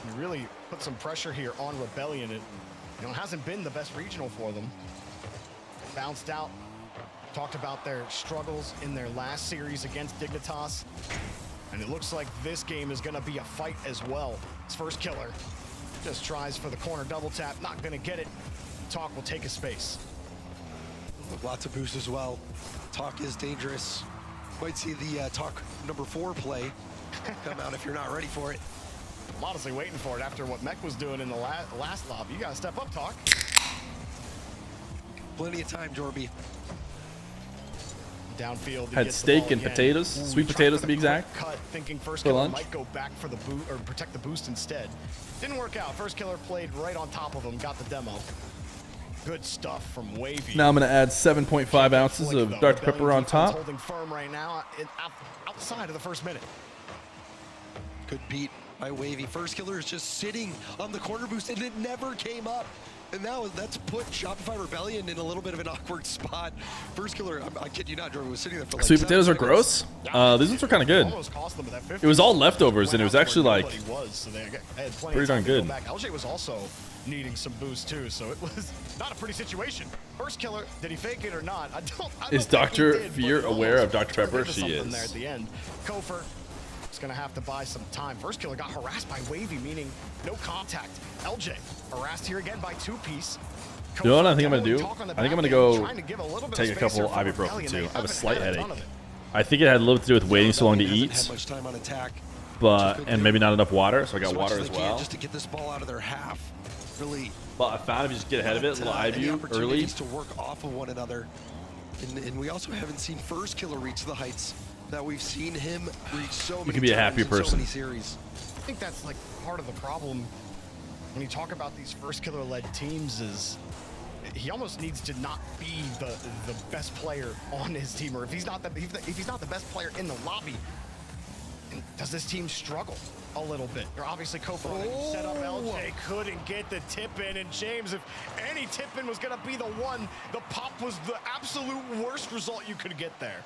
You really put some pressure here on Rebellion. It hasn't been the best regional for them. Bounced out. Talked about their struggles in their last series against Dignitas. And it looks like this game is going to be a fight as well. It's First Killer just tries for the corner double tap, not going to get it. Talk will take a space. Lots of boost as well. Talk is dangerous. Might see the Talk #4 play come out if you're not ready for it. I'm honestly waiting for it after what Mech was doing in the last lobby. You got to step up, Talk. Plenty of time, Jorby. Downfield. Had steak and potatoes, sweet potatoes to be exact. Cut, thinking First for Killer lunch. might go back for the boot or protect the boost instead. Didn't work out. First Killer played right on top of him, got the demo. Good stuff from Wavy. Now I'm going to add 7.5 ounces of Dr. Pepper on top. Holding firm right now outside of the first minute. Good beat by Wavy. First Killer is just sitting on the corner boost, and it never came up. And now that's put Shopify Rebellion in a little bit of an awkward spot. First Killer, I kid you not, Jordan was sitting there for like Sweet potatoes are gross. These ones are kind of good. It was all leftovers, and it was actually like pretty darn good. LJ was also needing some boost too, so it was not a pretty situation. First Killer, did he fake it or not? I don't Is Dr. Feer aware of Dr. Pepper? She is. There at the end. Kofor is going to have to buy some time. First Killer got harassed by Wavy, meaning no contact. LJ harassed here again by two-piece. You know what I think I'm going to do? I think I'm going to go take a couple ibuprofen too. I have a slight headache. I think it had a little to do with waiting so long to eat, and maybe not enough water, so I got water as well. Just to get this ball out of their half, really. But I found if you just get ahead of it, a little ibu early. To work off of one another, and we also haven't seen First Killer reach the heights that we've seen him reach so many. You can be a happier person. I think that's like part of the problem when you talk about these first killer-led teams, is he almost needs to not be the best player on his team, or if he's not the best player in the lobby, does this team struggle a little bit? Or obviously Kofor set up. LJ couldn't get the tip in, and James, if any tip in was gonna be the one, the pop was the absolute worst result you could get there.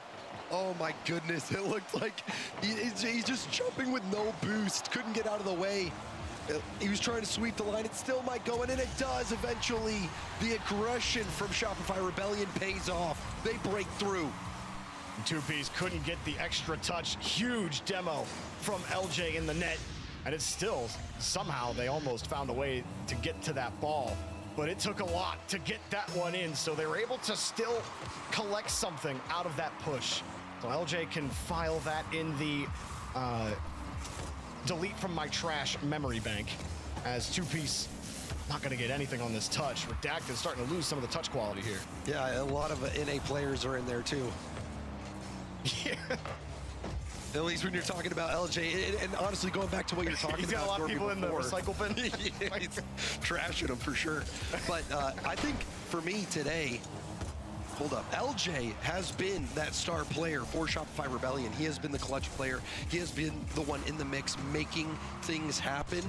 Oh my goodness, it looked like he's just jumping with no boost, couldn't get out of the way. He was trying to sweep the line. It still might go in, and it does eventually. The aggression from Shopify Rebellion pays off. They break through. Two-piece couldn't get the extra touch. Huge demo from LJ in the net, and it's still, somehow they almost found a way to get to that ball, but it took a lot to get that one in, so they were able to still collect something out of that push. So LJ can file that in the delete from my trash memory bank, as Two-piece not going to get anything on this touch. Redacted starting to lose some of the touch quality here. Yeah, a lot of NA players are in there too. Yeah. At least when you're talking about LJ, and honestly, going back to what you're talking He's got about, a lot of people in the recycle bin. Yeah, he's trashing them for sure. But I think for me today, hold up, LJ has been that star player for Shopify Rebellion. He has been the clutch player. He has been the one in the mix making things happen.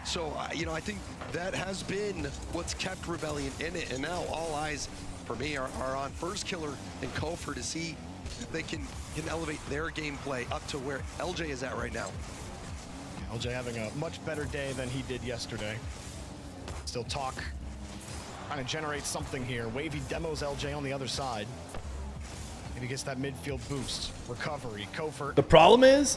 So, you know, I think that has been what's kept Rebellion in it. And now all eyes for me are on First Killer and Kofor to see if they can elevate their gameplay up to where LJ is at right now. LJ having a much better day than he did yesterday. Still talk, trying to generate something here. Wavy demos LJ on the other side. Maybe gets that midfield boost. Recovery. Kofor. The problem is,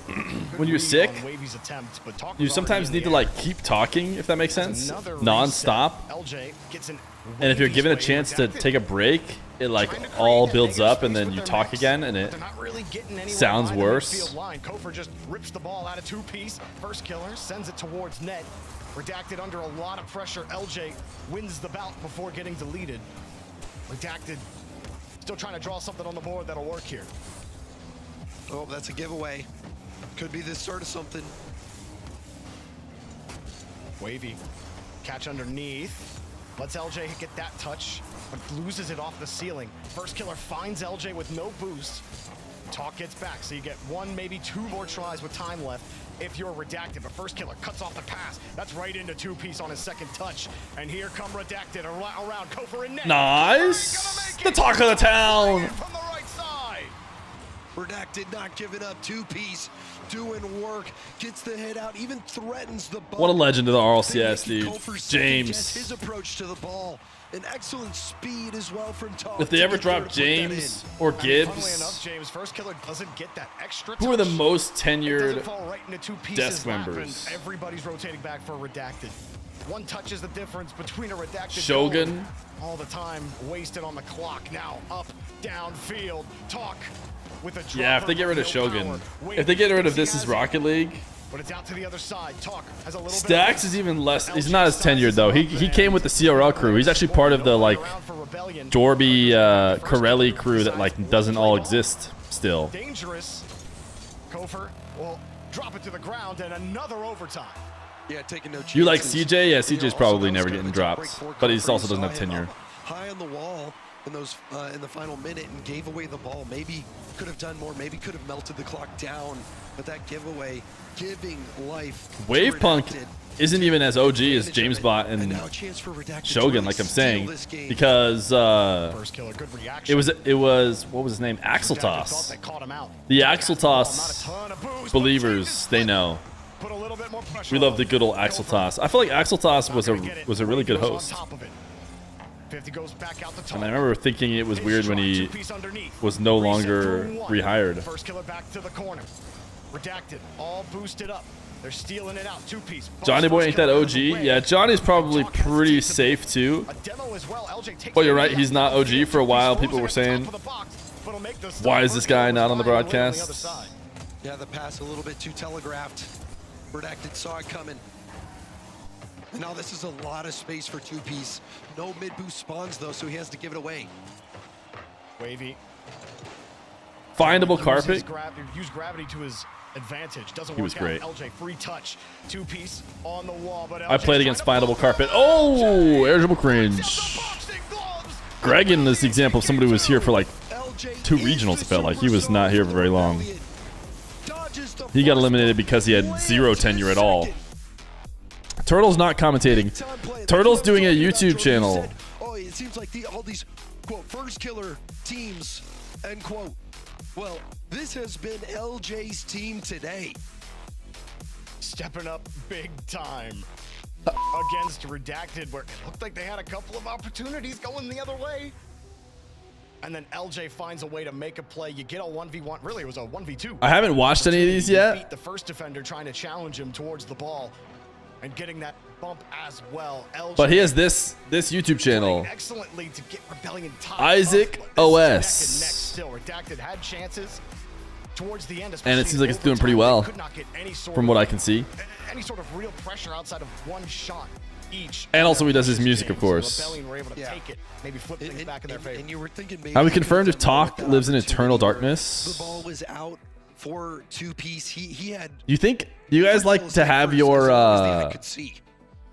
when you're sick, Wavy's attempt, but Talk you was sometimes already need in to the air. like keep talking, if that makes sense, Another non-stop. reset. LJ gets an And if you're Wavy's given a way chance to Redacted. take a break, it like all builds up, and then you talk again, and it They're not really getting anywhere sounds by the worse. midfield line. Kofor just rips the ball out of Two-piece. First Killer sends it towards net. Redacted under a lot of pressure. LJ wins the bout before getting deleted. Redacted still trying to draw something on the board that'll work here. Oh, that's a giveaway. Could be the start of something. Wavy catch underneath. Lets LJ get that touch, but loses it off the ceiling. First Killer finds LJ with no boost. Talk gets back, so you get one, maybe two more tries with time left if you're Redacted, but First Killer cuts off the pass. That's right into Two-piece on his second touch. And here come Redacted around Kofor and net. Nice! The talk of the town! From the right side. Redacted not giving up. Two-piece doing work, gets the hit out, even threatens the ball. What a legend of the RLCS, dude. His James. approach to the ball. An excellent speed as well from Talk. If they ever drop James or Gibbs, Funnily enough, James, First Killer doesn't get that extra who are the touch. most It tenured doesn't fall right into Two-piece's desk lap, members? and everybody's rotating back for Redacted. One touch is the difference between a Redacted Shogun. goal. All the time wasted on the clock. Now up, down field. Talk with a dropper, Yeah, if they get rid of no Shogun. power. If they get rid of Thinks he This Is has it, Rocket League, but it's out to the other side. Talk has a little Stacks bit is even less. He's not as tenured though. He came with the CRL crew. He's actually part of the like Dorby Corelli crew that like doesn't all exist still. dangerous. Kofor will drop it to the ground, and another overtime. Yeah, taking no chances. You like CJ? Yeah, CJ's probably never getting dropped, but he also doesn't have tenure. High on the wall in those in the final minute and gave away the ball. Maybe could have done more. Maybe could have melted the clock down. But that giveaway, giving life. to Wavepunk Redacted. isn't even as OG as JamesBot and now a chance for Redacted to Shogun, really like I'm steal saying, this game. because First Killer, good reaction. it was what was his name? Axel Thought Toss. they caught him out. The Axel Toss believers, they know. Put a little bit more pressure We love on the good old Axel Toss. I feel like Axel Toss was a really good Goes on host. top of it. 50 goes back out the top. And I remember thinking it was weird when he was no longer rehired. First Killer back to the corner. Redacted, all boosted up. They're stealing it out. Two-piece. Johnny Boy ain't that OG? Yeah, Johnny's probably pretty safe too. A demo as well. LJ takes But you're right, he's not OG for a while. People were saying, why is this guy not on the broadcast? Yeah, the pass a little bit too telegraphed. Redacted saw it coming. And now this is a lot of space for Two-piece. No mid-boost spawns though, so he has to give it away. Wavy Findable carpet. Use gravity to his advantage. Doesn't He was work great. out. LJ free touch. 2-piece on the wall, but I played against Findable carpet. Oh, air dribble cringe. Greg in this example of somebody who was here for like 2 regionals. It felt like he was not here for very long. He got eliminated because he had 0 tenure at all. Turtle's not commentating. Turtle's doing a YouTube channel. Oh, it seems like all these quote first killer teams end quote. Well, this has been LJ's team today. Stepping up big time against Redacted, where it looked like they had a couple of opportunities going the other way. And then LJ finds a way to make a play. You get a 1v1. Really, it was a 1v2. I haven't watched any of these yet. Beat the first defender trying to challenge him towards the ball and getting that bump as well. LJ But he has this YouTube channel. excellently to get Rebellion tied Isaac up, but this is OS. neck and neck still. Redacted had chances towards the end, And it seems like it's doing pretty overtime. well They could not get any sort from of- what I can see. any sort of real pressure outside of one shot each. And also he does his music, of course. Rebellion were able to take it, maybe flip things back in their favor. And you were thinking maybe Have we confirmed if Talk lives in eternal darkness? the ball was out for 2-piece. He had You think you guys like to have your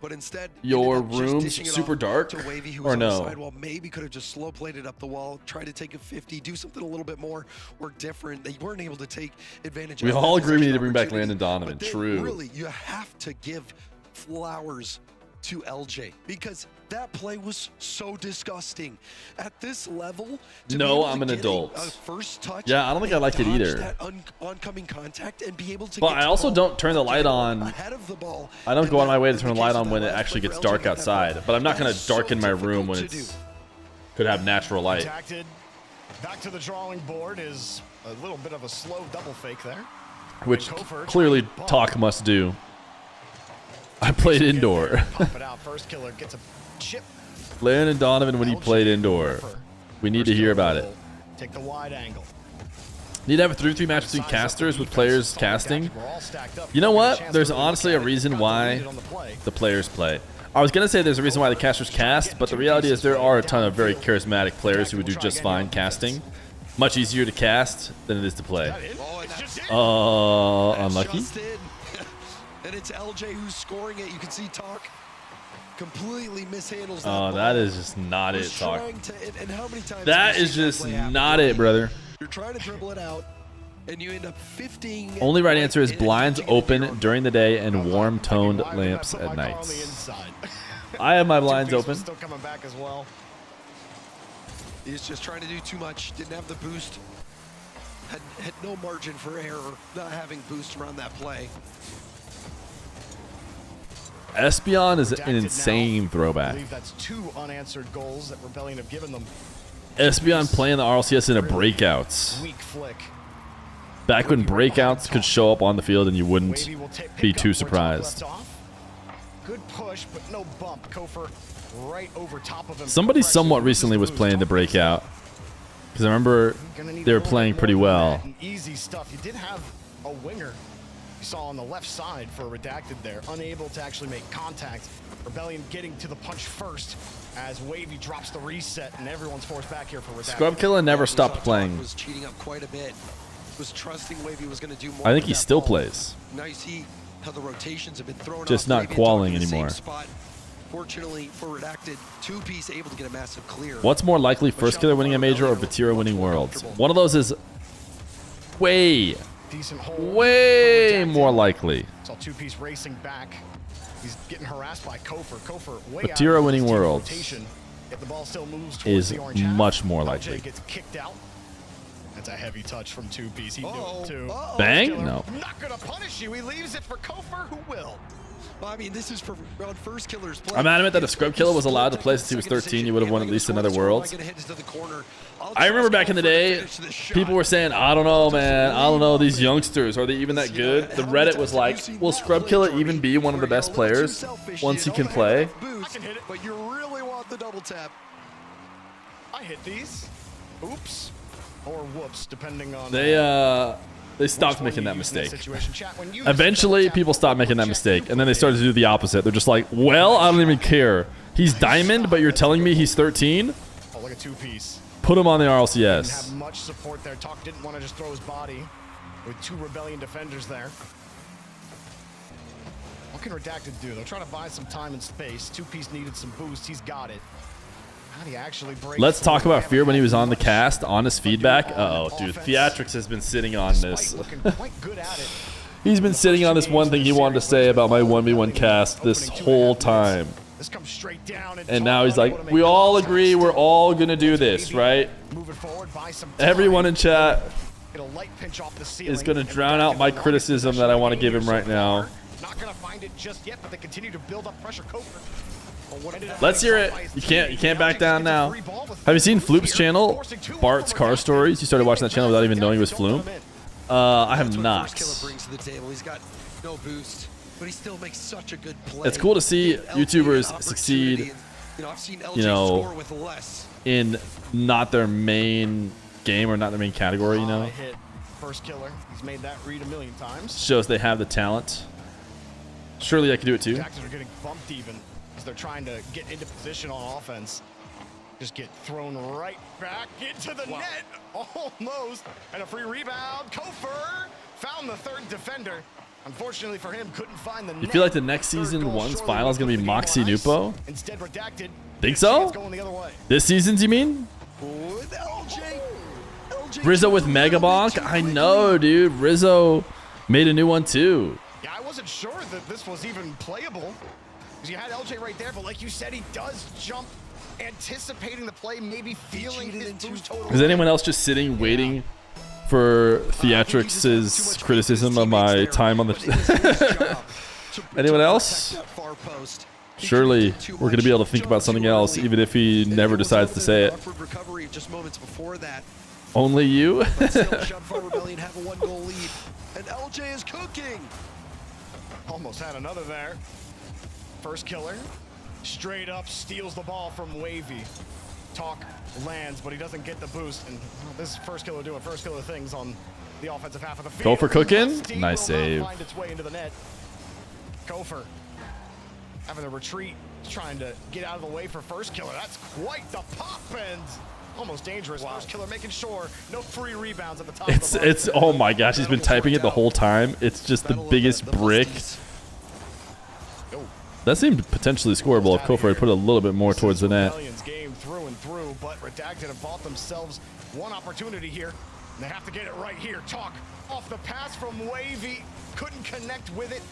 but instead your ended up just rooms dishing it super off dark to Wavy, who or was on the no? sidewall. Maybe could have just slow played it up the wall, try to take a 50, do something a little bit more or different. They weren't able to take advantage We of all that agree we need to possession bring back opportunity. Landon Donovan. But then True. Really, you have to give flowers to LJ because that play was so disgusting. At this level, to be No, able I'm to an get adult. a first touch Yeah, I don't think I and like it dodge either. that oncoming contact and be able to But get I the also ball don't turn the light on. ahead of the ball. I don't go on my way to turn the light on when it actually gets dark outside. But I'm not going to darken my room when it's could have natural light. Redacted back to the drawing board is a little bit of a slow double fake there. Which Kofer clearly Talk must do. I played indoor. Pump it out. First killer gets a chip. Landon Donovan when he played indoor. We need to hear about it. Take the wide angle. Need to have a 3v3 match between casters with players casting. You know what? There's honestly a reason why the players play. I was going to say there's a reason why the casters cast, but the reality is there are a ton of very charismatic players who would do just fine casting. Much easier to cast than it is to play. Unlucky. And it's LJ who's scoring it. You can see Talk completely mishandles that Oh, ball. that is just not it, Was Talk. trying to- and how many times That have you is seen that just play happen? not it, brother. You're trying to dribble it out, and you end up 15. Only right answer is blinds open during the day and warm-toned lamps at night. I have my blinds open. Still coming back as well. He's just trying to do too much. Didn't have the boost. Had no margin for error, not having boost around that play. Espeon is an insane I throwback. believe that's 2 unanswered goals that Rebellion have given them. Espeon playing the RLCS in a breakouts. Weak flick. Back when breakouts could show up on the field and you wouldn't Wavy will be pick too up where Talk surprised. left off. Good push, but no bump. Kofer right over top of him. Somebody somewhat recently was playing the breakout. Because I remember they were playing pretty well. Easy stuff. You did have a winger you saw on the left side for Redacted there, unable to actually make contact. Rebellion getting to the punch first as Wavy drops the reset and everyone's forced back here for Redacted. Scrub Killer never stopped playing. Was cheating up quite a bit. Was trusting Wavy was going to do more. I think with he that still ball. plays. Now you see how the rotations have been thrown Just off. not Wavy and qualling Talk in the same anymore. spot. Fortunately for Redacted, 2-piece able to get a massive clear. What's more likely, First Killer winning a major or Vatira winning Worlds? One of those is way more likely. Saw 2-piece racing back. He's getting harassed by Kofer. Kofer way out Vatira of winning his team Worlds rotation. If the ball still moves towards is the orange half, much more LJ likely. gets kicked out. That's a heavy touch from 2-piece. He knew it too. Bang? No. Not gonna punish you. He leaves it for Kofer, who will. Well, I mean, this is for on First Killer's play. I'm adamant that if Scrub Killer was allowed to play since he was 13, he would have won at least another Worlds. I remember back in the day, people were saying, I don't know, man. I don't know, these youngsters, are they even that good? The Reddit was like, will Scrub Killer even be one of the best players once he can play? I can hit it, but you really want the double tap. I hit these. Oops. Or whoops, depending on... They stopped making that mistake. Eventually, people stopped making that mistake, and then they started to do the opposite. They're just like, well, I don't even care. He's diamond, but you're telling me he's 13? Oh, look at 2-piece. Put him on the Didn't RLCS. have much support there. Talk didn't want to just throw his body with 2 Rebellion defenders there. What can Redacted do? They're trying to buy some time and space. 2-piece needed some boost. He's got it. How do you actually break Let's through? talk about Fear when he was on the cast. Honest feedback. Uh oh, dude. Theatrics has been sitting on this. He's been sitting on this one thing he wanted to say about my 1v1 cast this whole time. And now he's like, we all agree we're all going to do this, right? Everyone in chat is going to drown out my criticism that I want to give him right now. Not gonna find it just yet, but they continue to build up pressure. Let's hear it. You can't back down now. Have you seen Floop's channel, Bart's Car Stories? You started watching that channel without even knowing it was Flume? I have not. Brings to the table. He's got no boost, but he still makes such a good play. It's cool to see YouTubers succeed, I've seen LJ you know, score with less. in not their main game or not their main category, you know? Hit first killer. He's made that read a million times. Shows they have the talent. Surely I can do it too. Jacksons are getting bumped even as they're trying to get into position on offense. Just get thrown right back into the net. Almost. And a free rebound. Kofer found the 3rd defender. Unfortunately for him, couldn't find the net. You feel like the next season one's final is going to be Moxie Nupo? Instead, Redacted. Think so? This season's, you mean? Rizzo with Mega Bonk? I know, dude. Rizzo made a new one too. Yeah, I wasn't sure that this was even playable. Because you had LJ right there, but like you said, he does jump, anticipating the play, maybe feeling his boost total. Is anyone else just sitting, waiting for Theatrix' criticism of my time on the... Anyone else? Surely we're going to be able to think about something else, even if he never decides to say it. Only you? Rebellion have a 1-goal lead, and LJ is cooking. Almost had another there. First killer, straight up steals the ball from Wavy. Talk lands, but he doesn't get the boost. And this first killer doing first killer things on the offensive half of the field. Go for cooking. Nice save. Find its way into the net. Kofer having a retreat, trying to get out of the way for first killer. That's quite the pop and almost dangerous. First killer making sure no free rebounds at the top. It's oh my gosh, he's been typing it the whole time. It's just the biggest brick. That seemed potentially scoreable if Kofer had put a little bit more towards the net. Game through and through, but Redacted have bought themselves one opportunity here. They have to get it right here. Talk off the pass from Wavy, couldn't connect with it.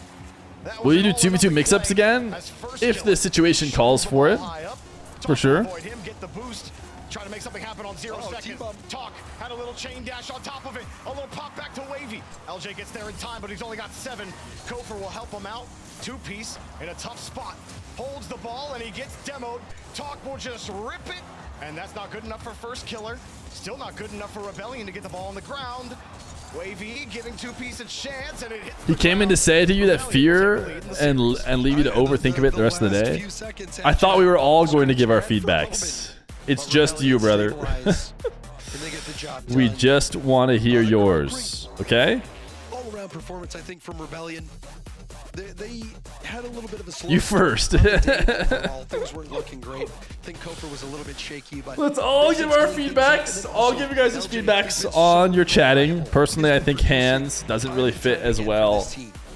Will you do 2v2 mix-ups again? If the situation calls for it, for sure. Trying to make something happen on 0 seconds. Talk had a little chain dash on top of it. A little pop back to Wavy. LJ gets there in time, but he's only got 7. Kofer will help him out. 2-piece in a tough spot. Holds the ball and he gets demoed. Talk will just rip it. And that's not good enough for first killer. Still not good enough for Rebellion to get the ball on the ground. Wavy giving 2-piece a chance, and it hits. He came in to say to you that Fear and leave you to overthink of it the rest of the day. I thought we were all going to give our feedbacks. It's just you, brother. We just want to hear yours, okay? All-around performance, I think, from Rebellion. They had a little bit of a slow. You first. Things weren't looking great. I think Kofer was a little bit shaky, but let's all give our feedbacks. I'll give you guys his feedbacks on your chatting. Personally, I think hands doesn't really fit as well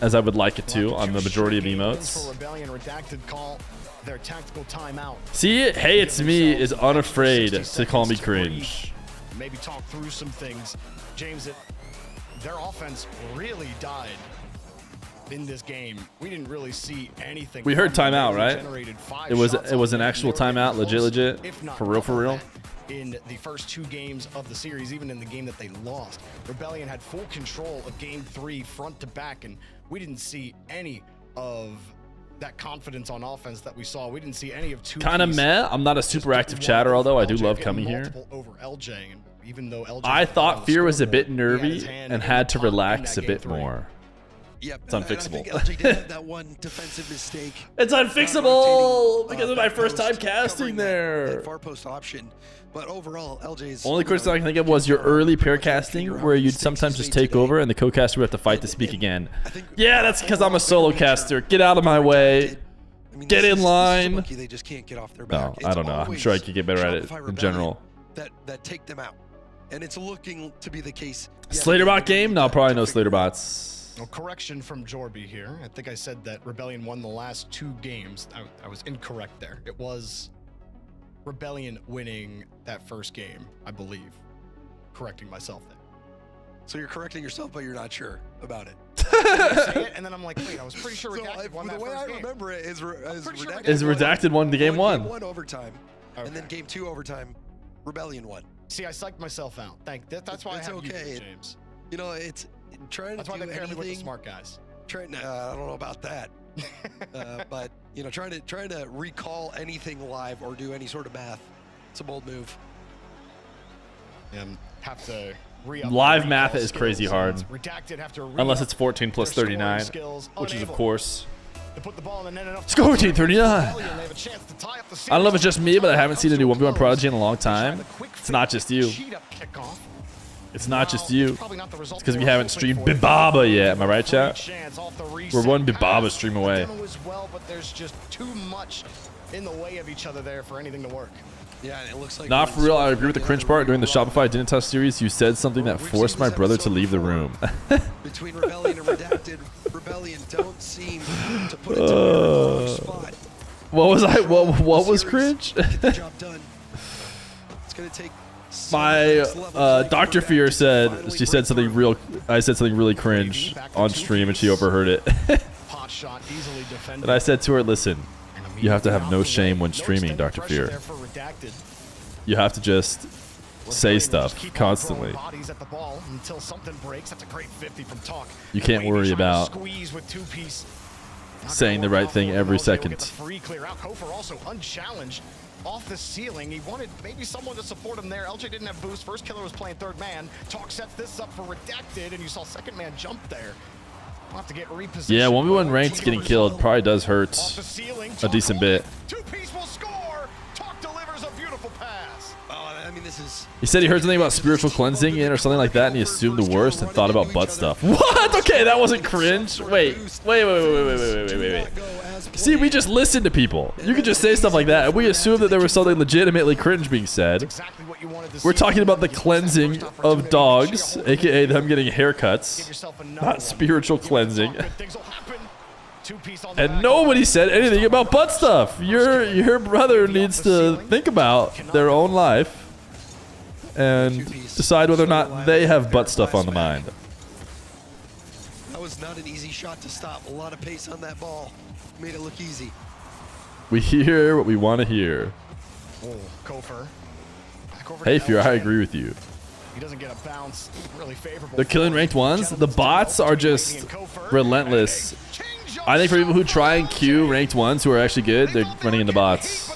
as I would like it to on the majority of emotes. Their tactical timeout. See, hey, it's me is unafraid to call me cringe. Maybe talk through some things. James, their offense really died in this game. We didn't really see anything. We heard timeout, right? It was an actual timeout, legit, for real. In the first 2 games of the series, even in the game that they lost, Rebellion had full control of game 3 front to back, and we didn't see any of that confidence on offense that we saw. We didn't see any of 2. Kind of meh. I'm not a super active chatter, although I do love coming here. Over LJ, and even though LJ I thought Fear was a bit nervy and had to relax a bit more. Yep, it's unfixable. I think LJ did have that one defensive mistake. It's unfixable because of my first time casting there. That far post option, but overall, LJ's only criticism I can think of was your early pair casting, where you'd sometimes just take over and the co-caster would have to fight to speak again. Yeah, that's because I'm a solo caster. Get out of my way. Get in line. They just can't get off their back. No, I don't know. I'm sure I could get better at it in general. that take them out. And it's looking to be the case. Slaterbot game? No, probably no Slaterbots. Well, correction from Jorby here. I think I said that Rebellion won the last 2 games. I was incorrect there. It was Rebellion winning that first game, I believe. Correcting myself there. So you're correcting yourself, but you're not sure about it. Say it, and then I'm like, wait, I was pretty sure Redacted won that the way first I game. remember it is Redacted. Is Redacted won the game 1? Game 1 overtime, and then game 2 overtime, Rebellion won. See, I psyched myself out. That's why it's I have okay, you, James. You know, it's trying That's to why do they pair me with the anything. smart guys. I don't know about that. But you know, trying to recall anything live or do any sort of math, it's a bold move. Have to Live math is crazy hard. Redacted have to Unless it's 14 plus 39, which is of course. To put the ball in the net enough Let's go 1439. I don't know if it's just me, but I haven't seen a new 1v1 Prodigy in a long time. It's not just you. It's not just you. It's because we haven't streamed Bibaba yet. Am I right, chat? We're one Bibaba stream away. But there's just too much in the way of each other there for anything to work. Yeah, and it looks like Not for real. I agree with the cringe part. During the Shopify Didn't Touch series, you said something that forced my brother to leave the room. Between Rebellion and Redacted, Rebellion don't seem to put it to a wrong spot. What was I? What was cringe? Get the job done. It's gonna take. My Dr. Feer said she said something real. I said something really cringe on stream, and she overheard it. And I said to her, "Listen, you have to have no shame when streaming, Dr. Feer. You have to just say stuff constantly. You can't worry about saying the right thing every second." Also unchallenged off the ceiling. He wanted maybe someone to support him there. LJ didn't have boost. First killer was playing third man. Talk sets this up for Redacted, and you saw second man jump there. We'll have to get repositioned. Yeah, 1v1 ranked getting killed probably does hurt a decent bit. Two-piece will score. Talk delivers a beautiful pass. Oh, I mean, this is. He said he heard something about spiritual cleansing in or something like that, and he assumed the worst and thought about butt stuff. What? Okay, that wasn't cringe. Wait. See, we just listen to people. You can just say stuff like that, and we assume that there was something legitimately cringe being said. We're talking about the cleansing of dogs, aka them getting haircuts, not spiritual cleansing. And nobody said anything about butt stuff. Your brother needs to think about their own life and decide whether or not they have butt stuff on the mind. That was not an easy shot to stop. A lot of pace on that ball. Made it look easy. We hear what we want to hear. Hey, Fear, I agree with you. He doesn't get a bounce. Really favorable. They're killing ranked ones. The bots are just relentless. I think for people who try and queue ranked ones who are actually good, they're running into bots.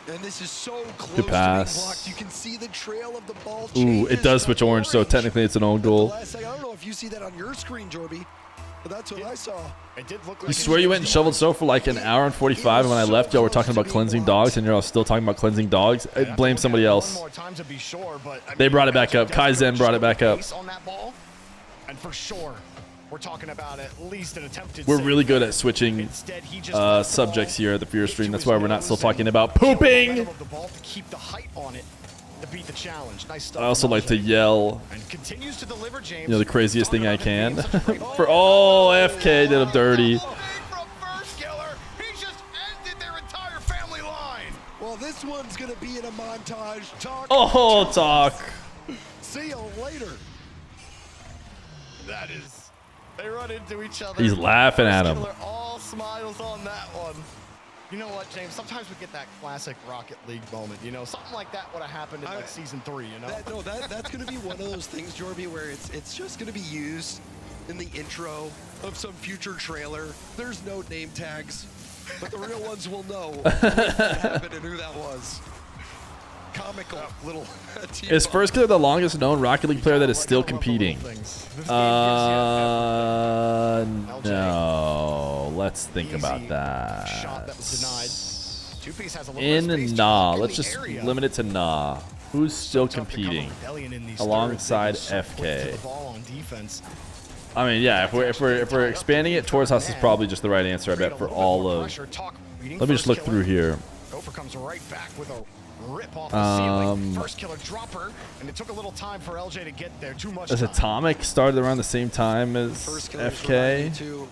And this is so close Good pass. to being blocked. You can see the trail of the ball. Ooh, it does switch orange, so technically it's an own goal. I don't know if you see that on your screen, Jorby, but that's what I saw. It did look You swear you went and shoveled so for like an hour and 45, and when I left, y'all were talking about cleansing dogs, and you're all still talking about cleansing dogs? I blame somebody else. They brought it back up. Kaizen brought it back up. And for sure, we're talking about at least an attempted. We're really good at switching subjects here at the Fear stream. That's why we're not still talking about pooping. I also like to yell, you know, the craziest thing I can. For FK did him dirty. Well, this one's gonna be in a montage. Talk. See you later. That is. They run into each other. He's laughing at him. All smiles on that one. You know what, James? Sometimes we get that classic Rocket League moment. You know, something like that would have happened in like season 3. You know? That's gonna be one of those things, Jorby, where it's just gonna be used in the intro of some future trailer. There's no name tags, but the real ones will know what happened and who that was. Comical little. Is First Killer the longest known Rocket League player that is still competing? No. Let's think about that. Let's just limit it to nah. Who's still competing alongside FK? I mean, yeah. If we're expanding it, Tor's House is probably just the right answer. I bet for all of. Let me just look through here. Gopher comes right back with a rip off the ceiling. First killer dropper, and it took a little time for LJ to get there. Too much Does time. Atomic started around the same time as First killer's FK? too,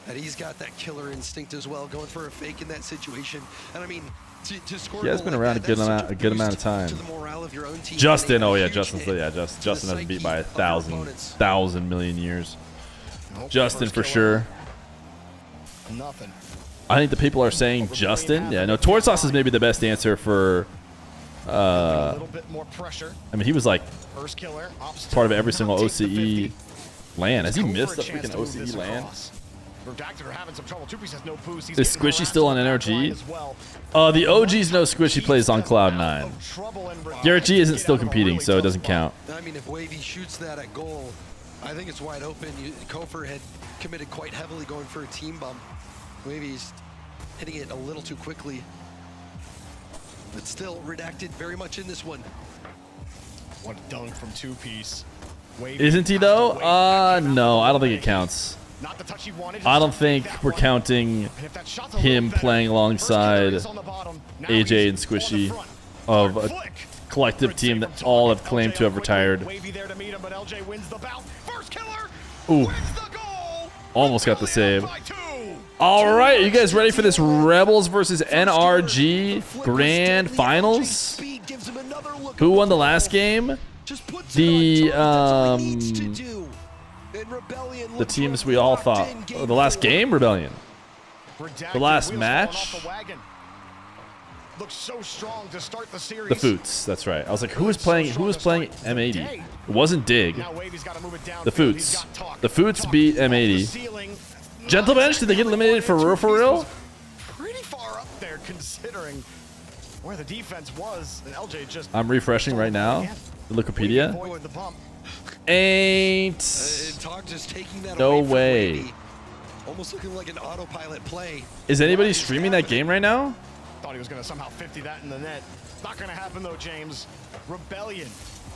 and he's got that killer instinct as well, going for a fake in that situation. And I mean, to score He has a goal been around a like good that, amount, that's a good amount of boost time. to the morale of your own team. Justin, And a oh yeah, huge Justin's hit yeah, to Justin the has beat psyche by of your opponents. 1,000 million years. Justin for sure. Nothing. I think the people are saying Justin. Yeah, no, Torsos is maybe the best answer for. A little bit more pressure. I mean, he was like First killer, part of every single OCE LAN. Has he missed a freaking OCE LAN? Redacted are having some trouble. 2Piece has no boost. He's Is getting Squishy harassed still on the back line NRG? as well. The OGs know Squishy plays on Cloud9. Garrett G isn't still competing, so it doesn't count. I mean, if Wavy shoots that at goal, I think it's wide open. Kofor had committed quite heavily going for a team bump. Wavy's hitting it a little too quickly. But still, Redacted very much in this one. What a dunk from 2Piece. Isn't he though? No, I don't think it counts. Not the touch he wanted. I don't think we're counting him playing alongside AJ and Squishy of a collective team that all have claimed to have retired. Wavy there to meet him, but LJ wins the bout. First killer. Ooh. Almost got the save. All right, you guys ready for this Rebels versus NRG Grand Finals? Who won the last game? The teams we all thought. Oh, the last game, Rebellion. The last match, Looks so strong to start the series. the Foots. That's right. I was like, who was playing M80? It wasn't Dig. The Foots. The Foots beat M80. Gentle Bench, did they get eliminated for real? For real? Pretty far up there considering where the defense was, and LJ just. I'm refreshing right now. The Wikipedia. Ain't. Tog just taking that No away from way. Wavy. Almost looking like an autopilot play. Is anybody streaming that game right now? Thought he was going to somehow 50 that in the net. Not going to happen though, James. Rebellion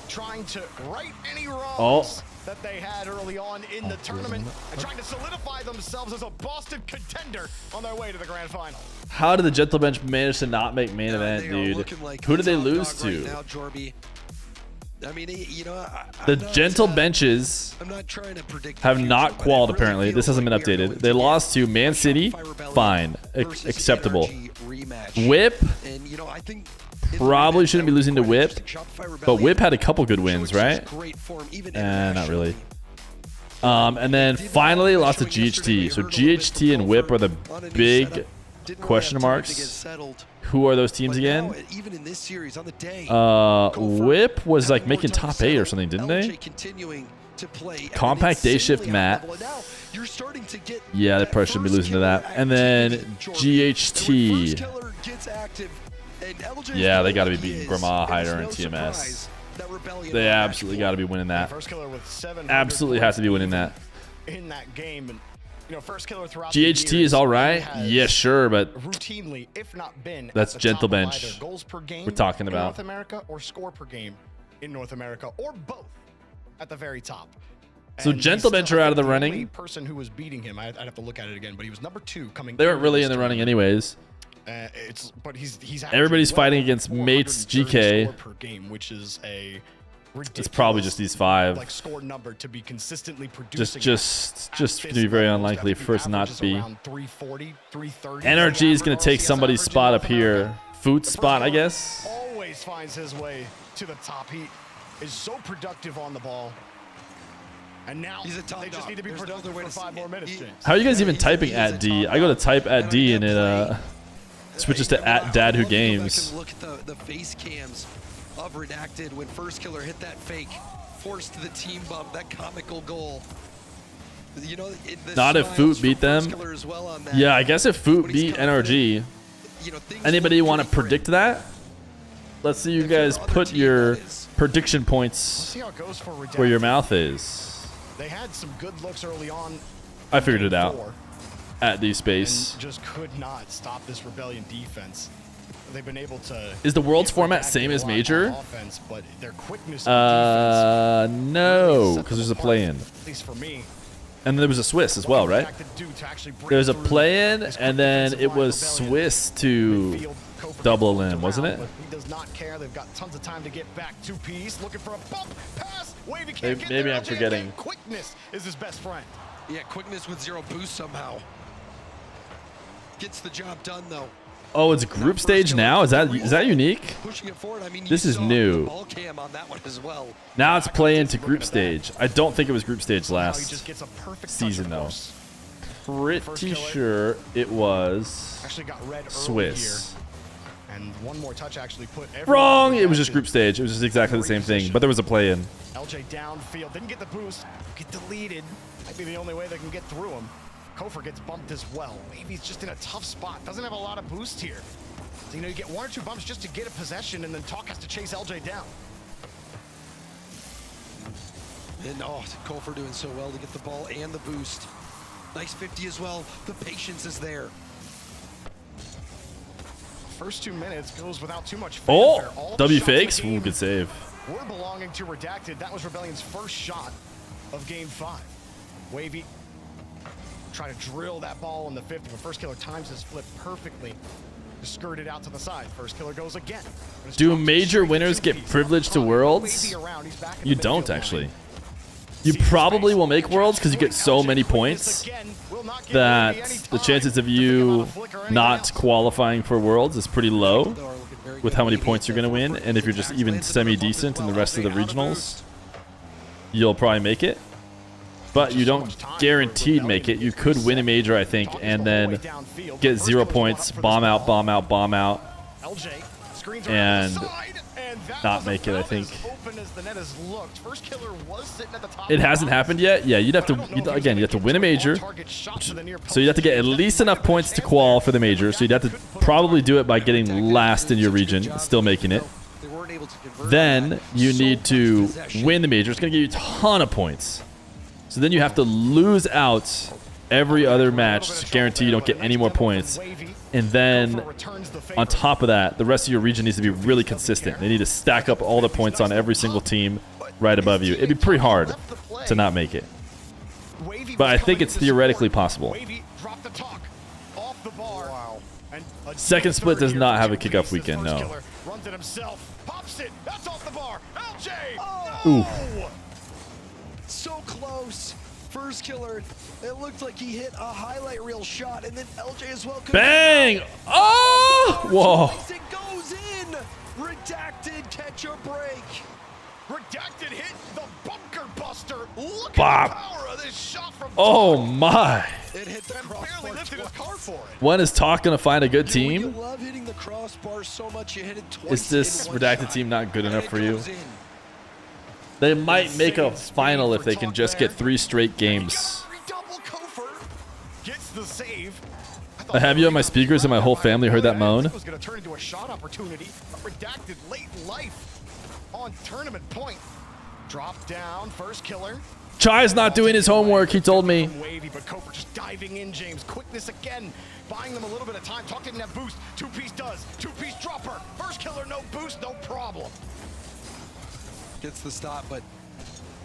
trying to right any wrongs that they had early on in the tournament and trying to solidify themselves as a Boston contender on their way to the grand final. How did the Gentle Bench manage to not make main event, They are dude? looking like Who did they top lose dog to? right now, Jorby. I mean, you know, The Gentle Benches I'm not trying to predict have not qualled, apparently. This hasn't been updated. They lost to Man City. Fine. Acceptable. Whip. And, you know, I think Probably shouldn't be losing to Whip. But Whip had a couple good wins, right? Not really. And then finally lost to GHT. So GHT and Whip are the big question marks. Who are those teams again? even in this series on the day, Whip was like making top 8 or something, didn't they? continuing to play Compact day shift Matt. Yeah, they probably shouldn't be losing to that. And then GHT. Yeah, they got to be beating Grandma, Hyder, and TMS. They absolutely got to be winning that. Absolutely has to be winning that. In that game, and you know, first killer throughout GHT is all right. Yeah, sure, but routinely, if not been, that's at the Gentle top of Bench either goals per game we're talking in about. North America or score per game in North America, or both at the very top. So And Gentle he's Bench still, are I out of the think, only running. person who was beating him, I'd have to look at it again, but he was number 2 coming. They weren't into really this in the running tournament. anyways. But he's Everybody's averaging fighting well against over Mates 430 GK. score per game, which is a It's probably just these 5. like score number to be consistently producing. Just going to be very unlikely for us not to be. Around 340, 330. NRG is going to take somebody's spot up here. Foot's spot, I guess. Always finds his way to the top. He is so productive on the ball. And now He's a top they just dog. need to be There's no productive other way for to 5 more minutes, James. How are you guys even typing at D? I go to type at D and it switches to at Dad Who Games. Look at the face cams of Redacted when first killer hit that fake, forced the team bump, that comical goal. You know, Not if Foot beat them. Yeah, I guess if Foot beat NRG. Anybody want to predict that? Let's see you guys put your prediction points where your mouth is. They had some good looks early on. I figured it out. At D space. And just could not stop this Rebellion defense. They've been able to. Is the world's format same as Major? Offense, but their quickness on defense No, because there's a play-in. At least for me. And there was a Swiss as well, right? There was a play-in, and then it was Swiss to double limb, wasn't it? He does not care. They've got tons of time to get back. Two-piece looking for a bump pass. Wavy can't get Maybe there. I'm forgetting. Quickness is his best friend. Yeah, quickness with 0 boost somehow. Gets the job done though. Oh, it's group stage now? Is that unique? Pushing it forward. I mean, This is new. ball cam on that one as well. Now it's play into group stage. I don't think it was group stage last season though. Pretty sure it was Actually got red early Swiss. here. And one more touch actually put Wrong! It was just group stage. It was just exactly the same thing, but there was a play in. LJ downfield, didn't get the boost, get deleted. Might be the only way they can get through him. Kofor gets bumped as well. Maybe he's just in a tough spot. Doesn't have a lot of boost here. So, you know, you get 1 or 2 bumps just to get a possession, and then Talk has to chase LJ down. And oh, Kofor doing so well to get the ball and the boost. Nice 50 as well. The patience is there. First 2 minutes goes without too much Oh! fanfare. All the W shots in the fakes? Ooh, game good save. were belonging to Redacted. That was Rebellion's first shot of Game 5. Wavy try to drill that ball in the 50, but First Killer times his flip perfectly to skirt it out to the side. First Killer goes again. Do major winners get privileged to Worlds? You don't, actually. You probably will make Worlds because you get so many points that the chances of you not qualifying for Worlds is pretty low with how many points you're going to win. And if you're just even semi-decent in the rest of the regionals, you'll probably make it. But you don't guaranteed make it. You could win a major, I think, and then get 0 points, bomb out, bomb out, bomb out, and not make it, I think. It hasn't happened yet. Yeah, you'd have to, again, you have to win a major. So you'd have to get at least enough points to qual for the major. So you'd have to probably do it by getting last in your region, still making it. Then you need to win the major. It's going to give you a ton of points. So then you have to lose out every other match to guarantee you don't get any more points. And then on top of that, the rest of your region needs to be really consistent. They need to stack up all the points on every single team right above you. It'd be pretty hard to not make it. But I think it's theoretically possible. Second split does not have a kickoff weekend, no. Ooh. So close. First Killer. It looked like he hit a highlight reel shot, and then LJ as well. Bang! Oh! Whoa. It goes in. Redacted catch a break. Redacted hit the bunker buster. Look Bop. at the power of this shot from Oh my. It hit the crossbar. barely lifted his car for it. When is Talk going to find a good You team? love hitting the crossbar so much you hit it twice. Is this in one Redacted shot. team not good enough for you? Goes in. They might make a final if they can just get 3 straight games. Gets the save. I have you on my speakers and my whole family heard that moan. Was going to turn into a shot opportunity. Redacted late in life on tournament point. Drop down, First Killer. Chai's not doing his homework, he told me. Wavy, but Kofor just diving in, James. Quickness again, buying them a little bit of time. Talk didn't have boost. Two-piece does. Two-piece dropper. First Killer, no boost, no problem. Gets the stop, but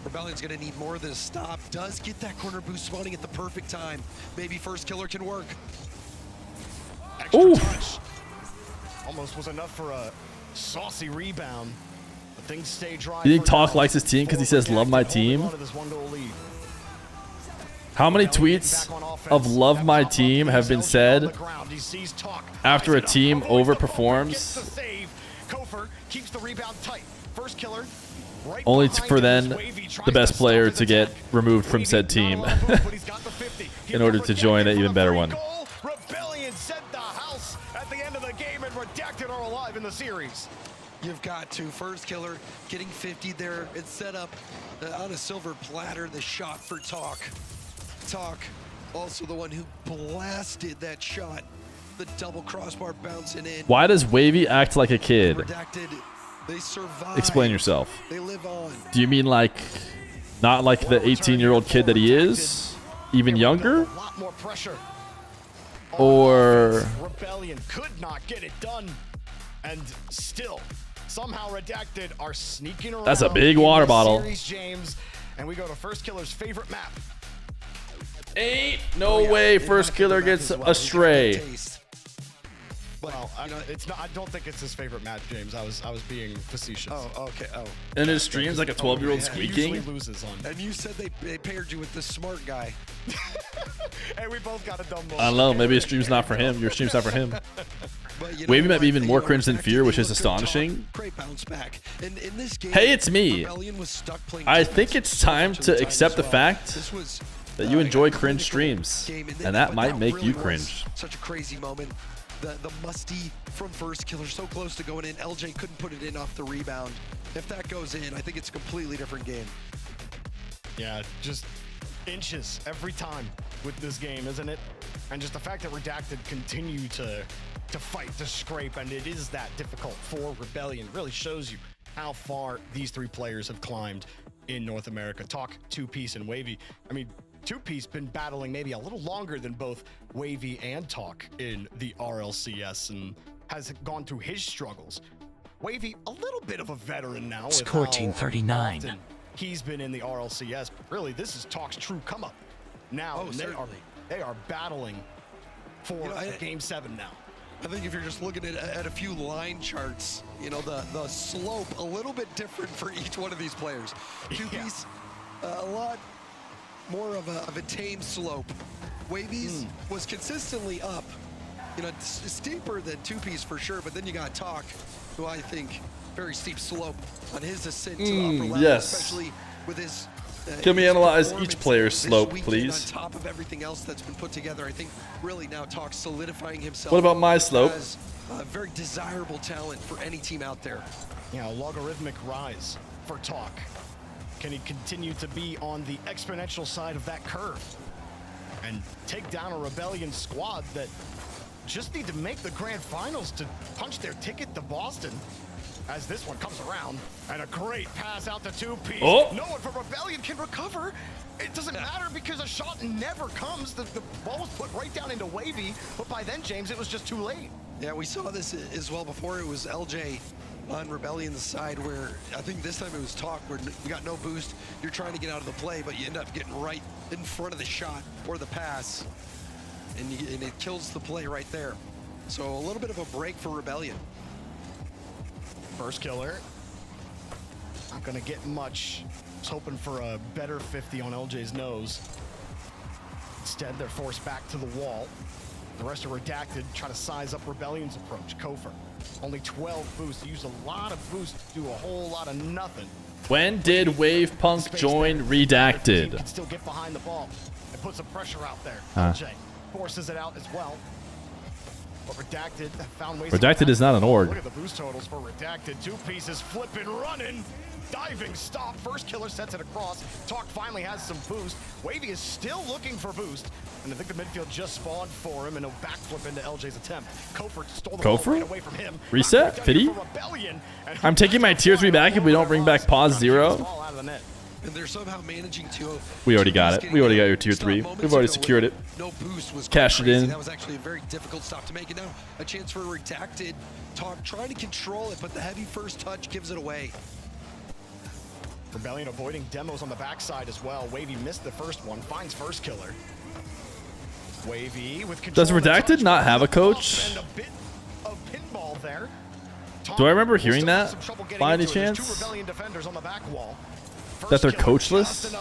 Rebellion's going to need more than a stop. Does get that corner boost spawning at the perfect time. Maybe First Killer can work. Extra touch. Almost was enough for a saucy rebound. But things stay dry. You think Talk likes his team because he says love my team? How many tweets of love my team have been said after a team overperforms? Kofor keeps the rebound tight. First Killer. Only for then the best player to get removed from said team in order to join an even better one. Rebellion set the house at the end of the game, and Redacted are alive in the series. You've got to. First Killer getting 50 there. It's set up on a silver platter. The shot for Talk. Talk, also the one who blasted that shot. The double crossbar bouncing in. Why does Wavy act like a kid? Redacted. They survive. Explain yourself. They live on. Do you mean like, not like the 18-year-old kid that he is? Even younger? A lot more pressure. Or... Rebellion could not get it done. And still, somehow Redacted are sneaking around. That's a big water bottle. Series, James. And we go to First Killer's favorite map. Ain't no way First Killer gets astray. Well, it's not. I don't think it's his favorite match, James. I was being facetious. Oh, okay. Oh. And his streams like a 12-year-old squeaking. He usually loses on. And you said they paired you with the smart guy. Hey, we both got a dumb moment. I don't know. Maybe his stream's not for him. Your stream's not for him. But you know Wavy might be what? even more You know, cringe than back Fear, to which the is look of astonishing. Talk, great bounce back. And in this game, Hey, it's me. Rebellion was stuck playing I defense think it's time much of to the time accept as the well. fact This was, that you enjoy a cringe clinical streams, game, and that but might make really you was cringe. Such a crazy moment. The musty from first killer, so close to going in. LJ couldn't put it in off the rebound. If that goes in, I think it's a completely different game. Yeah, just inches every time with this game, isn't it? And just the fact that Redacted continue to fight, to scrape, and it is that difficult for Rebellion really shows you how far these three players have climbed in North America. Talk, Two Piece, and Wavy. I mean, Two Piece been battling maybe a little longer than both Wavy and Talk in the RLCS and has gone through his struggles. Wavy, a little bit of a veteran now. Score with how team 39. often he's been in the RLCS, but really this is Talk's true come up. Now they are battling for Game 7 now. I think if you're just looking at a few line charts, you know, the slope a little bit different for each one of these players. Two Piece, a lot more of a tame slope. Wavy's was consistently up, you know, steeper than Two Piece for sure, but then you got Talk, who I think very steep slope on his ascent to the upper level, yes. especially with his Can we analyze each performance player's this slope, weekend please? On top of everything else that's been put together, I think really now Talk solidifying himself. What about my slope? As a very desirable talent for any team out there. Yeah, logarithmic rise for Talk. Can he continue to be on the exponential side of that curve and take down a Rebellion squad that just need to make the grand finals to punch their ticket to Boston? As this one comes around, and a great pass out to Two Piece. Oh. No one from Rebellion can recover. It doesn't matter because a shot never comes. The ball was put right down into Wavy, but by then, James, it was just too late. Yeah, we saw this as well before. It was LJ on Rebellion's side where I think this time it was Talk where you got no boost. You're trying to get out of the play, but you end up getting right in front of the shot or the pass, and it kills the play right there. So a little bit of a break for Rebellion. First killer. Not gonna get much. Was hoping for a better 50 on LJ's nose. Instead, they're forced back to the wall. The rest are Redacted, try to size up Rebellion's approach. Kofer, only 12 boosts. He used a lot of boosts to do a whole lot of nothing. When did Wave Punk join Redacted? Can still get behind the ball and put some pressure out there. Huh. LJ forces it out as well. But Redacted found ways. Redacted is not an org. Look at the boost totals for Redacted. Two Pieces flipping, running, diving stop. First killer sets it across. Talk finally has some boost. Wavy is still looking for boost. And I think the midfield just spawned for him and a backflip into LJ's attempt. Kofer stole the ball right away from him. Reset? Fitty? I'm taking my tier 3 back if we don't bring back pause 0. And they're somehow managing to. We already got it. We already got your tier 3. We've already secured it. No boost was Cash it crazy. in. That was actually a very difficult stop to make. And now a chance for Redacted. Talk trying to control it, but the heavy first touch gives it away. Rebellion avoiding demos on the backside as well. Wavy missed the first one. Finds first killer. Wavy with control. Does Redacted not have a coach? And a bit of pinball there. Do I remember hearing that by any chance? Two Rebellion defenders on the back wall. That they're coachless?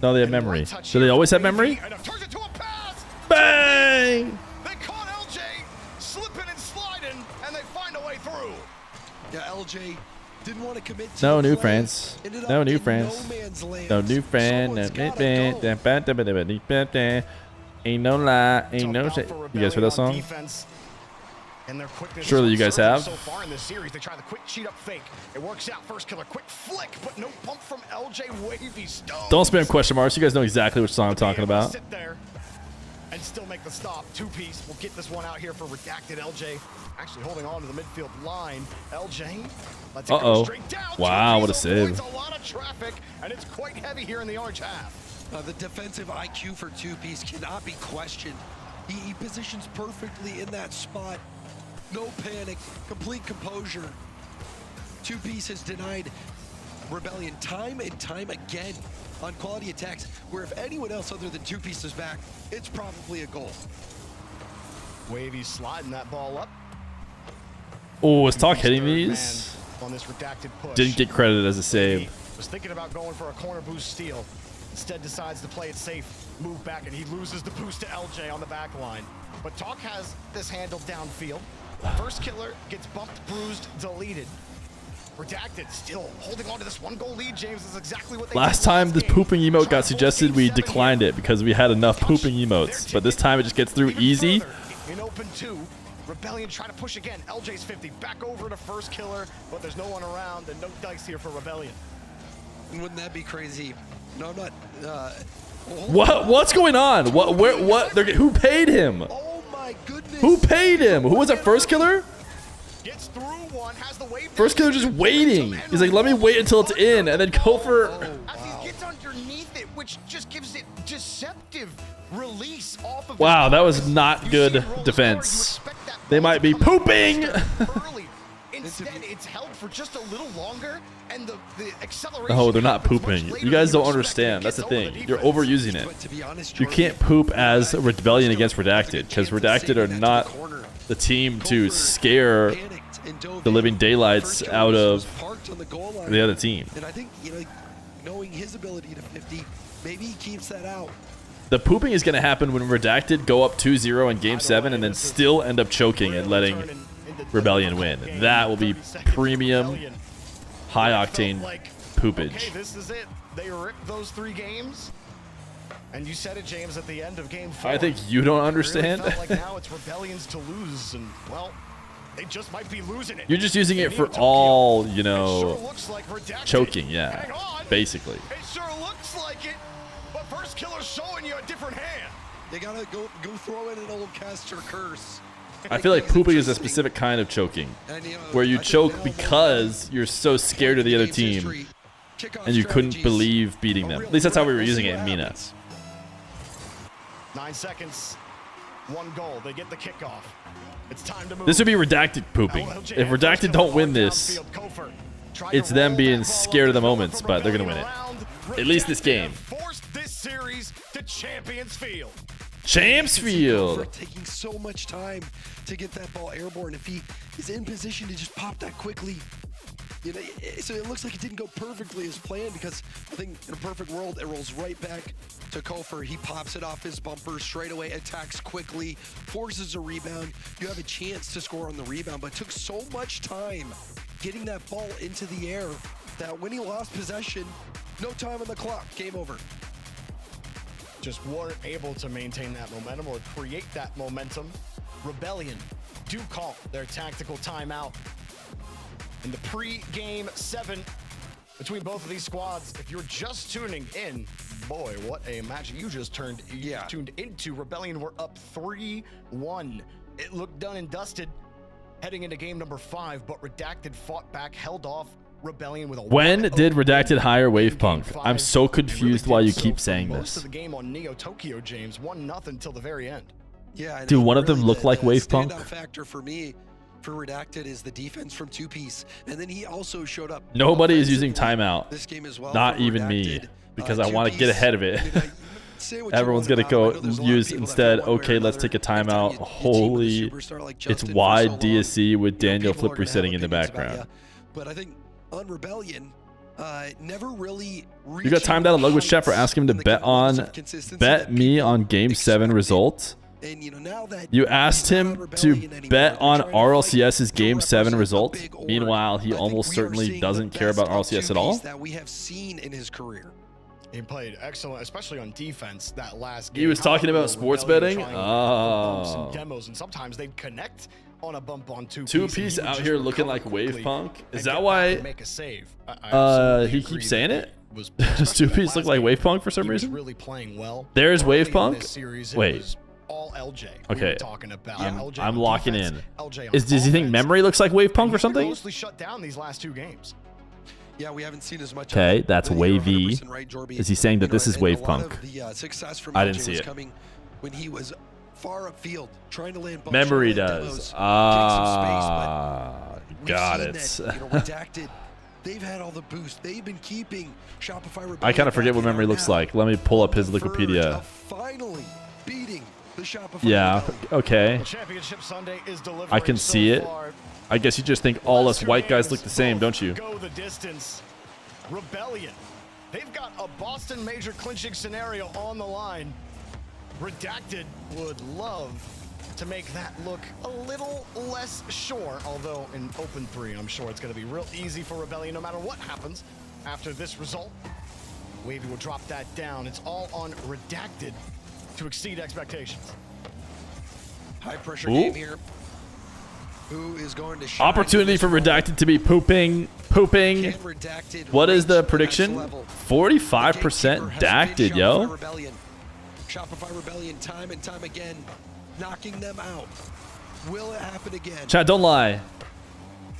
No, they have memory. Do they always have memory? Bang! They caught LJ slipping and sliding, and they find a way through. Yeah, LJ didn't want to commit to No the new play. friends. Ended No up new in friends. No man's land. No new friend. Ain't no lie. Ain't no shit. You guys heard that song? And their quickness Surely is you guys surging have. So far in this series, they try the quick cheat up fake. It works out. First killer, quick flick, but no pump from LJ. Wavy stone. Don't spam question marks. You guys know exactly which song I'm talking about. Sit there and still make the stop. Two Piece will get this one out here for Redacted. LJ actually holding on to the midfield line. LJ lets it go straight down. Wow, Two what a Piece save. avoids a lot of traffic, and it's quite heavy here in the orange half. The defensive IQ for Two Piece cannot be questioned. He positions perfectly in that spot. No panic, complete composure. Two Piece has denied Rebellion time and time again on quality attacks, where if anyone else other than Two Piece is back, it's probably a goal. Wavy sliding that ball up. Oh, is Talk hitting these? On this redacted push. Didn't get credited as a save. Was thinking about going for a corner boost steal. Instead decides to play it safe, move back, and he loses the boost to LJ on the back line. But Talk has this handled downfield. First killer gets bumped, bruised, deleted. Redacted still holding on to this 1-goal lead, James. Is exactly what they Last time this pooping emote got suggested, we declined it because we had enough pooping emotes. But this time it just gets through easy. In open 2, Rebellion try to push again. LJ's 50, back over to first killer, but there's no one around and no dice here for Rebellion. Wouldn't that be crazy? No, I'm not. What's going on? What? Who paid him? Oh my goodness. Who paid him? Who was that first killer? Gets through one, has the wave. First killer just waiting. He's like, let me wait until it's in, and then go for. As he gets underneath it, which just gives it deceptive release off of. Wow, that was not good defense. They might be pooping. Instead, it's held for just a little longer, and the acceleration. No, they're not pooping. You guys don't understand. That's the thing. You're overusing it. You can't poop as Rebellion against Redacted, because Redacted are not the team to scare the living daylights out of the other team. And I think, knowing his ability to 50, maybe he keeps that out. The pooping is going to happen when Redacted go up 2-0 in Game 7 and then still end up choking and letting Rebellion win. That will be premium, high-octane poopage. Okay, this is it. They ripped those 3 games. And you said it, James, at the end of Game 4. I think you don't understand. It really felt like now it's Rebellion's to lose, and, well, they just might be losing it. You're just using it for all, choking, yeah, basically. It sure looks like it, but first killer's showing you a different hand. They gotta go throw in an old caster curse. I feel like pooping is a specific kind of choking, where you choke because you're so scared of the other team, and you couldn't believe beating them. At least that's how we were using it in Mina. 9 seconds, 1 goal. They get the kickoff. It's time to move. This would be Redacted pooping. If Redacted don't win this, it's them being scared of the moments, but they're gonna win it. At least this game. Forced this series to Champions Field. Champs Field. Taking so much time to get that ball airborne. If he is in position to just pop that quickly, so it looks like it didn't go perfectly as planned, because I think in a perfect world it rolls right back to Kofer. He pops it off his bumper straight away, attacks quickly, forces a rebound. You have a chance to score on the rebound, but it took so much time getting that ball into the air that when he lost possession, no time on the clock, game over. Just weren't able to maintain that momentum or create that momentum. Rebellion do call their tactical timeout. In the pre-game 7 between both of these squads, if you're just tuning in, boy, what a match you just tuned into. Rebellion were up 3-1. It looked done and dusted heading into game number 5, but Redacted fought back, held off Rebellion with a. When did Redacted hire Wavepunk? I'm so confused why you keep saying most this. of the game on Neo Tokyo, James, 1-0 till the very end. Yeah. Dude, one of them look like Wavepunk? The standout factor for me for Redacted is the defense from 2-piece, and then he also showed up. Nobody is using timeout. This game as well. Not even me, because I want to get ahead of it. Everyone's gonna go use instead. Okay, let's take a timeout. Holy, it's wide DSC with Daniel flip resetting in the background. But I think on Rebellion, never really. You got timed out of language chat for asking him to bet me on Game 7 results. You asked him to bet on RLCS's Game 7 results. Meanwhile, he almost certainly doesn't care about RLCS at all. That we have seen in his career. He played excellent, especially on defense that last game. He was talking about sports betting. Oh. Demos, and sometimes they'd connect on a bump on 2-piece out here looking like Wavepunk. Is that why make a save? he keeps saying it? Does 2-piece look like Wavepunk for some reason? Really playing well. There's Wavepunk. Wait. All LJ. Okay. Talking about. I'm locking in. Does he think memory looks like Wavepunk or something? Mostly shut down these last 2 games. Yeah, we haven't seen as much. Okay, that's Wavy. Is he saying that this is Wavepunk? I didn't see it. When he was far upfield, trying to land. Memory does. Got it. Redacted. They've had all the boost. They've been keeping Shopify. I kind of forget what memory looks like. Let me pull up his Wikipedia. Finally beating the Shopify. Yeah, okay. The Championship Sunday is delivering I can so see it. far. I guess you just think all us white guys look the same, don't you? Go the distance. Rebellion. They've got a Boston major clinching scenario on the line. Redacted would love to make that look a little less sure, although in open 3, I'm sure it's going to be real easy for Rebellion no matter what happens after this result. Wavy will drop that down. It's all on Redacted to exceed expectations. High pressure Ooh. game here. Who is going to shine Opportunity for Redacted to be pooping. Pooping. Can Redacted What is the reach the prediction? next level? 45% Dacted, yo. Shopify Rebellion time and time again, knocking them out. Will it happen again? Chat, don't lie.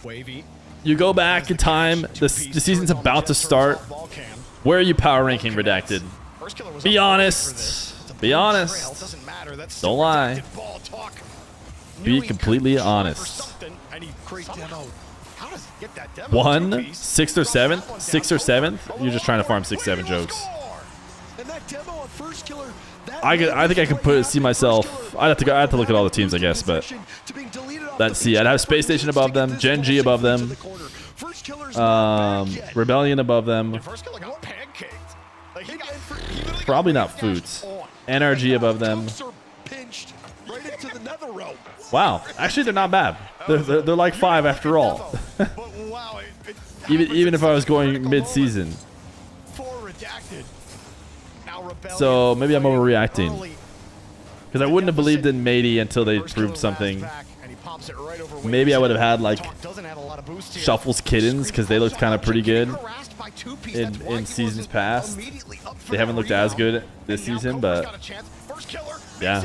Wavy. You go back in time. The season's about to start. Where are you power ranking Redacted? Be honest. Be honest. Don't lie. Be completely honest. One, 6th or 7th? 6th or 7th? You're just trying to farm 6-7 jokes. And that demo on first killer, I think I could see myself. I'd have to look at all the teams, I guess, but let's see. I'd have Space Station above them, Gen G above them, Rebellion above them. Probably not Foots. NRG above them. Wow, actually they're not bad. They're like 5 after all. even if I was going mid-season. So maybe I'm overreacting. Because I wouldn't have believed in Matey until they proved something. Maybe I would have had like Shuffle's Kittens because they looked kind of pretty good in seasons past. They haven't looked as good this season, but yeah.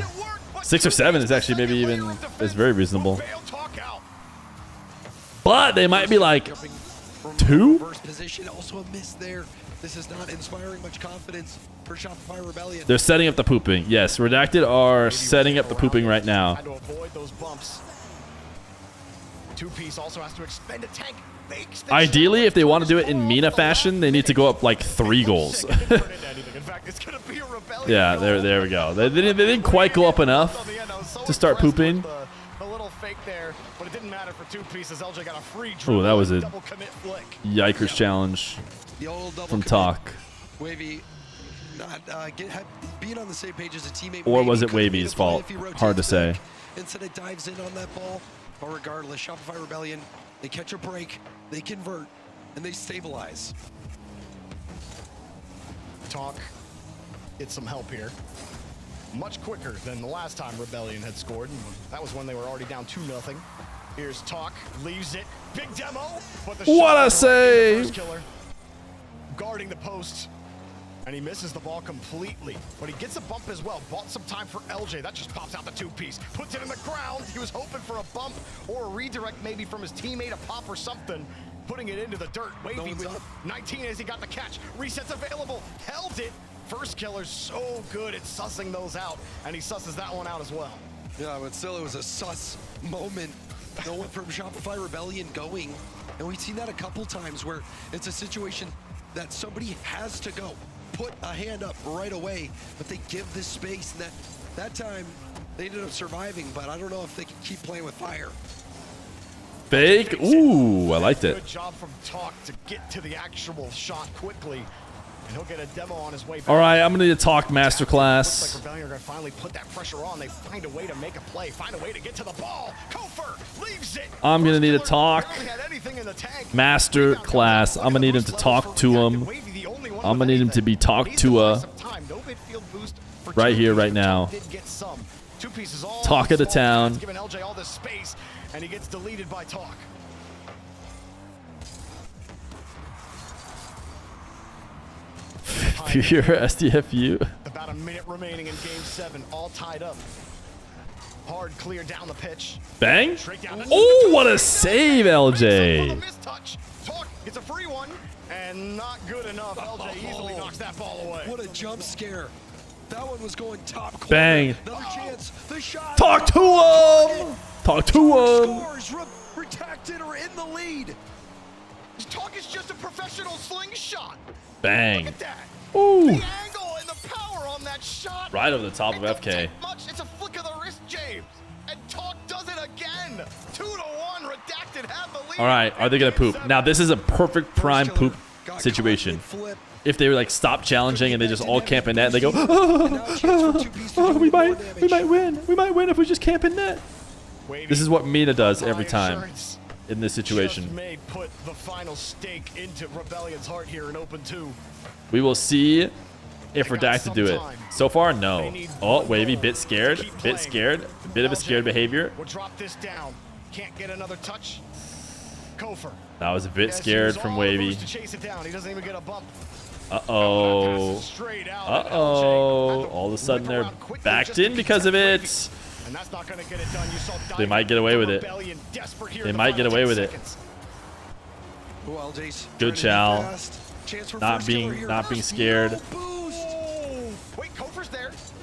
6 or 7 is actually maybe even is very reasonable. But they might be like 2? Position, also a miss there. This is not inspiring much confidence for Shopify Rebellion. They're setting up the pooping. Yes, Redacted are setting up the pooping right now. Also has to expend a tank. Ideally, if they want to do it in Mina fashion, they need to go up like 3 goals. Yeah, there we go. They didn't quite go up enough to start pooping. Oh, that was a yikers challenge from Talk. Wavy not being on the same page as a teammate. Or was it Wavy's fault? Hard to say. Instead it dives in on that ball. But regardless, Shopify Rebellion, they catch a break, they convert, and they stabilize. Talk get some help here. Much quicker than the last time Rebellion had scored. That was when they were already down 2-0. Here's Talk, leaves it. Big demo, but the what a save! Killer, guarding the post, and he misses the ball completely. But he gets a bump as well. Bought some time for LJ. That just pops out the 2-piece. Puts it in the ground. He was hoping for a bump or a redirect maybe from his teammate, a pop or something. Putting it into the dirt. Wavy with 19 as he got the catch. Resets available. Held it. First killer's so good at sussing those out, and he susses that one out as well. Yeah, but still, it was a sus moment. No one from Shopify Rebellion going, and we've seen that a couple times where it's a situation that somebody has to go, put a hand up right away, but they give this space, and that time they ended up surviving, but I don't know if they can keep playing with fire. Fake. Ooh, I liked it. Good job from Talk to get to the actual shot quickly. And he'll get a demo on his way back. All right, I'm going to need a Talk Looks masterclass. like Rebellion are going to finally put that pressure on. They find a way to make a play, find a way to get to the ball. Kofer leaves it. I'm going to need a Talk masterclass. I'm going to need him to talk to him. I'm going to need him to be talked to right here, right now. Talk of the town. Giving LJ all this space, and he gets deleted by Talk. Feer SDFU. About a minute remaining in game 7, all tied up. Hard clear down the pitch. Bang. Oh, what a save, LJ. Talk gets a free one, and not good enough. LJ easily knocks that ball away. What a jump scare. That one was going top corner. Bang. Another chance. The shot. Talk to him. Talk to him. Scores. Redacted or in the lead. Talk is just a professional slingshot. Bang. Look at that. Ooh. The angle and the power on that shot. Right over the top of FK. It's a flick 2-1. Redacted have the lead. All right, are they gonna poop? Now this is a perfect prime poop situation. If they were like stop challenging and they just all camp in net and they go, we might win if we just camp in net. This is what Mina does every time in this situation. May put the final stake into Rebellion's heart here in Open 2. We will see if Redacted do it. So far, no. Oh, Wavy, bit scared, bit of a scared behavior. We'll drop this down. Can't get another touch. Kofer. That was a bit scared from Wavy. To chase it down. He doesn't even get a bump. Uh-oh. All of a sudden they're backed in because of it. And that's not going to get it done. You saw they might get away with it. They might get away with it. Good chow. Not being scared.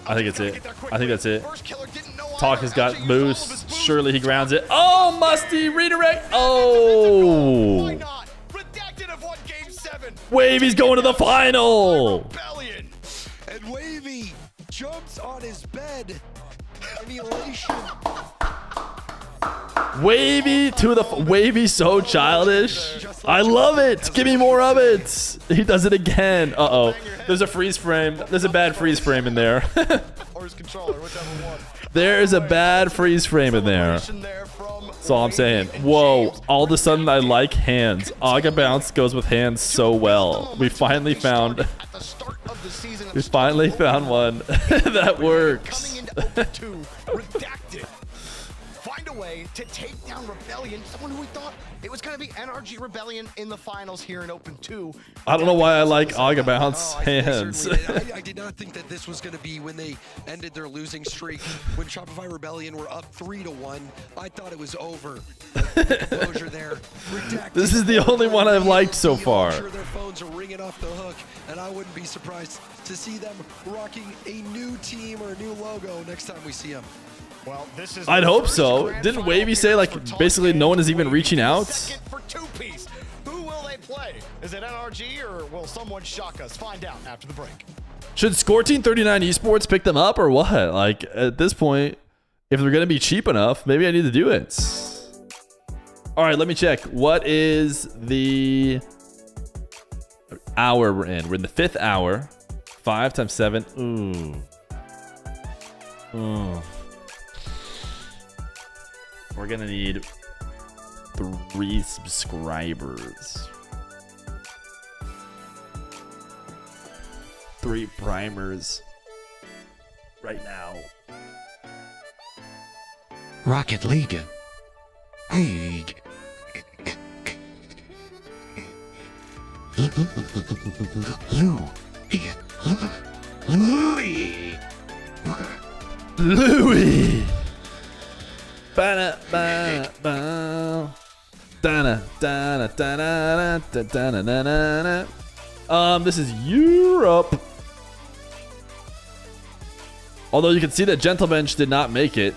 I think it's it. I think that's it. Talk has got boost. Surely he grounds it. Oh, Musty redirect. Oh. Wavy's going to the final. And Wavy jumps on his bed. Emulation. Wavy to the Wavy, so childish. I love it. Give me more of it. He does it again. Uh-oh. There's a freeze frame. There's a bad freeze frame in there. There's a bad freeze frame in there. That's all I'm saying. Whoa. All of a sudden, I like hands. Aga Bounce goes with hands so well. We finally found one that works. Find a way to take down Rebellion. Someone who we thought it was going to be NRG Rebellion in the finals here in Open 2. I don't know why I like Aga Bounce hands. I did not think that this was going to be when they ended their losing streak. When Shopify Rebellion were up 3-1, I thought it was over. Closure there. This is the only one I've liked so far. I'm sure their phones are ringing off the hook, and I wouldn't be surprised to see them rocking a new team or a new logo next time we see them. Well, this is I'd hope so. Didn't Wavy say like basically no one is even reaching out? For two-piece. Who will they play? Is it NRG or will someone shock us? Find out after the break. Should Score Team 39 Esports pick them up or what? Like at this point, if they're gonna be cheap enough, maybe I need to do it. All right, let me check. What is the hour we're in? We're in the 5th hour. 5 times 7. Ooh. We're gonna need 3 subscribers. 3 primers right now. Rocket League. League. Louis. This is Europe. Although you can see that Gentlebench did not make it.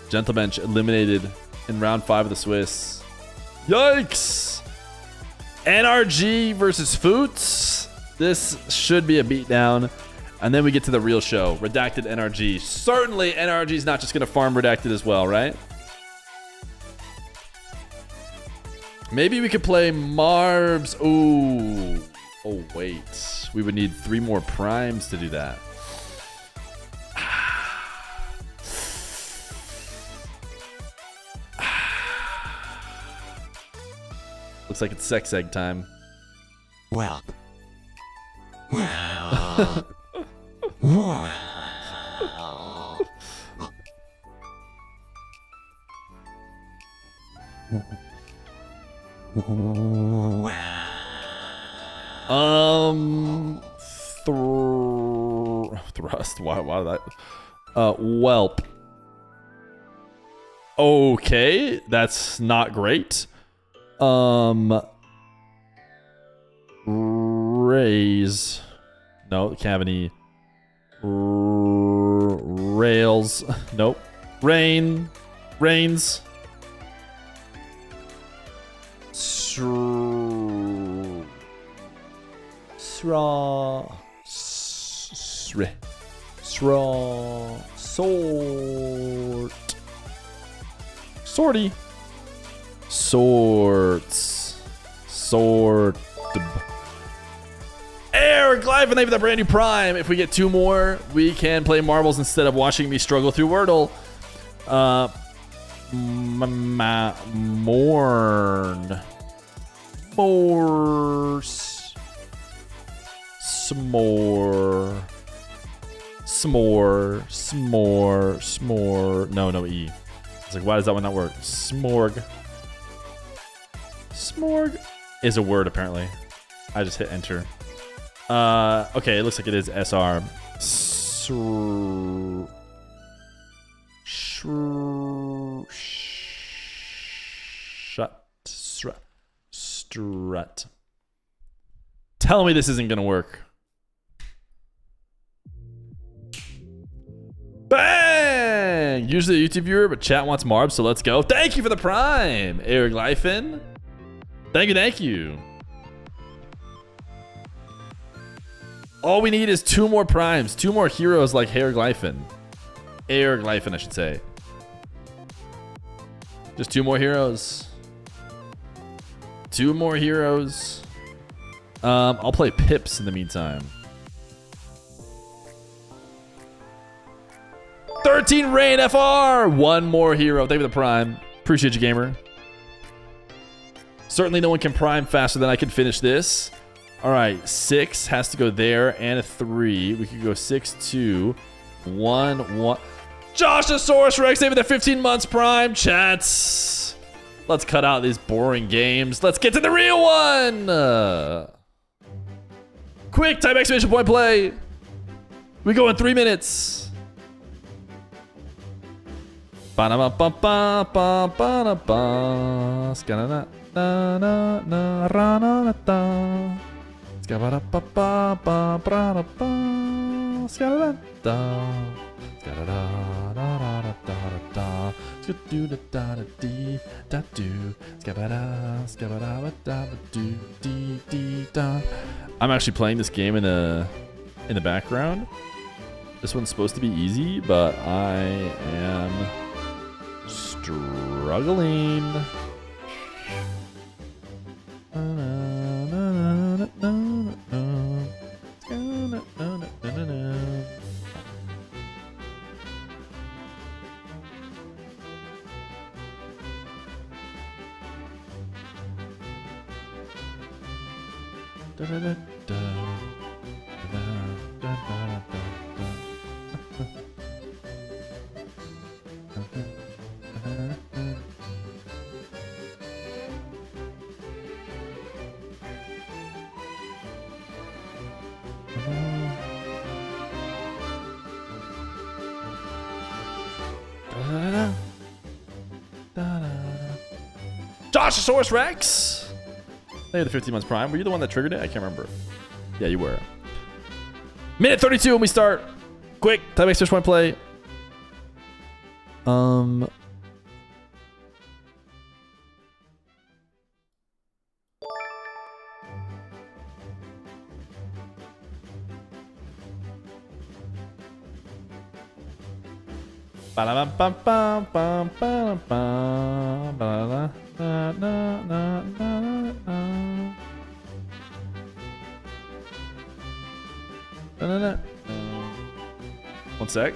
Gentlebench eliminated in round 5 of the Swiss. Yikes! NRG versus Foots. This should be a beatdown. And then we get to the real show. Redacted NRG. Certainly NRG is not just going to farm Redacted as well, right? Maybe we could play Marbs. Ooh. Oh, wait. We would need 3 more primes to do that. Looks like it's sex egg time. Well. Thrust. Why did I? Whelp. Okay, that's not great. Raise. No, Cavity. Rails. Nope. Rains. Sorty. Sorts. Sort. Eric Life, and thank you for that brand new Prime. If we get 2 more, we can play marbles instead of watching me struggle through Wordle. Mourn. Morse. S'more. S'more. S'more. S'more. No E. It's like, why does that one not work? Smorg. Smorg is a word, apparently. I just hit enter. Okay, it looks like it is SR. Strut. Tell me this isn't gonna work. Bang! Usually a YouTube viewer, but chat wants Marb, so let's go. Thank you for the Prime, Eric Lifen. Thank you. All we need is 2 more primes, 2 more heroes like Eric Lifen. Eric Lifen, I should say. Just 2 more heroes. 2 more heroes. I'll play Pips in the meantime. 13 Rain FR. 1 more hero. Thank you for the Prime. Appreciate you, gamer. Certainly no one can prime faster than I can finish this. All right, 6 has to go there and a 3. We could go 6, 2, 1, 1. Joshosaurus Rex, thank you for the 15 months Prime. Chats. Let's cut out these boring games. Let's get to the real one. Quick time exclamation point play. We go in 3 minutes. Ba-da-ba-ba-ba-ba-ba-ba. Ska-na-na-na-na-na-ra-na-na-da. Ska-ba-da-ba-ba-ba-ba-ba-ba. Ska-da-da-da. Ska-da-da-da-da-da-da-da. Ska-do-da-da-da-dee-da-do. Ska-ba-da-ska-ba-da-ba-da-ba-do-dee-dee-da. I'm actually playing this game in the background. This one's supposed to be easy, but I am struggling. Joshosaurus Rex! Thank you for the 15 months Prime. Were you the one that triggered it? I can't remember. Yeah, you were. Minute 32 when we start. Quick, time extra point play. One sec.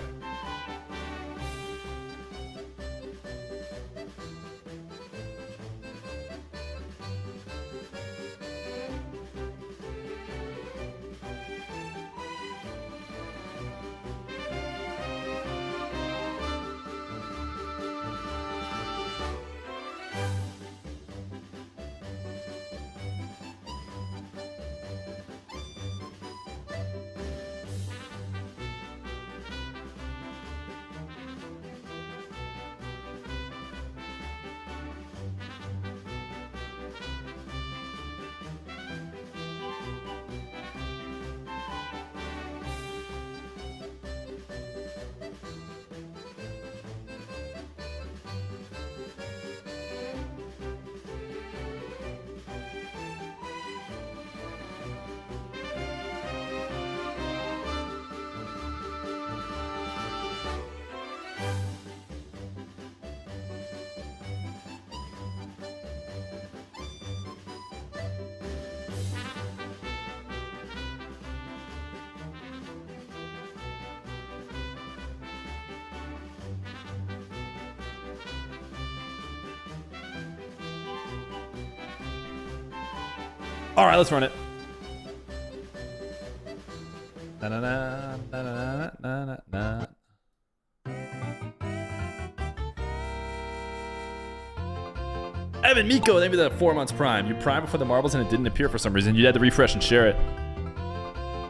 All right, let's run it. Na, na, na, na, na, na, na, na. Evan Miko, thank you for that 4 months prime. You primed before the marbles and it didn't appear for some reason. You had to refresh and share it.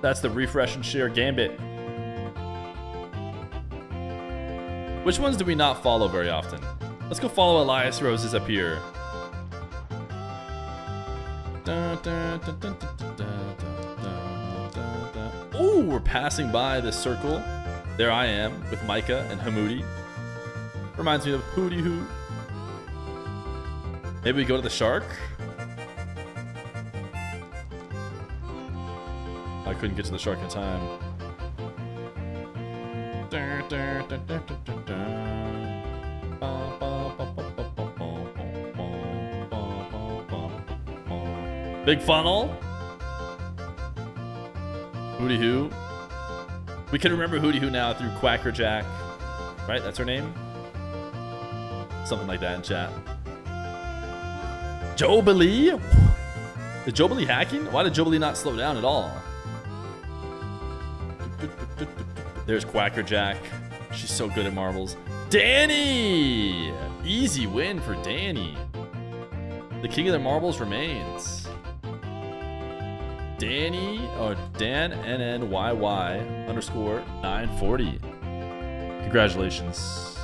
That's the refresh and share gambit. Which ones do we not follow very often? Let's go follow Elias Roses up here. Oh, we're passing by the circle. There I am with Micah and Hamoudi. Reminds me of Hootie Hoo. Maybe we go to the shark? I couldn't get to the shark in time. Big funnel. Hootie Hoo. We can remember Hootie Hoo now through Quackerjack. Right? That's her name? Something like that in chat. Jobalee? Is Jobalee hacking? Why did Jobalee not slow down at all? There's Quackerjack. She's so good at marbles. Danny! Easy win for Danny. The king of the marbles remains. Danny, or Dan NNYY _ 940. Congratulations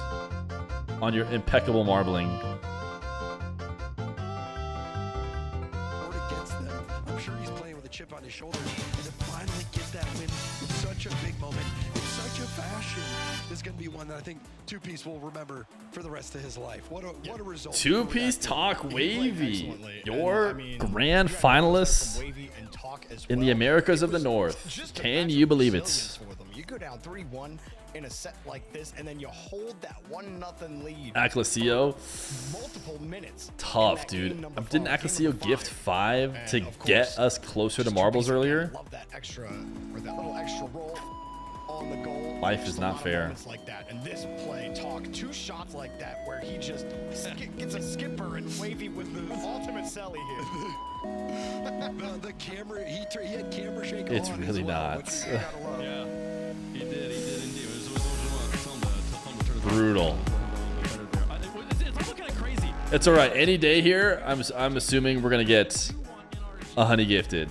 on your impeccable marbling. I'm sure he's playing with a chip on his shoulder, and to finally get that win in such a big moment, in such a fashion, is going to be one that I think Two Piece will remember for the rest of his life. What a result! Two Piece Talk Wavy, your grand finalists in the Americas of the North. Can you believe it? You go down 3-1 in a set like this, and then you hold that 1-0 lead. Aclasio, multiple minutes. tough, dude. Didn't Aclasio gift 5 to get us closer to marbles earlier? Love that extra, or that little extra roll on the goal. Life is not fair. Like that, and this play, Talk 2 shots like that where he just gets a skipper and Wavy with the ultimate celly here. The camera, he had camera shake. It's on really as well, not. which you gotta love. Yeah, he did indeed. It was Brutal. It's also kind of crazy. It's all right. Any day here, I'm assuming we're gonna get a honey gifted.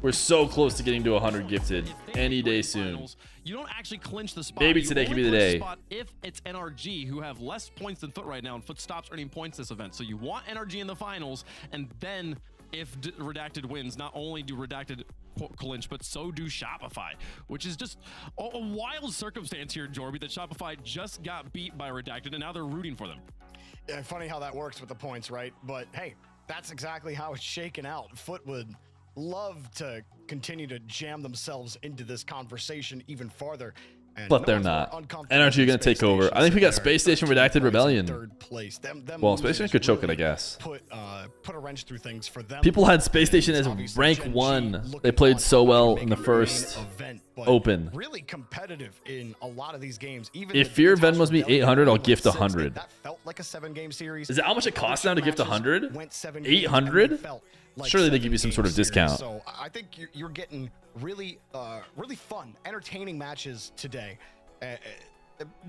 We're so close to getting to 100 gifted any day soon. You don't actually clinch the spot. Maybe You today only could be the clinch day. spot if it's NRG, who have less points than Foot right now, and Foot stops earning points this event. So you want NRG in the finals, and then if Redacted wins, not only do Redacted clinch, but so do Shopify, which is just a wild circumstance here, Jorby, that Shopify just got beat by Redacted, and now they're rooting for them. Yeah, funny how that works with the points, right? But hey, that's exactly how it's shaken out. Foot would love to continue to jam themselves into this conversation even farther. And But they're not. NRG are going to take over. I think we got Space Station Redacted Rebellion. Well, Space Station could choke it, I guess. Put a wrench through things for them. People had Space Station as rank 1. They played so well in the first Open. Really competitive in a lot of these games. Even If Fear Venmos me 800, I'll gift 100. That felt like a 7-game series. Is that how much it costs now to gift 100? 800? Surely they give you some sort of discount. So I think you're getting really fun, entertaining matches today.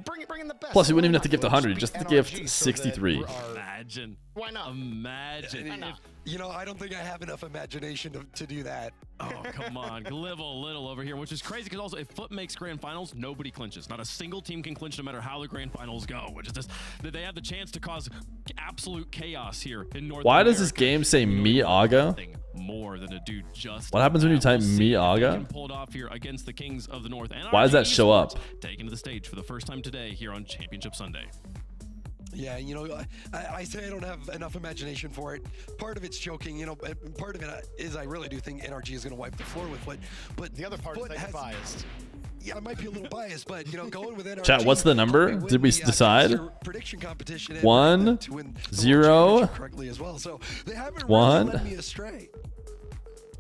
Bring in the best. Plus, you wouldn't even have to gift 100, just to gift 63. Imagine. Why not? Imagine. You know, I don't think I have enough imagination to do that. Oh, come on. Live a little over here, which is crazy because also if Foot makes grand finals, nobody clinches. Not a single team can clinch no matter how the grand finals go, which is just that they have the chance to cause absolute chaos here in North Why America. does this game say Miaga? More than a dude just What happens when you type Miaga? pulled off here against the Kings of the North. Why does that show up? Taken to the stage for the first time today here on Championship Sunday. Yeah, you know, I say I don't have enough imagination for it. Part of it's joking, you know, and part of it is I really do think NRG is going to wipe the floor with Foot. But the other part is that you're biased. Yeah, I might be a little biased, but you know, going with NRG. Chat, what's the number? Did we decide? Prediction competition 1, to win 0, correctly as well. So they haven't really 1. led me astray.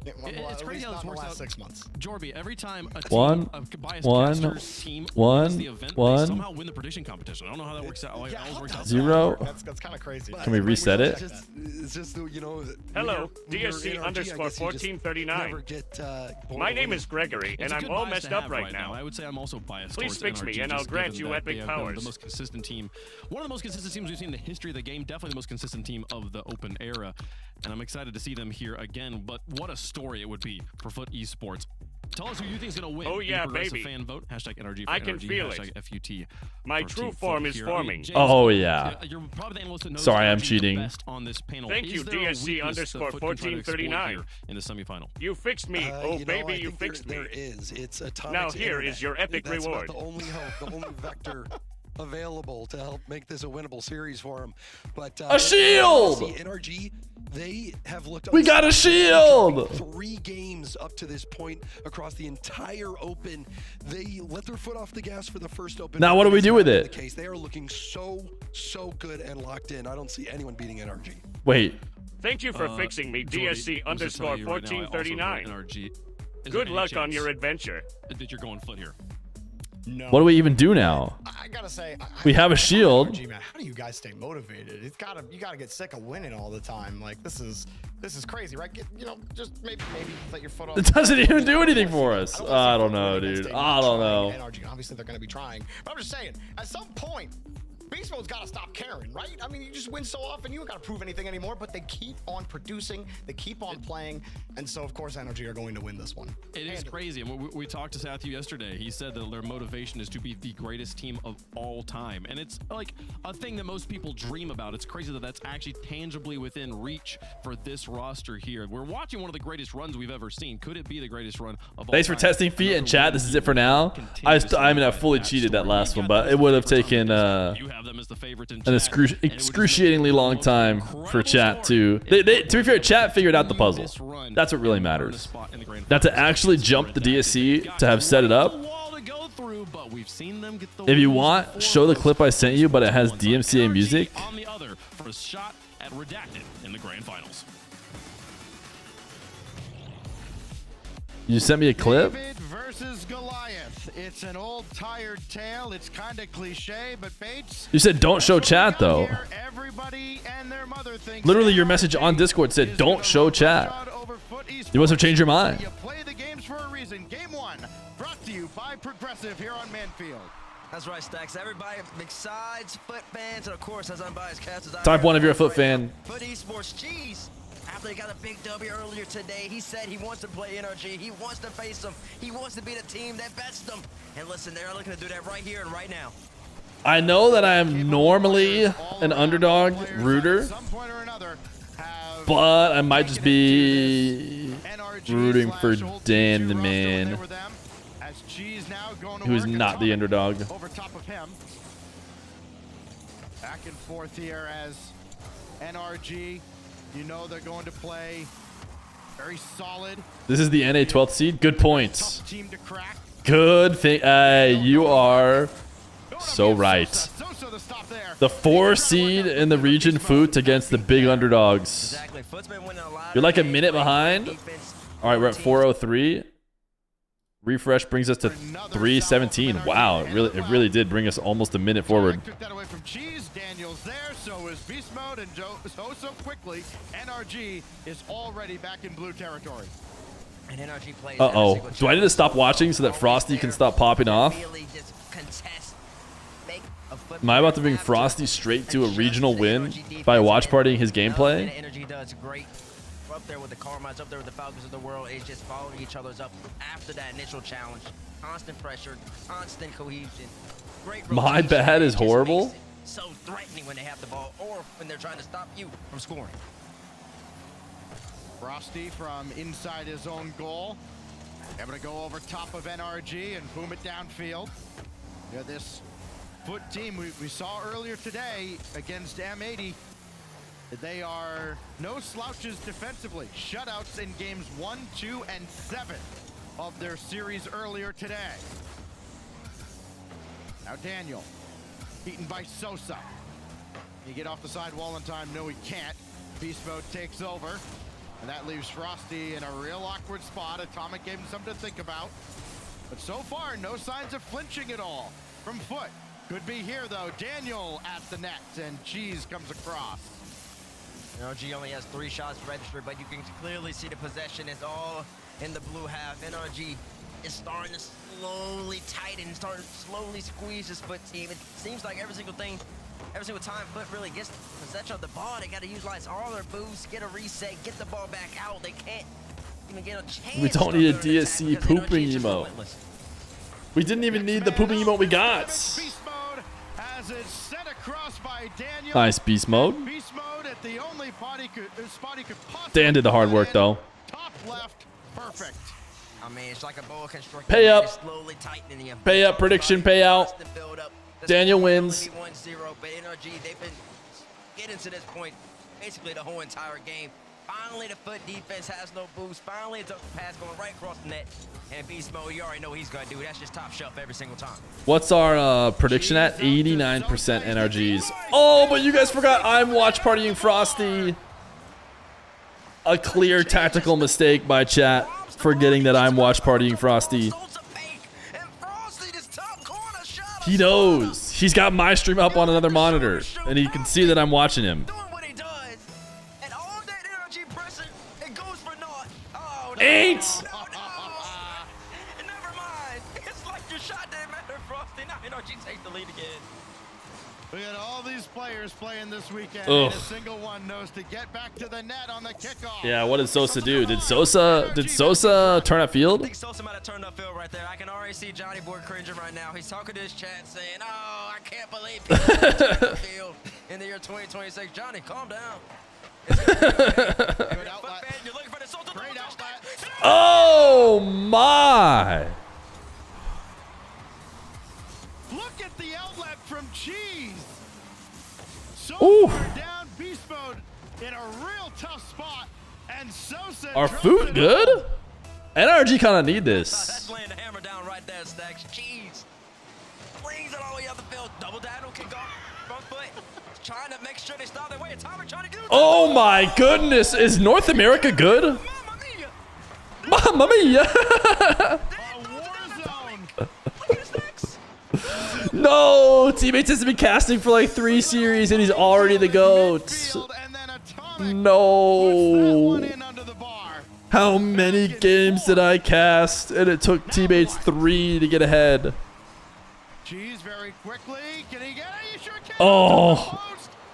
It's crazy how this works out. 6 months. Jorby, every time a team, One, a biased one, caster's team one, wins the event, one. they somehow win the prediction competition. I don't know how that works out. Like, it always works out. 0. That's kind of crazy. Can we reset it? It's just, you know. Hello, when you're DSC NRG, underscore I guess you just 1439. never get, My name is Gregory, and It's a I'm good all bias messed to up have right now. I would say I'm also biased. Please towards fix me, NRG, and I'll just grant given you that they epic have been powers. The most consistent team, one of the most consistent teams we've seen in the history of the game. Definitely the most consistent team of the open era, and I'm excited to see them here again. But what a story it would be for Foot Esports. Tell us who you think is going to win. Oh, yeah, in the progressive baby. fan vote. Hashtag NRG for I can NRG, feel hashtag it. FUT. My for true Team form Foot is here. forming. James, Oh, yeah. You're probably the analyst that knows Sorry, I'm NRG the cheating. best on this panel. Thank Is you, there a DSC weakness underscore that Foot can try to exploit 1439. here in the semifinal? You fixed me. Oh, you know, baby, I you think fixed me. There is. It's atomic. Now here is your epic That's reward. About the only hope, the only vector available to help make this a winnable series for him. But A shield! NRG, they have looked. We got a shield! 3 games up to this point across the entire open. They let their foot off the gas for the first open. Now what do we do with That's it? not the case. They are looking so good and locked in. I don't see anyone beating NRG. Wait. Thank you for fixing me, Jordy, DSC I'll just tell underscore you right now, I also vote 1439. NRG. Is there Good any luck on chance your adventure. that you're going Foot here? No. What do we even do now? I gotta say, We have a shield. RG, man, how do you guys stay motivated? You gotta get sick of winning all the time. Like this is crazy, right? Just maybe let your foot off. It doesn't even do anything for us. I don't know, dude. I don't know. NRG, obviously they're gonna be trying, but I'm just saying, at some point, Beast Mode's gotta stop caring, right? I mean, you just win so often, you don't gotta prove anything anymore. But they keep on producing, they keep on playing, and so of course, NRG are going to win this one. It is crazy. And we talked to Sathu yesterday. He said that their motivation is to be the greatest team of all time. And it's like a thing that most people dream about. It's crazy that that's actually tangibly within reach for this roster here. We're watching one of the greatest runs we've ever seen. Could it be the greatest run of all Thanks for time? testing feet and chat. This is it for now. I mean, I fully cheated that last one, but it would have taken Them as the favorites in an excruciatingly long time for chat to. To be fair, chat figured out the puzzle. That's what really matters. Not to actually jump the DSC to have set it up. If you want, show the clip I sent you, but it has DMCA music. On the other for a shot at Redacted in the grand finals. You sent me a clip. David versus Goliath. It's an old tired tale. It's kind of cliche, but Bates. You said don't show chat though. Everybody and their mother thinks Literally, your message on Discord said don't show chat. You must have changed your mind. you play the games for a reason. Game 1 brought to you by Progressive here on Manfield. That's right, Stacks. Everybody besides Foot fans and, of course, as unbiased casters. Type 1 if you're a Foot fan. Foot Esports, jeez. After he got a big W earlier today, he said he wants to play NRG. He wants to face them. He wants to be the team that bets them. And listen, they're looking to do that right here and right now. I know that I am normally an underdog rooter, but I might just be rooting for Dan, man, who is not the underdog. Over top of him. Back and forth here as NRG. You know they're going to play very solid. This is the NA 12th seed. Good points. Team to crack. Good thing. You are so right. The 4 seed in the region Foot against the big underdogs. You're like a minute behind. All right, we're at 4:03. Refresh brings us to 3:17. Wow, it really did bring us almost a minute forward. Took that away from Cheese. Daniel's there, so is Beast Mode, and so quickly, NRG is already back in blue territory. And NRG plays Uh-oh. Do I need to stop watching so that Frosty can stop popping off? Am I about to bring Frosty straight to a regional win by watch partying his gameplay? NRG does great. We're up there with the Carmines, up there with the Falcons of the world. It's just following each other's up after that initial challenge. Constant pressure, constant cohesion. Great My rotation. bad is It just horrible. makes it so threatening when they have the ball or when they're trying to stop you from scoring. Frosty from inside his own goal. Able to go over top of NRG and boom it downfield. Yeah, this Foot team we saw earlier today against M80. They are no slouches defensively. Shutouts in games 1, 2, and 7 of their series earlier today. Now Daniel, beaten by Sosa. Can he get off the side wall in time? No, he can't. Beast Mode takes over. And that leaves Frosty in a real awkward spot. Atomic gave him something to think about. But so far, no signs of flinching at all from Foot. Could be here, though. Daniel at the net, and Cheese comes across. NRG only has 3 shots registered, but you can clearly see the possession is all in the blue half. NRG is starting to slowly tighten, starting to slowly squeeze this Foot team. It seems like every single time Foot really gets possession of the ball, they got to utilize all their boosts, get a reset, get the ball back out. They can't even get a chance. We don't need a DSC pooping emote. We didn't even need the pooping emote we got. Beast mode has it sent across by Daniel. Nice beast mode. Beast mode at the only spot he could Dan did the hard work though. top left, perfect. I mean, it's like a boa constrictor. Pay up. Slowly tightening him. Pay up. Prediction payout. Daniel wins. 1-0, but NRG, they've been getting to this point basically the whole entire game. Finally, the Foot defense has no boost. Finally, it's a pass going right across the net. And Beast Mode, you already know what he's going to do. That's just top shelf every single time. What's our prediction at? 89% NRGs. Oh, but you guys forgot I'm watch partying Frosty. A clear tactical mistake by chat. Forgetting that I'm watch partying Frosty. He knows. He's got my stream up on another monitor. And he can see that I'm watching him. Ain't. Never mind. It's like your shot didn't matter, Frosty. Now NRG takes the lead again. We got all these players playing this weekend. Ugh. And a single one knows to get back to the net on the kickoff. Yeah, what did Sosa do? Did Sosa turn up field? I think Sosa might have turned up field right there. I can already see Johnny Boy cringing right now. He's talking to his chat saying, "Oh, I can't believe people turned up field in the year 2026." Johnny, calm down. Oh my! Look at the outlet from Cheese. So Ooh. far down beast mode in a real tough spot, and Sosa. Are drove food it good? home. NRG kind of need this. That's laying the hammer down right there, Stacks. Cheese. Brings it all the way up the field. Double daddle, kick off. Front foot. Trying to make sure they stop their way. Atomic trying to do. Oh my goodness! Is North America good? Mamma mia! No, teammates has been casting for like 3 series and he's already the GOAT. No. How many games did I cast and it took teammates 3 to get ahead? Cheese very quickly. Can he get it? You sure can. Oh,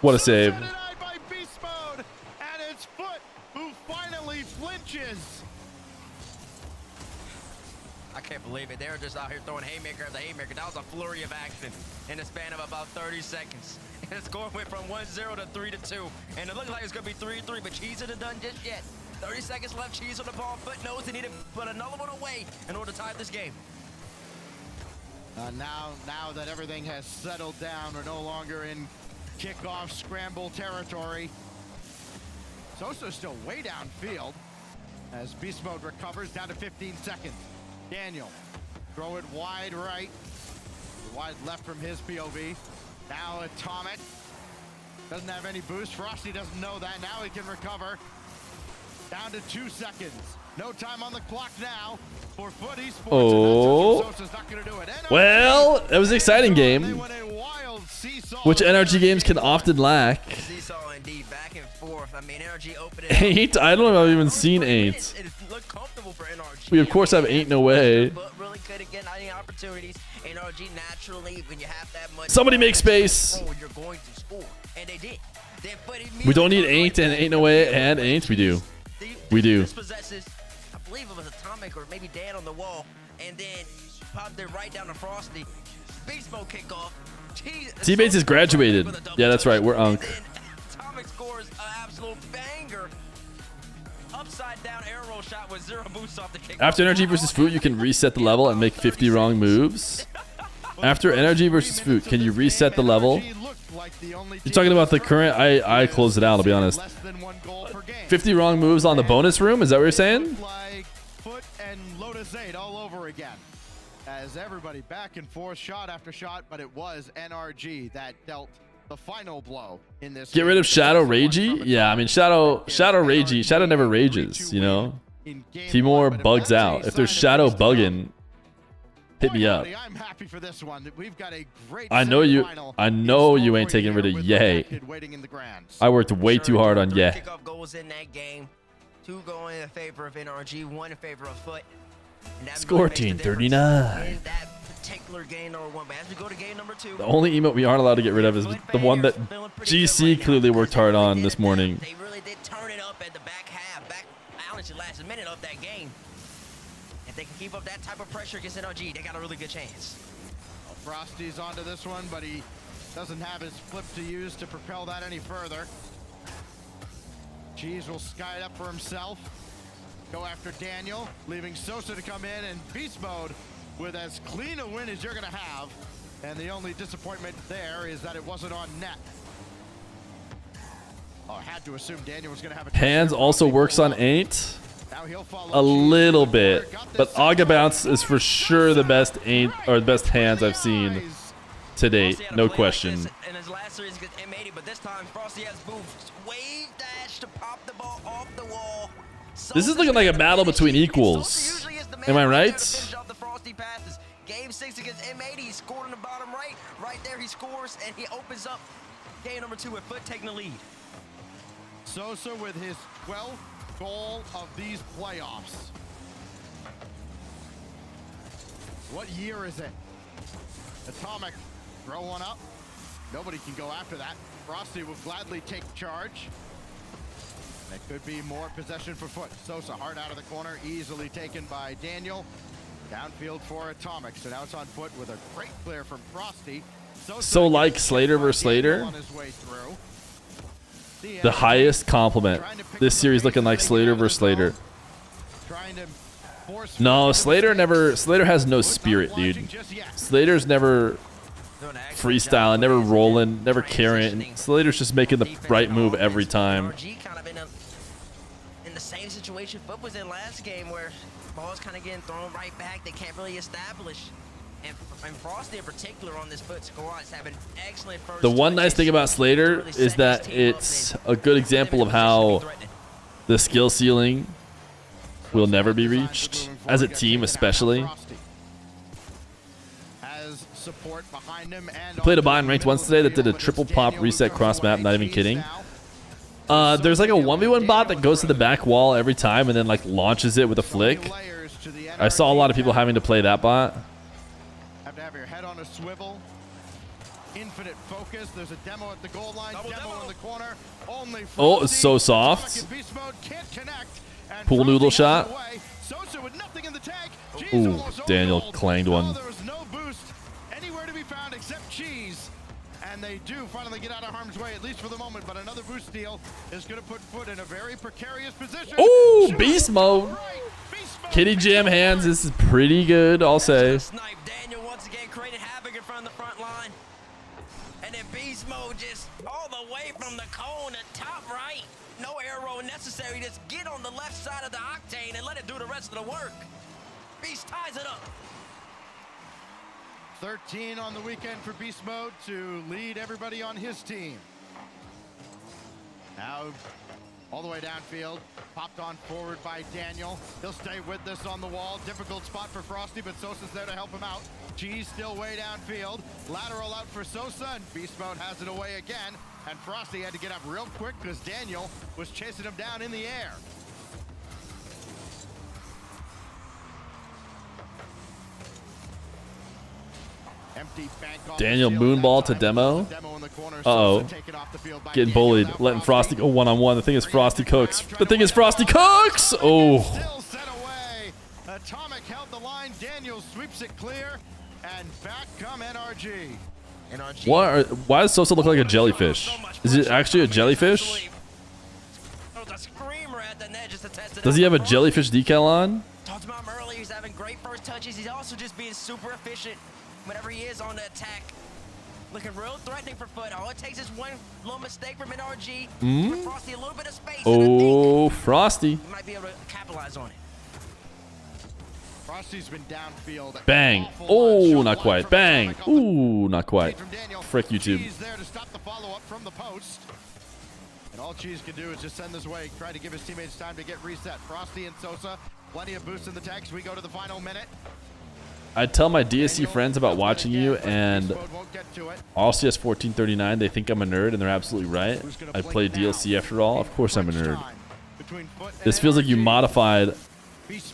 what a save. By beast mode, and it's Foot who finally flinches. I can't believe it. They're just out here throwing haymaker after haymaker. That was a flurry of action in the span of about 30 seconds. And the score went from 1-0 to 3-2. And it looked like it's going to be 3-3, but Cheese isn't done just yet. 30 seconds left. Cheese on the ball. Foot knows they need to put another one away in order to tie this game. Now that everything has settled down, we're no longer in kickoff scramble territory. Sosa's still way downfield as beast mode recovers down to 15 seconds. Daniel, throw it wide right, wide left from his POV. Now Atomic doesn't have any boost. Frosty doesn't know that. Now he can recover. Down to 2 seconds. No time on the clock now for Foot Esports. Oh. Sosa's not gonna do it. Well, it was an exciting game, which NRG games can often lack. Seesaw indeed, back and forth. I mean, NRG opened it. 8? I don't know if I've even seen 8. It looked comfortable for NRG. We of course have 8 no way. But really couldn't get any opportunities. NRG naturally, when you have that much. Somebody make space. You're going to score, and they did. We don't need 8 and 8 no way and 8 we do. We do. This possesses, I believe it was Atomic or maybe Dan on the wall, and then popped it right down to Frosty. Beast mode kickoff. Teammates is graduated. Yeah, that's right. We're Unk. Atomic scores an absolute banger. Upside down arrow shot with 0 boost off the kick. After NRG versus Foot, you can reset the level and make 50 wrong moves. After NRG versus Foot, can you reset the level? You're talking about the current. I closed it out, I'll be honest. 50 wrong moves on the bonus room? Is that what you're saying? Like Foot and Lotus 8 all over again. As everybody back and forth, shot after shot, but it was NRG that dealt the final blow in this. Get rid of Shadow Ragey? Yeah, I mean Shadow Ragey. Shadow never rages, you know. He more bugs out. If there's Shadow bugging, hit me up. I'm happy for this one. We've got a great I know you ain't taking rid of Yay. I worked way too hard on Yay. Kickoff goals in that game. 2 going in favor of NRG, 1 in favor of Foot. Score team 39. Particular game number 1. But as we go to game number 2, The only emote we aren't allowed to get rid of is the one that GC clearly worked hard on this morning. they really did turn it up at the back half, honestly last minute of that game. If they can keep up that type of pressure against NRG, they got a really good chance. Well, Frosty's onto this one, but he doesn't have his flip to use to propel that any further. Cheese will sky it up for himself. Go after Daniel, leaving Sosa to come in and beast mode with as clean a win as you're going to have. And the only disappointment there is that it wasn't on net. Oh, I had to assume Daniel was going to have a Hands also works on 8. A little bit. But Aga Bounce is for sure the best 8 or the best hands I've seen to date. No question. In his last series against M80, but this time Frosty has moved. Wave dash to pop the ball off the wall. This is looking like a battle between equals. Am I right? Game 6 against M80, he scored in the bottom right. Right there he scores, and he opens up game number 2 with Foot taking the lead. Sosa with his 12th goal of these playoffs. What year is it? Atomic, throw one up. Nobody can go after that. Frosty will gladly take charge. That could be more possession for Foot. Sosa hard out of the corner, easily taken by Daniel. Downfield for Atomic. So now it's on Foot with a great clear from Frosty. So like Slater versus Slater, the highest compliment. This series looking like Slater versus Slater. No, Slater has no spirit, dude. Slater's never freestyling, never rolling, never carrying. Slater's just making the right move every time. Kind of in the same situation Foot was in last game, where ball's kind of getting thrown right back. They can't really establish. And Frosty in particular on this Foot squad is having excellent first. The one nice thing about Slater is that it's a good example of how the skill ceiling will never be reached as a team, especially. We played a bot in ranked once today that did a triple pop reset cross map. Not even kidding. There's like a 1v1 bot that goes to the back wall every time and then like launches it with a flick. I saw a lot of people having to play that bot. Have to have your head on a swivel. Infinite focus. There's a demo at the goal line. Demo in the corner. Only Oh, it's so soft. Pool noodle shot. Ooh, Daniel clanged one. There was no boost anywhere to be found except Cheese. And they do finally get out of harm's way, at least for the moment. But another boost steal is going to put Foot in a very precarious position. Ooh, beast mode. Kitty Jam hands. This is pretty good, I'll say. Daniel once again creating havoc in front of the front line. And then beast mode just all the way from the cone to top right. No arrow necessary. Just get on the left side of the octane and let it do the rest of the work. Beast ties it up. 13 on the weekend for Beast Mode to lead everybody on his team. Now, all the way downfield, popped on forward by Daniel. He'll stay with this on the wall. Difficult spot for Frosty, but Sosa's there to help him out. Cheese still way downfield. Lateral out for Sosa, and Beast Mode has it away again. And Frosty had to get up real quick because Daniel was chasing him down in the air. Daniel moonball to demo. Uh-oh. Getting bullied. Letting Frosty go one-on-one. The thing is Frosty cooks. The thing is Frosty cooks! Oh. Atomic held the line. Daniel sweeps it clear. And back come NRG. Why does Sosa look like a jellyfish? Is it actually a jellyfish? Does he have a jellyfish decal on? Talked about him earlier. He's having great first touches. He's also just being super efficient whenever he is on the attack. Looking real threatening for Foot. All it takes is one little mistake from NRG. Give Frosty a little bit of space. Oh, Frosty. He might be able to capitalize on it. Frosty's been downfield. Bang. Oh, not quite. Bang. Ooh, not quite. Frick YouTube. Cheese there to stop the follow-up from the post. And all Cheese can do is just send this way, try to give his teammates time to get reset. Frosty and Sosa, plenty of boost in the tanks. We go to the final minute. I tell my DSC friends about watching you, and RLCS 1439, they think I'm a nerd, and they're absolutely right. I play DLC after all. Of course I'm a nerd. This feels like you modified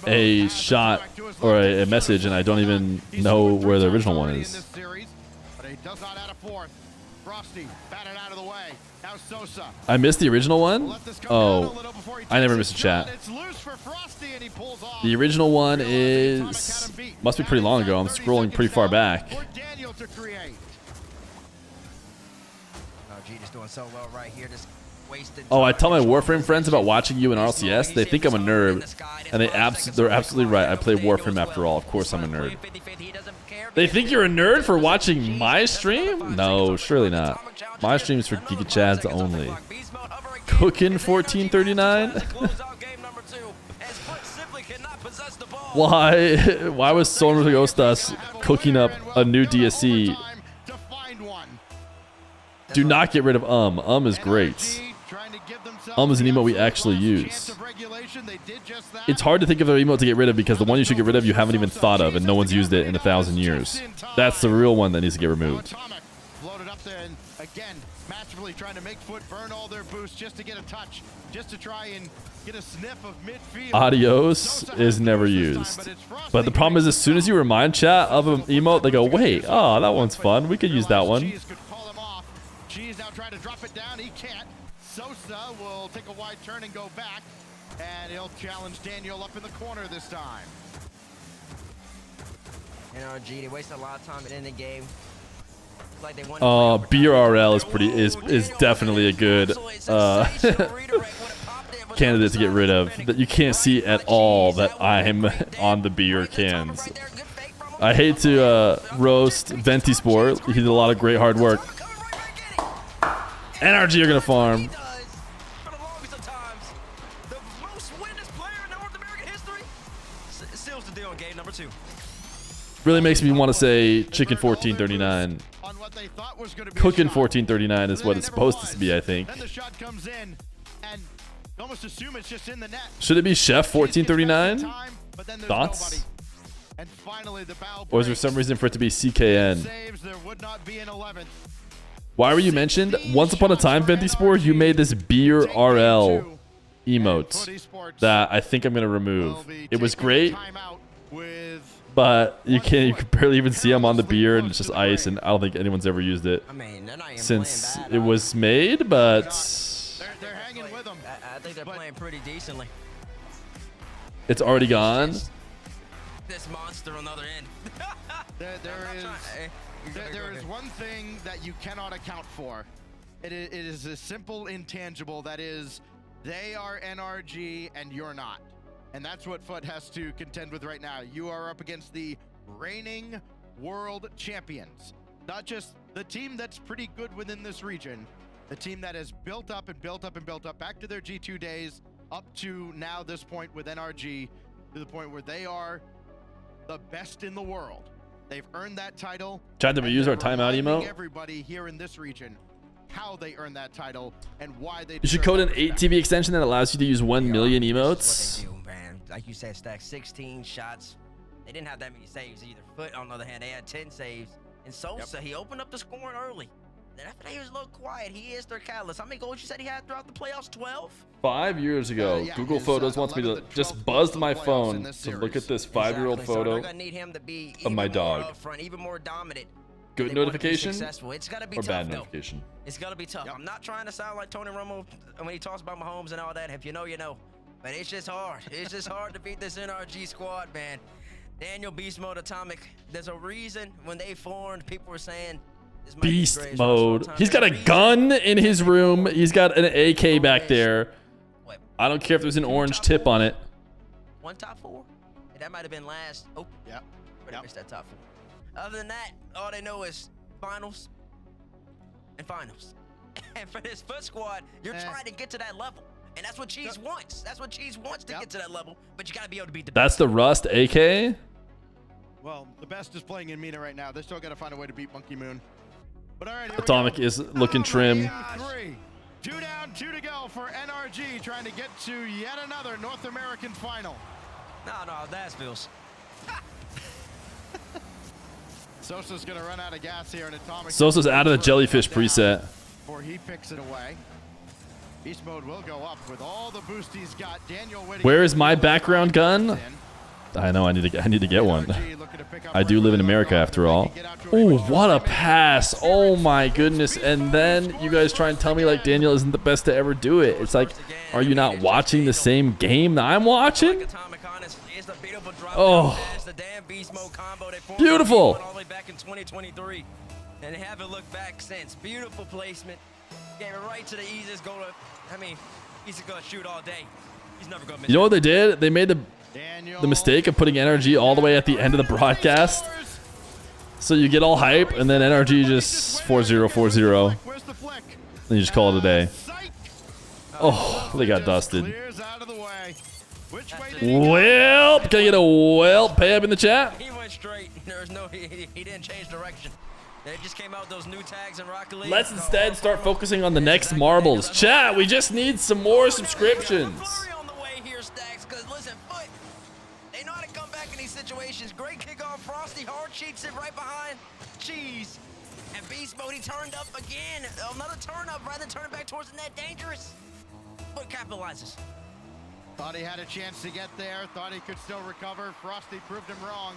a shot or a message, and I don't even know where the original one is. But he does not add a fourth. Frosty batted out of the way. Now Sosa. I missed the original one? Oh, I never missed a chat. The original one is... must be pretty long ago. I'm scrolling pretty far back. Just doing so well right here. Just wasting Oh, I tell my Warframe friends about watching you in RLCS. They think I'm a nerd, and they're absolutely right. I play Warframe after all. Of course I'm a nerd. They think you're a nerd for watching my stream? No, surely not. My stream is for Giga Chads only. Cookin' 1439? Why was Solar Ghostas cooking up a new DSC? Do not get rid of is great. Is an emote we actually use. It's hard to think of an emote to get rid of because the one you should get rid of you haven't even thought of and no one's used it in 1,000 years. That's the real one that needs to get removed. Floated up there and again, masterfully trying to make Foot burn all their boosts just to get a touch, just to try and get a sniff of midfield. Adios is never used. But the problem is as soon as you remind chat of an emote, they go, wait, oh, that one's fun. We could use that one. Cheese now trying to drop it down. He can't. Sosa will take a wide turn and go back. And he'll challenge Daniel up in the corner this time. NRG, they wasted a lot of time in the game. It's like they wanted BRL is definitely a good candidate to get rid of. That you can't see at all that I'm on the beer cans. I hate to roast Venti Sport. He did a lot of great hard work. NRG are gonna farm. Really makes me want to say Chicken 1439. Cookin' 1439 is what it's supposed to be, I think. Should it be Chef 1439? Thoughts? Or is there some reason for it to be CKN? Why were you mentioned? Once upon a time, Venti Sport, you made this beer RL emote that I think I'm gonna remove. It was great, but you can barely even see I'm on the beer, and it's just ice, and I don't think anyone's ever used it since it was made. But I think they're playing pretty decently. It's already gone. This monster on the other end. There is one thing that you cannot account for. It is a simple intangible that is, they are NRG and you're not. And that's what Foot has to contend with right now. You are up against the reigning world champions. Not just the team that's pretty good within this region, the team that has built up and built up and built up back to their G2 days, up to now this point with NRG, to the point where they are the best in the world. They've earned that title. Tried to use our timeout emote. Everybody here in this region, how they earned that title and why they. You should code an 8TV extension that allows you to use 1 million emotes. Like you said, stack 16 shots. They didn't have that many saves either. Foot, on the other hand, they had 10 saves. And Sosa, he opened up the scoring early. Then after that, he was a little quiet. He is their catalyst. How many goals you said he had throughout the playoffs? 12? 5 years ago, Google Photos wants me to just buzz my phone to look at this 5-year-old photo of my dog. Even more dominant. Good notification It's gotta be or tough, bad though. notification? It's got to be tough. I'm not trying to sound like Tony Romo when he talks about Mahomes and all that. If you know, you know. But it's just hard. It's just hard to beat this NRG squad, man. Daniel Beast Mode Atomic. There's a reason when they formed, people were saying this might Beast be the mode. He's got a gun in his room. He's got an AK back there. I don't care if there's an orange tip on it. One top 4? That might have been last. Oh, yeah. Missed that top 4. Other than that, all they know is finals and finals. And for this Foot squad, you're trying to get to that level. And that's what Cheese wants. That's what Cheese wants to get to that level. But you got to be able to beat the That's the Rust AK? Well, the best is playing in Mina right now. They're still got to find a way to beat Monkey Moon. But all right, Atomic is looking trim. 3. 2 down, 2 to go for NRG, trying to get to yet another North American final. No, that's Bills. Sosa's going to run out of gas here, and Atomic... Sosa's out of the jellyfish preset. Before he picks it away. Beast mode will go up with all the boost he's got. Daniel waiting. Where is my background gun? I know I need to get one. I do live in America after all. Oh, what a pass. Oh my goodness. And then you guys try and tell me like Daniel isn't the best to ever do it. It's like, are you not watching the same game that I'm watching? Oh. Beautiful. All the way back in 2023. And haven't looked back since. Beautiful placement. Gave it right to the easiest goal. I mean, he's going to shoot all day. He's never going to miss. You know what they did? They made the mistake of putting NRG all the way at the end of the broadcast. So you get all hype, and then NRG just 4-0, 4-0. Then you just call it a day. Oh, they got dusted. Welp, can I get a welp pay up in the chat? He went straight. There's no, he didn't change direction. They just came out with those new tags in Rocket League. Let's instead start focusing on the next marbles. Chat, we just need some more subscriptions. They know how to come back in these situations. Great kickoff. Frosty hard cheats it right behind Cheese. And Beast Mode, he turned up again. Another turn up rather than turning back towards the net. Dangerous. But capitalizes. Thought he had a chance to get there. Thought he could still recover. Frosty proved him wrong.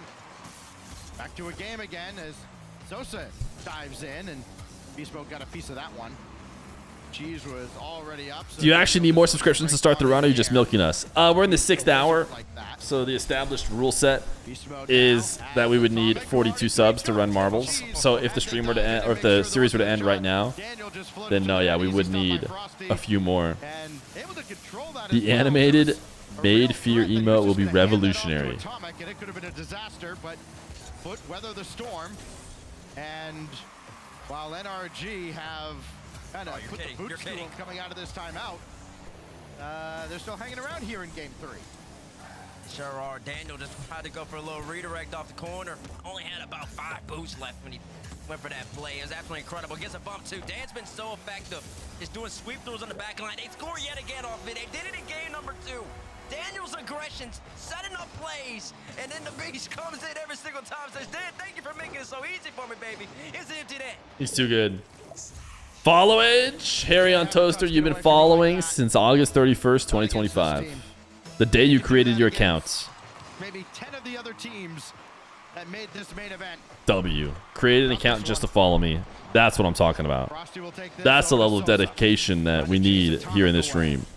Back to a game again as Sosa dives in, and Beast Mode got a piece of that one. Cheese was already up. So Do you actually need more subscriptions to start the run, or are you just milking us? We're in the 6th hour, so the established rule set is that we would need 42 subs to run marbles. So if the stream were to end, or if the series were to end right now, then no, yeah, we would need a few more. The animated made Fear emote will be revolutionary. And it could have been a disaster, but Foot weather the storm. And while NRG have kind of put the boot stool coming out of this timeout, they're still hanging around here in game 3. Sure are. Daniel just tried to go for a little redirect off the corner. Only had about 5 boosts left when he went for that play. It was absolutely incredible. Gets a bump too. Dan's been so effective. Just doing sweep throws on the back line. They score yet again off it. They did it in game number 2. Daniel's aggressions, setting up plays, and then the beast comes in every single time. Says, Dan, thank you for making it so easy for me, baby. It's an empty net. He's too good. Follow Edge, Harry on Toaster. You've been following since August 31st, 2025. The day you created your accounts. Maybe 10 of the other teams that made this main event. W. Created an account just to follow me. That's what I'm talking about. That's the level of dedication that we need here in this stream.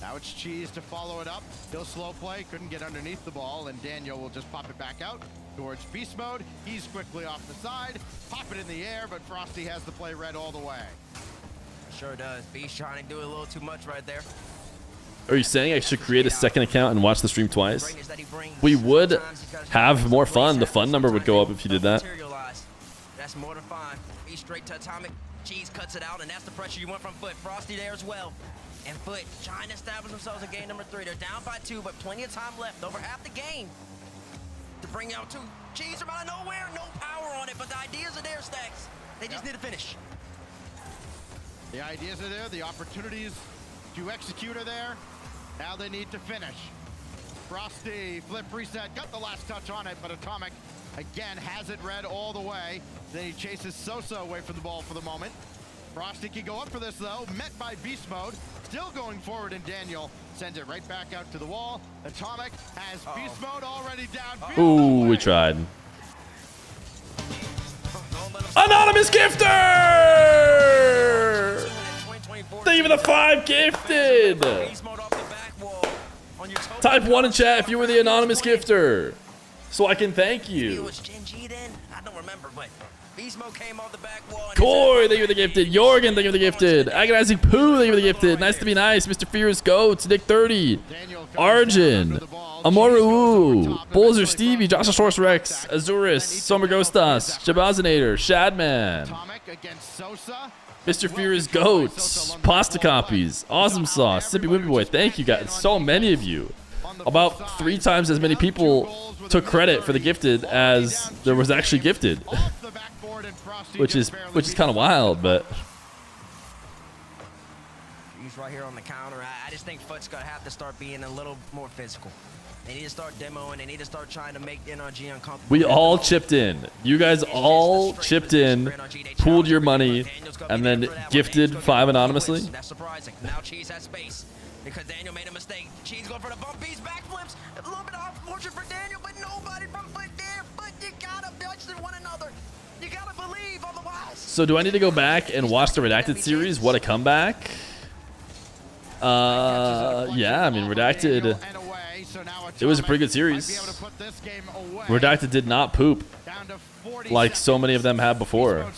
Now it's Cheese to follow it up. He'll slow play, couldn't get underneath the ball, and Daniel will just pop it back out towards Beast Mode. He's quickly off the side, pop it in the air, but Frosty has the play read all the way. Sure does. Beast trying to do a little too much right there. Are you saying I should create a second account and watch the stream twice? We would have more fun. The fun number would go up if you did that. That's more than fine. Beast straight to Atomic. Cheese cuts it out, and that's the pressure you want from Foot. Frosty there as well. And Foot trying to establish themselves in game number 3. They're down by 2, but plenty of time left. Over half the game to bring out 2. Cheese are out of nowhere. No power on it, but the ideas are there, Stacks. They just need to finish. The ideas are there. The opportunities to execute are there. Now they need to finish. Frosty, flip reset, got the last touch on it, but Atomic, again, has it read all the way. Then he chases Sosa away from the ball for the moment. Frosty can go up for this, though, met by Beast Mode. Still going forward, and Daniel sends it right back out to the wall. Atomic has Beast Mode already down. Ooh, we tried. Anonymous Gifter! Thank you for the 5 gifted! Type 1 in chat if you were the anonymous gifter, so I can thank you. Was Genji then? I don't remember, but Beast Mode came off the back wall. Corey, thank you for the gifted. Jorgen, thank you for the gifted. Agonizing Pooh, thank you for the gifted. Nice to be nice. Mr. Fear's Goats, Nick 30. Arjun. Amoru, Bulzer Stevie, Joshua Source Rex, Azuris, Summer Ghostas, Jabazinator, Shadman, Mr. Fear is Goats, Pasta Copies, Awesome Sauce, Sippy Wimpy Boy. Thank you guys. So many of you. About 3 times as many people took credit for the gifted as there was actually gifted. which is kind of wild, but He's right here on the counter. I just think Foot's gonna have to start being a little more physical. They need to start demoing. They need to start trying to make NRG uncomfortable. we all chipped in. You guys all chipped in, pooled your money, and then gifted 5 anonymously. That's surprising. Now Cheese has space because Daniel made a mistake. Cheese going for the bump beats, backflips. A little bit of fortune for Daniel, but nobody from Foot there. But you gotta touch one another. You gotta believe, otherwise. So do I need to go back and watch the Redacted series? What a comeback. Yeah, I mean, Redacted, it was a pretty good series. Redacted did not poop like so many of them have before.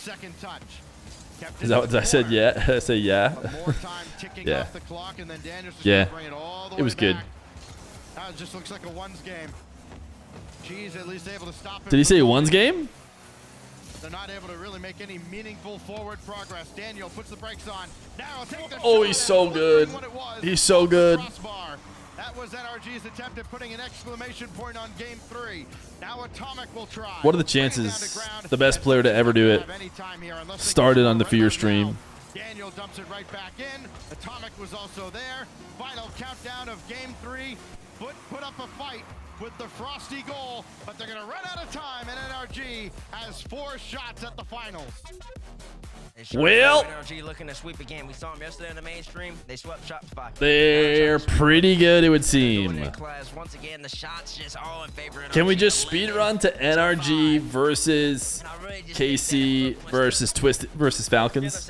Is that what I said? Yeah. I say yeah. Yeah. Yeah. It was good. Now it just looks like a ones game. Cheese at least able to stop it. Did he say ones game? They're not able to really make any meaningful forward progress. Daniel puts the brakes on. Now take the Oh, he's so good. He's so good. That was NRG's attempt at putting an exclamation point on game 3. Now Atomic will try. What are the chances the best player to ever do it started on the Fear stream? Daniel dumps it right back in. Atomic was also there. Final countdown of game 3. Foot put up a fight with the Frosty goal, but they're going to run out of time, and NRG has 4 shots at the finals. Well, NRG looking to sweep again. We saw them yesterday in the mainstream. They swept Shopify. They're pretty good, it would seem. Once again, the shots just all in favor of NRG. Can we just speed run to NRG versus KC versus Twisted versus Falcons?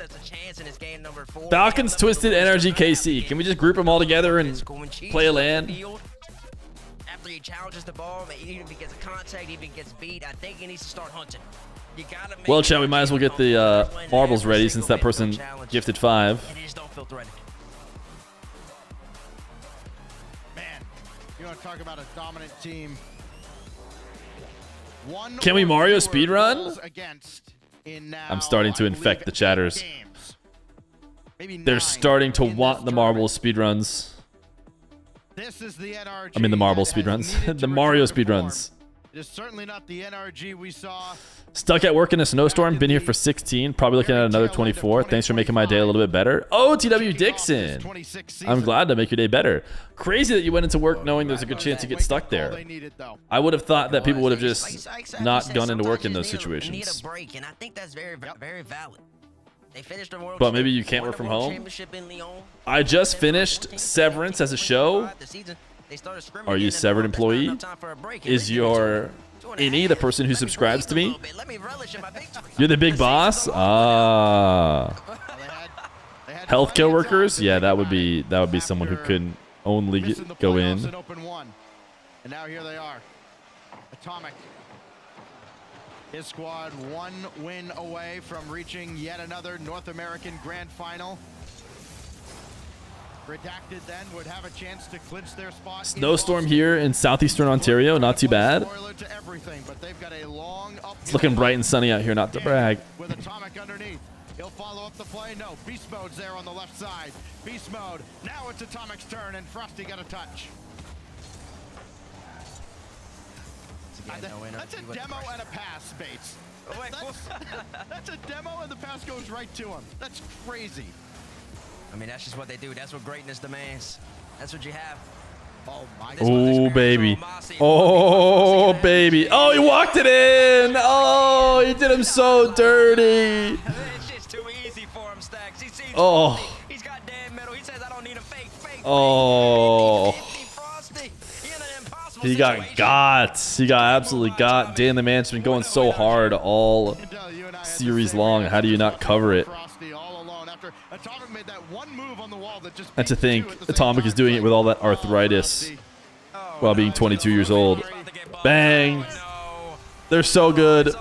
Falcons, Twisted, NRG, KC. Can we just group them all together and play a LAN? After he challenges the ball, even if he gets a contact, even gets beat, I think he needs to start hunting. Well, chat, we might as well get the marbles ready since that person gifted 5. And they just don't feel threatened. Man, you want to talk about a dominant team. Can we Mario speedrun? I'm starting to infect the chatters. They're starting to want the marble speedruns. I mean the marble speedruns. The Mario speedruns. It is certainly not the NRG we saw. Stuck at work in a snowstorm. Been here for 16. Probably looking at another 24. Thanks for making my day a little bit better. Oh, TW Dixon. I'm glad to make your day better. Crazy that you went into work knowing there's a good chance to get stuck there. I would have thought that people would have just not gone into work in those situations. And I think that's very, very valid. They finished the World But maybe you can't work from home. Championship in Lyon. I just finished Severance as a show. Are you a Severed employee? Is your Innie the person who subscribes to me? You're the big boss? Ah. Healthcare workers? Yeah, that would be someone who couldn't only go in. And now here they are. Atomic. His squad 1 win away from reaching yet another North American Grand Final. Redacted then would have a chance to clinch their spot. Snowstorm here in southeastern Ontario, not too bad. It's looking bright and sunny out here, not to brag. With Atomic underneath. He'll follow up the play. No, Beast Mode's there on the left side. Beast Mode. Now it's Atomic's turn, and Frosty got a touch. That's a demo and a pass, Bates. That's a demo and the pass goes right to him. That's crazy. I mean, that's just what they do. That's what greatness demands. That's what you have. Oh, my God. Oh, baby. Oh, baby. Oh, he walked it in. Oh, he did him so dirty. It's just too easy for him, Stacks. He sees Oh. He's got dead metal. He says, I don't need a fake. Oh. He got He got absolutely got. Dan the Man's been going so hard all series long. How do you not cover it? And to think Atomic is doing it with all that arthritis while being 22 years old. Bang. They're so good.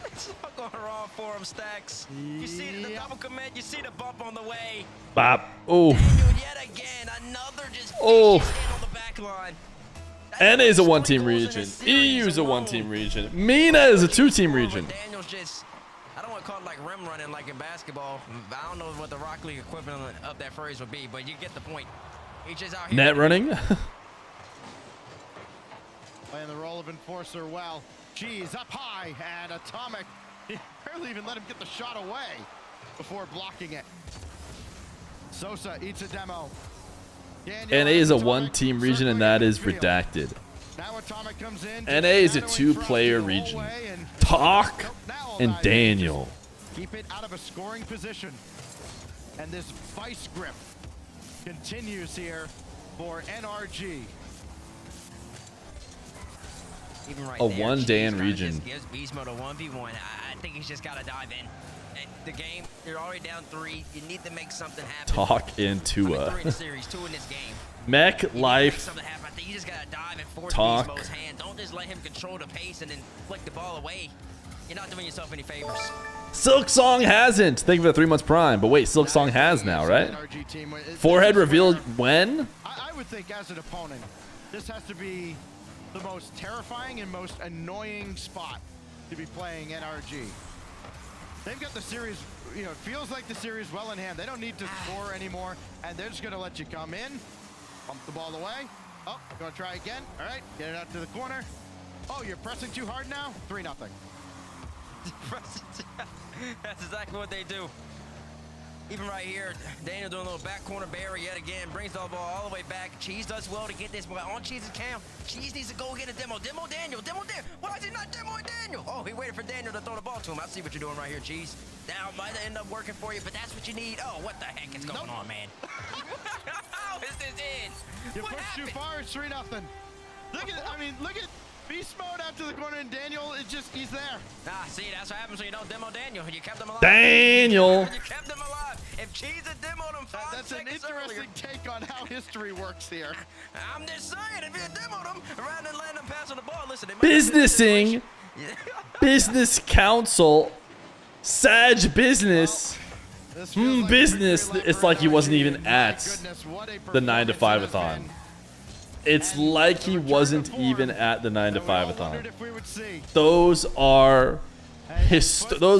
It's all going wrong for him, Stacks. You see the double commit, you see the bump on the way. Bop. Oh. Yet again, another just Oh. on the back line. NA is a one-team region. EU is a one-team region. MENA is a two-team region. Daniel's just, I don't want to call it like rim running like in basketball. I don't know what the Rock League equivalent of that phrase would be, but you get the point. He's just out here. Net running. Playing the role of enforcer well. Geez, up high, and Atomic, he barely even let him get the shot away before blocking it. Sosa eats a demo. NA is a one-team region, and that is Redacted. Now Atomic comes in. NA is a two-player region. Talk and Daniel. Keep it out of a scoring position. And this vice grip continues here for NRG. Even right A there, one-Dan Cheese region. just gives Beast Mode a 1v1. I think he's just got to dive in. And the game, you're already down 3. You need to make something happen. Talk and Tua. 3 in the series, 2 in this game. Mech You need to make life. something happen. I think you just got to dive and force Talk. Beast Mode's hand. Don't just let him control the pace and then flick the ball away. You're not doing yourself any favors. Silk Song hasn't. Thank you for the 3 months prime. But wait, Silk Song has now, right? Forehead revealed when? I would think as an opponent, this has to be the most terrifying and most annoying spot to be playing NRG. They've got the series, you know, it feels like the series well in hand. They don't need to score anymore, and they're just going to let you come in, bump the ball away. Oh, going to try again. All right, get it out to the corner. Oh, you're pressing too hard now? 3-0. That's exactly what they do. Even right here, Daniel doing a little back corner barrier yet again. Brings the ball all the way back. Cheese does well to get this boy on Cheese's cam. Cheese needs to go get a demo. Demo Daniel. Demo Daniel. Why is he not demoing Daniel? Oh, he waited for Daniel to throw the ball to him. I see what you're doing right here, Cheese. Now, might end up working for you, but that's what you need. Oh, what the heck is going on, man? How is this in? You What pushed too happened? far, it's 3-0. Look at, I mean, look at Beast Mode out to the corner, and Daniel, it's just, he's there. Ah, see, that's what happens when you don't demo Daniel. You kept him alive. Daniel. You kept him alive. If Cheese had demoed him 5 That's an seconds interesting earlier. take on how history works here. I'm just saying, if you had demoed him, rather than letting him pass on the ball, listen, it might Businessing. Business council. Sag business. Business. It's like he wasn't even at the 9 to 5-a-thon. It's like he wasn't even at the 9 to 5-a-thon. Those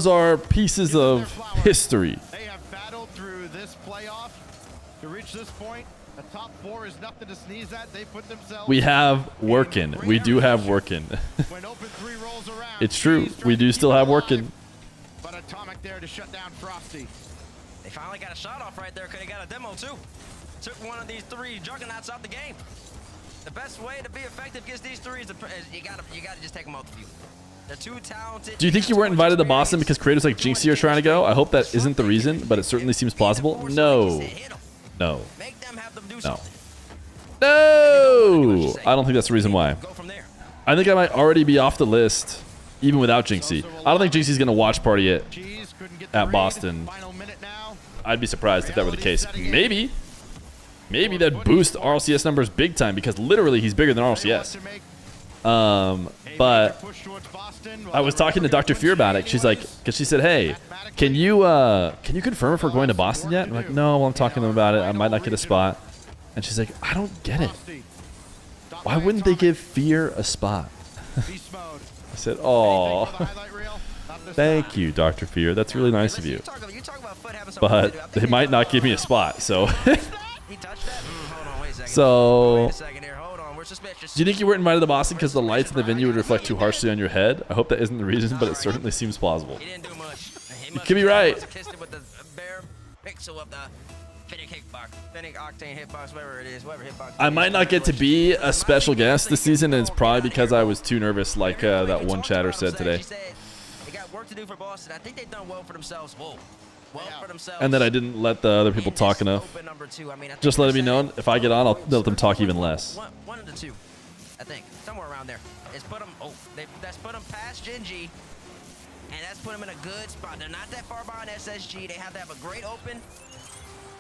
are pieces of history. They have battled through this playoff to reach this point. The top 4 is nothing to sneeze at. They put themselves. We have working. We do have working. It's true. We do still have working. But Atomic there to shut down Frosty. They finally got a shot off right there because they got a demo too. Took one of these 3 juggernauts out the game. The best way to be effective against these 3 is you gotta just take them off the field. They're too talented. Do you think you weren't invited to Boston because creators like Jinxie are trying to go? I hope that isn't the reason, but it certainly seems plausible. No. No. No. No! I don't think that's the reason why. I think I might already be off the list, even without Jinxie. I don't think Jinxie's going to watch party it at Boston. I'd be surprised if that were the case. Maybe. Maybe that'd boost RLCS numbers big time because literally he's bigger than RLCS. But I was talking to Dr. Feer about it. She's like, because she said, hey, can you confirm if we're going to Boston yet? I'm like, no, well, I'm talking to them about it. I might not get a spot. And she's like, I don't get it. Why wouldn't they give Feer a spot? I said, oh, thank you, Dr. Feer. That's really nice of you. But they might not give me a spot, so. So, do you think you weren't invited to Boston because the lights in the venue would reflect too harshly on your head? I hope that isn't the reason, but it certainly seems plausible. You could be right. I might not get to be a special guest this season, and it's probably because I was too nervous, like that one chatter said today. They got work to do for Boston. I think they've done well for themselves. Whoa. Well for themselves. And that I didn't let the other people talk enough. Just let it be known, if I get on, I'll let them talk even less. One of the 2, I think. Somewhere around there. It's put them, that's put them past Genji. And that's put them in a good spot. They're not that far behind SSG. They have to have a great open.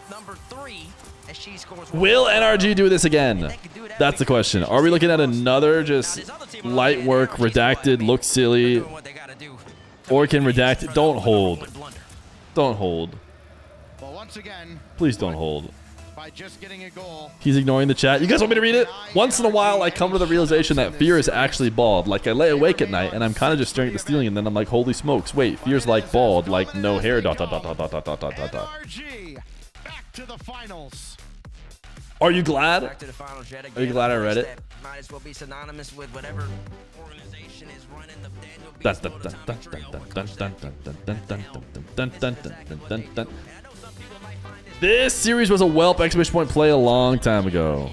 Number 3, as she scores. Will NRG do this again? That's the question. Are we looking at another just light work, redacted, look silly, Or can Redacted. Don't hold. Don't hold. Well, once again, Please don't hold. by just getting a goal. He's ignoring the chat. You guys want me to read it? Once in a while, I come to the realization that Fear is actually bald. Like, I lay awake at night, and I'm kind of just staring at the ceiling, and then I'm like, holy smokes, wait, Fear's like bald, like no hair, dot, dot, dot, dot, dot, dot, dot, dot, dot. NRG, back to the finals. Are you glad? Back to the finals yet again. Are you glad I read it? That might as well be synonymous with whatever organization is running the Daniel Dun, Beast dun, all dun, the time. dun, dun, dun, dun, dun, dun, dun, dun, dun, dun, dun, dun, dun, dun. This series was a Whelp exclamation point play a long time ago.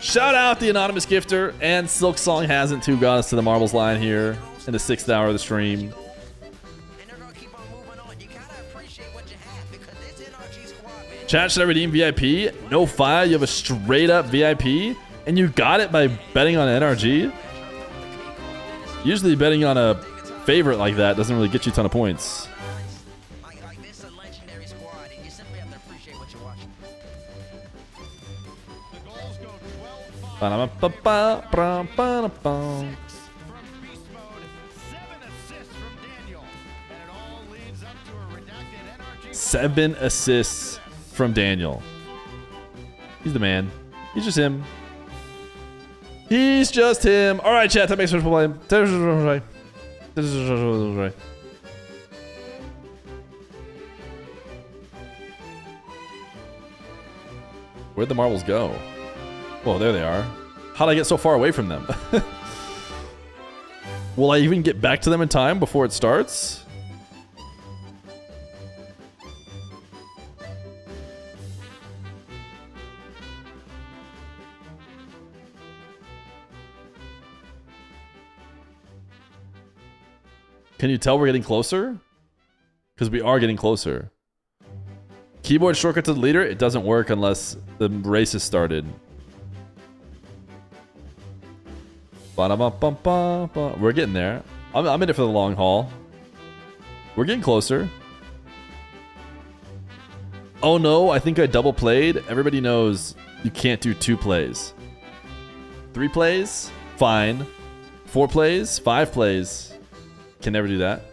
Shout out the anonymous gifter, and Silk Song hasn't too got us to the marbles line here in the 6th hour of the stream. Chat, should I redeem VIP? No fire, you have a straight up VIP, and you got it by betting on NRG? Usually betting on a favorite like that doesn't really get you a ton of points. Seven assists from Daniel. He's the man. He's just him. He's just him. All right, chat. That makes sense for playing. Where'd the marbles go? Oh, there they are. How'd I get so far away from them? Will I even get back to them in time before it starts? Can you tell we're getting closer? Because we are getting closer. Keyboard shortcut to the leader? It doesn't work unless the race has started. We're getting there. I'm in it for the long haul. We're getting closer. Oh no, I think I double played. Everybody knows you can't do 2 plays. 3 plays? Fine. 4 plays? 5 plays. Can never do that.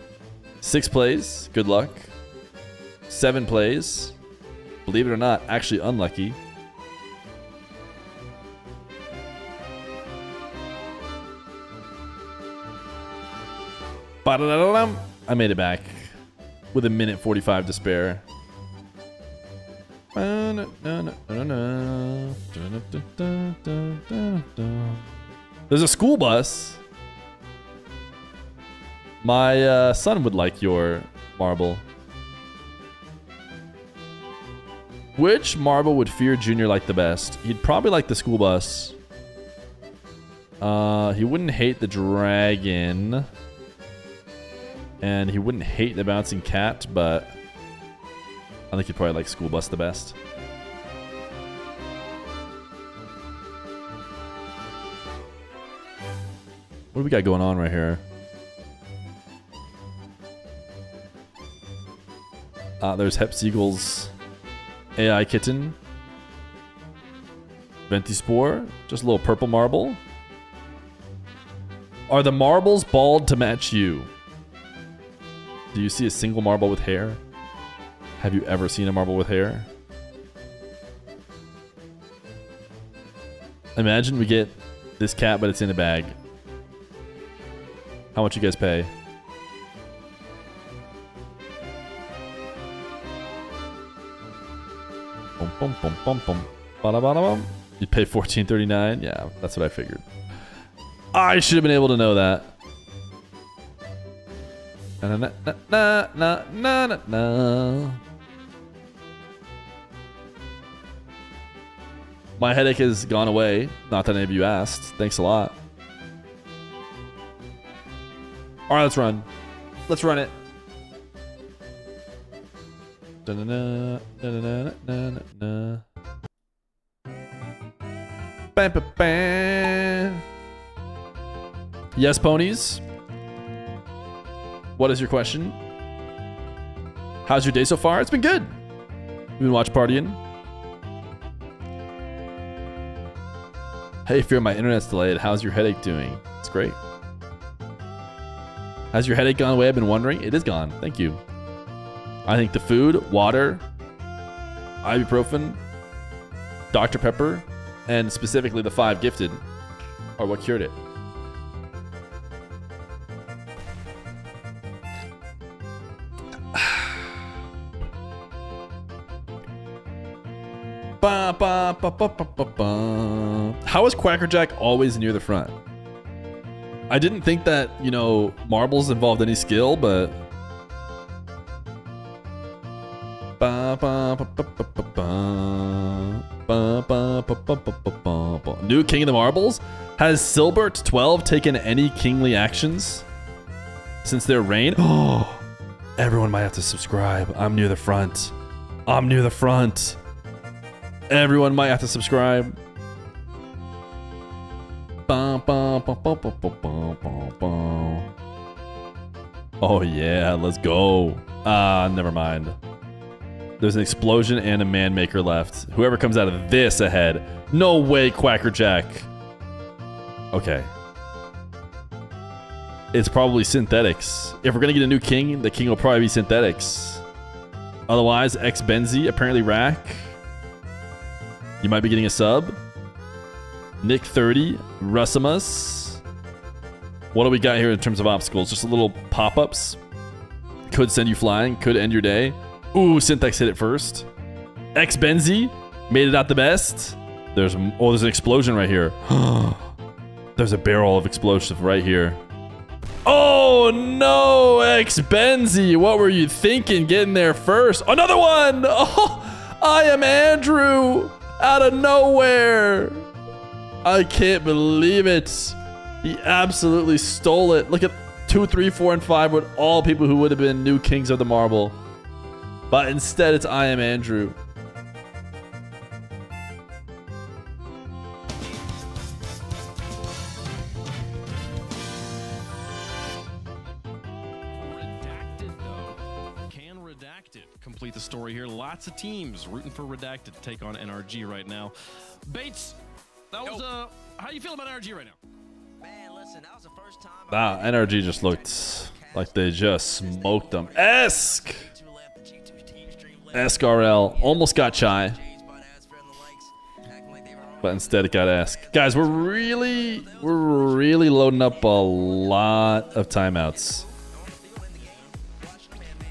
6 plays? Good luck. 7 plays? Believe it or not, actually unlucky. I made it back with 1:45 to spare. There's a school bus. My son would like your marble. Which marble would Fear Jr. like the best? He'd probably like the school bus. He wouldn't hate the dragon. And he wouldn't hate the bouncing cat, but I think he'd probably like school bus the best. What do we got going on right here? There's Hep Siegel's AI Kitten. Ventispore. Just a little purple marble. Are the marbles bald to match you? Do you see a single marble with hair? Have you ever seen a marble with hair? Imagine we get this cat, but it's in a bag. How much you guys pay? Bum, bum, bum, bum, bum. You'd pay $14.39? Yeah, that's what I figured. I should have been able to know that. Na, na, na, na, na, na, na. My headache has gone away. Not that any of you asked. Thanks a lot. All right, let's run. Let's run it. Da-na-na, da-na-na, da-na-na. Bam, bam, bam. Yes, ponies. What is your question? How's your day so far? It's been good. We've been watch partying. Hey, Fear, my internet's delayed. How's your headache doing? It's great. Has your headache gone away? I've been wondering. It is gone. Thank you. I think the food, water, ibuprofen, Dr. Pepper, and specifically the 5 gifted are what cured it. Ba, ba, ba, ba, ba, ba, ba. How is Quackerjack always near the front? I didn't think that, you know, marbles involved any skill, but... Ba, ba, ba, ba, ba, ba, ba. Ba, ba, ba, ba, ba, ba, ba. New King of the Marbles? Has Silbert 12 taken any kingly actions since their reign? Oh, everyone might have to subscribe. I'm near the front. I'm near the front. Everyone might have to subscribe. Oh yeah, let's go. Never mind. There's an explosion and a man maker left. Whoever comes out of this ahead. No way, Quackerjack. Okay. It's probably synthetics. If we're gonna get a new king, the king will probably be synthetics. Otherwise, X-Benzi, apparently Rack. You might be getting a sub. Nick 30, Russimus. What do we got here in terms of obstacles? Just a little pop-ups. Could send you flying, could end your day. Ooh, Syntax hit it first. X-Benzi made it out the best. There's an explosion right here. There's a barrel of explosive right here. Oh no, X-Benzi, what were you thinking getting there first? Another one! Oh, I am Andrew out of nowhere. I can't believe it. He absolutely stole it. Look at 2, 3, 4, and 5 with all people who would have been new kings of the marble. But instead, it's I am Andrew. Redacted, though. Can Redacted complete the story here? Lots of teams rooting for Redacted to take on NRG right now. Bates, that was how you feel about NRG right now? Man, listen, that was the first time. Wow, NRG just looked like they just smoked them. Esk! SRL almost got Chai, but instead it got Esk. Guys, we're really loading up a lot of timeouts.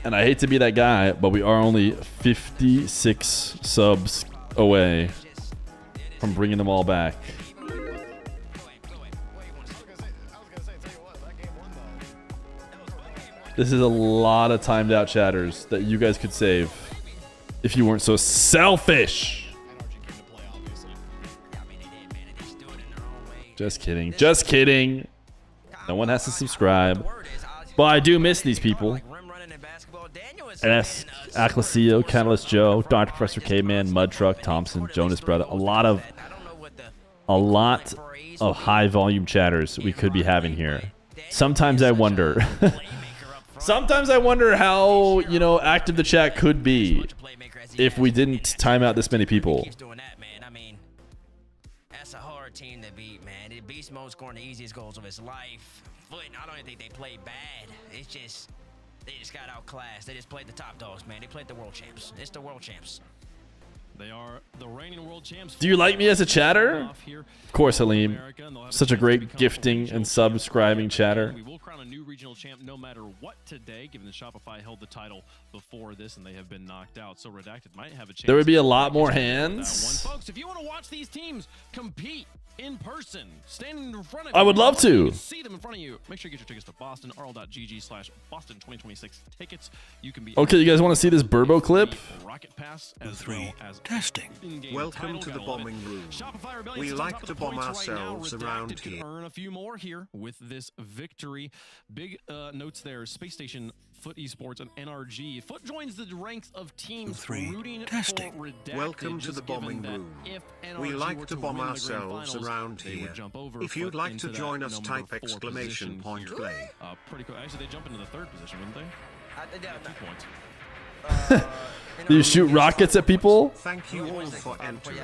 And I hate to be that guy, but we are only 56 subs away from bringing them all back. This is a lot of timed out chatters that you guys could save if you weren't so selfish. Just kidding. Just kidding. No one has to subscribe. But I do miss these people. S, Aclasio, Catalyst Joe, Dr. Professor K-Man, Mud Truck, Thompson, Jonas Brother. A lot of high volume chatters we could be having here. Sometimes I wonder. Sometimes I wonder how, you know, active the chat could be if we didn't time out this many people. That's a hard team to beat, man. Beast Mode scoring the easiest goals of his life. Foot, I don't even think they played bad. It's just, they just got outclassed. They just played the top dogs, man. They played the world champs. It's the world champs. They are the reigning world champs. Do you like me as a chatter? Of course, Halim. Such a great gifting and subscribing chatter. We will crown a new regional champ no matter what today, given that Shopify held the title before this and they have been knocked out. So Redacted might have a chance. There would be a lot more hands. Folks, if you want to watch these teams compete in person, standing in front of I would love to. See them in front of you. Make sure you get your tickets to Boston, rl.gg/Boston 2026 tickets. You can be Okay, you guys want to see this Burbo clip? Rocket Pass as 3. well as Testing. Welcome to the bombing room. We like to bomb ourselves around here. Could earn a few more here with this victory. Big notes there. Space Station, Foot Esports, and NRG. Foot joins the ranks of teams rooting Testing. for Redacted. Welcome to the bombing room. We like to bomb ourselves around here. If you'd like to join us, type exclamation point play. Pretty cool. Actually, they jump into the third position, wouldn't they? 2 points. Do you shoot rockets at people? Thank you all for entering.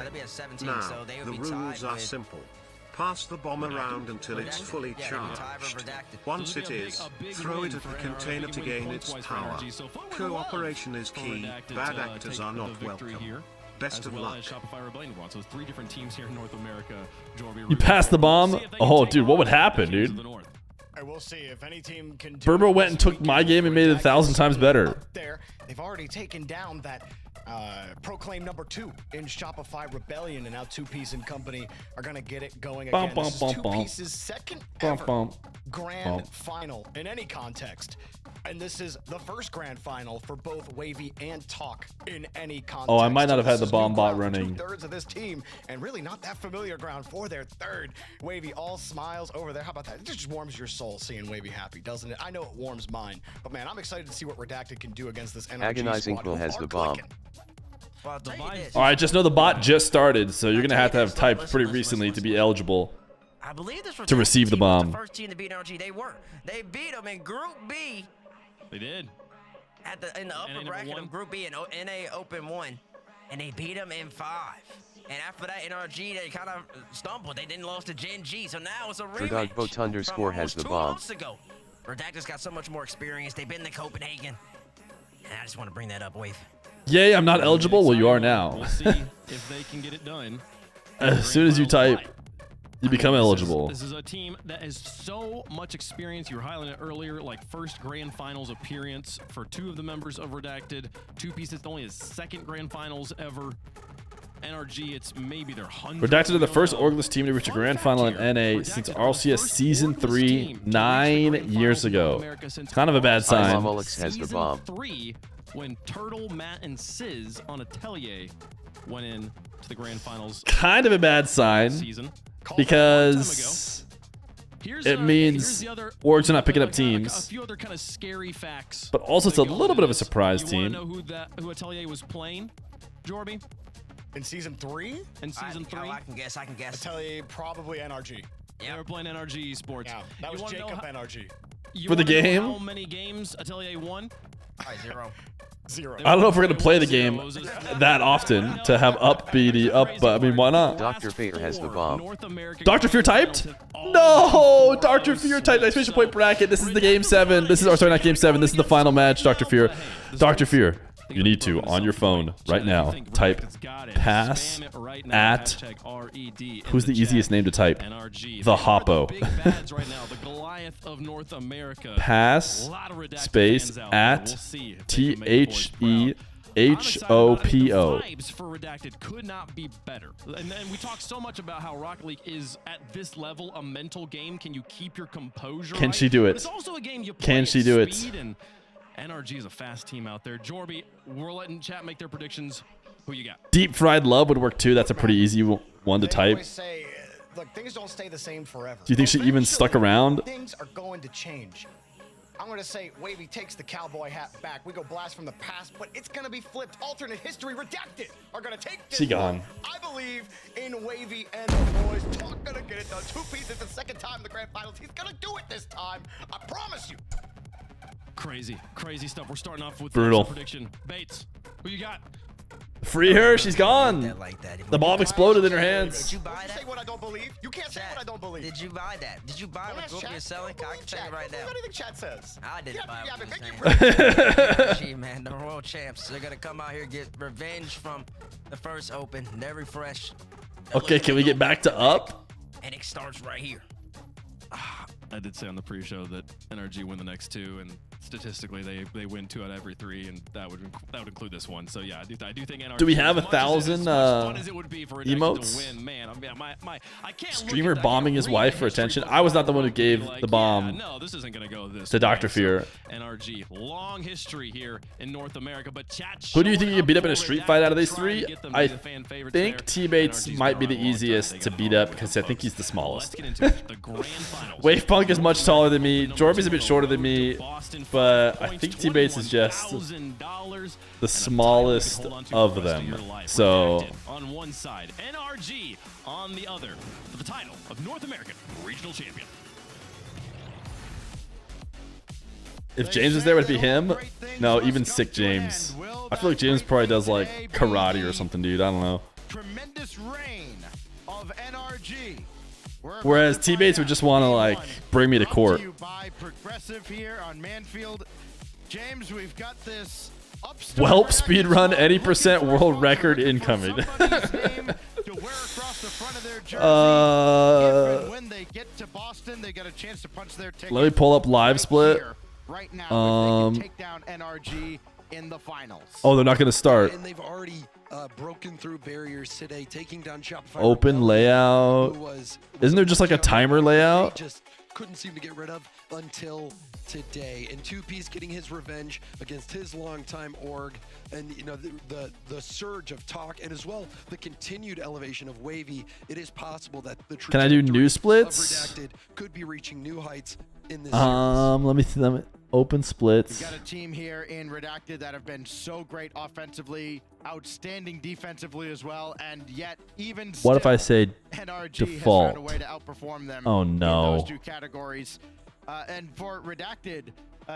Now, the rules are simple. Pass the bomb around until it's fully charged. Once it is, throw it at the container to gain its power. Cooperation is key. Bad actors are not welcome. Best of luck. Shopify Rebellion won. So 3 different teams here in North America. You passed the bomb? Oh, dude, what would happen, dude? I will see if any team can. Burbo went and took my game and made it 1,000 times better. There, they've already taken down that proclaim number 2 in Shopify Rebellion, and now 2Piece and company are gonna get it going again. This is 2Piece's second ever grand final in any context. And this is the first grand final for both Wavy and Talk in any context. Oh, I might not have had the bomb bot running. 2/3 of this team, and really not that familiar ground for their third. Wavy all smiles over there. How about that? It just warms your soul seeing Wavy happy, doesn't it? I know it warms mine, but man, I'm excited to see what Redacted can do against this NRG Agonizing squad. Quill has the bomb. All right, just know the bot just started, so you're gonna have to have typed pretty recently to be eligible I believe this to receive the bomb. The first team to beat NRG. They beat them in Group B. They did. In the upper bracket of Group B in NA Open 1, and they beat them in 5. And after that, NRG, they kind of stumbled. They didn't lose to Gen G, so now it's a rematch. Redacted has the bomb. 2 months ago. Redacted's got so much more experience. They've been to Copenhagen. And I just want to bring that up, Wave. Yay, I'm not eligible? Well, you are now. We'll see if they can get it done. As soon as you type, you become eligible. This is a team that has so much experience. You were highlighting it earlier, like first grand finals appearance for 2 of the members of Redacted. 2Piece, it's only his second grand finals ever. NRG, it's maybe their 100th. Redacted are the first orgless team to reach a grand final in NA since RLCS Season 3 9 years ago. It's kind of a bad sign. Has the bomb. 3 when Turtle, Matt, and Sizz on Atelier went in to the grand finals. Kind of a bad sign because it means orgs are not picking up teams. A few other kind of scary facts. But also it's a little bit of a surprise team. You want to know who Atelier was playing, Jorby? In Season 3? In Season 3? I can guess. I tell you, probably NRG. Yeah, they were playing NRG Esports. Yeah, that was Jacob NRG. For the game? How many games Atelier won? 0. I don't know if we're going to play the game that often to have up be the up, but I mean, why not? Dr. Feer has the bomb. Dr. Feer typed? No! Dr. Feer typed exclamation point bracket. This is the game 7. This is, sorry, not game 7. This is the final match, Dr. Feer. Dr. Feer, you need to, on your phone right now, type pass at, who's the easiest name to type? The Hoppo. Pass space at THEHOPO. For Redacted could not be better. And we talk so much about how Rocket League is at this level a mental game. Can you keep your composure? Can she do it? It's also a game you play Can she do it? And NRG is a fast team out there. Jorby, we're letting chat make their predictions. Who you got? Deep Fried Love would work too. That's a pretty easy one to type. Say, look, things don't stay the same forever. Do you think she even stuck around? Things are going to change. I'm going to say Wavy takes the cowboy hat back. We go blast from the past, but it's going to be flipped. Alternate history. Redacted are going to take this. She gone. I believe in Wavy and the boys. Talk going to get it done. 2Piece is the second time in the grand finals. He's going to do it this time. I promise you. Crazy stuff. We're starting off with brutal prediction. Bates, who you got? Free her, she's gone. The bomb exploded in her hands. Did you buy that? Say what I don't believe. You can't say what I don't believe. Did you buy that? Did you buy what Goofy is selling? I can tell you right now. What do you think chat says? I didn't buy it. Gee, man, the world champs. They're gonna come out here get revenge from the first open. They're refreshed. Okay, can we get back to up? And it starts right here. I did say on the pre-show that NRG win the next 2, and statistically they win 2 out of every 3, and that would include this one. So yeah, I do think NRG. Do we have 1,000 emotes? To win, man, I can't Streamer bombing his wife for attention. I was not the one who gave the bomb. No, this isn't gonna go this to Dr. Feer. NRG, long history here in North America, but chat. Who do you think you can beat up in a street fight out of these 3? I think T-Bates might be the easiest to beat up because I think he's the smallest. Wave Punk is much taller than me. Jorby's a bit shorter than me, but I think T-Bates is just the smallest of them. So on one side, NRG on the other for the title of North American Regional Champion. If James was there, would it be him? No, even sick James. I feel like James probably does like karate or something, dude. I don't know. Tremendous reign of NRG. Whereas teammates would just want to like bring me to court. By Progressive here on Manfield. James, we've got this Welp speedrun 80% world record incoming. When they get to Boston, they got a chance to punch their ticket. Let me pull up live split. Right now, they can take down NRG in the finals. Oh, they're not going to start. And they've already broken through barriers today, taking down Shopify. Open layout. Isn't there just like a timer layout? Just couldn't seem to get rid of until today. And 2Piece getting his revenge against his longtime org, and you know the surge of talk, and as well the continued elevation of Wavy. It is possible that the Can I do new of splits? Redacted could be reaching new heights in this Let me open splits. We've got a team here in Redacted that have been so great offensively, outstanding defensively as well, and yet even What if I say NRG default? has found a way to outperform them Oh in no. those two categories. And for Redacted,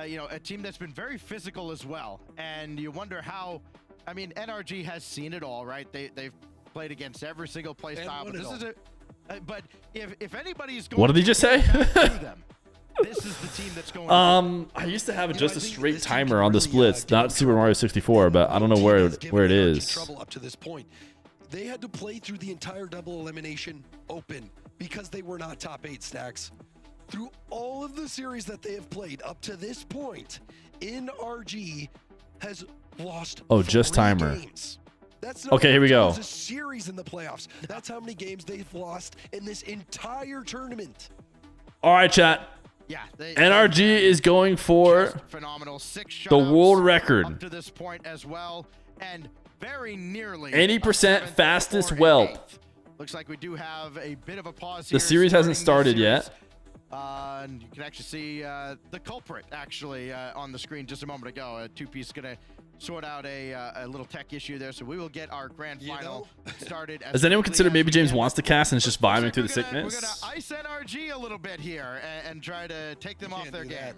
you know, a team that's been very physical as well, and you wonder how. I mean, NRG has seen it all, right? They've played against every single play style, but this is but if anybody's going, What did he just say? This is the team that's going. I used to have just a straight timer on the splits, not Super Mario 64, but I don't know where it is. Trouble up to this point. They had to play through the entire double elimination open because they were not top 8 stacks. Through all of the series that they have played up to this point, NRG has lost. Oh, just 3 timer. games. That's not Okay, here we go. a series in the playoffs. That's how many games they've lost in this entire tournament. All right, chat. Yeah, NRG is going for phenomenal 6 the world record. up to this point as well, and very nearly 80% fastest whelp. Looks like we do have a bit of a pause The here. series hasn't started yet. And you can actually see the culprit actually on the screen just a moment ago. 2Piece gonna sort out a little tech issue there, so we will get our grand final started. Does anyone consider maybe James wants to cast and is just vibing through the sickness? We're gonna ice NRG a little bit here and try to take them off their game.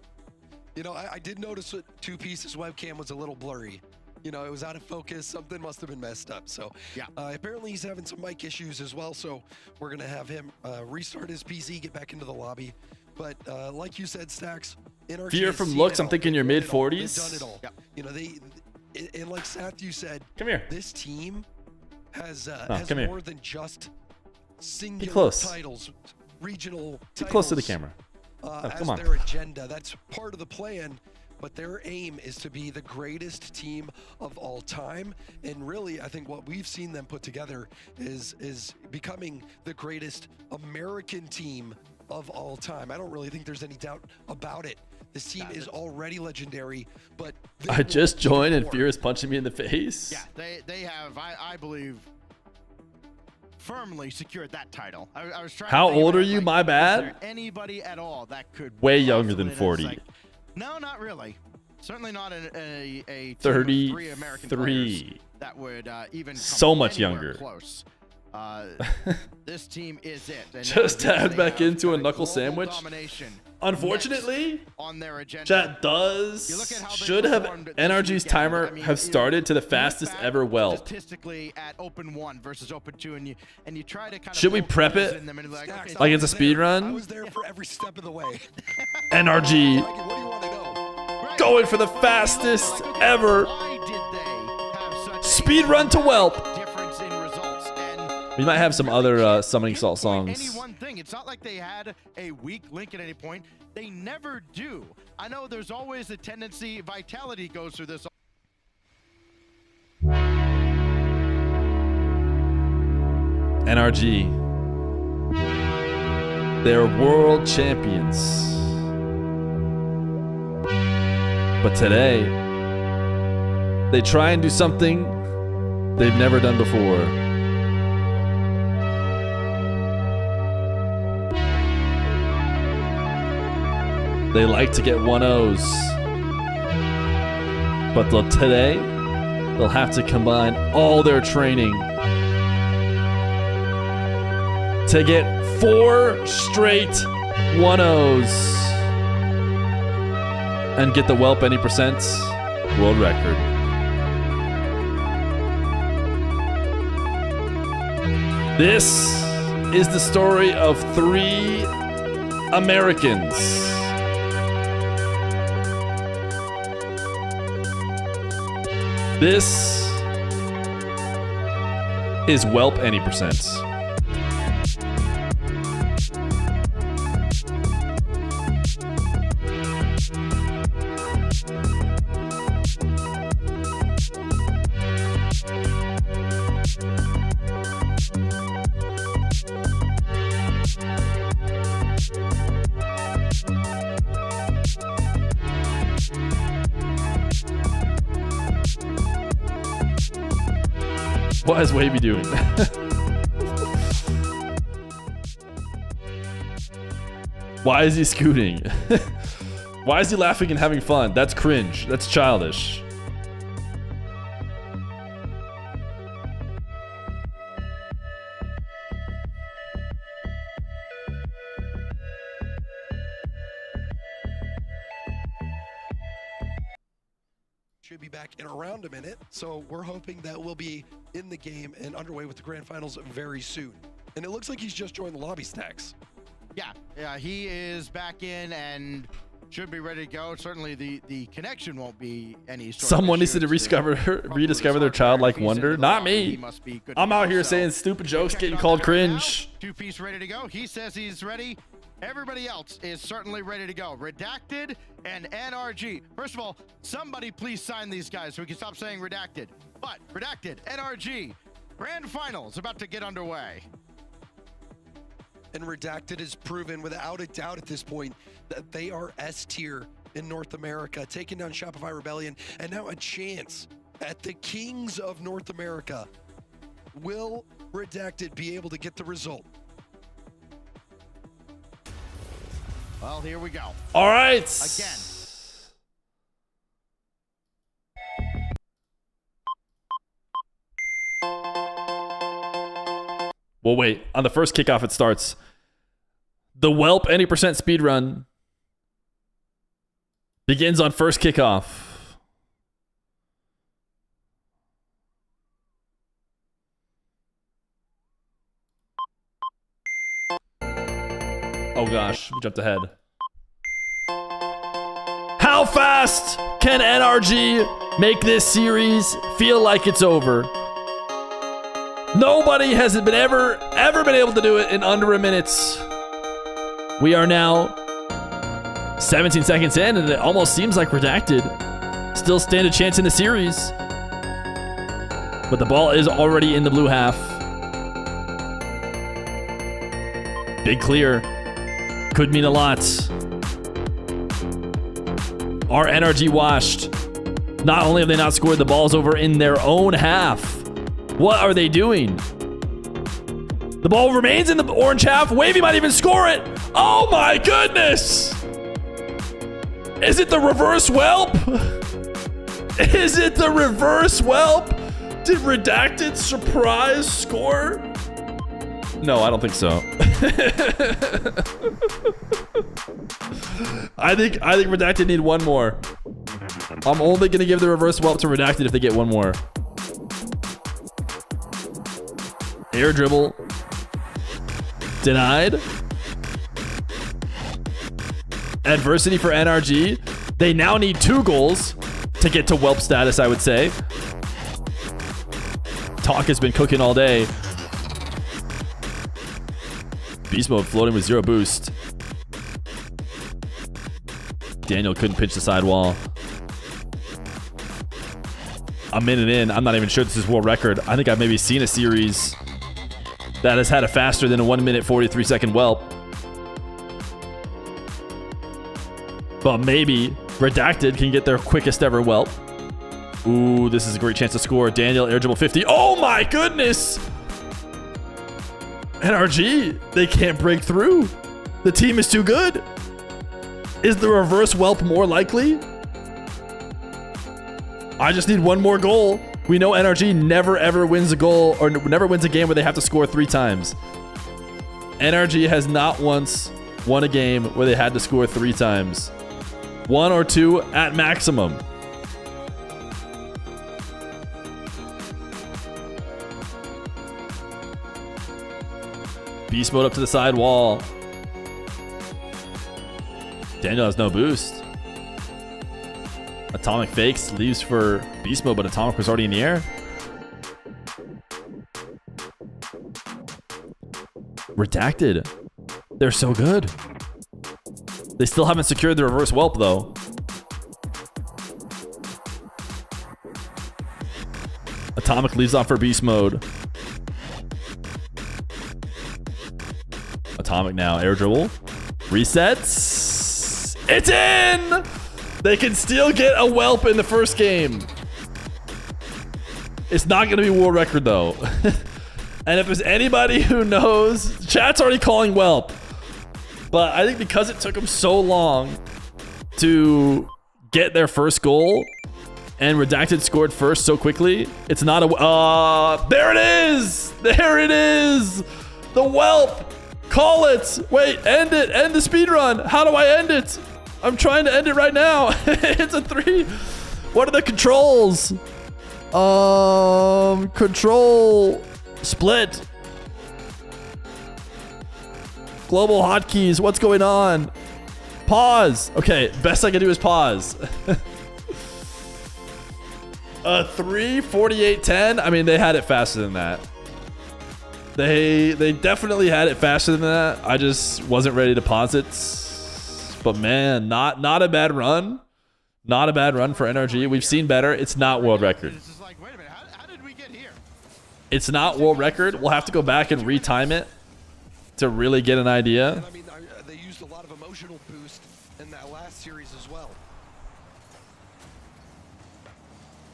You know, I did notice that 2Piece's webcam was a little blurry. You know, it was out of focus. Something must have been messed up. So, yeah. Apparently he's having some mic issues as well. So we're gonna have him restart his PC, get back into the lobby. But like you said, Stacks, NRG Fear has from seen looks, it I'm all. thinking you're They've done it all. mid-40s. They've done it all. You know, and like Seth, you said, come here. This team has come here. more than just singular close. titles, regional Get titles. close to the camera. As come on. their agenda. That's part of the plan. But their aim is to be the greatest team of all time. And really, I think what we've seen them put together is becoming the greatest American team of all time. I don't really think there's any doubt about it. This team is already legendary, but I just joined and Fear is punching me in the face. Yeah, they have, I believe, firmly secured that title. I was trying. How to think old about, are you? like, My is bad. there anybody at all that could Way younger possibly- than and it's 40. like, no, not really. Certainly not a team of 33. 3 American players that would even come So much anywhere younger. Close. This team is it. And Just they tagged back have into a got knuckle global sandwich. domination Unfortunately, on their agenda. chat should have NRG's timer have started to the fastest ever whelp. Statistically at open 1 versus open 2, and you try to kind of Should we prep it in them and like, okay, like it's a speed I run? was there for every step of the way. NRG going for the fastest ever speed run to whelp. We might have some other summoning salt songs. Any one thing. It's not like they had a weak link at any point. They never do. I know there's always a tendency. Vitality goes through this. NRG. They're world champions. But today, they try and do something they've never done before. They like to get 1-0s. But today, they'll have to combine all their training to get 4 straight 1-0s and get the whelp any percent world record. This is the story of 3 Americans. This is Whelp Any Percent. What is Wavy doing? Why is he scooting? Why is he laughing and having fun? That's cringe. That's childish. Should be back in around a minute, so we're hoping that we'll be in the game and underway with the grand finals very soon. And it looks like he's just joined the lobby, Stacks. Yeah, he is back in and should be ready to go. Certainly the connection won't be any sort Someone of needs to rediscover their childlike wonder. Not me. I'm out here saying stupid jokes, getting called cringe. Two-piece ready to go. He says he's ready. Everybody else is certainly ready to go. Redacted and NRG. First of all, somebody please sign these guys so we can stop saying Redacted. But Redacted, NRG, grand finals about to get underway. And Redacted has proven without a doubt at this point that they are S tier in North America, taking down Shopify Rebellion, and now a chance at the Kings of North America. Will Redacted be able to get the result? Well, here we go. All right. Again. Well, wait. On the first kickoff, it starts. The Whelp Any Percent speedrun begins on first kickoff. Oh gosh, we jumped ahead. How fast can NRG make this series feel like it's over? Nobody has ever been able to do it in under a minute. We are now 17 seconds in, and it almost seems like Redacted still stand a chance in the series. But the ball is already in the blue half. Big clear. Could mean a lot. Are NRG washed? Not only have they not scored, the ball's over in their own half. What are they doing? The ball remains in the orange half. Wavy might even score it. Oh my goodness! Is it the reverse Whelp? Is it the reverse Whelp? Did Redacted surprise score? No, I don't think so. I think Redacted need one more. I'm only gonna give the reverse Whelp to Redacted if they get one more. Air dribble. Denied. Adversity for NRG. They now need 2 goals to get to Whelp status, I would say. Talk has been cooking all day. Beast mode floating with 0 boost. Daniel couldn't pitch the side wall. A minute in, I'm not even sure this is world record. I think I've maybe seen a series that has had a faster than a 1 minute 43 second Whelp. But maybe Redacted can get their quickest ever Whelp. Ooh, this is a great chance to score. Daniel, air dribble 50. Oh my goodness! NRG, they can't break through. The team is too good. Is the reverse Whelp more likely? I just need one more goal. We know NRG never ever wins a goal or never wins a game where they have to score 3 times. NRG has not once won a game where they had to score 3 times. 1 or 2 at maximum. Beast mode up to the side wall. Daniel has no boost. Atomic fakes, leaves for beast mode, but Atomic was already in the air. Redacted. They're so good. They still haven't secured the reverse whelp though. Atomic leaves off for beast mode. Atomic now, air dribble. Resets. It's in! They can still get a whelp in the first game. It's not going to be world record though. And if there's anybody who knows, chat's already calling whelp. But I think because it took them so long to get their first goal and Redacted scored first so quickly, it's not a... there it is! There it is! The whelp! Call it! Wait, end it! End the speedrun! How do I end it? I'm trying to end it right now. It's a 3. What are the controls? Control split. Global hotkeys. What's going on? Pause. Okay, best I can do is pause. 3:48:10. I mean, they had it faster than that. They definitely had it faster than that. I just wasn't ready to pause it. But man, not a bad run. Not a bad run for NRG. We've seen better. It's not world record. It's not world record. We'll have to go back and retime it to really get an idea. And I mean, they used a lot of emotional boost in that last series as well.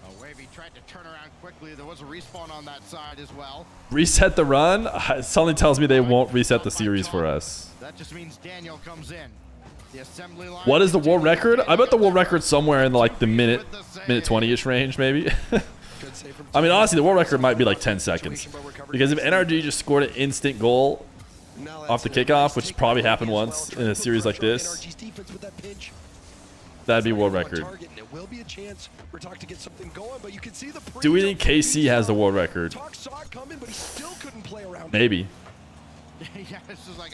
Oh, Wavy tried to turn around quickly. There was a respawn on that side as well. Reset the run? Something tells me they won't reset the series for us. That just means Daniel comes in. The assembly line. What is the world record? I bet the world record's somewhere in like the minute 20-ish range, maybe. I mean, honestly, the world record might be like 10 seconds. Because if NRG just scored an instant goal off the kickoff, which probably happened once in a series like this, that'd be world record. Do we think KC has the world record? Maybe. Yeah, it's just like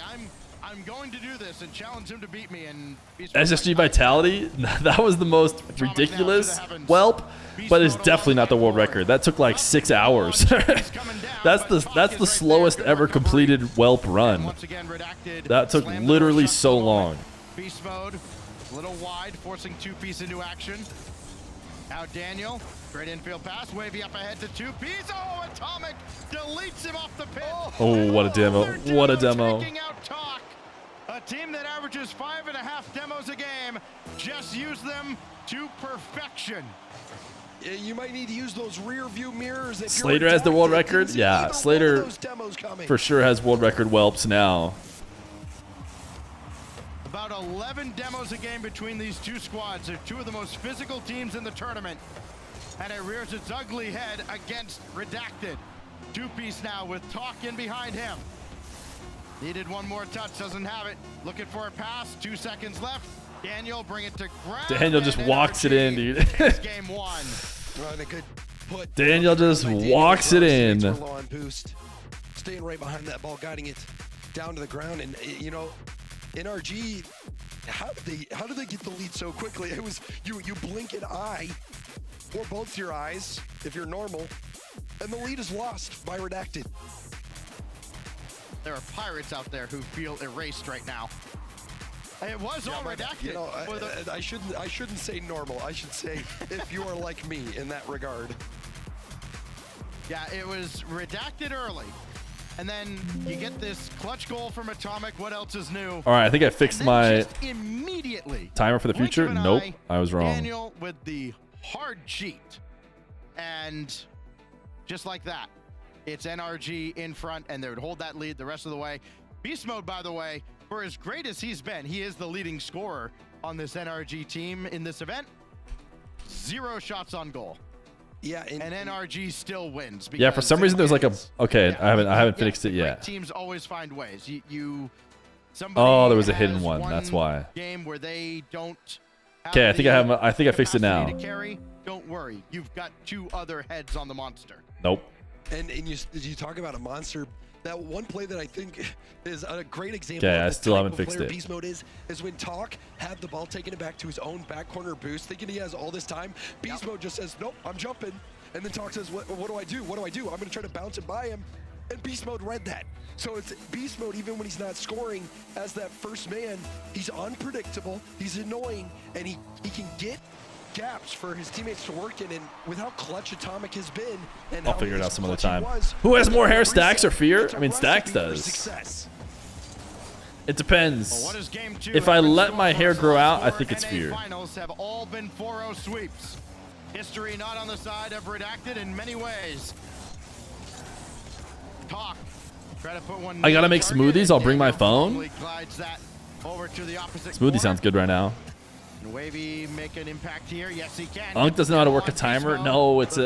I'm going to do this and challenge him to beat me. And SSG Vitality, that was the most ridiculous whelp, but it's definitely not the world record. That took like 6 hours. That's the slowest ever completed whelp run. That took literally so long. Beast mode, a little wide, forcing 2-piece into action. Now Daniel, great infield pass, Wavy up ahead to 2-piece. Oh, Atomic deletes him off the pit. Oh, what a demo! What a demo! A team that averages 5.5 demos a game, just use them to perfection. You might need to use those rear view mirrors. Slater has the world record? Yeah, Slater for sure has world record whelps now. About 11 demos a game between these two squads. They're two of the most physical teams in the tournament. And it rears its ugly head against Redacted. 2-piece now with Talk in behind him. Needed one more touch, doesn't have it. Looking for a pass, 2 seconds left. Daniel, bring it to ground. Daniel just walks it in, dude. Game 1. Daniel just walks it in. Staying right behind that ball, guiding it down to the ground. And, you know, NRG, how did they get the lead so quickly? It was, you blink an eye, or both your eyes, if you're normal, and the lead is lost by Redacted. There are pirates out there who feel erased right now. It was all Redacted. You know, I shouldn't say normal. I should say if you are like me in that regard. Yeah, it was Redacted early. And then you get this clutch goal from Atomic. What else is new? All right, I think I fixed my immediately timer for the future. Nope, I was wrong. Daniel with the hard cheat. And just like that, it's NRG in front, and they would hold that lead the rest of the way. Beast mode, by the way, for as great as he's been, he is the leading scorer on this NRG team in this event. 0 shots on goal. Yeah, and NRG still wins. Yeah, for some reason there's like a I haven't fixed it yet. Teams always find ways. Oh, there was a hidden one. That's why. Game where they don't. Okay, I think I fixed it now. Don't worry, you've got 2 other heads on the monster. Nope. And you talk about a monster that one play that I think is a great example. Okay, of I the still type haven't of fixed player it. Beast mode is when Talk had the ball taken it back to his own back corner boost, thinking he has all this time. Beast mode just says, nope, I'm jumping. And then Talk says, what do I do? What do I do? I'm going to try to bounce it by him. And Beast mode read that. So it's Beast mode, even when he's not scoring as that first man, he's unpredictable, he's annoying, and he can get gaps for his teammates to work in. And with how clutch Atomic has been, and I'll how figure it out some other clutch he time. was, Who has more hair, reset, Stacks or Fear? it's a I mean, Stacks recipe for does. success. It depends. If I let my hair grow out, I think it's Fear. Finals have all been 4-0 sweeps. History not on the side of Redacted in many ways. Talk. Try to put one. I gotta make smoothies. I'll bring my phone. Glides that over to the opposite Smoothie corner. sounds good right now. And Wavy make an impact here. Yes, he can. Unk doesn't know how to work a timer. No, it's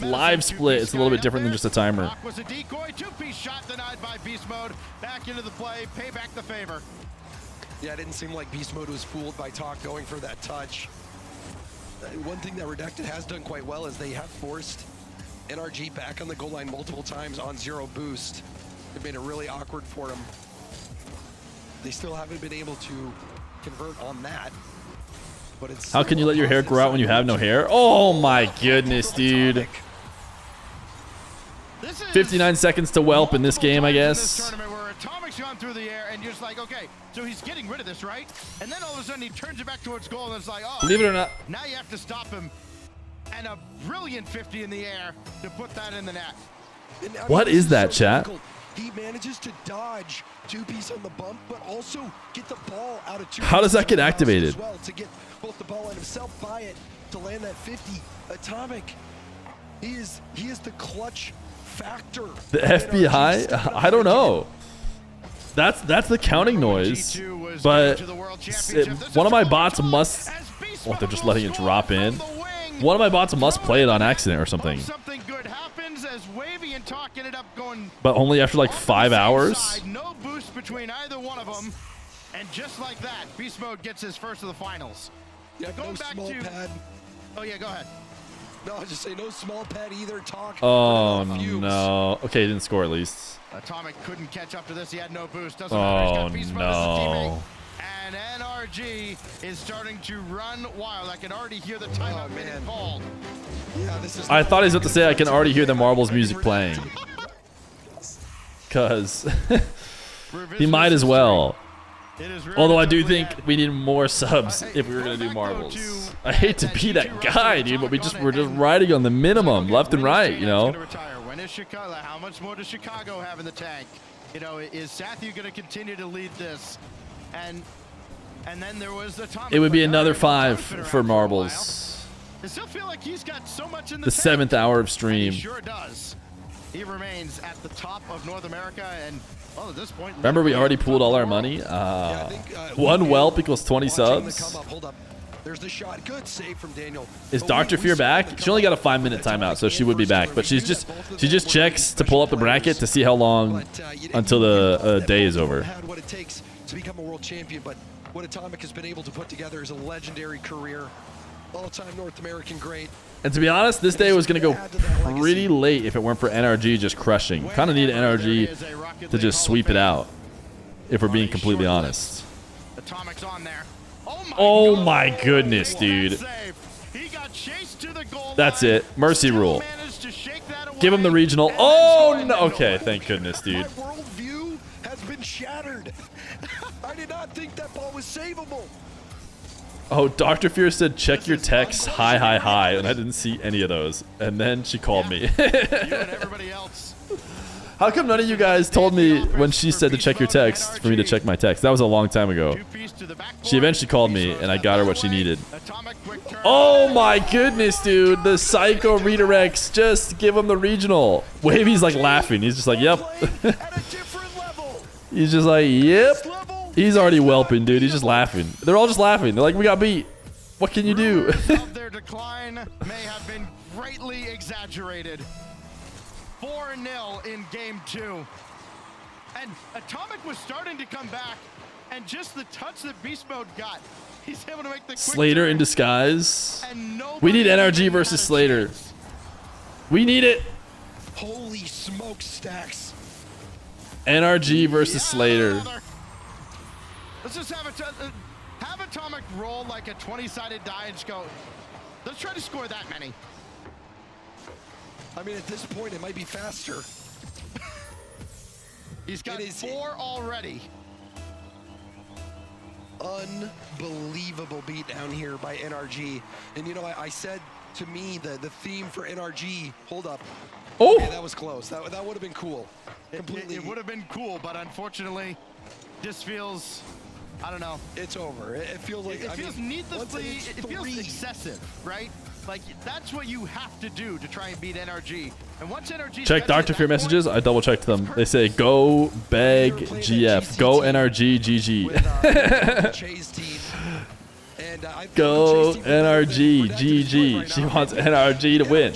live split. It's a little bit different than just a timer. Talk was a decoy. Two-piece shot denied by Beast Mode. Back into the play. Pay back the favor. Yeah, it didn't seem like Beast Mode was fooled by Talk going for that touch. One thing that Redacted has done quite well is they have forced NRG back on the goal line multiple times on 0 boost. It made it really awkward for him. They still haven't been able to convert on that. But it's How can you let your hair grow out when you have no hair? Oh my goodness, dude. 59 seconds to whelp in this game, I guess. Atomic's gone through the air, and you're just like, okay, so he's getting rid of this, right? And then all of a sudden he turns it back towards goal, and it's like, oh, Believe it or not. now you have to stop him. And a brilliant 50 in the air to put that in the net. What is that, chat? He manages to dodge two-piece on the bump, but also get the ball out of two. How does that get activated? As well, to get both the ball and himself by it to land that 50. Atomic, he is the clutch factor. The FBI? I don't know. That's the counting noise. But one of my bots must. Oh, they're just letting it drop in. One of my bots must play it on accident or something. Something good happens as Wavy and Talk ended up going. But only after like 5 hours. No boost between either one of them, and just like that, Beast Mode gets his first of the finals. Yeah, going no back small to. pad. Oh yeah, go ahead. No, I was just saying no small pad either. Talk. Oh no. Okay, he didn't score at least. Atomic couldn't catch up to this. He had no boost. Doesn't matter. He's got Beast Mode as a teammate. And NRG is starting to run wild. I can already hear the timeout being called. Yeah, this is. I thought he was about to say I can already hear the Marbles music playing. Cause he might as well. Although I do think we need more subs if we were gonna do Marbles. I hate to be that guy, dude, but we're just riding on the minimum, left and right, you know. When is Chicago? How much more does Chicago have in the tank? You know, is Sathu going to continue to lead this? And then there was Atomic. It would be another 5 for Marbles. I still feel like he's got so much in The 7th hour of stream. He sure does. He remains at the top of North America, and well, at this point. Remember, we already pooled all our money. One whelp equals 20 subs. Hold up. There's the shot. Good save from Daniel. Is Dr. Fear back? She only got a 5-minute timeout, so she would be back. But she just checks to pull up the bracket to see how long until the day is over. Had what it takes to become a world champion, but what Atomic has been able to put together is a legendary career, all-time North American great. And to be honest, this day was going to go pretty late if it weren't for NRG just crushing. Kind of need NRG to just sweep it out, if we're being completely honest. Atomic's on there. Oh my goodness, dude. That's it. Mercy rule. Give him the regional. Oh, no. Okay, thank goodness, dude. My worldview has been shattered. I did not think that ball was savable. Oh, Dr. Fear said, check your texts, hi, hi, hi, and I didn't see any of those. And then she called me. How come none of you guys told me when she said to check your text for me to check my text? That was a long time ago. She eventually called me, and I got her what she needed. Oh my goodness, dude. The psycho redirects. Just give him the regional. Wavy's like laughing. He's just like, yep. He's just like, yep. He's already whelping, dude. He's just laughing. They're all just laughing. They're like, we got beat. What can you do? Their decline may have been greatly exaggerated. 4-0 in game 2. And Atomic was starting to come back, and just the touch that Beast Mode got, he's able to make the quick Slater turn. in disguise. We need NRG versus Slater. We need it. Holy smoke, Stacks. NRG versus Slater. Let's just have Atomic roll like a 20-sided die and just go, let's try to score that many. I mean, at this point, it might be faster. He's got 4 already. Unbelievable beat down here by NRG. And you know, I said to me the theme for NRG, hold up. Oh, yeah, that was close. That would have been cool. Completely. It would have been cool, but unfortunately, this feels, I don't know. It's over. It feels like it feels needlessly. It feels excessive, right? Like that's what you have to do to try and beat NRG. And once NRG check Dr. Fear messages. I double checked them. They say go beg GF, go NRG GG. Go NRG GG. She wants NRG to win.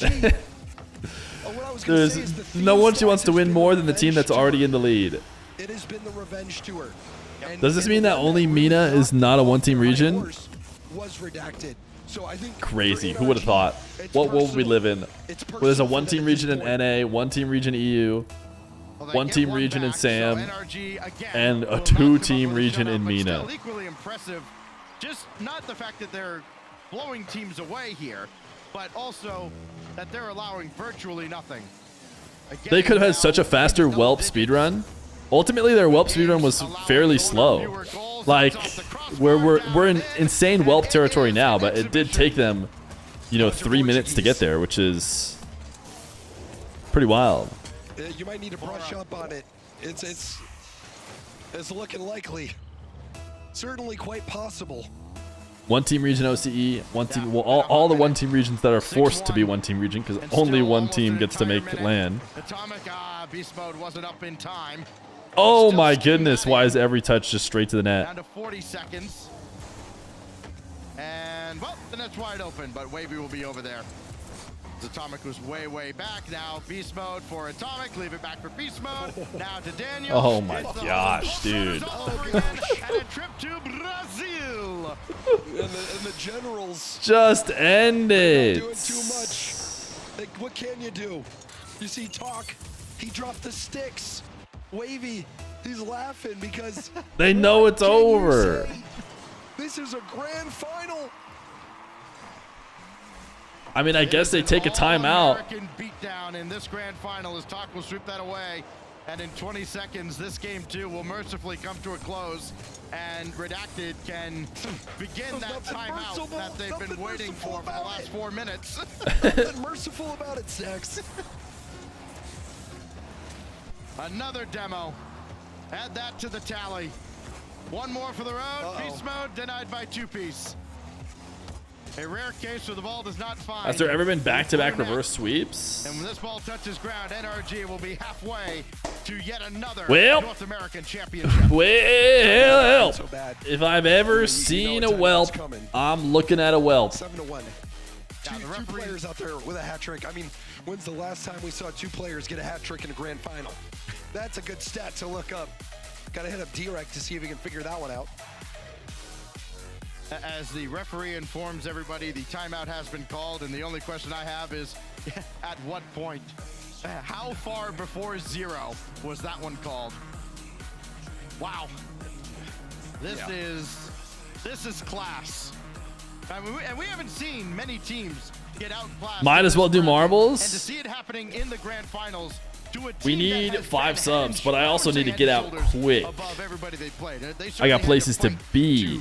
There's no one she wants to win more than the team that's already in the lead. It has been the revenge tour. Does this mean that only Mina is not a one-team region? Was redacted. So I think crazy. Who would have thought? What world we live in? Where there's a one-team region in NA, one-team region EU, one-team region in SAM, and a two-team region in Mina. Equally impressive. Just not the fact that they're blowing teams away here, but also that they're allowing virtually nothing. They could have had such a faster Whelp speedrun. Ultimately, their Whelp speedrun was fairly slow. Like, we're in insane Whelp territory now, but it did take them, you know, 3 minutes to get there, which is pretty wild. You might need to brush up on it. It's looking likely. Certainly quite possible. One-team region OCE, one-team, well, all the one-team regions that are forced to be one-team region, because only one team gets to make land. Atomic beast mode wasn't up in time. Oh my goodness, why is every touch just straight to the net? Down to 40 seconds. And, well, the net's wide open, but Wavy will be over there. Atomic was way back. Now beast mode for Atomic. Leave it back for beast mode. Now to Daniel. Oh my gosh, dude. And a trip to Brazil. And the generals just end it. Doing too much. Like, what can you do? You see Talk, he dropped the sticks. Wavy, he's laughing because they know it's over. This is a grand final. I mean, I guess they take a timeout. American beatdown in this grand final as Talk will sweep that away. And in 20 seconds, this game too will mercifully come to a close. And Redacted can begin that timeout that they've been waiting for the last 4 minutes. Nothing merciful about it, Sex. Another demo. Add that to the tally. One more for the road. Beast mode denied by 2-piece. A rare case where the ball does not find. Has there ever been back-to-back reverse sweeps? And when this ball touches ground, NRG will be halfway to yet another North American championship. Well, if I've ever seen a Whelp, I'm looking at a Whelp. 7-1. Two players out there with a hat trick. I mean, when's the last time we saw 2 players get a hat trick in a grand final? That's a good stat to look up. Got to hit up Direct to see if we can figure that one out. As the referee informs everybody, the timeout has been called, and the only question I have is, at what point? How far before 0 was that one called? Wow. This is class. I mean, and we haven't seen many teams get outclassed. Might as well do marbles. And to see it happening in the grand finals. We need 5 subs, but I also need to get out quick. I got places to be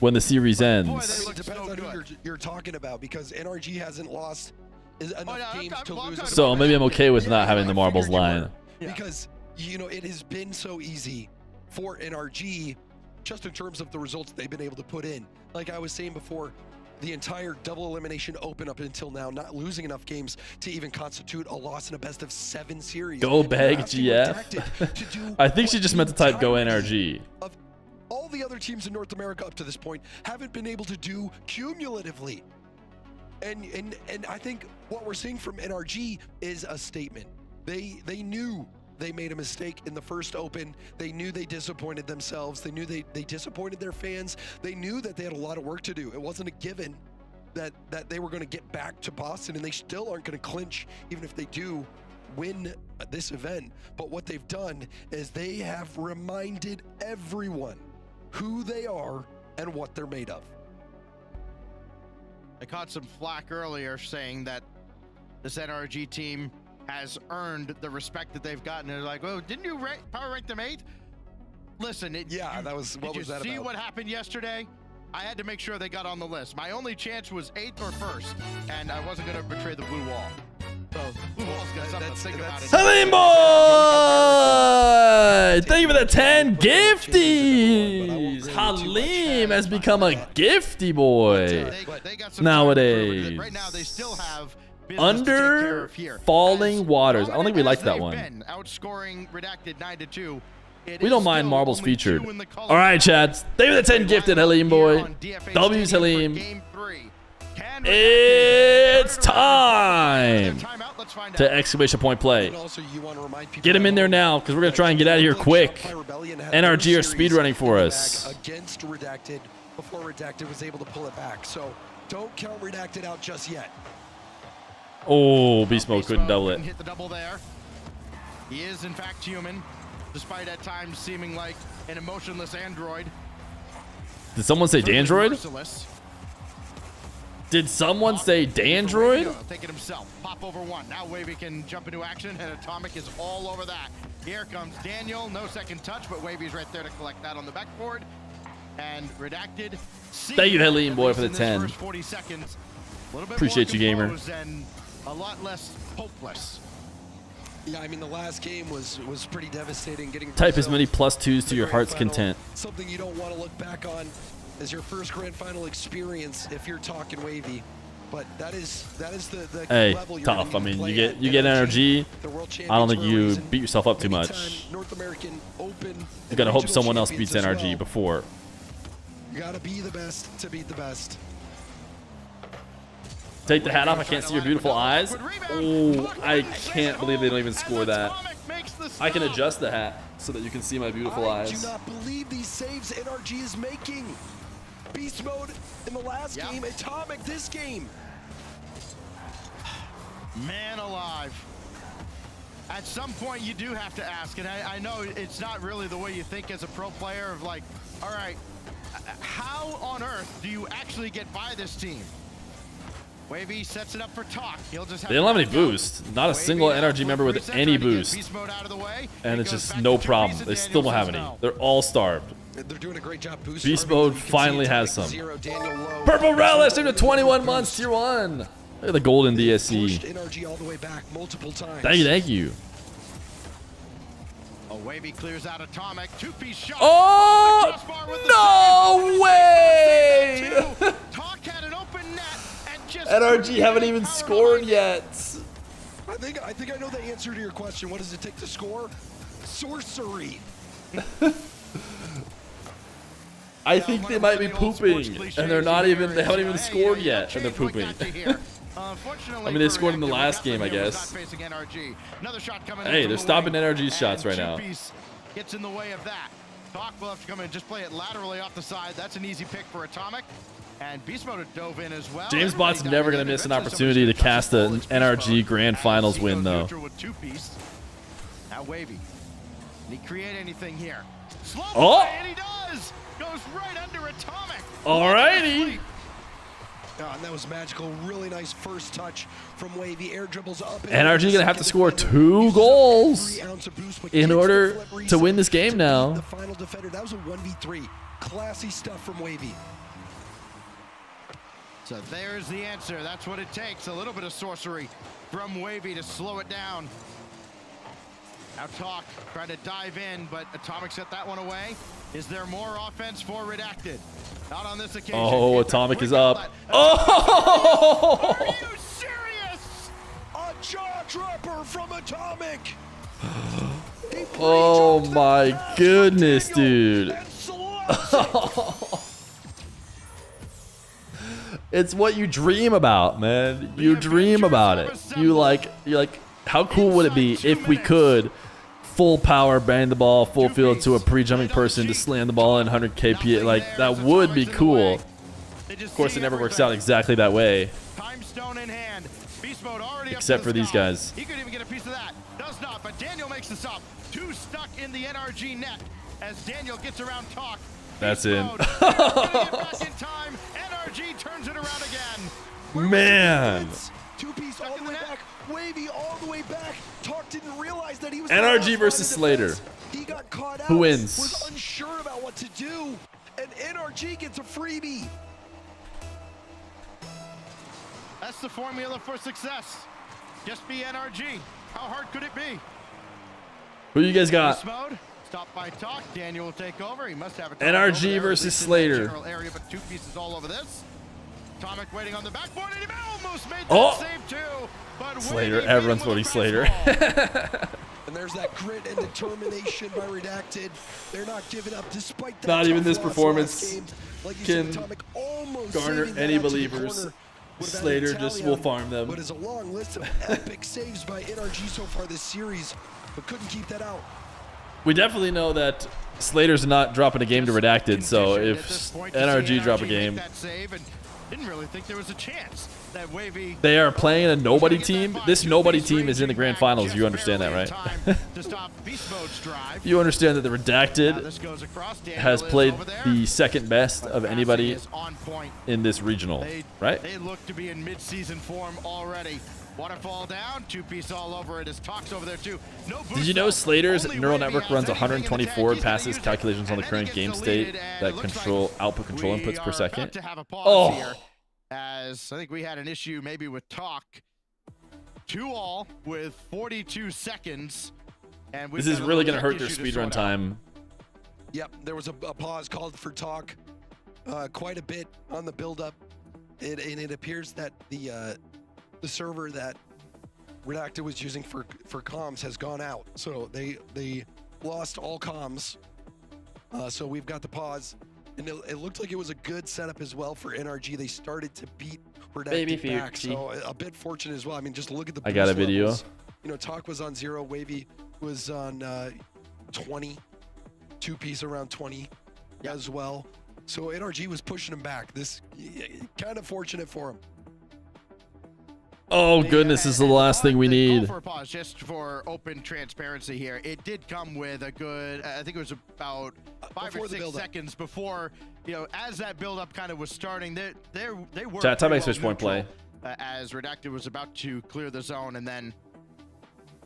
when the series ends. It depends on who you're talking about, because NRG hasn't lost enough games to lose. So maybe I'm okay with not having the marbles line. Because, you know, it has been so easy for NRG just in terms of the results they've been able to put in. Like I was saying before, the entire double elimination open up until now, not losing enough games to even constitute a loss in a best of 7 series. Go bag GF. I think she just meant to type go NRG. All the other teams in North America up to this point haven't been able to do cumulatively. And I think what we're seeing from NRG is a statement. They knew they made a mistake in the first open. They knew they disappointed themselves. They knew they disappointed their fans. They knew that they had a lot of work to do. It wasn't a given that they were going to get back to Boston, and they still aren't going to clinch even if they do win this event, but what they've done is they have reminded everyone who they are and what they're made of. I caught some flack earlier saying that this NRG team has earned the respect that they've gotten. They're like, well, didn't you power rank them 8? Listen, that was what was that Did you see about? what happened yesterday? I had to make sure they got on the list. My only chance was 8th or 1st, and I wasn't going to betray the blue wall. So, blue wall's got something to think about. Salim boy! Thank you for the 10 gifties. Halim has become a gifty boy nowadays. Right now, they still have Under Falling Waters. I don't think we liked that one. Outscoring Redacted 9-2. We don't mind marbles featured. All right, Chad. Thank you for the 10 gifted, Halim boy. W's Halim. It's time to exclamation point play. Get him in there now, because we're going to try and get out of here quick. NRG are speedrunning for us. Against Redacted before Redacted was able to pull it back. So don't count Redacted out just yet. Oh, Beast Mode couldn't double it. Hit the double there. He is, in fact, human, despite at times seeming like an emotionless android. Did someone say Dandroid? Merciless. Did someone say Dandroid? Take it himself. Pop over one. Now Wavy can jump into action, and Atomic is all over that. Here comes Daniel. No second touch, but Wavy's right there to collect that on the backboard. And Redacted. Thank you, Halim boy, for the 10. First 40 seconds. A little bit Appreciate more you, gamer. composed and a lot less hopeless. Yeah, I mean, the last game was pretty devastating. Getting Type as many +2s to your heart's content. Something you don't want to look back on as your first grand final experience if you're talking Wavy. But that is the Hey, level you're tough. I gonna need to mean, play you get at. NRG. The World I don't think Champions for a you reason. beat yourself up too Anytime much. North American Open. You gotta hope regional someone else champions beats as NRG well. before. You gotta be the best to beat the best. Take the hat off. I can't see your beautiful eyes. Oh, I can't believe they don't even score that. I can adjust the hat so that you can see my beautiful I eyes. do not believe these saves NRG is making. Beast Mode in the last game, Atomic this game. Man alive. At some point, you do have to ask, and I know it's not really the way you think as a pro player of like, all right, how on earth do you actually get by this team? Wavy sets it up for talk. He'll just have They don't have any boost. Not a single NRG member with any boost. And it's just no problem. They still don't have any. They're all starved. They're doing a great job boosting. Beast Mode finally has some. Purple Relish, into 21 months, tier 1. Look at the golden DSC. NRG all the way back multiple times. Thank you. Oh, Wavy clears out Atomic. Two-piece shot. Oh, no way! Talk had an open net and just NRG haven't even scored yet. I think I know the answer to your question. What does it take to score? Sorcery. I think they might be pooping, and they haven't even scored yet, and they're pooping. I mean, they scored in the last game, I guess. Hey, they're stopping NRG's shots right now. Gets in the way of that. Talk will have to come in and just play it laterally off the side. That's an easy pick for Atomic. And Beast Mode dove in as well. James Bot's never going to miss an opportunity to cast an NRG Grand Finals win, though. Now Wavy. Can he create anything here? Slow Oh! play, and he does! Goes right under Atomic. Alrighty. And that was magical. Really nice first touch from Wavy. Air dribbles up. NRG going to have to score 2 goals in order to win this game now. The final defender. That was a 1v3. Classy stuff from Wavy. So there's the answer. That's what it takes. A little bit of sorcery from Wavy to slow it down. Now Talk trying to dive in, but Atomic set that one away. Is there more offense for Redacted? Not on this occasion. Oh, Atomic is up. Oh! Are you serious? A jaw dropper from Atomic. Oh my goodness, dude. It's what you dream about, man. You dream about it. You're like, how cool would it be if we could full power bang the ball full field to a pre-jumping person to slam the ball in 100 kp? Like, that would be cool. Of course, it never works out exactly that way. Time stone in hand. Beast Mode already up Except to for the these sky. guys. He could even get a piece of that. Does not, but Daniel makes this up. 2 stuck in the NRG net as Daniel gets around Talk. That's in. Back in time. NRG turns it around again. Man. 2-piece all the way back. Wavy all the way back. Talk didn't realize that he was NRG versus Slater. He got caught out. Who wins? Was unsure about what to do. And NRG gets a freebie. That's the formula for success. Just be NRG. How hard could it be? Who you guys got? Beast Mode. Stop by Talk. Daniel will take over. He must have a NRG versus Slater. Area, but 2 pieces all over this. Atomic waiting on the backboard, and he almost made that Oh! save too. But Slater. Everyone's voting Slater. And there's that grit and determination by Redacted. They're not giving up despite that. Not even tough this loss performance last game. Like you can said, Atomic almost garner saving that any out to the believers. corner. Would have had Slater an just Italian, will farm them. But it's a long list of epic saves by NRG so far this series, but couldn't keep that out. We definitely know that Slater's not dropping a game to Redacted, so if NRG drop a game, that save and didn't really think there was a chance that Wavy. they are playing a nobody team. This nobody team is in the grand finals. You understand that, right? To stop Beast Mode's drive. You understand that the Redacted This goes across. Daniel has is played over there. the second best of anybody Is on point. in this regional, right? They look to be in mid-season form already. Waterfall down, 2-piece all over it. As Talk's over there too. No boost Did you know up. Slater's Only neural Wavy network has runs anything in the 124 tank. He's gonna passes use it, calculations on the and then current gets game deleted, state and that it looks control like output control we inputs per are second? about to have a pause Oh, here, as I think we had an issue maybe with Talk. 2-all with 42 seconds. And we've this is got a really little going to tech hurt their issue to speedrun sort out. time. Yep, there was a pause called for Talk quite a bit on the build-up. And it appears that the server that Redacted was using for comms has gone out. So they lost all comms. So we've got the pause. And it looked like it was a good setup as well for NRG. They started to beat Redacted back. Fuchsie. So a bit fortunate as well. I mean, just look at the I got a boost video. levels. You know, Talk was on 0, Wavy was on 20, 2-piece around 20 as well. So NRG was pushing him back. This kind of fortunate for him. Oh goodness, this is the last thing we need. For a pause, just for open transparency here, it did come with a good, I think it was about 5 or 6 seconds before, you know, as that build-up kind of was starting, they were Chat, time pretty switch point neutral, play. as Redacted was about to clear the zone, and then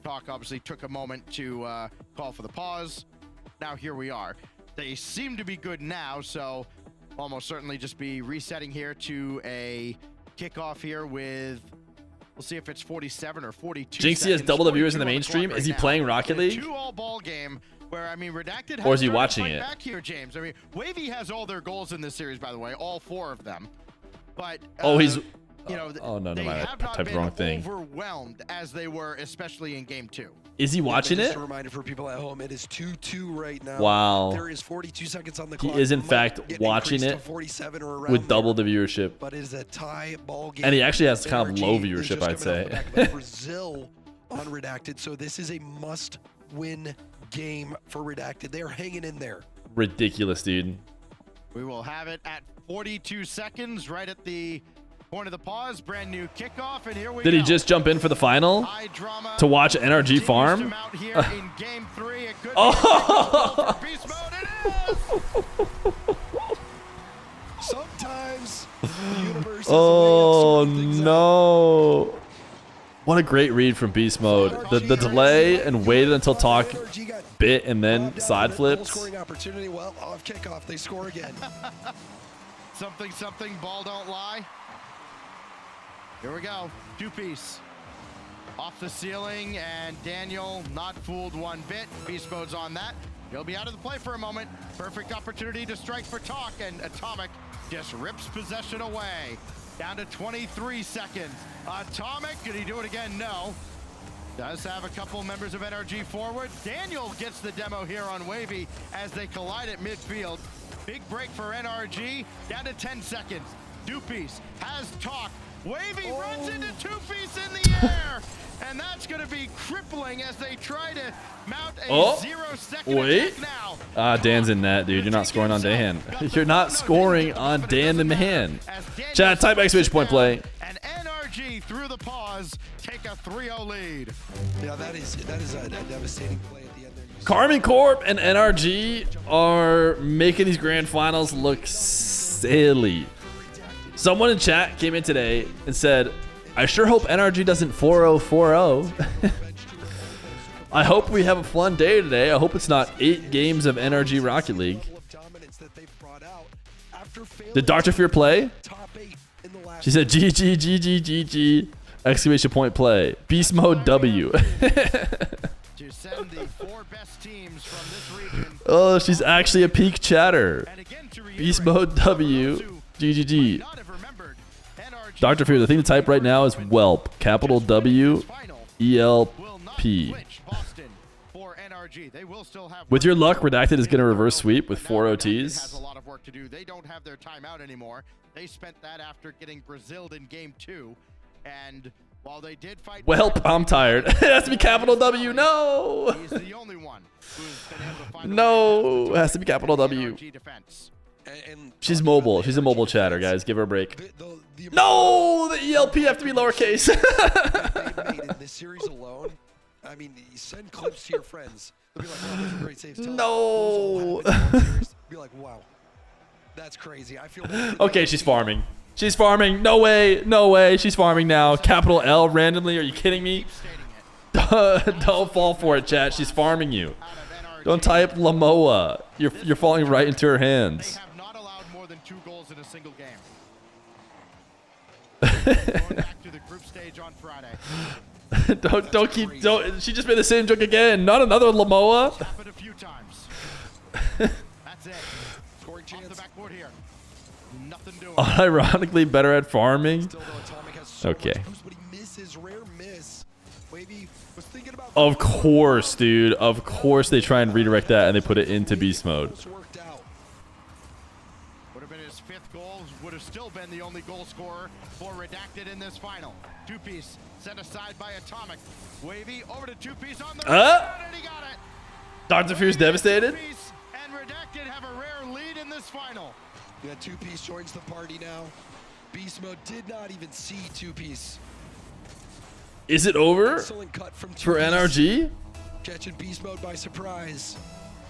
Talk obviously took a moment to call for the pause. Now here we are. They seem to be good now, so almost certainly just be resetting here to a kickoff here with, we'll see if it's 47 or 42 Jinxie has seconds. double the viewers in the 42 on mainstream. clock Is he right playing now. Rocket In a League? 2-all ball game where, I mean, Redacted Or is he has started to watching fight it? back here, James. I mean, Wavy has all their goals in this series, by the way, all 4 of them. But Oh, he's. you know, Oh no, no, they I have not typed the been wrong thing. overwhelmed as they were, especially in game 2. Is he watching Just it? a reminder for people at home, it is 2-2 right now. Wow. There is 42 seconds on the He clock. is in Might fact get watching increased it to 47 or around with double there, the viewership. But it is a tie ball game. And he actually has kind of NRG low is viewership, just I'd coming off the say. back of Brazil on Redacted, so this is a must-win game for Redacted. They're hanging in there. Ridiculous, dude. We will have it at 42 seconds, right at the point of the pause. Brand new kickoff, and here we Did go. he just jump in for the final to watch NRG farm? In game 3, it could Oh! be Beast Mode. It is! Sometimes the universe is Oh no! What a great read from Beast Mode. The delay and waited until Talk bit and then side flips. Scoring opportunity. Well, off kickoff, they score again. Something, ball don't lie. Here we go, 2-piece. Off the ceiling, and Daniel not fooled one bit. Beast Mode's on that. He'll be out of the play for a moment. Perfect opportunity to strike for Talk, and Atomic just rips possession away. Down to 23 seconds. Atomic, could he do it again? No. Does have a couple members of NRG forward. Daniel gets the demo here on Wavy as they collide at midfield. Big break for NRG, down to 10 seconds. 2-piece has Talk. Wavy runs into 2-piece in the air, and that's going to be crippling as they try to mount a 0-second wait. attack now. Dan's in that, dude. You're not scoring on Dan. You're not scoring on Dan the man. Chat, type X switch point play. And NRG NRG through the pause, take a 3-0 lead. Yeah, that is a devastating play at the end there. Carmen Corp and NRG are making these grand finals look silly. Someone in chat came in today and said, I sure hope NRG doesn't 4-0-4-0. I hope we have a fun day today. I hope it's not 8 games of NRG Rocket League. Did Dr. Fear play? She said GG, exclamation point play. Beast mode W. Oh, she's actually a peak chatter. Beast mode W. GGG. Dr. Fear, the thing to type right now is whelp. Capital W ELP. With your luck, Redacted is going to reverse sweep with 4 OTs. They don't have their timeout anymore. They spent that after getting Braziled in game 2. And while they did fight, Welp, I'm tired. It has to be capital W. No. He's the only one who's been able to find No, it has to be capital W. She's mobile. She's a mobile chatter, guys. Give her a break. No, the ELP have to be lowercase. They've made in this series alone. I mean, you send clips to your friends. They'll be like, "Wow, those are great saves." No. Be like, "Wow, that's crazy." I feel. Okay, she's farming. She's farming. No way. No way. She's farming now. Capital L randomly. Are you kidding me? Don't fall for it, chat. She's farming you. Don't type Lamoa. You're falling right into her hands. They have not allowed more than 2 goals in a single game. Going back to the group stage on Friday. Don't. She just made the same joke again. Not another Lamoa. Stop it a few times. That's it. Scoring chance. Off the backboard here. Nothing doing. Unironically better at farming. Okay. Of course, dude. Of course they try and redirect that and they put it into beast mode. Would have been his 5th goal. Would have still been the only goal scorer for Redacted in this final. 2-piece set aside by Atomic. Wavy over to 2-piece on the right, and he got it. Dr. Fear's devastated. And Redacted have a rare lead in this final. Yeah, 2-piece joins the party now. Beast mode did not even see 2-piece. Is it over Excellent cut from for 2-piece. NRG? Catching beast mode by surprise.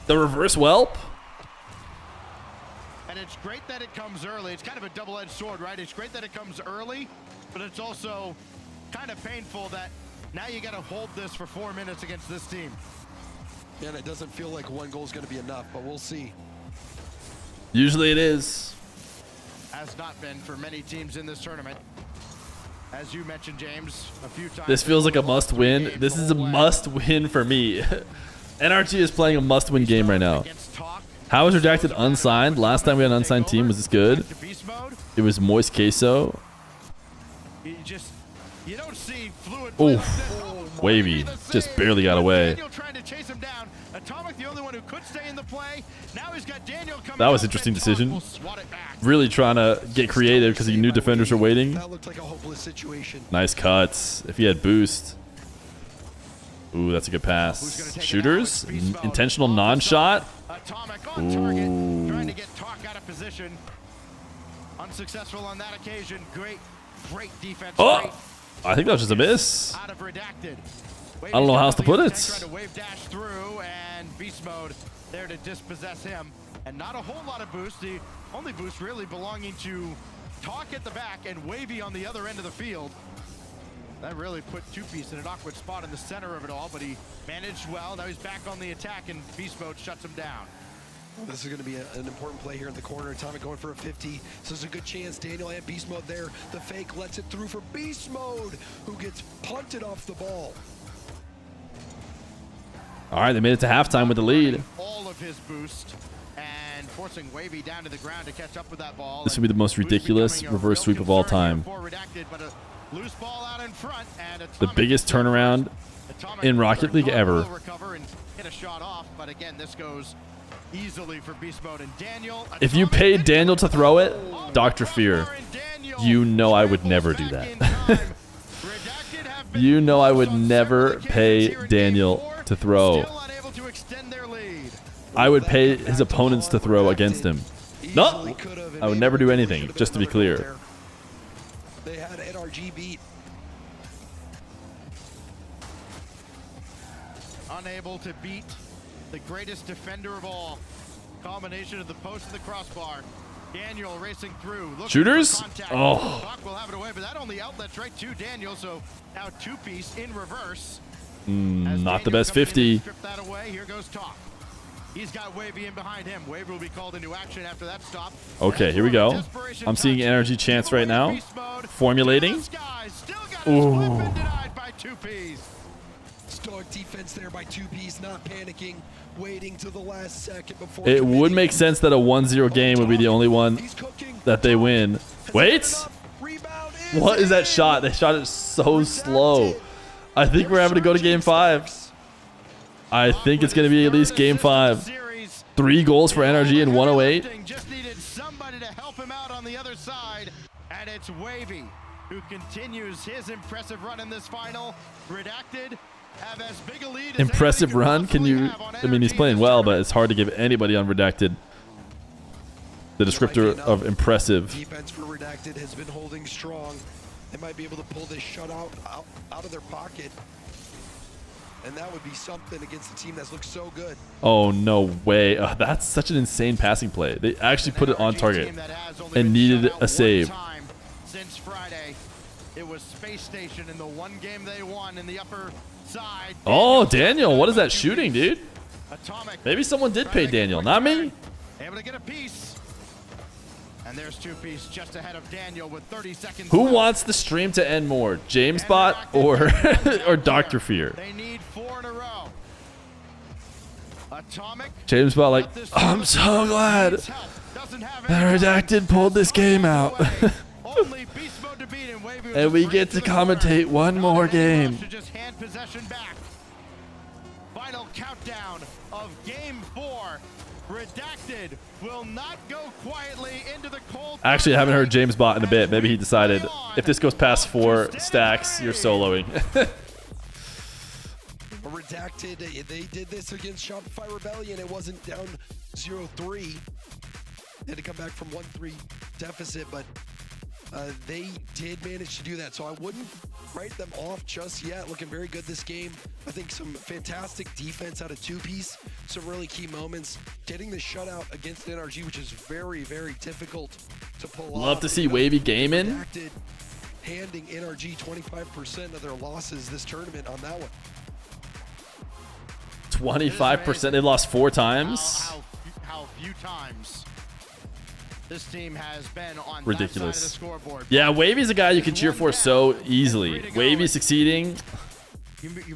The reverse whelp? And it's great that it comes early. It's kind of a double-edged sword, right? It's great that it comes early, but it's also kind of painful that now you got to hold this for 4 minutes against this team. And it doesn't feel like 1 goal is going to be enough, but we'll see. Usually it is. Has not been for many teams in this tournament. As you mentioned, James, a few times. This feels like a must win. This is a must win for me. NRG is playing a must win game right now. How is Redacted unsigned? Last time we had an unsigned team, was this good? It was Moist Queso. You don't see fluid. Oof. Wavy. Just barely got away. Trying to chase him down. Atomic, the only one who could stay in the play. Now he's got Daniel coming. That was an interesting decision. Really trying to get creative because he knew defenders were waiting. That looked like a hopeless situation. Nice cuts. If he had boost. Ooh, that's a good pass. Shooters? Intentional non-shot? Ooh. Trying to get Talk out of position. Unsuccessful on that occasion. Great defense. Oh! I think that was just a miss. Out of Redacted. I don't know how else to put it. Trying to wave dash through, and beast mode there to dispossess him. And not a whole lot of boost. The only boost really belonging to Talk at the back and Wavy on the other end of the field. That really put 2-piece in an awkward spot in the center of it all, but he managed well. Now he's back on the attack, and beast mode shuts him down. This is going to be an important play here in the corner. Atomic going for a 50. So there's a good chance Daniel and beast mode there. The fake lets it through for beast mode, who gets punted off the ball. All right, they made it to halftime with the lead. All of his boost and forcing Wavy down to the ground to catch up with that ball. This would be the most ridiculous reverse sweep of all time. Loose ball out in front, and The biggest turnaround in Rocket League ever. Recover and hit a shot off, but again, this goes easily for beast mode and Daniel. If you paid Daniel to throw it, Dr. Fear, you know I would never do that. You know I would never pay Daniel to throw. I would pay his opponents to throw against him. No, I would never do anything, just to be clear. They had NRG beat unable to beat the greatest defender of all. Combination of the post and the crossbar. Daniel racing through. Shooters? Oh. Talk will have it away, but that only outlets right to Daniel. So now two-piece in reverse. Not the best 50. Strip that away. Here goes Talk. He's got Wavy in behind him. Wavy will be called into action after that stop. Okay, here we go. I'm seeing NRG chance right now. Formulating. Ooh. By two-piece. Stoic defense there by two-piece, not panicking, waiting to the last second before. It would make sense that a 1-0 game would be the only one that they win. Wait! What is that shot? They shot it so slow. I think we're having to go to game 5. I think it's going to be at least game 5. 3 goals for NRG in 108. Just needed somebody to help him out on the other side, and it's Wavy who continues his impressive run in this final. Redacted have as big a lead as impressive run? Can you? I mean, he's playing well, but it's hard to give anybody on Redacted the descriptor of impressive. Defense for Redacted has been holding strong. They might be able to pull this shutout out of their pocket. And that would be something against a team that's looked so good. Oh, no way. That's such an insane passing play. They actually put it on target and needed a save. Since Friday, it was Space Station in the one game they won in the upper side. Oh, Daniel, what is that shooting, dude? Maybe someone did pay Daniel, not me. Able to get a piece. And there's two-piece just ahead of Daniel with 30 seconds Who left. wants the stream to end more, JamesBot or Dr. Fear? They need 4 in a row. Atomic. JamesBot like, I'm so glad that Redacted pulled this game out. And we get to commentate one more game. Just hand possession back. Final countdown of game 4. Redacted will not go quietly into the cold. Actually, I haven't heard JamesBot in a bit. Maybe he decided if this goes past 4 stacks, you're soloing. Redacted, they did this against Shopify Rebellion. It wasn't down 0-3. They had to come back from 1-3 deficit, but they did manage to do that. So I wouldn't write them off just yet. Looking very good this game. I think some fantastic defense out of two-piece. Some really key moments. Getting the shutout against NRG, which is very, very difficult to pull off. Love to see Wavy gaming. Handing NRG 25% of their losses this tournament on that one. 25%. They lost 4 times. How few times this team has been on ridiculous. That side of the scoreboard. Yeah, Wavy's a guy you can cheer for so easily. Wavy succeeding.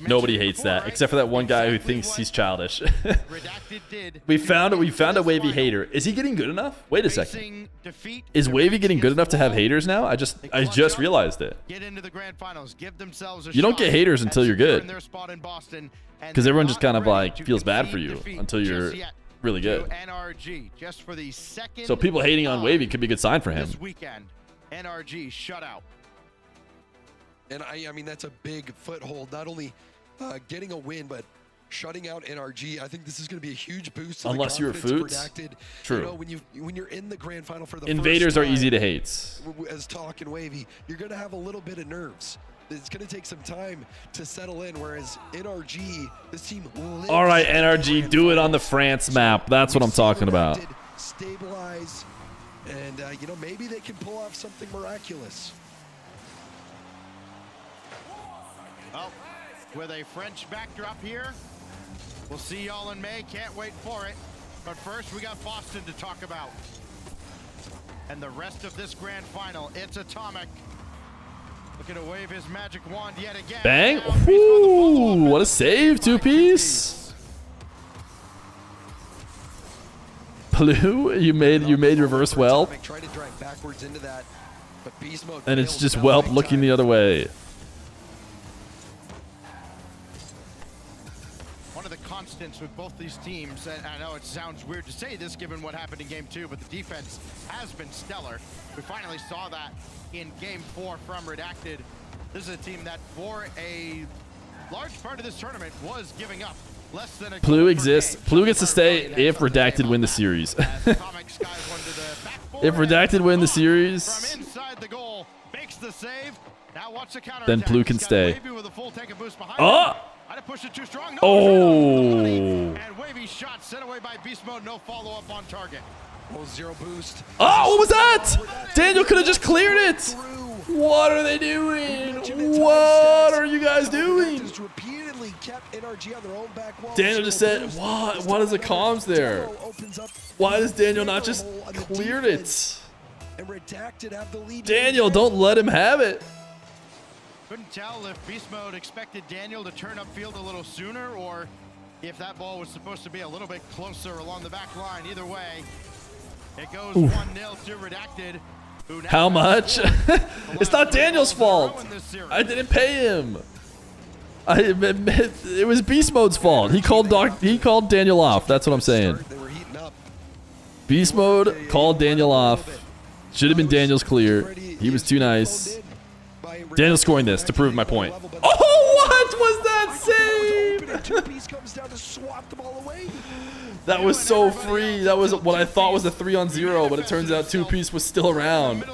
Nobody hates that, except for that one guy who thinks he's childish. we found a Wavy hater. Is he getting good enough? Wait a second. Is Wavy getting good enough to have haters now? I just realized it. Get into the grand finals. Give themselves a you don't get haters until you're good. Because everyone just kind of like feels bad for you until you're really good. NRG just for the second. So people hating on Wavy could be a good sign for him. This weekend, NRG shutout. And I mean, that's a big foothold, not only getting a win, but shutting out NRG. I think this is going to be a huge boost to unless the you're confidence Foots. Redacted. True. You know, when you're in the grand final for the invaders first are time, easy to hate. As Talk and Wavy, you're going to have a little bit of nerves. It's going to take some time to settle in, whereas NRG, this team. All right, NRG, do it on the France map. That's what I'm talking about. Stabilize, and you know, maybe they can pull off something miraculous. Oh, with a French backdrop here. We'll see y'all in May. Can't wait for it. But first, we got Boston to talk about. And the rest of this grand final, it's Atomic. Looking to wave his magic wand yet again. Bang! Ooh, what a save, two-piece. Blue, you made reverse well. Try to drive backwards into that, but beast mode And it's just Whelp looking the other way. One of the constants with both these teams, and I know it sounds weird to say this given what happened in game 2, but the defense has been stellar. We finally saw that in game 4 from Redacted. This is a team that for a large part of this tournament was giving up less than a Blue exists. Blue gets to stay if Redacted win the series. If Redacted win the series, from inside the goal, makes the save. Now watch the counter then Blue can stay. Oh! Push it too strong. No, Oh. and wavy shot sent away by Beast Mode. No follow up on target. Oh, zero boost. Oh, what was that? Daniel could have just cleared it. What are they doing? What are you guys doing? Repeatedly kept NRG on their own back wall. Daniel just said, what is the comms there? Why does Daniel not just cleared it? And Redacted have the lead. Daniel, don't let him have it. Couldn't tell if Beast Mode expected Daniel to turn upfield a little sooner or if that ball was supposed to be a little bit closer along the back line. Either way, it goes 1-0 to Redacted. How much? It's not Daniel's fault. I didn't pay him. It was Beast Mode's fault. He called Daniel off. That's what I'm saying. Beast Mode called Daniel off. Should have been Daniel's clear. He was too nice. Daniel scoring this to prove my point. Oh, what was that save? That was so free. That was what I thought was a 3-on-0, but it turns out 2-piece was still around.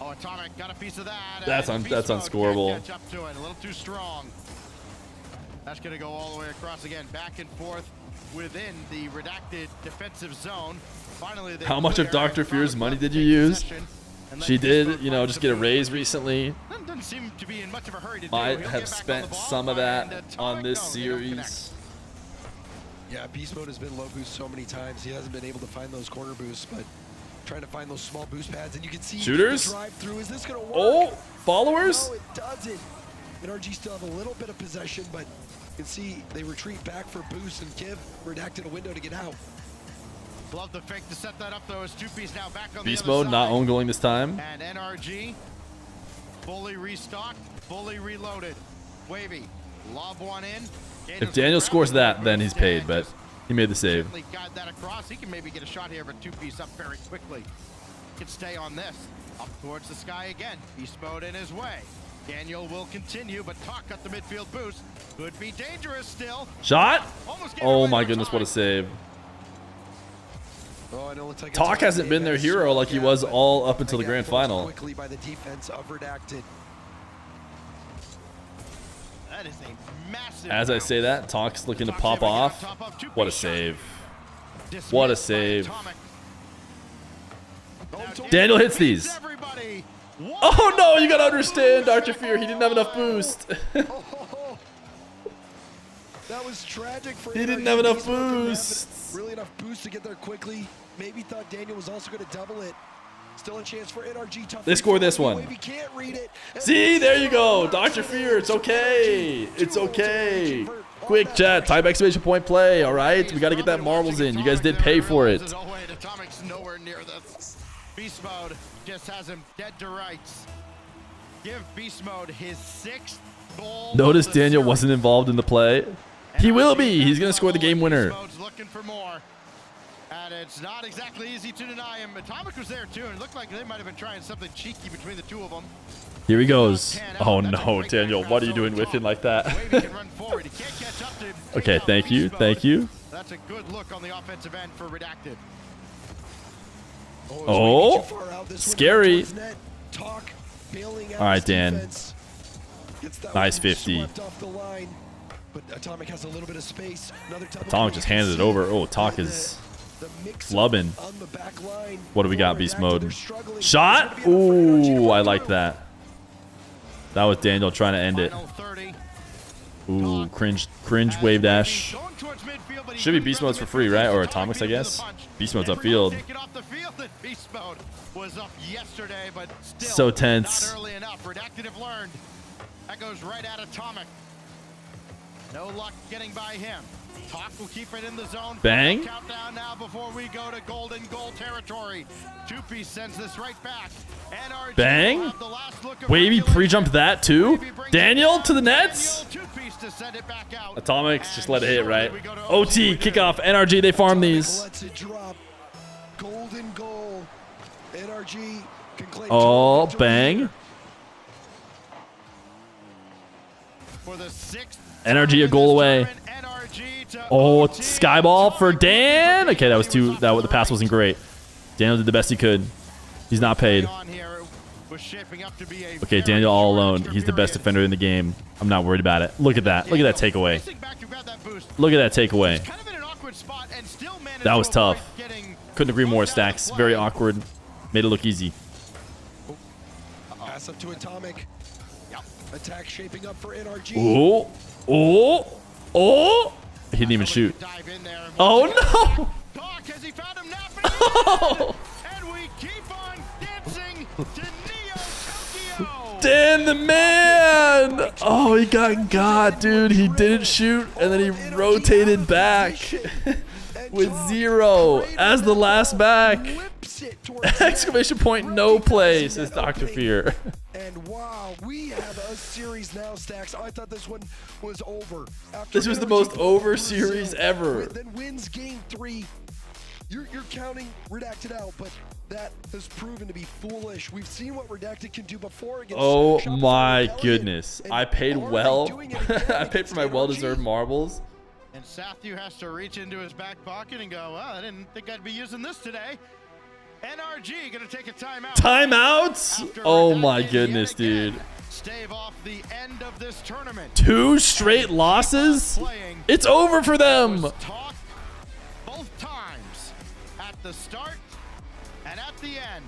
Oh, Atomic got a piece of that. That's unscorable. Catch up to it. A little too strong. That's going to go all the way across again. Back and forth within the Redacted defensive zone. Finally, how much of Dr. Fear's money did you use? She did, you know, just get a raise recently. Doesn't seem to be in much of a hurry to Might have spent some of that on this series. Yeah, Beast Mode has been low boost so many times. He hasn't been able to find those corner boosts, but trying to find those small boost pads, and you can see shooters. The drive through. Is this gonna work? Oh, followers. No, it doesn't. NRG still have a little bit of possession, but you can see they retreat back for boost and give Redacted a window to get out. Love the fake to set that up though. As 2-piece now back on Beast the other Mode side. not own goaling this time. And NRG fully restocked, fully reloaded. Wavy, lob one in. If Daniel scores that, then he's paid, but he made the save. Got that across. He can maybe get a shot here, but 2-piece up very quickly. Can stay on this. Up towards the sky again. Beast Mode in his way. Daniel will continue, but Talk got the midfield boost. Could be dangerous still. Shot? Oh my goodness, what a save. Oh, and it looks like Talk hasn't been their hero like he was all up until the grand final. Quickly by the defense of Redacted. That is a massive. As I say that, Talk's looking to pop off. What a save. What a save. Daniel hits these. Oh no, you gotta understand, Dr. Fear, he didn't have enough boost. That was tragic for He didn't have enough boost. Really enough boost to get there quickly. Maybe thought Daniel was also going to double it. Still a chance for NRG. They score this one. Can't read it. See, there you go. Dr. Fear, it's okay. It's okay. Quick chat, type exclamation point play, all right? We got to get that marbles in. You guys did pay for it. Atomic's nowhere near this. Beast Mode just has him dead to rights. Give Beast Mode his 6th goal. Notice Daniel wasn't involved in the play. He will be. He's going to score the game winner. Looking for more. And it's not exactly easy to deny him. Atomic was there too, and it looked like they might have been trying something cheeky between the two of them. Here he goes. Oh no, Daniel, what are you doing whiffing like that? Okay, thank you. Thank you. That's a good look on the offensive end for Redacted. Oh, scary. All right, Dan. Nice 50. But Atomic has a little bit of space. Atomic just handed it over. Oh, Talk is flubbing. What do we got, Beast Mode? Shot? Ooh, I like that. That was Daniel trying to end it. Ooh, cringe wave dash. Should be Beast Mode's for free, right? Or Atomic's, I guess. Beast Mode's upfield. So tense. That goes right at Atomic. No luck getting by him. Talk will keep it in the zone. Bang. Countdown now before we go to golden goal territory. 2-piece sends this right back. NRG Bang. Wavy pre-jumped that too. Daniel to the nets. Atomics just let it hit, right? OT kickoff. NRG, they farm these. Golden goal. NRG can claim. Oh, bang. For the 6th NRG a goal away. Oh, skyball for Dan. Okay, that was too. The pass wasn't great. Daniel did the best he could. He's not paid. was shaping up to be a Okay, Daniel all alone. He's the best defender in the game. I'm not worried about it. Look at that. Look at that takeaway. Look at that takeaway. That was tough. Couldn't agree more, Stacks. Very awkward. Made it look easy. Pass up to Atomic. Attack shaping up for NRG. Oh, oh, oh. He didn't even shoot. Oh, no. Oh. And we keep on dancing to Neo Tokyo. Dan the man. Oh, he got, dude. He didn't shoot, and then he rotated back with 0 as the last back. Exclamation point, no play, says Dr. Feer. And wow, we have a series now, Stacks. I thought this one was over. This was the most over series ever. Then wins game 3. You're counting Redacted out, but that has proven to be foolish. We've seen what Redacted can do before against Oh Shopify my and goodness. I paid well. I paid for my well-deserved marbles. And Sathu has to reach into his back pocket and go, well, I didn't think I'd be using this today. NRG gonna take a timeout. Timeouts? Oh my goodness, dude. Stave off the end of this tournament. 2 straight losses? It's over for them. Talk both times at the start and at the end.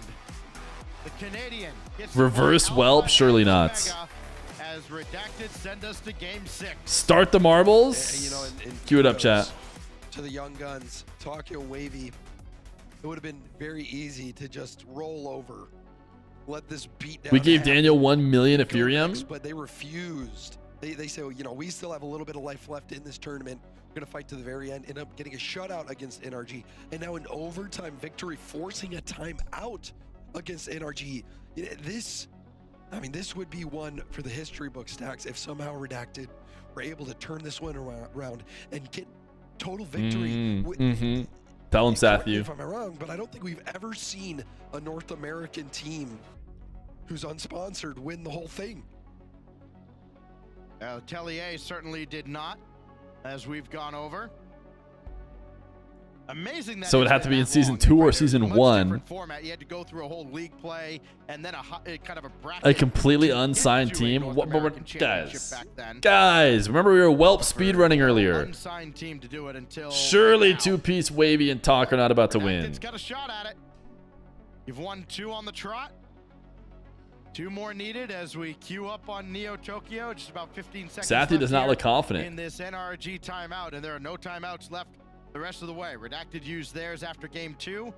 The Canadian gets Reverse whelp? Surely not. as Redacted send us to game 6. Start the marbles. Yeah, you know, Cue it up, chat. To the young guns, Tokyo Wavy. It would have been very easy to just roll over, let this beat down. We gave happen. Daniel 1 million Ethereum. But they refused. They say, you know, we still have a little bit of life left in this tournament. We're going to fight to the very end. End up getting a shutout against NRG. And now an overtime victory, forcing a timeout against NRG. You know, this would be one for the history book, Stacks, if somehow Redacted were able to turn this one around and get total victory. Tell him, Correct me Sathu. if I'm wrong, but I don't think we've ever seen a North American team who's unsponsored win the whole thing. Tellier certainly did not, as we've gone over. Amazing that So it'd have to be in season 2 or season 1. Format. You had to go through a whole league play and then a kind of a bracket. A completely unsigned team. What, guys, remember we were Whelp speedrunning earlier. Unsigned team to do it until Surely now. 2-piece Wavy and Talk are not about to win. It's got a shot at it. You've won 2 on the trot. 2 more needed as we queue up on Neo Tokyo. Just about 15 seconds. Sathu does not left look here confident. in this NRG timeout, and there are no timeouts left the rest of the way. Redacted used theirs after game 2.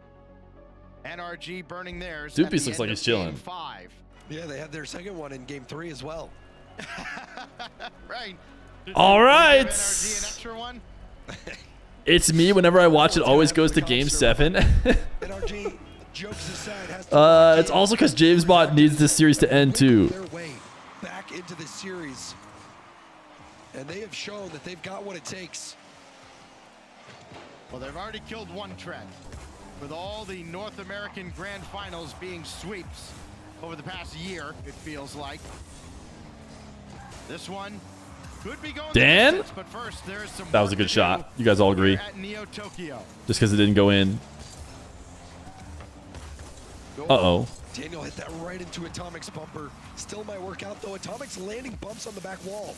NRG burning theirs. 2-piece looks like he's chilling. 5. Yeah, they had their second one in game 3 as well. Right. All right. NRG an extra one? It's me. Whenever I watch it, always goes to game 7. NRG, jokes aside, has to It's also because James Bot needs this series to end too. their way back into this series. And they have shown that they've got what it takes. Well, they've already killed one trend, with all the North American Grand Finals being sweeps over the past year, it feels like. This one could be going Dan? the distance, but first, there's some That was a work good to shot. do You guys all agree. here at Neo Tokyo. Just because it didn't go in. Uh-oh. Daniel hit that right into Atomic's bumper. Still might work out, though. Atomic's landing bumps on the back wall.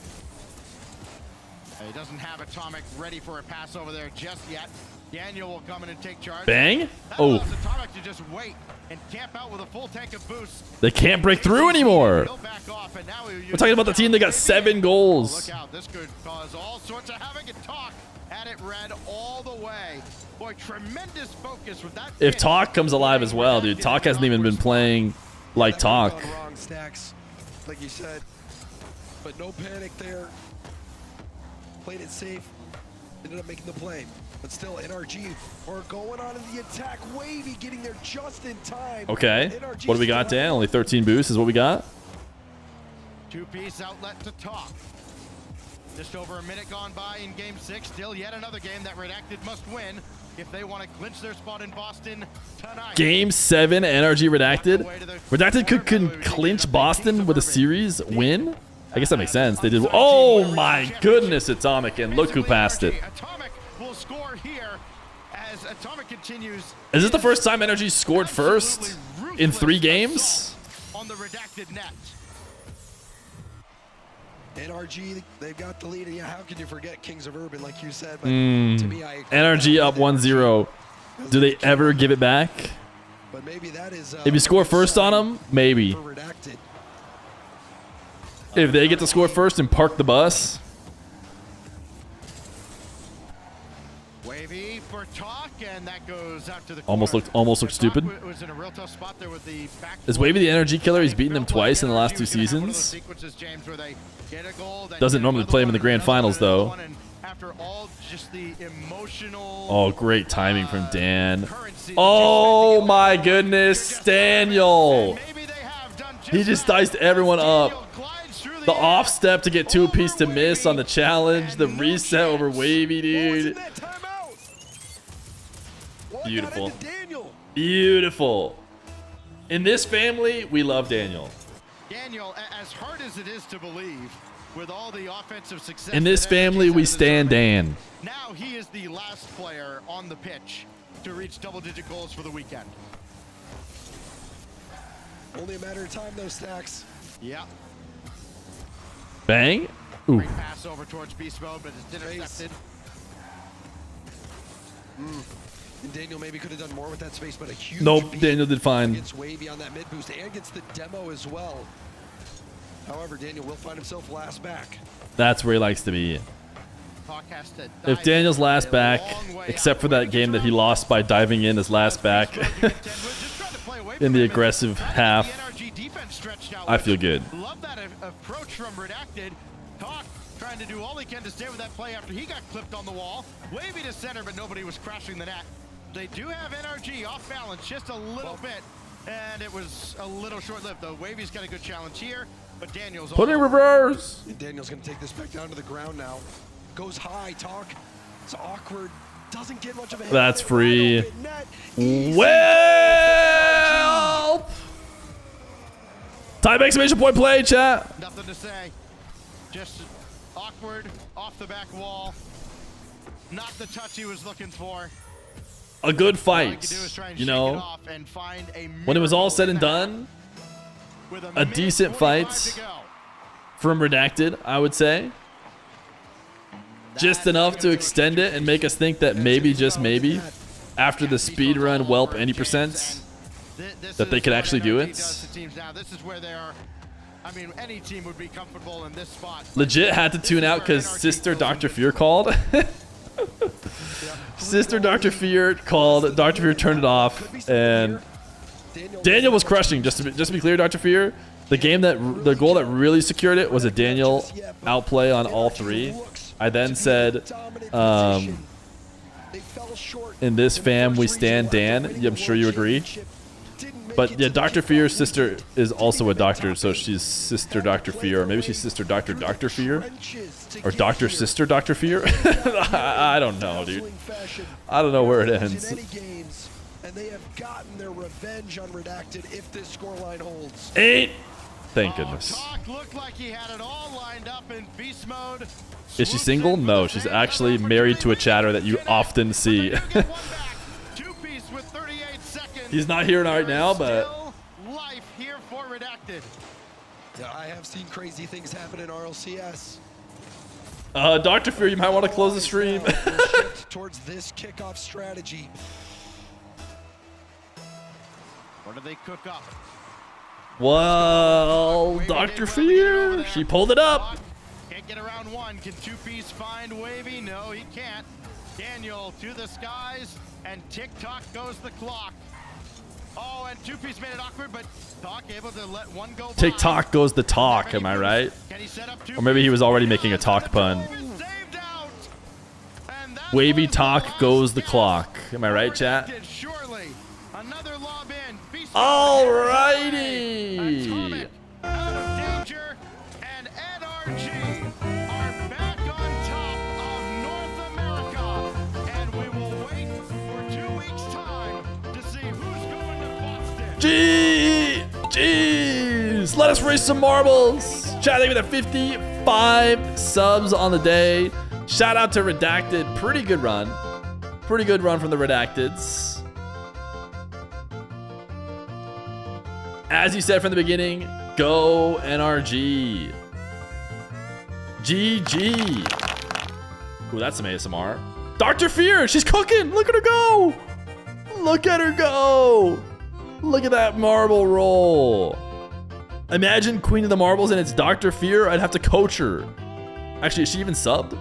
He doesn't have Atomic ready for a pass over there just yet. Daniel will come in and take charge. Bang. That Oh. allows Atomic to just wait and camp out with a full tank of boost. They can't break through anymore. He'll back off, and now We're talking about the team that got 7 goals. Look out, this could cause all sorts of havoc, and Talk had it red all the way. Boy, tremendous focus with that. If Talk comes alive as well, dude. Talk hasn't even been playing like Talk. Gone wrong, Stacks, like you said. But no panic there. Played it safe. Ended up making the play. But still, NRG are going on in the attack. Wavy getting there just in time. Okay. NRG What do we got, still Dan? Only 13 boosts is what we got? 2-piece outlet to Talk. Just over a minute gone by in game 6. Still yet another game that Redacted must win if they want to clinch their spot in Boston tonight. Game 7, NRG Redacted. Redacted could clinch Boston with a series win? I guess that makes sense. They did. Oh my goodness, Atomic, and look who passed it. Atomic will score here as Atomic continues. Is this the first time NRG scored first in 3 games? On the the Redacted net. NRG, they've got the lead. Yeah, how can you forget Kings of Urban, like you said? But to me, NRG up 1-0. Do they ever give it back? But maybe that is, if you score first on them, maybe. If they get to score first and park the bus. Wavy for talk, and that goes out to the Almost looked stupid. was in a real tough spot there with the back. Is Wavy the NRG killer? He's beaten them twice in the last 2 seasons. Doesn't normally play him in the grand finals though. After all, just the emotional. Oh, great timing from Dan. Oh my goodness, Daniel. He just diced everyone up. The off step to get 2-piece to miss on the challenge. The reset over Wavy, dude. Beautiful. Beautiful. In this family, we love Daniel. Daniel, as hard as it is to believe, with all the offensive success. In this family, we stand Dan. Now he is the last player on the pitch to reach double-digit goals for the weekend. Only a matter of time, though, Stacks. Yeah. Bang. Ooh. Great pass over towards beast mode, but it's intercepted. And Daniel maybe could have done more with that space, but a huge Nope, beat Daniel did fine. Gets Wavy on that mid boost and gets the demo as well. However, Daniel will find himself last back. That's where he likes to be. Talk has to If Daniel's last back, except for that game that he lost by diving in as last back in the aggressive half, I feel good. Love that approach from Redacted. Talk trying to do all he can to stay with that play after he got clipped on the wall. Wavy to center, but nobody was crashing the net. They do have NRG off balance just a little bit, and it was a little short-lived, though. Wavy's got a good challenge here, but Daniel's Put it in reverse. And Daniel's going to take this back down to the ground now. Goes high, Talk. It's awkward. Doesn't get much of a hit. That's free. Well, time exclamation point play, chat. Nothing to say. Just awkward, off the back wall. Not the touch he was looking for. A good fight, you know. When it was all said and done, a decent fight from Redacted, I would say. Just enough to extend it and make us think that maybe, just maybe, after the speedrun whelp any percent, that they could actually do it. This is where they are. I mean, any team would be comfortable in this spot. Legit had to tune out because Sister Dr. Feer called. Sister Dr. Feer called. Dr. Feer turned it off, and Daniel was crushing. Just to be clear, Dr. Feer, the goal that really secured it was a Daniel outplay on all 3. I then said, in this fam, we stand Dan. I'm sure you agree. But yeah, Dr. Fear's sister is also a doctor, so she's Sister Dr. Feer. Or maybe she's Sister Dr. Feer? Or Dr. Sister Dr. Feer? I don't know, dude. I don't know where it ends. And they have gotten their revenge on Redacted if this scoreline holds. 8! Thank goodness. Talk looked like he had it all lined up in beast mode. Is she single? No, she's actually married to a chatter that you often see. He's not here right now, but life here for Redacted. Yeah, I have seen crazy things happen in RLCS. Dr. Fear, you might want to close the stream. Towards this kickoff strategy. What do they cook up? Well, Dr. Fear, she pulled it up. Can't get around one. Can 2-piece find Wavy? No, he can't. Daniel to the skies, and tick-tock goes the clock. Oh, and 2-piece made it awkward, but Talk able to let one go by. TikTok goes the talk, am I right? Or maybe he was already making a talk pun. Wavy talk goes the clock. Am I right, chat? Alrighty. Out of danger, and NRG are back on top of North America, and we will wait for 2 weeks' time to see who's going to Boston. Jeez, let us raise some marbles. Chat, thank you for the 55 subs on the day. Shout out to Redacted. Pretty good run. Pretty good run from the Redacteds. As you said from the beginning, go NRG. GG. Ooh, that's some ASMR. Dr. Feer, she's cooking. Look at her go. Look at her go. Look at that marble roll. Imagine Queen of the Marbles and it's Dr. Feer. I'd have to coach her. Actually, is she even subbed?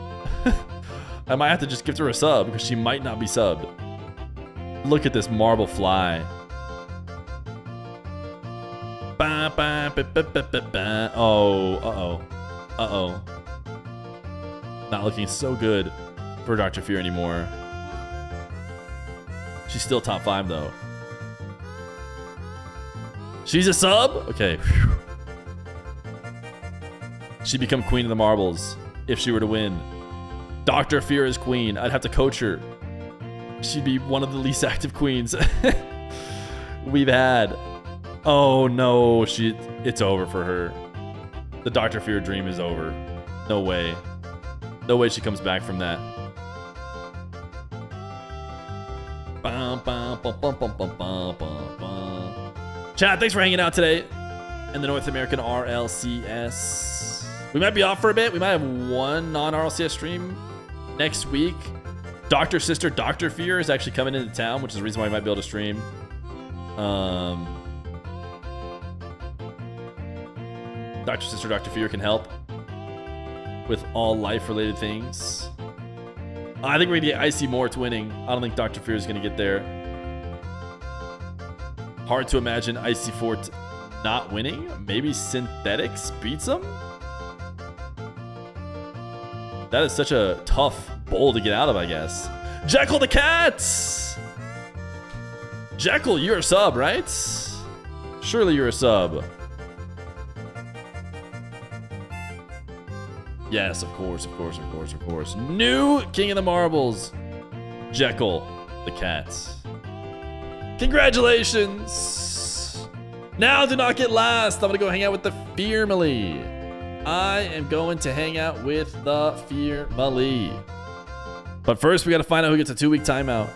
I might have to just give her a sub because she might not be subbed. Look at this marble fly. Oh, uh-oh. Uh-oh. Not looking so good for Dr. Feer anymore. She's still top 5 though. She's a sub? Okay. She'd become Queen of the Marbles if she were to win. Dr. Feer is queen. I'd have to coach her. She'd be one of the least active queens we've had. Oh no, it's over for her. The Dr. Feer dream is over. No way. No way she comes back from that. Chat, thanks for hanging out today in the North American RLCS. We might be off for a bit. We might have one non-RLCS stream next week. Dr. Sister Dr. Feer is actually coming into town, which is the reason why we might be able to stream. Dr. Sister Dr. Feer can help with all life-related things. I think we're gonna get Icy Mort's winning. I don't think Dr. Feer is gonna get there. Hard to imagine Icy Fort not winning. Maybe Synthetics beats him? That is such a tough bowl to get out of, I guess. Jekyll the Cats! Jekyll, you're a sub, right? Surely you're a sub. Yes, of course, of course, of course, of course. New King of the Marbles, Jekyll the Cats. Congratulations! Now do not get last. I'm gonna go hang out with the Fearmily. I am going to hang out with the Fearmily. But first, we gotta find out who gets a 2-week timeout.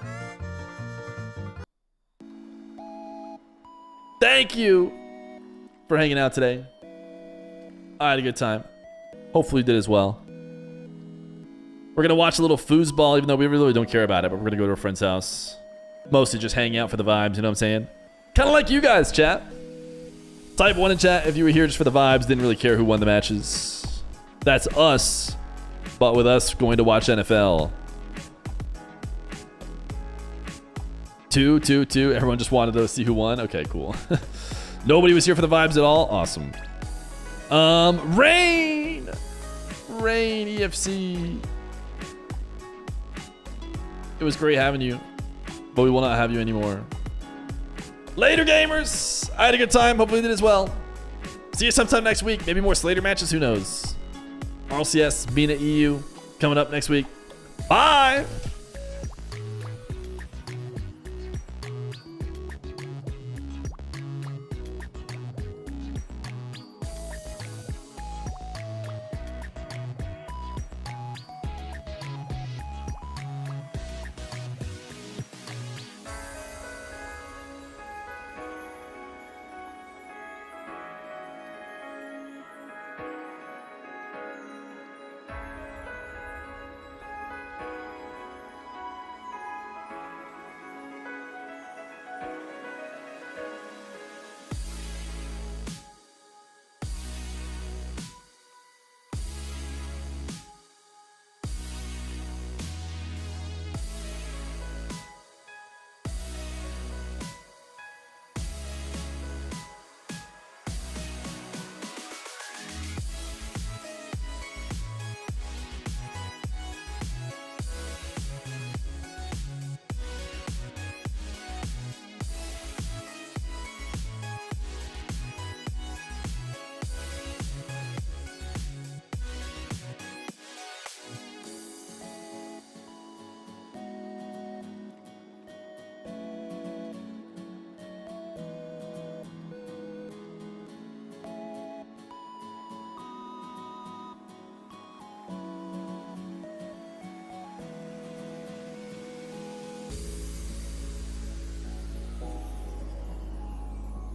Thank you for hanging out today. I had a good time. Hopefully you did as well. We're gonna watch a little foosball, even though we really don't care about it, but we're gonna go to a friend's house. Mostly just hang out for the vibes, you know what I'm saying? Kind of like you guys, chat. Type 1 in chat if you were here just for the vibes, didn't really care who won the matches. That's us, but with us going to watch NFL. 2. Everyone just wanted to see who won. Okay, cool. Nobody was here for the vibes at all. Awesome. Rain EFC. It was great having you, but we will not have you anymore. Later, gamers. I had a good time. Hopefully you did as well. See you sometime next week. Maybe more Slater matches. Who knows? RLCS, being at EU coming up next week. Bye.